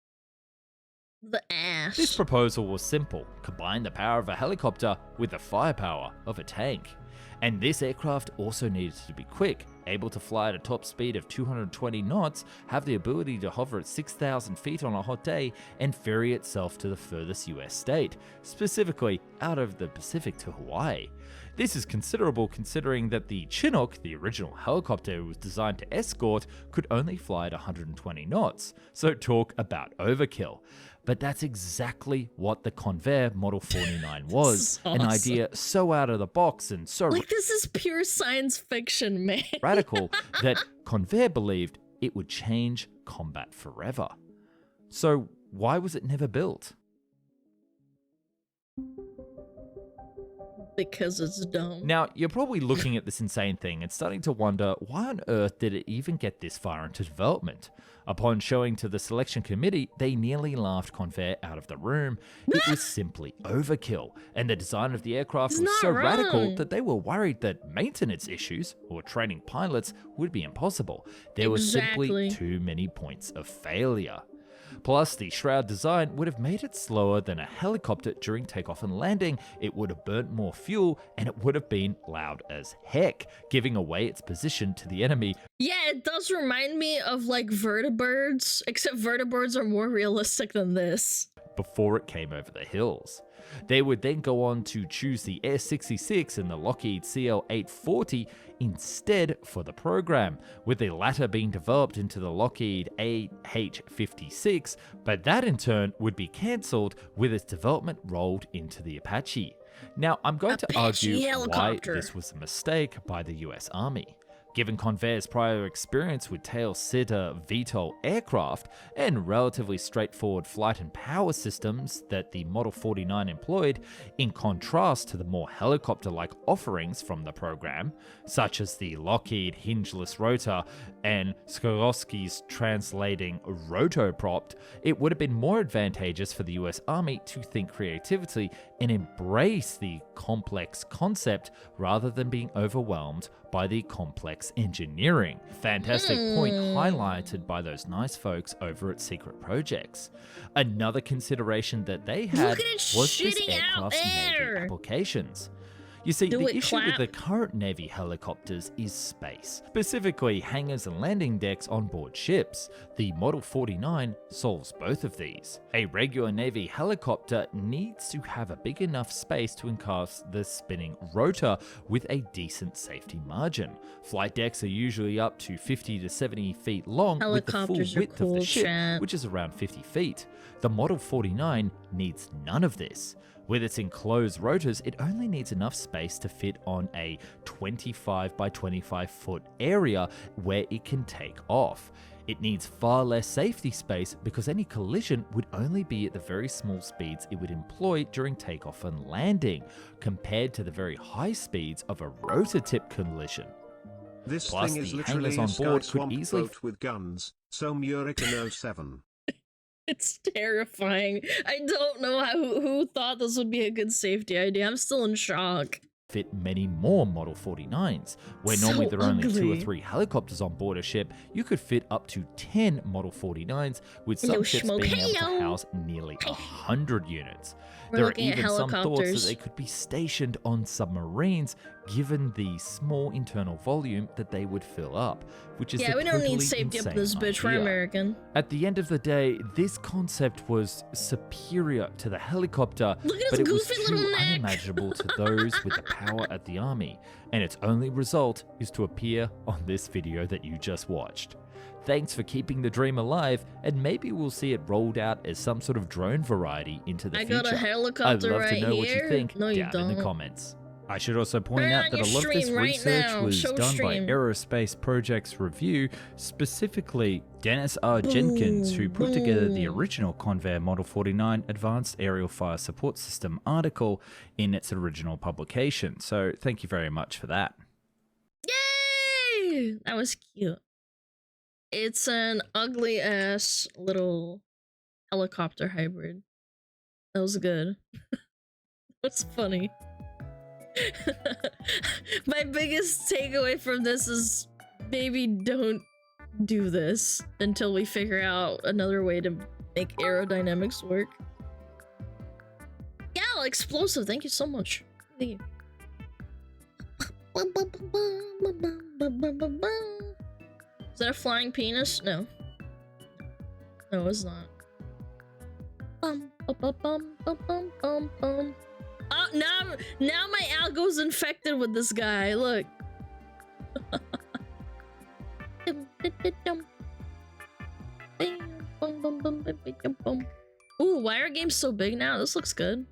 The ass. This proposal was simple: combine the power of a helicopter with the firepower of a tank. And this aircraft also needed to be quick, able to fly at a top speed of 220 knots, have the ability to hover at 6,000 feet on a hot day, and ferry itself to the furthest US state, specifically out of the Pacific to Hawaii. This is considerable considering that the Chinook, the original helicopter it was designed to escort, could only fly at 120 knots, so talk about overkill. But that's exactly what the Convair Model 49 was, awesome. An idea so out of the box and so like, this is pure science fiction, man. radical that Convair believed it would change combat forever. So why was it never built? Because it's dumb. Now, you're probably looking at this insane thing and starting to wonder, why on earth did it even get this far into development? Upon showing to the selection committee, they nearly laughed Convair out of the room. It was simply overkill, and the design of the aircraft was so radical that they were worried that maintenance issues, or training pilots, would be impossible. There were simply too many points of failure. Plus, the shroud design would have made it slower than a helicopter during takeoff and landing, it would have burnt more fuel, and it would have been loud as heck, giving away its position to the enemy. Yeah, it does remind me of like vertibirds, except vertibirds are more realistic than this. Before it came over the hills. They would then go on to choose the Air-66 and the Lockheed CL-840 instead for the program, with the latter being developed into the Lockheed AH-56, but that in turn would be cancelled with its development rolled into the Apache. Now, I'm going to argue why this was a mistake by the US Army. Given Convair's prior experience with tail-sitter VTOL aircraft and relatively straightforward flight and power systems that the Model 49 employed, in contrast to the more helicopter-like offerings from the program, such as the Lockheed hingeless rotor and Swarovski's translating rotopropt, it would have been more advantageous for the US Army to think creatively and embrace the complex concept rather than being overwhelmed by the complex engineering. Fantastic point highlighted by those nice folks over at Secret Projects. Another consideration that they had was this aircraft's Navy applications. You see, the issue with the current Navy helicopters is space, specifically hangars and landing decks on board ships. The Model 49 solves both of these. A regular Navy helicopter needs to have a big enough space to encompass the spinning rotor with a decent safety margin. Flight decks are usually up to 50 to 70 feet long with the full width of the ship, which is around 50 feet. The Model 49 needs none of this. With its enclosed rotors, it only needs enough space to fit on a 25 by 25 foot area where it can take off. It needs far less safety space because any collision would only be at the very small speeds it would employ during takeoff and landing, compared to the very high speeds of a rotor tip collision. This Plus, thing is the literally hangars a on sky board swamp could easily boat with guns, so Murican 07. It's terrifying. I don't know who thought this would be a good safety idea. I'm still in shock. Fit many more Model 49s. Where normally there are only 2 or 3 helicopters on board a ship, you could fit up to 10 Model 49s, with some ships being able to house nearly 100 units. There are even some thoughts that they could be stationed on submarines, given the small internal volume that they would fill up, which is we don't need safety up this bitch. We're American. At the end of the day, this concept was superior to the helicopter, but it was too unimaginable to those with the power at the army, and its only result is to appear on this video that you just watched. Thanks for keeping the dream alive, and maybe we'll see it rolled out as some sort of drone variety into the future. I got a helicopter I'd love to know what you think No, you down don't. in the comments. I should also point Turn out on that a your lot of this stream right research now. was Show done stream. by Aerospace Projects Review, specifically Dennis R. Jenkins, who put together the original Convair Model 49 Advanced Aerial Fire Support System article in its original publication. So thank you very much for that. Yay! That was cute. It's an ugly ass little helicopter hybrid. That was good. That's funny. My biggest takeaway from this is maybe don't do this until we figure out another way to make aerodynamics work. Yeah, explosive. Thank you so much. Thank you. Is that a flying penis? No. No, it's not. Oh, now my algo's infected with this guy. Look. Ooh, why are games so big now? This looks good.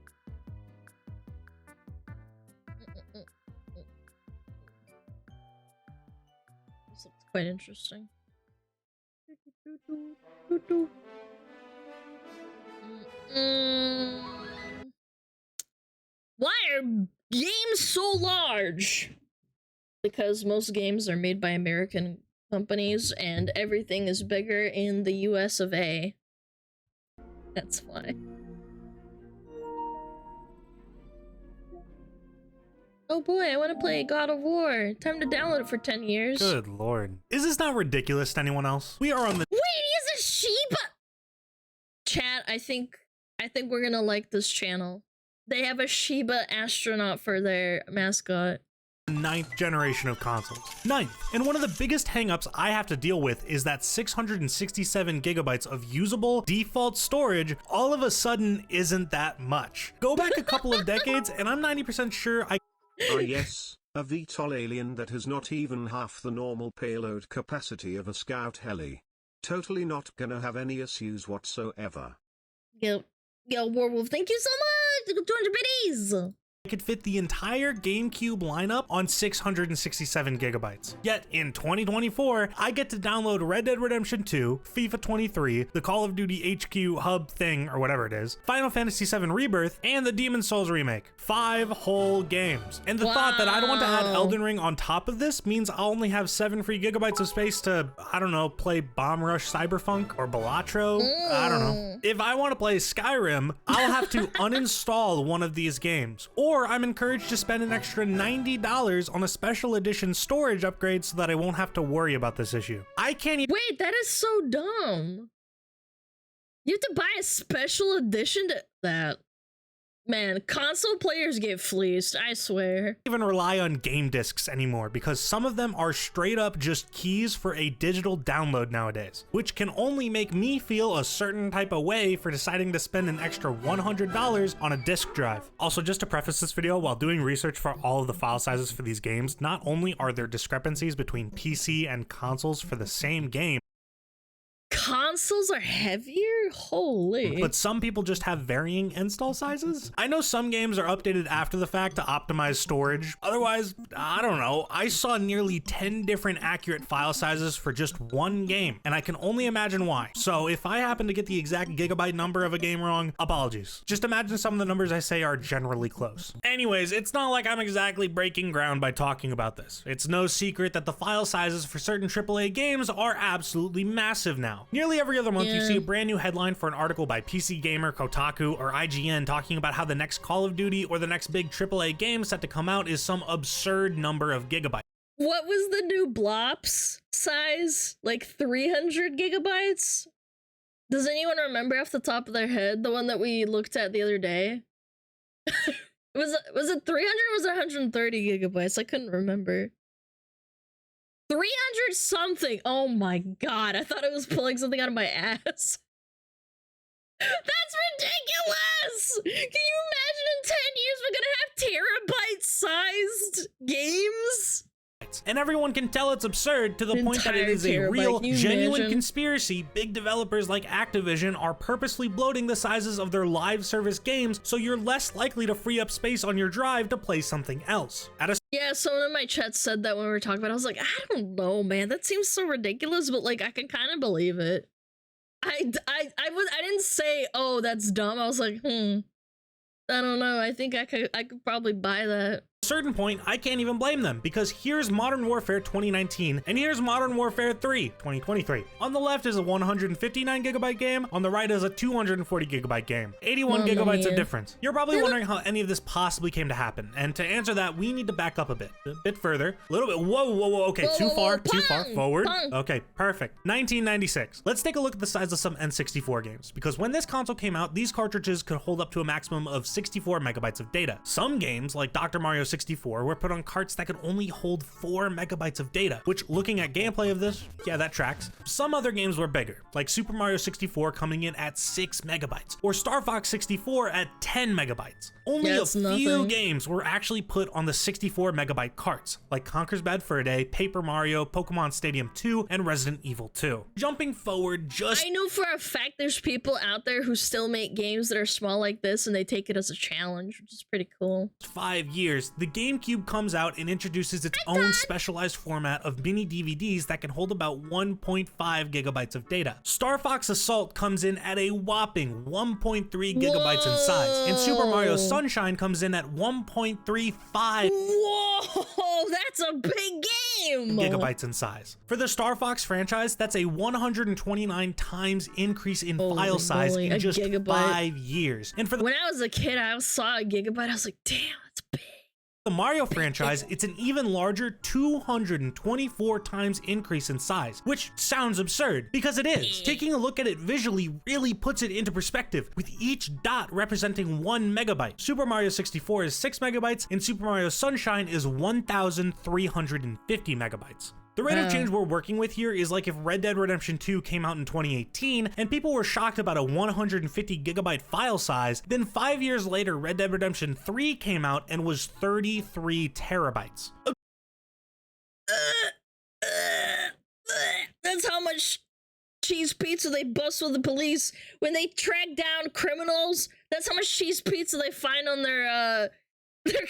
This looks quite interesting. Why are games so large? Because most games are made by American companies and everything is bigger in the US of A. That's why. Oh boy, I want to play God of War. Time to download it for 10 years. Good lord. Is this not ridiculous to anyone else? We are on the— Wait, he has a Sheba! Chat, I think we're gonna like this channel. They have a Sheba astronaut for their mascot. 9th generation of consoles. 9th. And one of the biggest hangups I have to deal with is that 667 gigabytes of usable default storage all of a sudden isn't that much. Go back a couple of decades and I'm 90% sure I— Ah yes, a VTOL alien that has not even half the normal payload capacity of a Scout heli. Totally not gonna have any issues whatsoever. Yo, Warwolf, thank you so much! 200 biddies! could fit the entire GameCube lineup on 667 gigabytes. Yet in 2024, I get to download Red Dead Redemption 2, FIFA 23, the Call of Duty HQ hub thing, or whatever it is, Final Fantasy VII Rebirth, and the Demon's Souls remake. 5 whole games. And the thought that I'd want to add Elden Ring on top of this means I'll only have 7 free gigabytes of space to, I don't know, play Bomb Rush Cyberpunk or Balatro. I don't know. If I want to play Skyrim, I'll have to uninstall one of these games. Or I'm encouraged to spend an extra $90 on a special edition storage upgrade so that I won't have to worry about this issue. I can't even— Wait, that is so dumb. You have to buy a special edition to that. Man, console players get fleeced, I swear. Even rely on game discs anymore because some of them are straight up just keys for a digital download nowadays, which can only make me feel a certain type of way for deciding to spend an extra $100 on a disk drive. Also, just to preface this video, while doing research for all of the file sizes for these games, not only are there discrepancies between PC and consoles for the same game, consoles are heavier? Holy. but some people just have varying install sizes. I know some games are updated after the fact to optimize storage. Otherwise, I don't know. I saw nearly 10 different accurate file sizes for just one game, and I can only imagine why. So if I happen to get the exact gigabyte number of a game wrong, apologies. Just imagine some of the numbers I say are generally close. Anyways, it's not like I'm exactly breaking ground by talking about this. It's no secret that the file sizes for certain AAA games are absolutely massive now. Nearly every other month, you see a brand new headline for an article by PC Gamer, Kotaku, or IGN talking about how the next Call of Duty or the next big AAA game set to come out is some absurd number of gigabytes. What was the new Blops size? Like 300 gigabytes? Does anyone remember off the top of their head the one that we looked at the other day? was it 300 or was it 130 gigabytes? I couldn't remember. 300 something. Oh my god, I thought I was pulling something out of my ass. That's ridiculous! Can you imagine in 10 years we're gonna have terabyte-sized games? and everyone can tell it's absurd to the point that it is a real, genuine conspiracy. Big developers like Activision are purposely bloating the sizes of their live service games so you're less likely to free up space on your drive to play something else. Yeah, someone in my chat said that when we were talking about it. I was like, I don't know, man. That seems so ridiculous, but like I can kind of believe it. I didn't say, oh, that's dumb. I was like, I don't know. I think I could probably buy that. At a certain point, I can't even blame them, because here's Modern Warfare 2019 and here's Modern Warfare 3 2023. On the left is a 159 gigabyte game, on the right is a 240 gigabyte game. 81 gigabytes of difference. You're probably wondering how any of this possibly came to happen, and to answer that, we need to back up a bit further, a little bit. Whoa, okay, too far forward. Okay, perfect. 1996. Let's take a look at the size of some N64 games, because when this console came out, these cartridges could hold up to a maximum of 64 megabytes of data. Some games, like Dr. Mario 64, were put on carts that could only hold 4 megabytes of data, which, looking at gameplay of this, yeah, that tracks. Some other games were bigger, like Super Mario 64 coming in at 6 megabytes, or Star Fox 64 at 10 megabytes. Only a few games were actually put on the 64 megabyte carts, like Conker's Bad Fur Day, Paper Mario, Pokemon Stadium 2, and Resident Evil 2. Jumping forward I know for a fact there's people out there who still make games that are small like this and they take it as a challenge, which is pretty cool. 5 years, the GameCube comes out and introduces its own specialized format of mini DVDs that can hold about 1.5 gigabytes of data. Star Fox Assault comes in at a whopping 1.3 gigabytes in size, and Super Mario Sunshine comes in at 1.35 Whoa, that's a big game! Gigabytes in size. For the Star Fox franchise, that's a 129 times increase in file size in just 5 years. And for when I was a kid, I saw a gigabyte, I was like, damn, that's big. The Mario franchise, it's an even larger 224 times increase in size, which sounds absurd, because it is. Taking a look at it visually really puts it into perspective, with each dot representing 1 megabyte. Super Mario 64 is 6 megabytes, and Super Mario Sunshine is 1,350 megabytes. The rate of change we're working with here is like if Red Dead Redemption 2 came out in 2018 and people were shocked about a 150 gigabyte file size, then 5 years later Red Dead Redemption 3 came out and was 33 terabytes. That's how much cheese pizza they bust with the police when they track down criminals. That's how much cheese pizza they find on their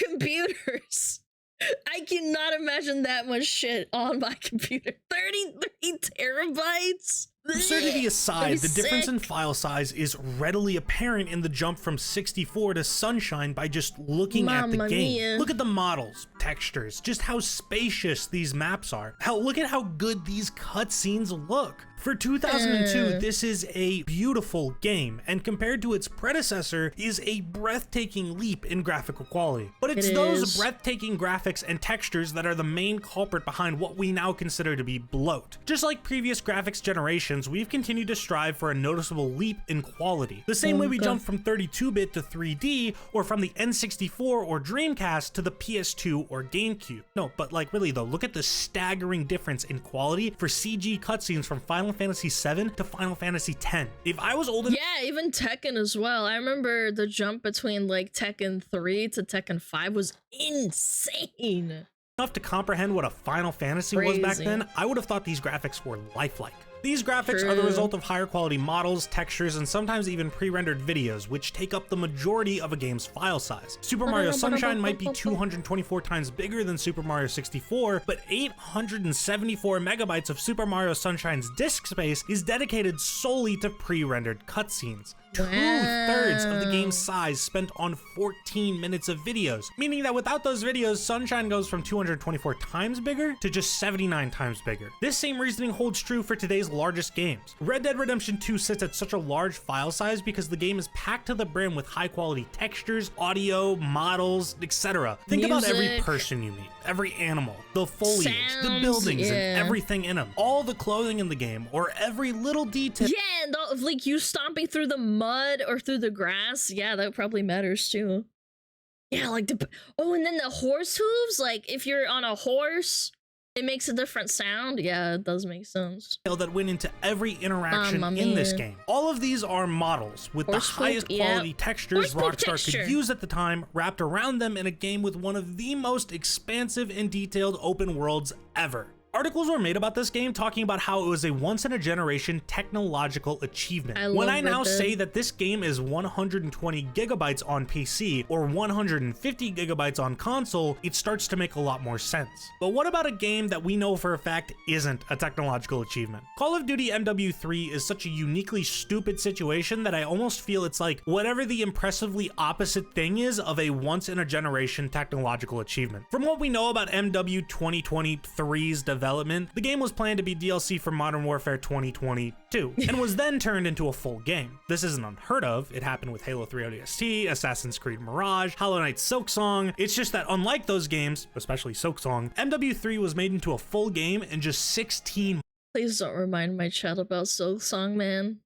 computers. I cannot imagine that much shit on my computer. 33 terabytes? Absurdity aside, the difference in file size is readily apparent in the jump from 64 to Sunshine by just looking at the game. Look at the models, textures, just how spacious these maps are. Look at how good these cutscenes look. For 2002, this is a beautiful game, and compared to its predecessor, is a breathtaking leap in graphical quality. But it's those breathtaking graphics and textures that are the main culprit behind what we now consider to be bloat. Just like previous graphics generations, we've continued to strive for a noticeable leap in quality. The same way we jumped from 32-bit to 3D, or from the N64 or Dreamcast to the PS2 or GameCube. No, but like really though, look at the staggering difference in quality for CG cutscenes from Final Fantasy VII to Final Fantasy X. If I was old enough— yeah, even Tekken as well. I remember the jump between like Tekken 3 to Tekken 5 was insane. Enough to comprehend what a Final Fantasy was back then, I would have thought these graphics were lifelike. These graphics are the result of higher quality models, textures, and sometimes even pre-rendered videos, which take up the majority of a game's file size. Super Mario Sunshine might be 224 times bigger than Super Mario 64, but 874 megabytes of Super Mario Sunshine's disk space is dedicated solely to pre-rendered cutscenes. 2/3 of the game's size spent on 14 minutes of videos, meaning that without those videos, Sunshine goes from 224 times bigger to just 79 times bigger. This same reasoning holds true for today's largest games. Red Dead Redemption 2 sits at such a large file size because the game is packed to the brim with high quality textures, audio, models, etc. Think about every person you meet, every animal, the foliage, the buildings, and everything in them. All the clothing in the game, or every little detail. Yeah, and like you stomping through the mud or through the grass, yeah, that probably matters too. Yeah, like and then the horse hooves, like if you're on a horse It makes a different sound. Yeah, it does make sense. That went into every interaction in this game. All of these are models with the highest quality textures Rockstar could use at the time, wrapped around them in a game with one of the most expansive and detailed open worlds ever. Articles were made about this game talking about how it was a once-in-a-generation technological achievement. When I now say that this game is 120 gigabytes on PC or 150 gigabytes on console, it starts to make a lot more sense. But what about a game that we know for a fact isn't a technological achievement? Call of Duty MW3 is such a uniquely stupid situation that I almost feel it's like whatever the impressively opposite thing is of a once-in-a-generation technological achievement. From what we know about MW 2023's development, the game was planned to be DLC for Modern Warfare 2022 and was then turned into a full game. This isn't unheard of. It happened with Halo 3 ODST, Assassin's Creed Mirage, Hollow Knight Silksong. It's just that unlike those games, especially Silksong, MW3 was made into a full game in just 16 months. Please don't remind my chat about Silksong, man.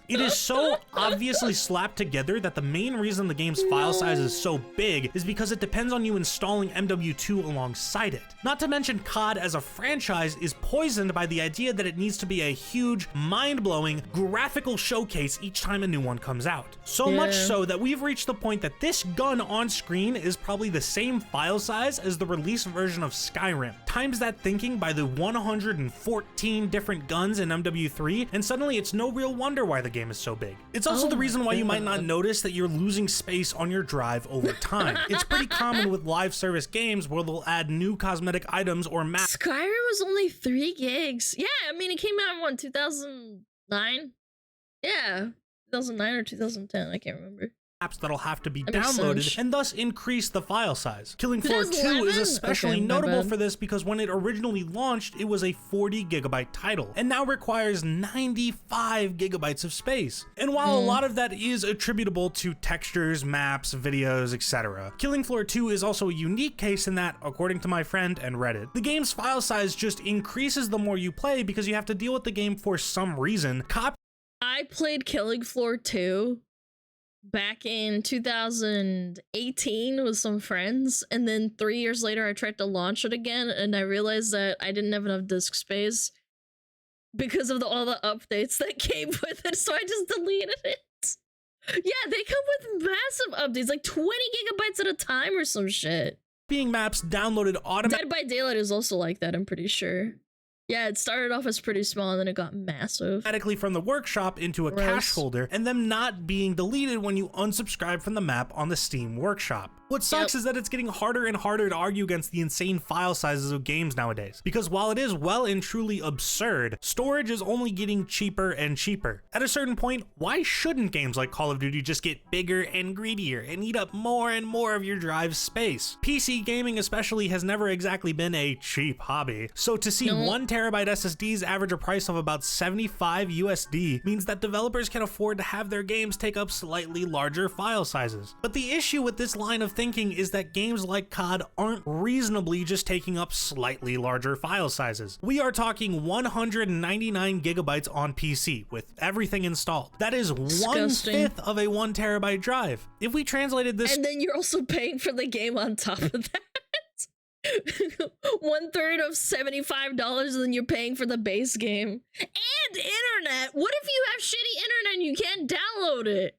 It is so obviously slapped together that the main reason the game's file size is so big is because it depends on you installing MW2 alongside it. Not to mention COD as a franchise is poisoned by the idea that it needs to be a huge, mind-blowing, graphical showcase each time a new one comes out. So much so that we've reached the point that this gun on screen is probably the same file size as the release version of Skyrim. Times that thinking by the 114 different guns in MW3, and suddenly it's no real wonder why the game is so big. It's also the reason why you might not notice that you're losing space on your drive over time. It's pretty common with live service games where they'll add new cosmetic items or maps. Skyrim was only 3 gigs. Yeah, I mean, it came out in 2009? Yeah, 2009 or 2010, I can't remember. Apps that'll have to be downloaded and thus increase the file size. Killing Floor 2 is especially notable for this because when it originally launched, it was a 40 gigabyte title and now requires 95 gigabytes of space. And while a lot of that is attributable to textures, maps, videos, etc., Killing Floor 2 is also a unique case in that, according to my friend and Reddit, the game's file size just increases the more you play because you have to deal with the game for some reason. I played Killing Floor 2 back in 2018 with some friends, and then 3 years later I tried to launch it again and I realized that I didn't have enough disk space because of all the updates that came with it, so I just deleted it. Yeah, they come with massive updates, like 20 gigabytes at a time or some shit. Being maps downloaded automatically. Dead by Daylight is also like that, I'm pretty sure. Yeah, it started off as pretty small and then it got massive. Automatically from the workshop into a cache folder, and them not being deleted when you unsubscribe from the map on the Steam workshop. What sucks is that it's getting harder and harder to argue against the insane file sizes of games nowadays, because while it is well and truly absurd, storage is only getting cheaper and cheaper. At a certain point, why shouldn't games like Call of Duty just get bigger and greedier and eat up more and more of your drive space? PC gaming especially has never exactly been a cheap hobby, so to see 1 terabyte SSDs average a price of about 75 USD means that developers can afford to have their games take up slightly larger file sizes. But the issue with this line of thinking is that games like COD aren't reasonably just taking up slightly larger file sizes. We are talking 199 gigabytes on PC with everything installed. That is 1/5 of a 1 terabyte drive. If we translated this— and then you're also paying for the game on top of that. 1/3 of $75 and then you're paying for the base game. And internet! What if you have shitty internet and you can't download it?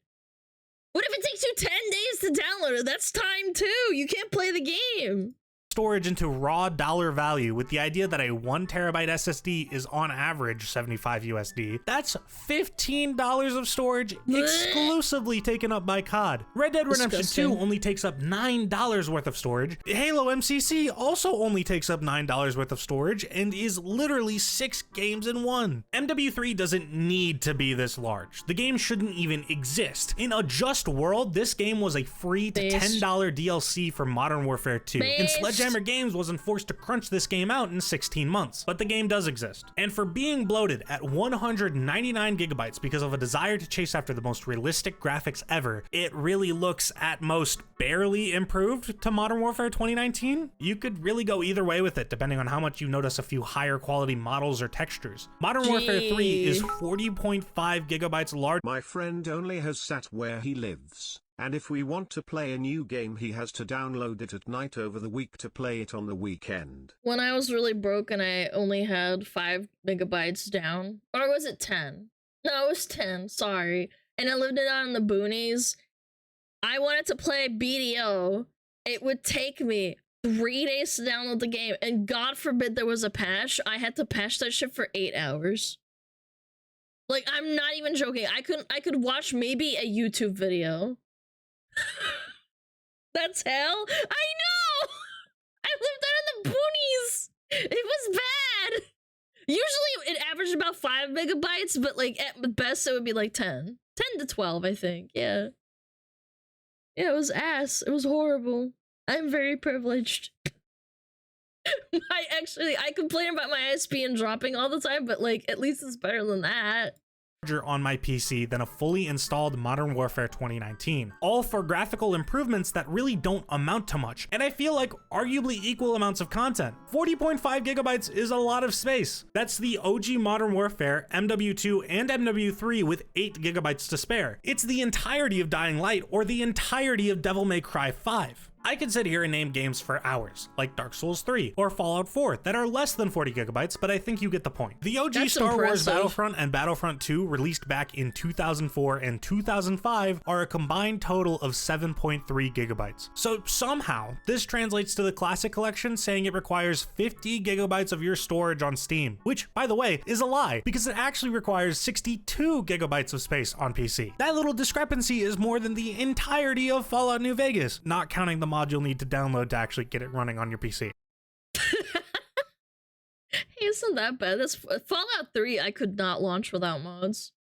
What if it takes you 10 days to download it? That's time too. You can't play the game. Storage into raw dollar value with the idea that a 1 terabyte SSD is on average 75 USD. That's $15 of storage exclusively taken up by COD. Red Dead Redemption 2 only takes up $9 worth of storage. Halo MCC also only takes up $9 worth of storage and is literally 6 games in one. MW3 doesn't need to be this large. The game shouldn't even exist. In a just world, this game was a free to $10 DLC for Modern Warfare 2. And Sledgehammer Games wasn't forced to crunch this game out in 16 months, but the game does exist. And for being bloated at 199 gigabytes because of a desire to chase after the most realistic graphics ever, it really looks at most barely improved to Modern Warfare 2019. You could really go either way with it depending on how much you notice a few higher quality models or textures. Modern Warfare 3 is 40.5 gigabytes large. My friend only has sat where he lives. And if we want to play a new game, he has to download it at night over the week to play it on the weekend. When I was really broke and I only had 5 megabytes down, or was it 10? No, it was 10, sorry. And I lived it out in the boonies. I wanted to play BDO. It would take me 3 days to download the game, and God forbid there was a patch. I had to patch that shit for 8 hours. Like, I'm not even joking. I could watch maybe a YouTube video. That's hell. I know! I lived out in the boonies! It was bad! Usually it averaged about 5 megabytes, but like at best it would be like 10. 10 to 12, I think. Yeah. Yeah, it was ass. It was horrible. I'm very privileged. I complain about my ISP dropping all the time, but like at least it's better than that. On my PC than a fully installed Modern Warfare 2019, all for graphical improvements that really don't amount to much, and I feel like arguably equal amounts of content. 40.5 gigabytes is a lot of space. That's the OG Modern Warfare, MW2 and MW3 with 8 gigabytes to spare. It's the entirety of Dying Light or the entirety of Devil May Cry 5. I could sit here and name games for hours, like Dark Souls 3 or Fallout 4, that are less than 40 gigabytes, but I think you get the point. The OG That's Star Wars impressive. Battlefront and Battlefront 2, released back in 2004 and 2005, are a combined total of 7.3 gigabytes. So somehow, this translates to the Classic Collection saying it requires 50 gigabytes of your storage on Steam, which, by the way, is a lie, because it actually requires 62 gigabytes of space on PC. That little discrepancy is more than the entirety of Fallout New Vegas, not counting the mod you'll need to download to actually get it running on your PC. Hey, it's not that bad. This Fallout 3 I could not launch without mods.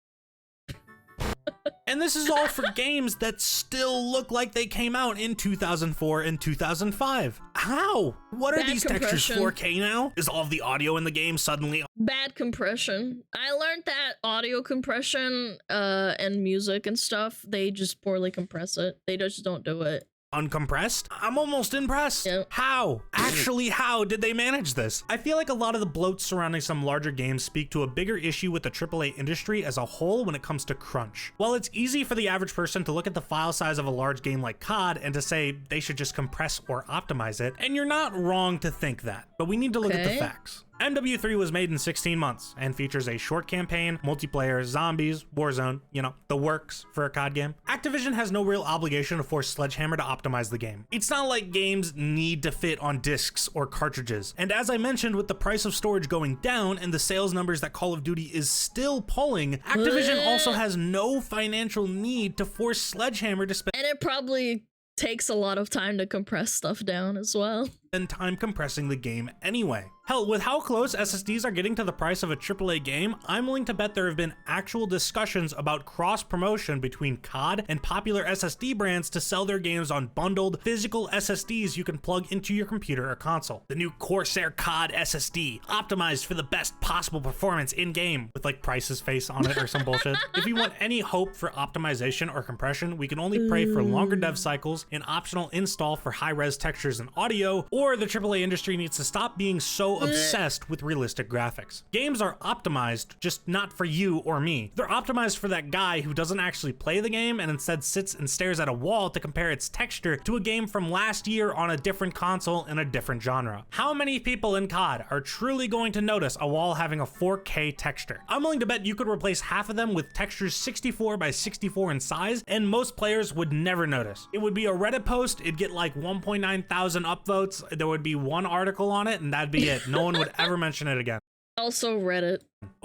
And this is all for games that still look like they came out in 2004 and 2005. How? What are Bad these textures, compression. 4K now? Is all of the audio in the game suddenly Bad compression. I learned that audio compression and music and stuff, they just poorly compress it. They just don't do it. uncompressed? I'm almost impressed. Yep. How? Actually, how did they manage this? I feel like a lot of the bloats surrounding some larger games speak to a bigger issue with the AAA industry as a whole when it comes to crunch. While it's easy for the average person to look at the file size of a large game like COD and to say they should just compress or optimize it, and you're not wrong to think that, but we need to look at the Okay. facts. MW3 was made in 16 months and features a short campaign, multiplayer, zombies, Warzone, you know, the works for a COD game. Activision has no real obligation to force Sledgehammer to optimize the game. It's not like games need to fit on discs or cartridges. And as I mentioned, with the price of storage going down and the sales numbers that Call of Duty is still pulling, Activision also has no financial need to force Sledgehammer to spend And it probably takes a lot of time to compress stuff down as well. time compressing the game anyway. Hell, with how close SSDs are getting to the price of a AAA game, I'm willing to bet there have been actual discussions about cross-promotion between COD and popular SSD brands to sell their games on bundled physical SSDs you can plug into your computer or console. The new Corsair COD SSD, optimized for the best possible performance in-game, with like Price's face on it or some bullshit. If you want any hope for optimization or compression, we can only pray for longer dev cycles, an optional install for high-res textures and audio, or the AAA industry needs to stop being so obsessed with realistic graphics. Games are optimized, just not for you or me. They're optimized for that guy who doesn't actually play the game and instead sits and stares at a wall to compare its texture to a game from last year on a different console in a different genre. How many people in COD are truly going to notice a wall having a 4K texture? I'm willing to bet you could replace half of them with textures 64 by 64 in size, and most players would never notice. It would be a Reddit post, it'd get like 1.9 thousand upvotes, there would be one article on it, and that'd be it. No one would ever mention it again. Also Reddit.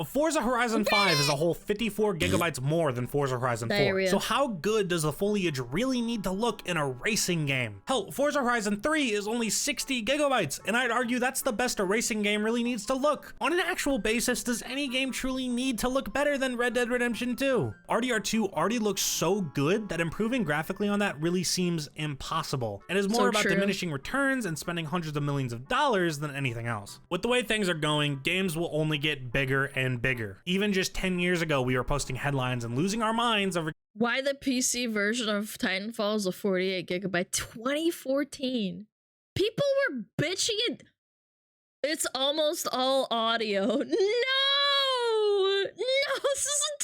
Forza Horizon 5 is a whole 54 gigabytes more than Forza Horizon 4. Diarrhea. So how good does the foliage really need to look in a racing game? Hell, Forza Horizon 3 is only 60 gigabytes, and I'd argue that's the best a racing game really needs to look. On an actual basis, does any game truly need to look better than Red Dead Redemption 2? RDR2 already looks so good that improving graphically on that really seems impossible, and is more So about true. diminishing returns and spending hundreds of millions of dollars than anything else. With the way things are going, games will only get bigger and bigger. Even just 10 years ago, we were posting headlines and losing our minds over Why the PC version of Titanfall is a 48 gigabyte 2014. People were bitching it. It's almost all audio. No! No, this is in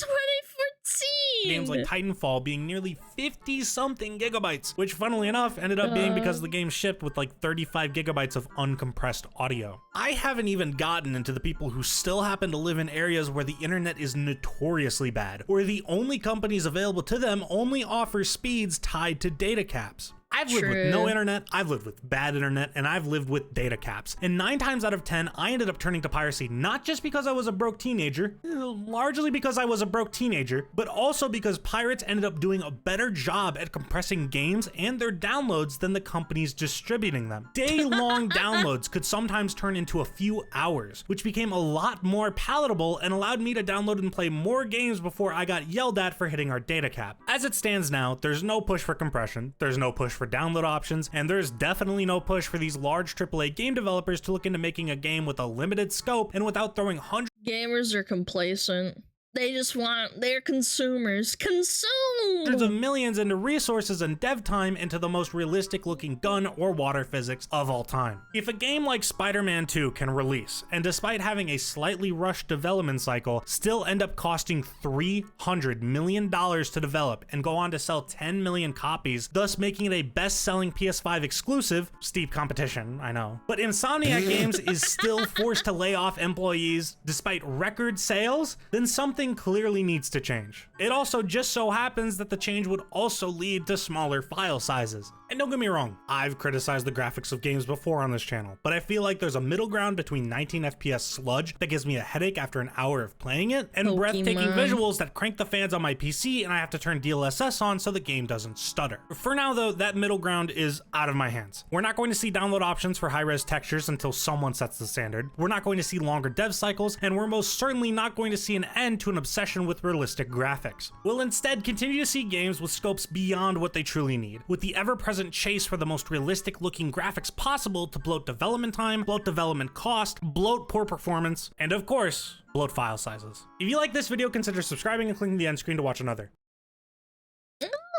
Games like Titanfall being nearly 50-something gigabytes, which funnily enough ended up being because the game shipped with like 35 gigabytes of uncompressed audio. I haven't even gotten into the people who still happen to live in areas where the internet is notoriously bad, where the only companies available to them only offer speeds tied to data caps. I've lived with no internet, I've lived with bad internet, and I've lived with data caps. And 9 times out of 10, I ended up turning to piracy, not just because I was a broke teenager, largely because I was a broke teenager, but also because pirates ended up doing a better job at compressing games and their downloads than the companies distributing them. Day-long downloads could sometimes turn into a few hours, which became a lot more palatable and allowed me to download and play more games before I got yelled at for hitting our data cap. As it stands now, there's no push for compression, there's no push for download options, and there's definitely no push for these large AAA game developers to look into making a game with a limited scope and without throwing hundreds. Gamers are complacent. They just want their consumers consumed. Hundreds of millions into resources and dev time into the most realistic looking gun or water physics of all time. If a game like Spider-Man 2 can release, and despite having a slightly rushed development cycle, still end up costing $300 million to develop and go on to sell 10 million copies, thus making it a best-selling PS5 exclusive, steep competition, I know. But Insomniac Games is still forced to lay off employees despite record sales, then something clearly needs to change. It also just so happens that the change would also lead to smaller file sizes. And don't get me wrong, I've criticized the graphics of games before on this channel, but I feel like there's a middle ground between 19 FPS sludge that gives me a headache after an hour of playing it, and breathtaking visuals that crank the fans on my PC and I have to turn DLSS on so the game doesn't stutter. For now though, that middle ground is out of my hands. We're not going to see download options for high-res textures until someone sets the standard. We're not going to see longer dev cycles, and we're most certainly not going to see an end to an obsession with realistic graphics. We'll instead continue to see games with scopes beyond what they truly need, with the ever-present chase for the most realistic looking graphics possible to bloat development time, bloat development cost, bloat poor performance, and of course, bloat file sizes. If you like this video, consider subscribing and clicking the end screen to watch another.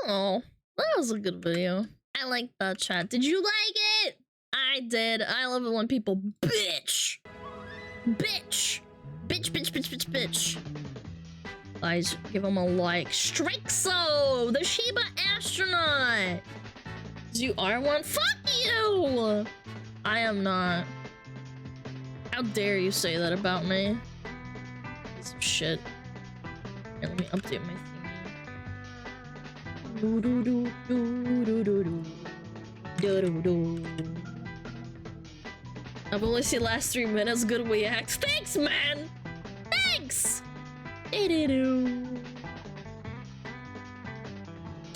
Oh, that was a good video. I like that chat. Did you like it? I did. I love it when people bitch. Bitch. Bitch, bitch, bitch, bitch, bitch. Guys, give him a like. Strixo, the Shiba astronaut. You are one? Fuck you! I am not. How dare you say that about me? Piece of shit. Here, let me update my theme. I've only seen last 3 minutes. Good react. Thanks, man! Thanks!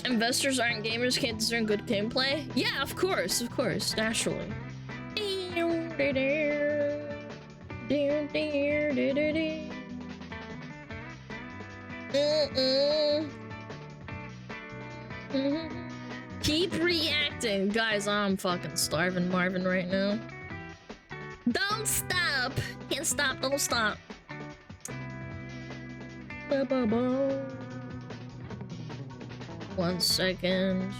Investors aren't gamers, can't discern good gameplay? Yeah, of course, naturally. Keep reacting. Guys, I'm fucking starving Marvin right now. Don't stop. Can't stop, don't stop. Ba-ba-ba. 1 second.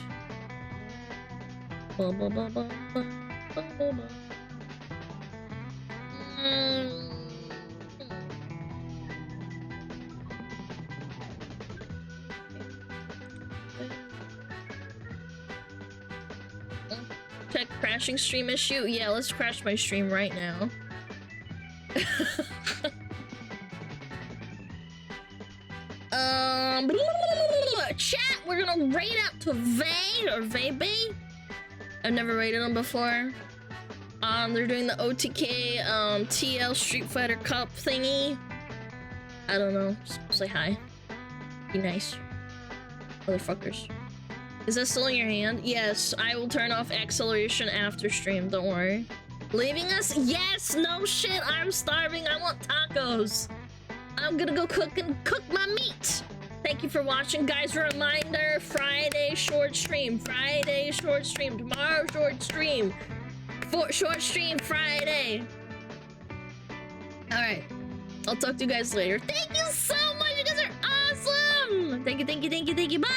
Check crashing stream issue. Yeah, let's crash my stream right now. Chat, we're gonna rate up to Vay or Vaybe. I've never rated them before. They're doing the OTK TL Street Fighter Cup thingy. I don't know. Just say hi. Be nice. Motherfuckers. Is that still in your hand? Yes, I will turn off acceleration after stream, don't worry. Leaving us? Yes, no shit, I'm starving, I want tacos. I'm gonna go cook my meat. Thank you for watching, guys. Reminder, Friday short stream. Friday short stream. Tomorrow short stream. Short stream Friday. Alright. I'll talk to you guys later. Thank you so much. You guys are awesome. Thank you. Bye.